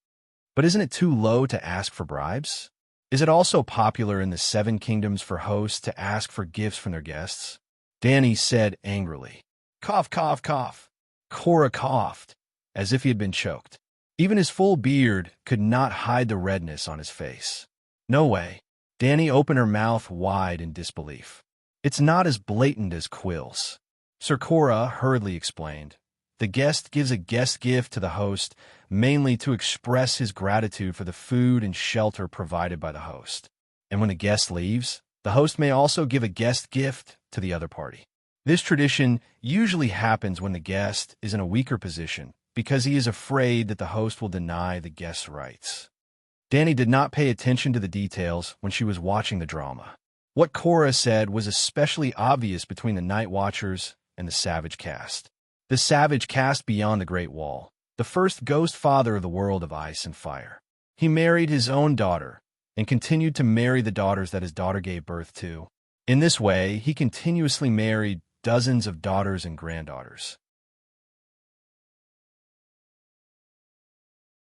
But isn't it too low to ask for bribes? Is it also popular in the Seven Kingdoms for hosts to ask for gifts from their guests? Danny said angrily. Cough, cough, cough. Cora coughed, as if he had been choked. Even his full beard could not hide the redness on his face. No way. Danny opened her mouth wide in disbelief. It's not as blatant as Quills. Sir Cora hurriedly explained. The guest gives a guest gift to the host, mainly to express his gratitude for the food and shelter provided by the host. And when the guest leaves, the host may also give a guest gift to the other party. This tradition usually happens when the guest is in a weaker position, because he is afraid that the host will deny the guest's rights. Danny did not pay attention to the details when she was watching the drama. What Cora said was especially obvious between the Night Watchers and the Savage Caste. The Savage Caste beyond the Great Wall, the first ghost father of the world of ice and fire. He married his own daughter and continued to marry the daughters that his daughter gave birth to. In this way, he continuously married dozens of daughters and granddaughters.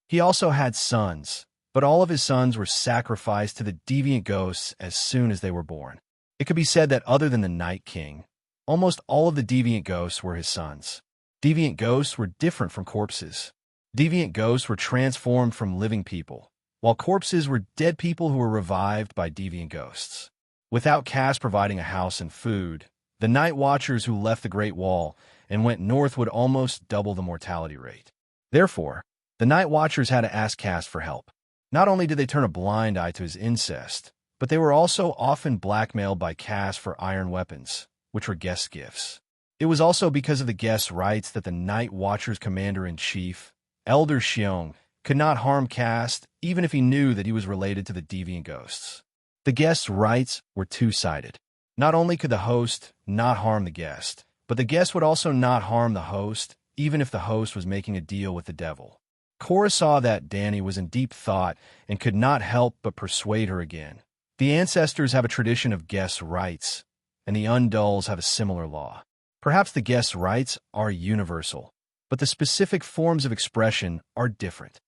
He also had sons, but all of his sons were sacrificed to the deviant ghosts as soon as they were born. It could be said that other than the Night King, almost all of the deviant ghosts were his sons. Deviant ghosts were different from corpses. Deviant ghosts were transformed from living people, while corpses were dead people who were revived by deviant ghosts. Without caste providing a house and food, the Night Watchers who left the Great Wall and went north would almost double the mortality rate. Therefore, the Night Watchers had to ask caste for help. Not only did they turn a blind eye to his incest, but they were also often blackmailed by caste for iron weapons, which were guest gifts. It was also because of the guest's rights that the Night Watchers commander-in-chief, Elder Xiong, could not harm caste even if he knew that he was related to the deviant ghosts. The guest's rights were two-sided. Not only could the host not harm the guest, but the guest would also not harm the host even if the host was making a deal with the devil. Cora saw that Danny was in deep thought and could not help but persuade her again. The ancestors have a tradition of guest rights, and the Undulls have a similar law. Perhaps the guest rights are universal, but the specific forms of expression are different.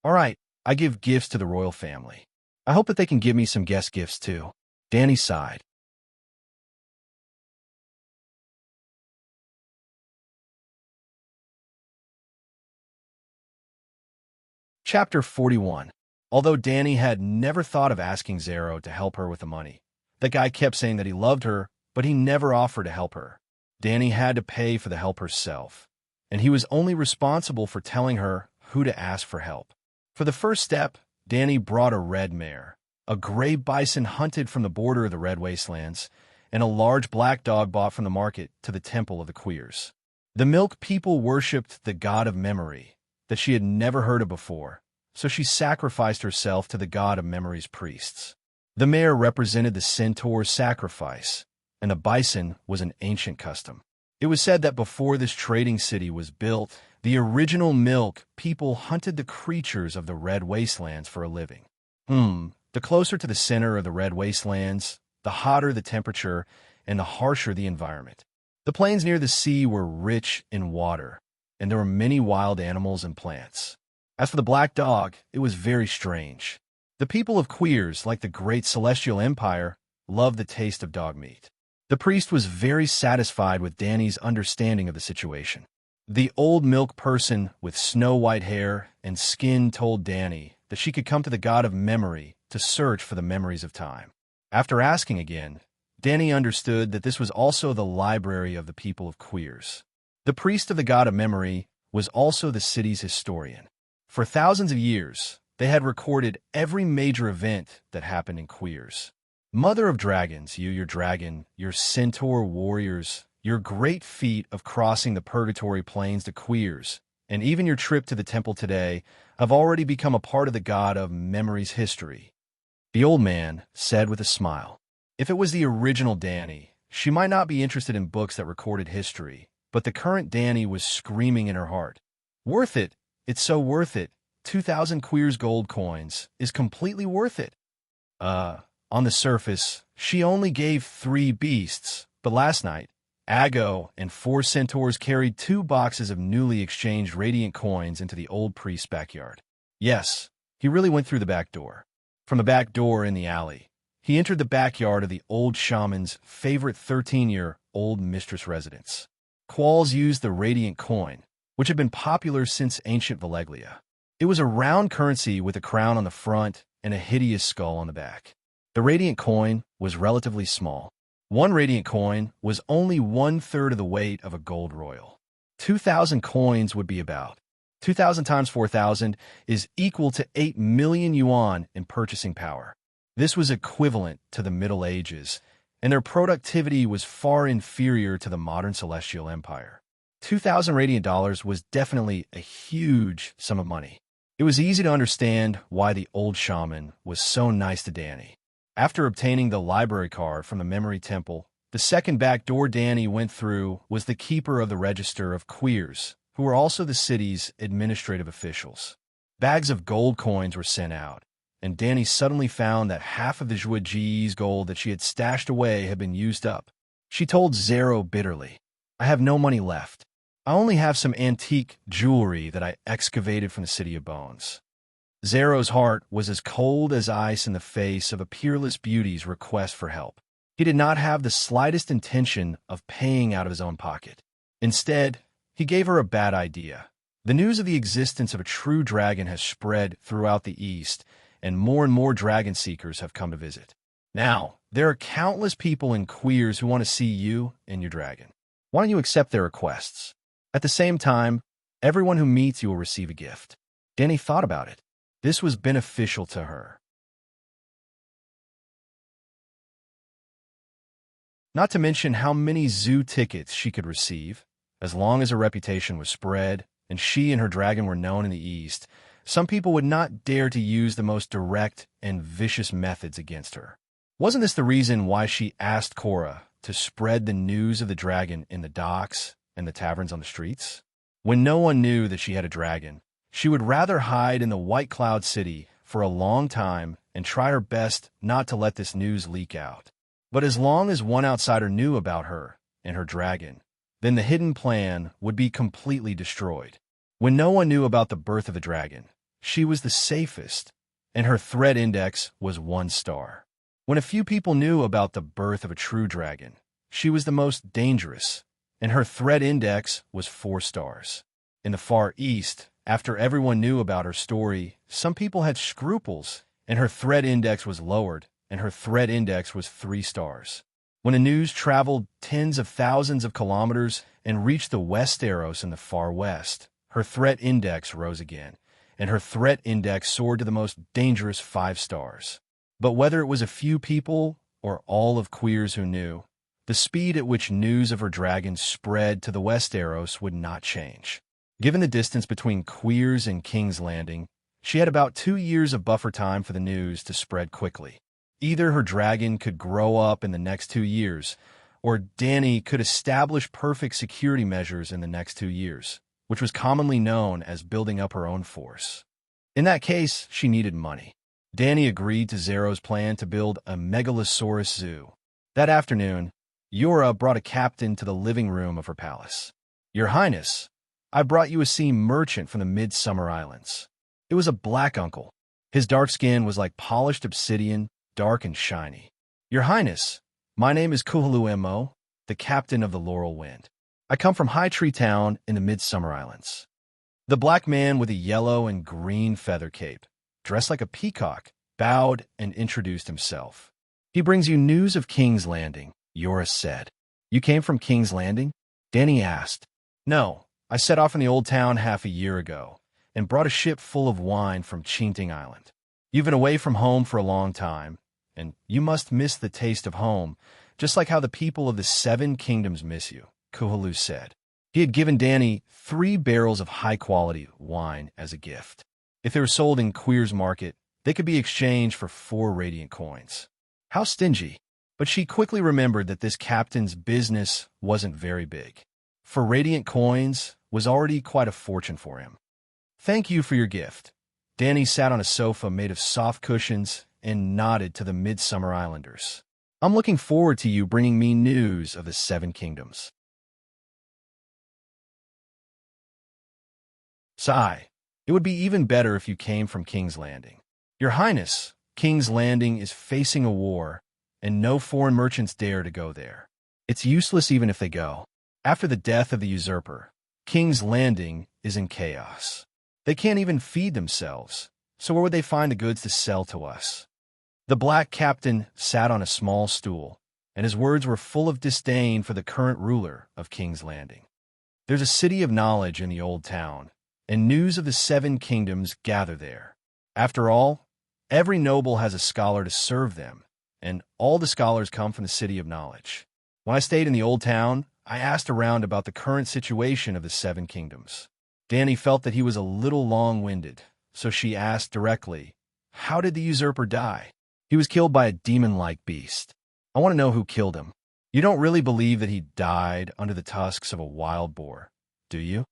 All right, I give gifts to the royal family. I hope that they can give me some guest gifts too. Danny sighed. Chapter 41. Although Danny had never thought of asking Zero to help her with the money, the guy kept saying that he loved her, but he never offered to help her. Danny had to pay for the help herself, and he was only responsible for telling her who to ask for help. For the first step, Danny brought a red mare, a gray bison hunted from the border of the Red Wastelands, and a large black dog bought from the market to the Temple of the Queers. The Milk people worshipped the god of memory that she had never heard of before, so she sacrificed herself to the god of memory's priests. The mare represented the centaur's sacrifice, and the bison was an ancient custom. It was said that before this trading city was built, the original Milk people hunted the creatures of the Red Wastelands for a living. The closer to the center of the Red Wastelands, the hotter the temperature and the harsher the environment. The plains near the sea were rich in water, and there were many wild animals and plants. As for the black dog, it was very strange. The people of Queers, like the great celestial empire, loved the taste of dog meat. The priest was very satisfied with Danny's understanding of the situation. The old Milk person with snow-white hair and skin told Danny that she could come to the god of memory to search for the memories of time. After asking again, Danny understood that this was also the library of the people of Queers. The priest of the god of memory was also the city's historian. For thousands of years, they had recorded every major event that happened in Queers. Mother of dragons, you, your dragon, your centaur warriors, your great feat of crossing the purgatory plains to Queers, and even your trip to the temple today have already become a part of the god of memory's history. The old man said with a smile. If it was the original Danny, she might not be interested in books that recorded history, but the current Danny was screaming in her heart. Worth it! It's so worth it! 2,000 Queers gold coins is completely worth it. On the surface, she only gave 3 beasts, but last night, Ago and 4 centaurs carried 2 boxes of newly exchanged radiant coins into the old priest's backyard. Yes, he really went through the back door. From the back door in the alley, he entered the backyard of the old shaman's favorite 13-year-old mistress residence. Qualls used the radiant coin, which had been popular since ancient Valeglia. It was a round currency with a crown on the front and a hideous skull on the back. The radiant coin was relatively small. 1 radiant coin was only 1/3 of the weight of a gold royal. 2,000 coins would be about 2,000 times 4,000 is equal to 8 million yuan in purchasing power. This was equivalent to the Middle Ages, and their productivity was far inferior to the modern Celestial Empire. 2,000 radiant dollars was definitely a huge sum of money. It was easy to understand why the old shaman was so nice to Danny. After obtaining the library card from the memory temple, the second back door Danny went through was the keeper of the register of queers, who were also the city's administrative officials. Bags of gold coins were sent out, and Danny suddenly found that half of the Zhuji's gold that she had stashed away had been used up. She told Zero bitterly, "I have no money left. I only have some antique jewelry that I excavated from the City of Bones." Zero's heart was as cold as ice in the face of a peerless beauty's request for help. He did not have the slightest intention of paying out of his own pocket. Instead, he gave her a bad idea. The news of the existence of a true dragon has spread throughout the East, and more dragon seekers have come to visit. Now, there are countless people in Queers who want to see you and your dragon. Why don't you accept their requests? At the same time, everyone who meets you will receive a gift. Danny thought about it. This was beneficial to her. Not to mention how many zoo tickets she could receive. As long as her reputation was spread, and she and her dragon were known in the East, some people would not dare to use the most direct and vicious methods against her. Wasn't this the reason why she asked Cora to spread the news of the dragon in the docks and the taverns on the streets? When no one knew that she had a dragon, she would rather hide in the White Cloud City for a long time and try her best not to let this news leak out. But as long as one outsider knew about her and her dragon, then the hidden plan would be completely destroyed. When no one knew about the birth of the dragon, she was the safest, and her threat index was 1 star. When a few people knew about the birth of a true dragon, she was the most dangerous, and her threat index was 4 stars. In the Far East, after everyone knew about her story, some people had scruples, and her threat index was lowered, and her threat index was 3 stars. When the news traveled tens of thousands of kilometers and reached the Westeros in the far west, her threat index rose again, and her threat index soared to the most dangerous 5 stars. But whether it was a few people or all of Queers who knew, the speed at which news of her dragon spread to the Westeros would not change. Given the distance between Queers and King's Landing, she had about 2 years of buffer time for the news to spread quickly. Either her dragon could grow up in the next 2 years, or Danny could establish perfect security measures in the next 2 years, which was commonly known as building up her own force. In that case, she needed money. Danny agreed to Zero's plan to build a megalosaurus zoo. That afternoon, Yora brought a captain to the living room of her palace. "Your Highness, I brought you a sea merchant from the Midsummer Islands." It was a black uncle. His dark skin was like polished obsidian, dark and shiny. "Your Highness, my name is Kuhulu, the captain of the Laurel Wind. I come from High Tree Town in the Midsummer Islands." The black man with a yellow and green feather cape, dressed like a peacock, bowed and introduced himself. "He brings you news of King's Landing," Yora said. "You came from King's Landing?" Danny asked. "No, I set off from the old town half a year ago and brought a ship full of wine from Chinting Island. You've been away from home for a long time, and you must miss the taste of home, just like how the people of the 7 kingdoms miss you," Kuhulu said. He had given Danny 3 barrels of high-quality wine as a gift. If they were sold in Queers Market, they could be exchanged for 4 radiant coins. How stingy! But she quickly remembered that this captain's business wasn't very big. 4 radiant coins was already quite a fortune for him. "Thank you for your gift." Danny sat on a sofa made of soft cushions and nodded to the Midsummer Islanders. "I'm looking forward to you bringing me news of the 7 kingdoms." "Sigh, it would be even better if you came from King's Landing." "Your Highness, King's Landing is facing a war, and no foreign merchants dare to go there. It's useless even if they go. After the death of the usurper, King's Landing is in chaos. They can't even feed themselves, so where would they find the goods to sell to us?" The black captain sat on a small stool, and his words were full of disdain for the current ruler of King's Landing. "There's a city of knowledge in the old town, and news of the 7 kingdoms gather there. After all, every noble has a scholar to serve them, and all the scholars come from the city of knowledge. When I stayed in the old town, I asked around about the current situation of the Seven Kingdoms. Dany felt that he was a little long-winded, so she asked directly, "How did the usurper die?" "He was killed by a demon-like beast." "I want to know who killed him." "You don't really believe that he died under the tusks of a wild boar, do you?"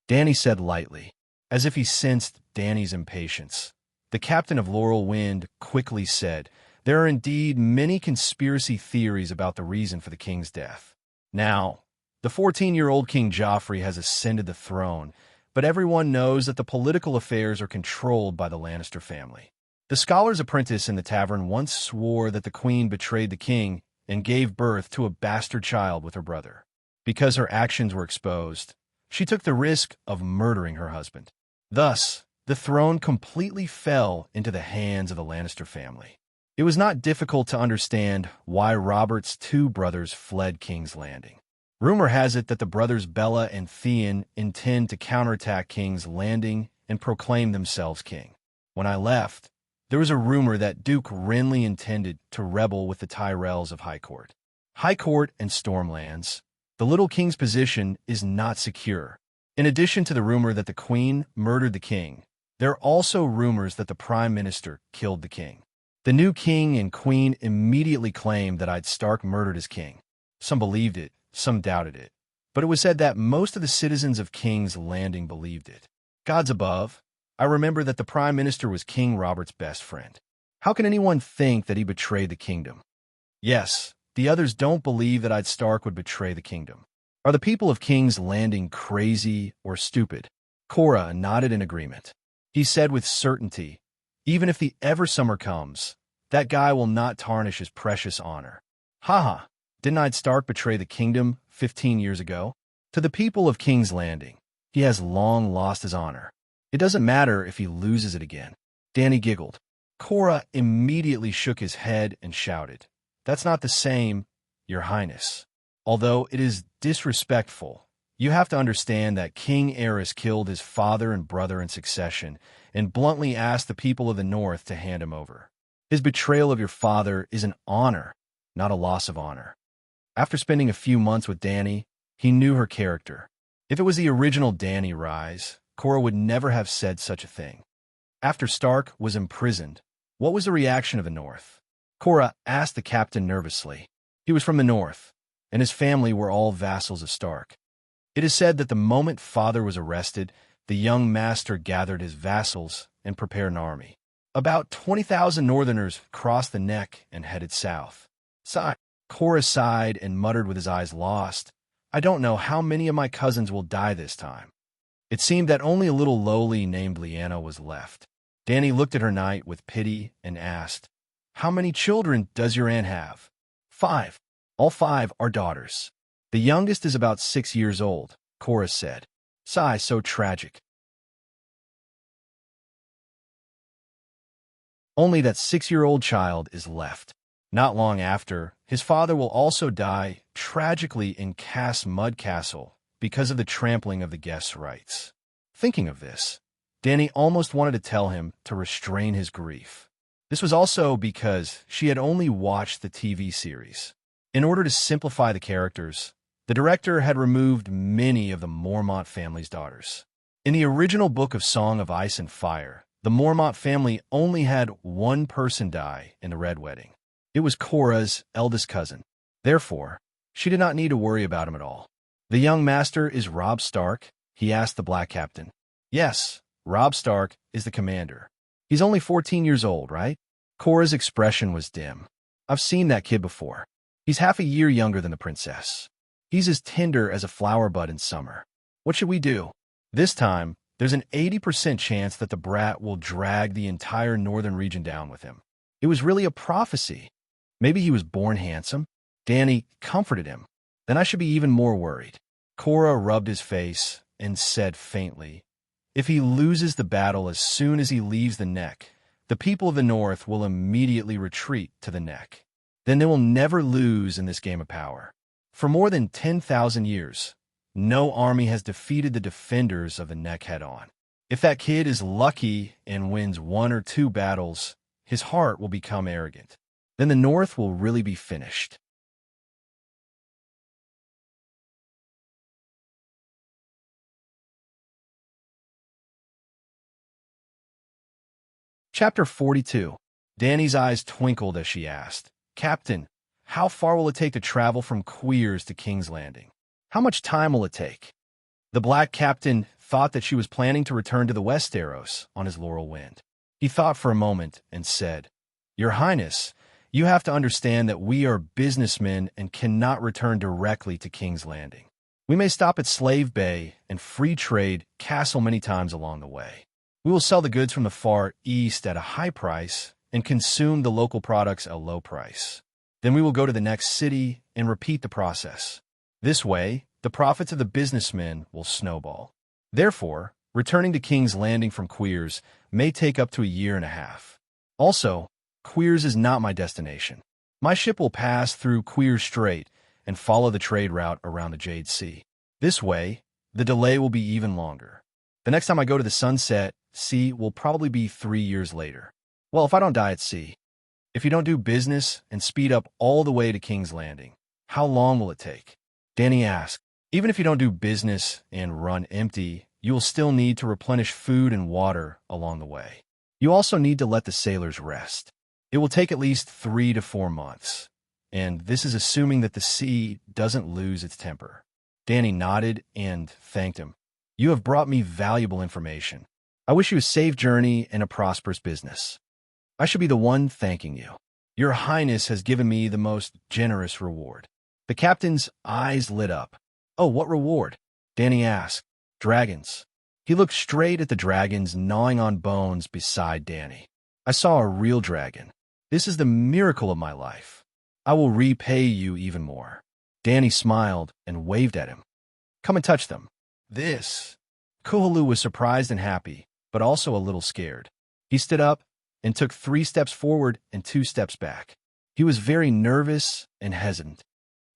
Dany said lightly, as if he sensed Dany's impatience. The captain of Laurel Wind quickly said, "There are indeed many conspiracy theories about the reason for the king's death. Now, the 14-year-old King Joffrey has ascended the throne, but everyone knows that the political affairs are controlled by the Lannister family. The scholar's apprentice in the tavern once swore that the queen betrayed the king and gave birth to a bastard child with her brother. Because her actions were exposed, she took the risk of murdering her husband. Thus, the throne completely fell into the hands of the Lannister family. It was not difficult to understand why Robert's two brothers fled King's Landing. Rumor has it that the brothers Bella and Theon intend to counterattack King's Landing and proclaim themselves king. When I left, there was a rumor that Duke Renly intended to rebel with the Tyrells of High Court. High Court and Stormlands, the little king's position is not secure. In addition to the rumor that the queen murdered the king, there are also rumors that the prime minister killed the king. The new king and queen immediately claimed that Stark murdered his king. Some believed it, some doubted it, but it was said that most of the citizens of King's Landing believed it. Gods above, I remember that the prime minister was King Robert's best friend. How can anyone think that he betrayed the kingdom? Yes, the others don't believe that Stark would betray the kingdom. Are the people of King's Landing crazy or stupid? Cora nodded in agreement. He said with certainty, "Even if the Eversummer comes, that guy will not tarnish his precious honor." Haha, didn't Stark betray the kingdom 15 years ago? To the people of King's Landing, he has long lost his honor. It doesn't matter if he loses it again. Dany giggled. Cora immediately shook his head and shouted, "That's not the same, Your Highness. Although it is disrespectful, you have to understand that King Aerys killed his father and brother in succession and bluntly asked the people of the North to hand him over. His betrayal of your father is an honor, not a loss of honor." After spending a few months with Dany, he knew her character. If it was the original Dany Rise, Cora would never have said such a thing. After Stark was imprisoned, what was the reaction of the North? Cora asked the captain nervously. He was from the North, and his family were all vassals of Stark. It is said that the moment father was arrested, the young master gathered his vassals and prepared an army. About 20,000 Northerners crossed the neck and headed south. Cora sighed and muttered with his eyes lost, "I don't know how many of my cousins will die this time." It seemed that only a little lowly named Lyanna was left. Dany looked at her knight with pity and asked, "How many children does your aunt have?" "5. All 5 are daughters. The youngest is about 6 years old," Cora said. Sigh, so tragic. Only that 6-year-old child is left. Not long after, his father will also die tragically in Cass Mud Castle because of the trampling of the guests' rights. Thinking of this, Dany almost wanted to tell him to restrain his grief. This was also because she had only watched the TV series. In order to simplify the characters, the director had removed many of the Mormont family's daughters. In the original book of Song of Ice and Fire, the Mormont family only had one person die in the Red Wedding. It was Cora's eldest cousin. Therefore, she did not need to worry about him at all. "The young master is Robb Stark?" he asked the Black Captain. "Yes, Robb Stark is the commander. He's only 14 years old, right?" Cora's expression was dim. "I've seen that kid before. He's half a year younger than the princess. He's as tender as a flower bud in summer. What should we do?" This time, there's an 80% chance that the brat will drag the entire northern region down with him. It was really a prophecy. Maybe he was born handsome. Dany comforted him. Then I should be even more worried. Cora rubbed his face and said faintly, "If he loses the battle as soon as he leaves the neck, the people of the North will immediately retreat to the neck. Then they will never lose in this game of power. For more than 10,000 years, no army has defeated the defenders of the neck head-on. If that kid is lucky and wins 1 or 2 battles, his heart will become arrogant. Then the North will really be finished." Chapter 42. Danny's eyes twinkled as she asked, Captain, how far will it take to travel from Queers to King's Landing? How much time will it take? The black captain thought that she was planning to return to the Westeros on his laurel wind. He thought for a moment and said, Your Highness, you have to understand that we are businessmen and cannot return directly to King's Landing. We may stop at Slave Bay and Free Trade Castle many times along the way. We will sell the goods from the Far East at a high price and consume the local products at a low price. Then we will go to the next city and repeat the process. This way, the profits of the businessmen will snowball. Therefore, returning to King's Landing from Queers may take up to a year and a half. Also, Queers is not my destination. My ship will pass through Queers Strait and follow the trade route around the Jade Sea. This way, the delay will be even longer. The next time I go to the Sunset Sea will probably be 3 years later. Well, if I don't die at sea. If you don't do business and speed up all the way to King's Landing, how long will it take? Danny asked. Even if you don't do business and run empty, you will still need to replenish food and water along the way. You also need to let the sailors rest. It will take at least 3 to 4 months, and this is assuming that the sea doesn't lose its temper. Danny nodded and thanked him. You have brought me valuable information. I wish you a safe journey and a prosperous business. I should be the one thanking you. Your Highness has given me the most generous reward. The captain's eyes lit up. Oh, what reward? Danny asked. Dragons. He looked straight at the dragons gnawing on bones beside Danny. I saw a real dragon. This is the miracle of my life. I will repay you even more. Danny smiled and waved at him. Come and touch them. This. Kuhulu was surprised and happy, but also a little scared. He stood up and took 3 steps forward and 2 steps back. He was very nervous and hesitant.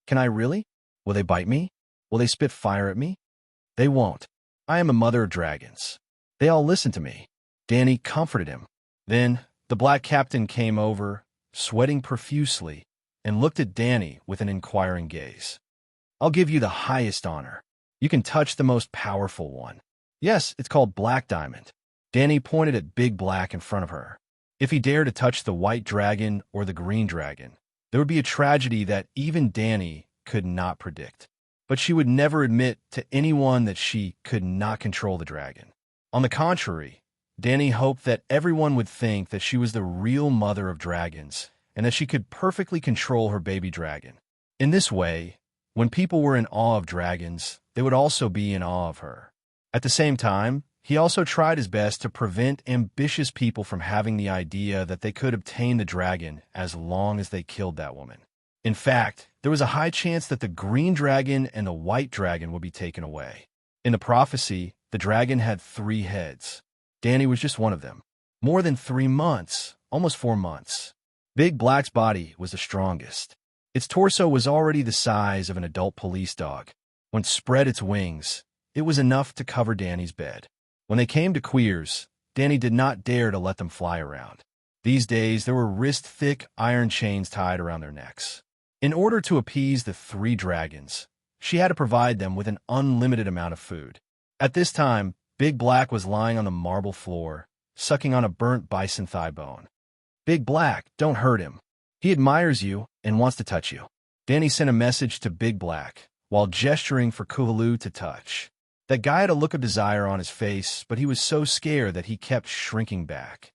Can I really? Will they bite me? Will they spit fire at me? They won't. I am a mother of dragons. They all listen to me. Danny comforted him. Then the black captain came over, sweating profusely, and looked at Danny with an inquiring gaze. I'll give you the highest honor. You can touch the most powerful one. Yes, it's called Black Diamond. Danny pointed at Big Black in front of her. If he dared to touch the white dragon or the green dragon, there would be a tragedy that even Danny could not predict. But she would never admit to anyone that she could not control the dragon. On the contrary, Danny hoped that everyone would think that she was the real mother of dragons and that she could perfectly control her baby dragon. In this way, when people were in awe of dragons, they would also be in awe of her. At the same time, he also tried his best to prevent ambitious people from having the idea that they could obtain the dragon as long as they killed that woman. In fact, there was a high chance that the green dragon and the white dragon would be taken away. In the prophecy, the dragon had 3 heads. Danny was just one of them. More than 3 months, almost 4 months. Big Black's body was the strongest. Its torso was already the size of an adult police dog. When it spread its wings, it was enough to cover Danny's bed. When they came to Queers, Danny did not dare to let them fly around. These days, there were wrist-thick iron chains tied around their necks. In order to appease the 3 dragons, she had to provide them with an unlimited amount of food. At this time, Big Black was lying on the marble floor, sucking on a burnt bison thigh bone. Big Black, don't hurt him. He admires you and wants to touch you. Danny sent a message to Big Black while gesturing for Kuhulu to touch. That guy had a look of desire on his face, but he was so scared that he kept shrinking back.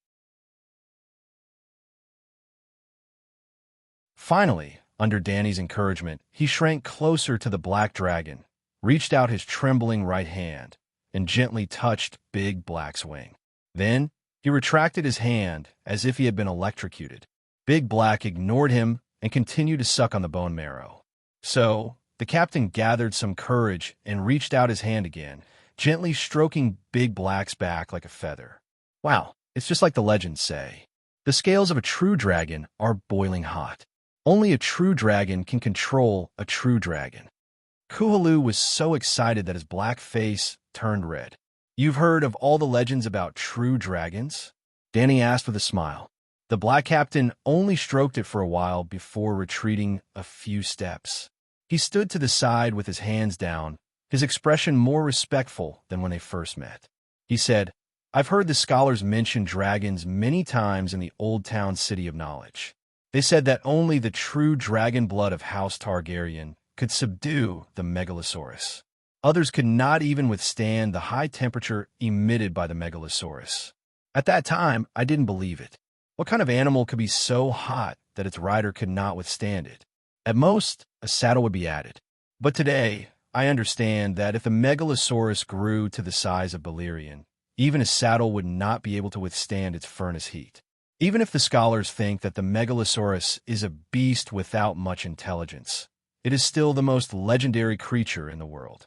Finally, under Danny's encouragement, he shrank closer to the black dragon, reached out his trembling right hand, and gently touched Big Black's wing. Then, he retracted his hand as if he had been electrocuted. Big Black ignored him and continued to suck on the bone marrow. So, the captain gathered some courage and reached out his hand again, gently stroking Big Black's back like a feather. Wow, it's just like the legends say. The scales of a true dragon are boiling hot. Only a true dragon can control a true dragon. Kuhulu was so excited that his black face turned red. You've heard of all the legends about true dragons? Danny asked with a smile. The black captain only stroked it for a while before retreating a few steps. He stood to the side with his hands down, his expression more respectful than when they first met. He said, I've heard the scholars mention dragons many times in the Old Town City of Knowledge. They said that only the true dragon blood of House Targaryen could subdue the Megalosaurus. Others could not even withstand the high temperature emitted by the Megalosaurus. At that time, I didn't believe it. What kind of animal could be so hot that its rider could not withstand it? At most, a saddle would be added. But today, I understand that if the Megalosaurus grew to the size of Balerion, even a saddle would not be able to withstand its furnace heat. Even if the scholars think that the Megalosaurus is a beast without much intelligence, it is still the most legendary creature in the world.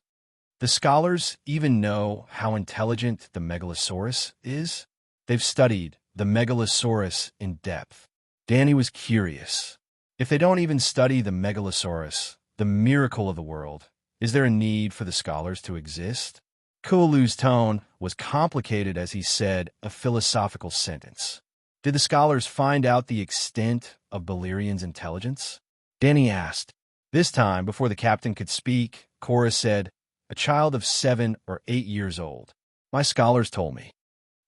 The scholars even know how intelligent the Megalosaurus is. They've studied the Megalosaurus in depth. Danny was curious. If they don't even study the Megalosaurus, the miracle of the world, is there a need for the scholars to exist? Kualu's tone was complicated as he said a philosophical sentence. Did the scholars find out the extent of Balerion's intelligence? Danny asked. This time, before the captain could speak, Cora said, a child of 7 or 8 years old. My scholars told me.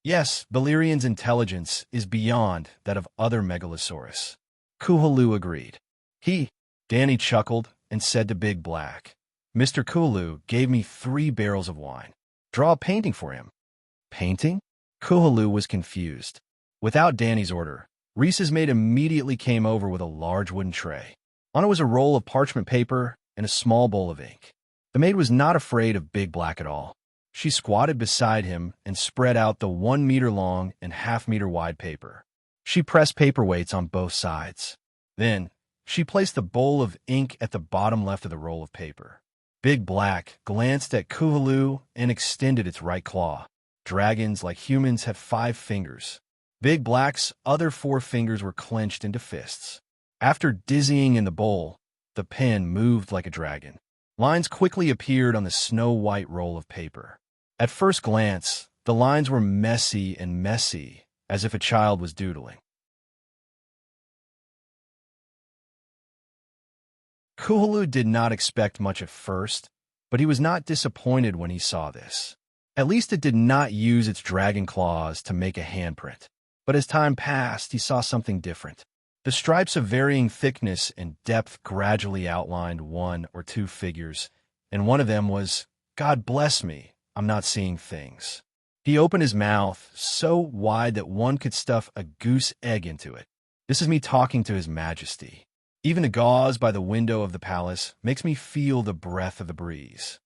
Yes, Balerion's intelligence is beyond that of other Megalosaurus. Kualu agreed. Danny chuckled and said to Big Black, Mr. Kualu gave me 3 barrels of wine. Draw a painting for him. Painting? Kualu was confused. Without Danny's order, Reese's maid immediately came over with a large wooden tray. On it was a roll of parchment paper and a small bowl of ink. The maid was not afraid of Big Black at all. She squatted beside him and spread out the 1 meter long and half-meter wide paper. She pressed paperweights on both sides. Then, she placed the bowl of ink at the bottom left of the roll of paper. Big Black glanced at Kualu and extended its right claw. Dragons, like humans, have 5 fingers. Big Black's other 4 fingers were clenched into fists. After dizzying in the bowl, the pen moved like a dragon. Lines quickly appeared on the snow-white roll of paper. At first glance, the lines were messy, as if a child was doodling. Kualu did not expect much at first, but he was not disappointed when he saw this. At least it did not use its dragon claws to make a handprint. But as time passed, he saw something different. The stripes of varying thickness and depth gradually outlined 1 or 2 figures, and one of them was, God bless me, I'm not seeing things. He opened his mouth so wide that one could stuff a goose egg into it. This is me talking to His Majesty. Even the gauze by the window of the palace makes me feel the breath of the breeze.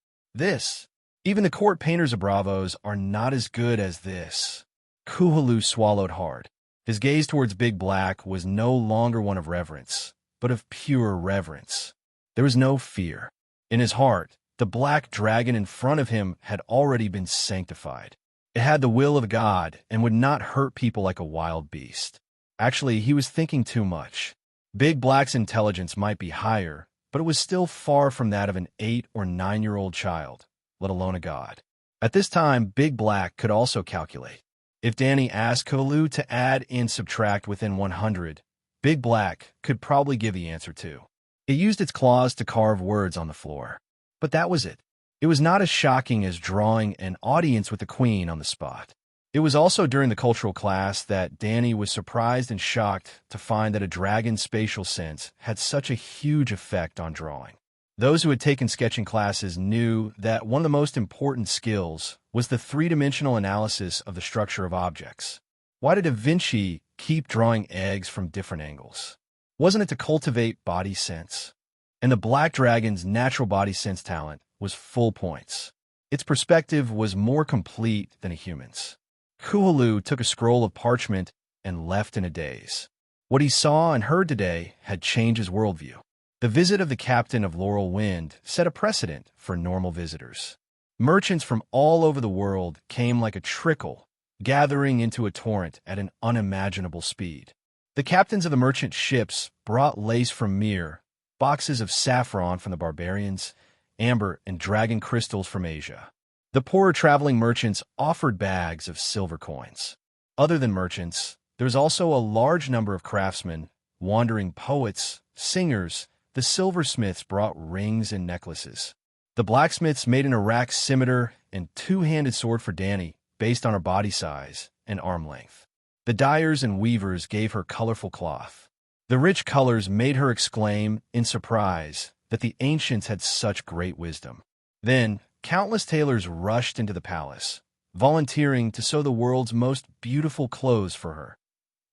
Even the court painters of Bravos are not as good as this. Kualu swallowed hard. His gaze towards Big Black was no longer one of reverence, but of pure reverence. There was no fear. In his heart, the black dragon in front of him had already been sanctified. It had the will of God and would not hurt people like a wild beast. Actually, he was thinking too much. Big Black's intelligence might be higher, but it was still far from that of an 8 or 9-year-old child, let alone a god. At this time, Big Black could also calculate. If Danny asked Kualu to add and subtract within 100, Big Black could probably give the answer too. It used its claws to carve words on the floor. But that was it. It was not as shocking as drawing an audience with the queen on the spot. It was also during the cultural class that Danny was surprised and shocked to find that a dragon's spatial sense had such a huge effect on drawing. Those who had taken sketching classes knew that one of the most important skills was the 3-dimensional analysis of the structure of objects. Why did Da Vinci keep drawing eggs from different angles? Wasn't it to cultivate body sense? And the black dragon's natural body sense talent was full points. Its perspective was more complete than a human's. Kualu took a scroll of parchment and left in a daze. What he saw and heard today had changed his worldview. The visit of the captain of Laurel Wind set a precedent for normal visitors. Merchants from all over the world came like a trickle, gathering into a torrent at an unimaginable speed. The captains of the merchant ships brought lace from Mir, boxes of saffron from the barbarians, amber and dragon crystals from Asia. The poorer traveling merchants offered bags of silver coins. Other than merchants, there was also a large number of craftsmen, wandering poets, singers. The silversmiths brought rings and necklaces. The blacksmiths made an Iraq scimitar and 2-handed sword for Danny, based on her body size and arm length. The dyers and weavers gave her colorful cloth. The rich colors made her exclaim in surprise that the ancients had such great wisdom. Then, countless tailors rushed into the palace, volunteering to sew the world's most beautiful clothes for her.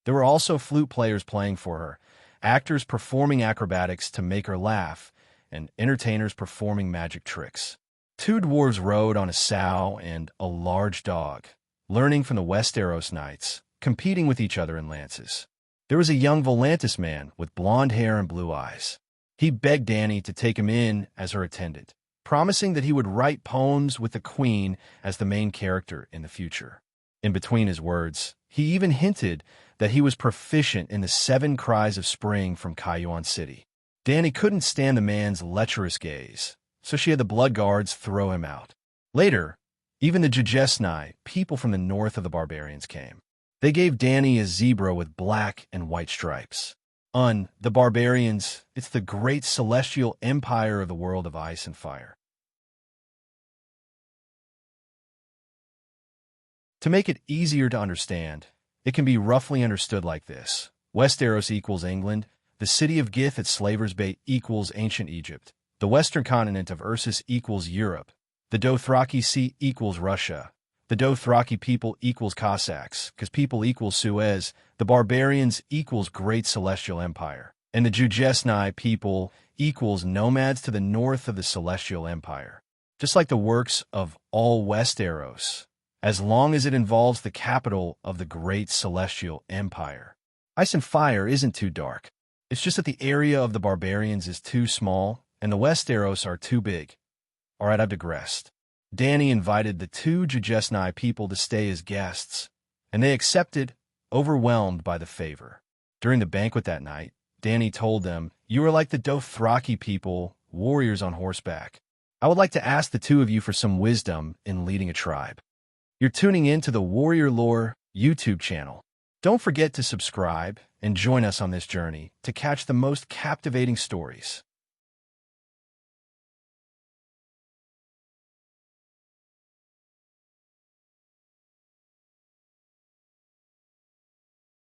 There were also flute players playing for her, actors performing acrobatics to make her laugh, and entertainers performing magic tricks. 2 dwarves rode on a sow and a large dog, learning from the Westeros knights, competing with each other in lances. There was a young Volantis man with blonde hair and blue eyes. He begged Dany to take him in as her attendant, promising that he would write poems with the queen as the main character in the future. In between his words, he even hinted that he was proficient in the 7 cries of spring from Cayuan City. Dany couldn't stand the man's lecherous gaze, so she had the blood guards throw him out. Later, even the Jujesni, people from the north of the barbarians, came. They gave Dany a zebra with black and white stripes. The barbarians, it's the great celestial empire of the world of ice and fire. To make it easier to understand, it can be roughly understood like this. Westeros equals England, the city of Gith at Slaver's Bay equals ancient Egypt, the western continent of Ursus equals Europe, the Dothraki Sea equals Russia, the Dothraki people equals Cossacks, because people equals Suez, the barbarians equals Great Celestial Empire, and the Jujesni people equals nomads to the north of the Celestial Empire. Just like the works of all Westeros, as long as it involves the capital of the Great Celestial Empire. Ice and Fire isn't too dark. It's just that the area of the barbarians is too small, and the Westeros are too big. All right, I've digressed. Dany invited the 2 Jujesni people to stay as guests, and they accepted, overwhelmed by the favor. During the banquet that night, Dany told them, "You are like the Dothraki people, warriors on horseback. I would like to ask the 2 of you for some wisdom in leading a tribe." You're tuning in to the Warrior Lore YouTube channel. Don't forget to subscribe and join us on this journey to catch the most captivating stories.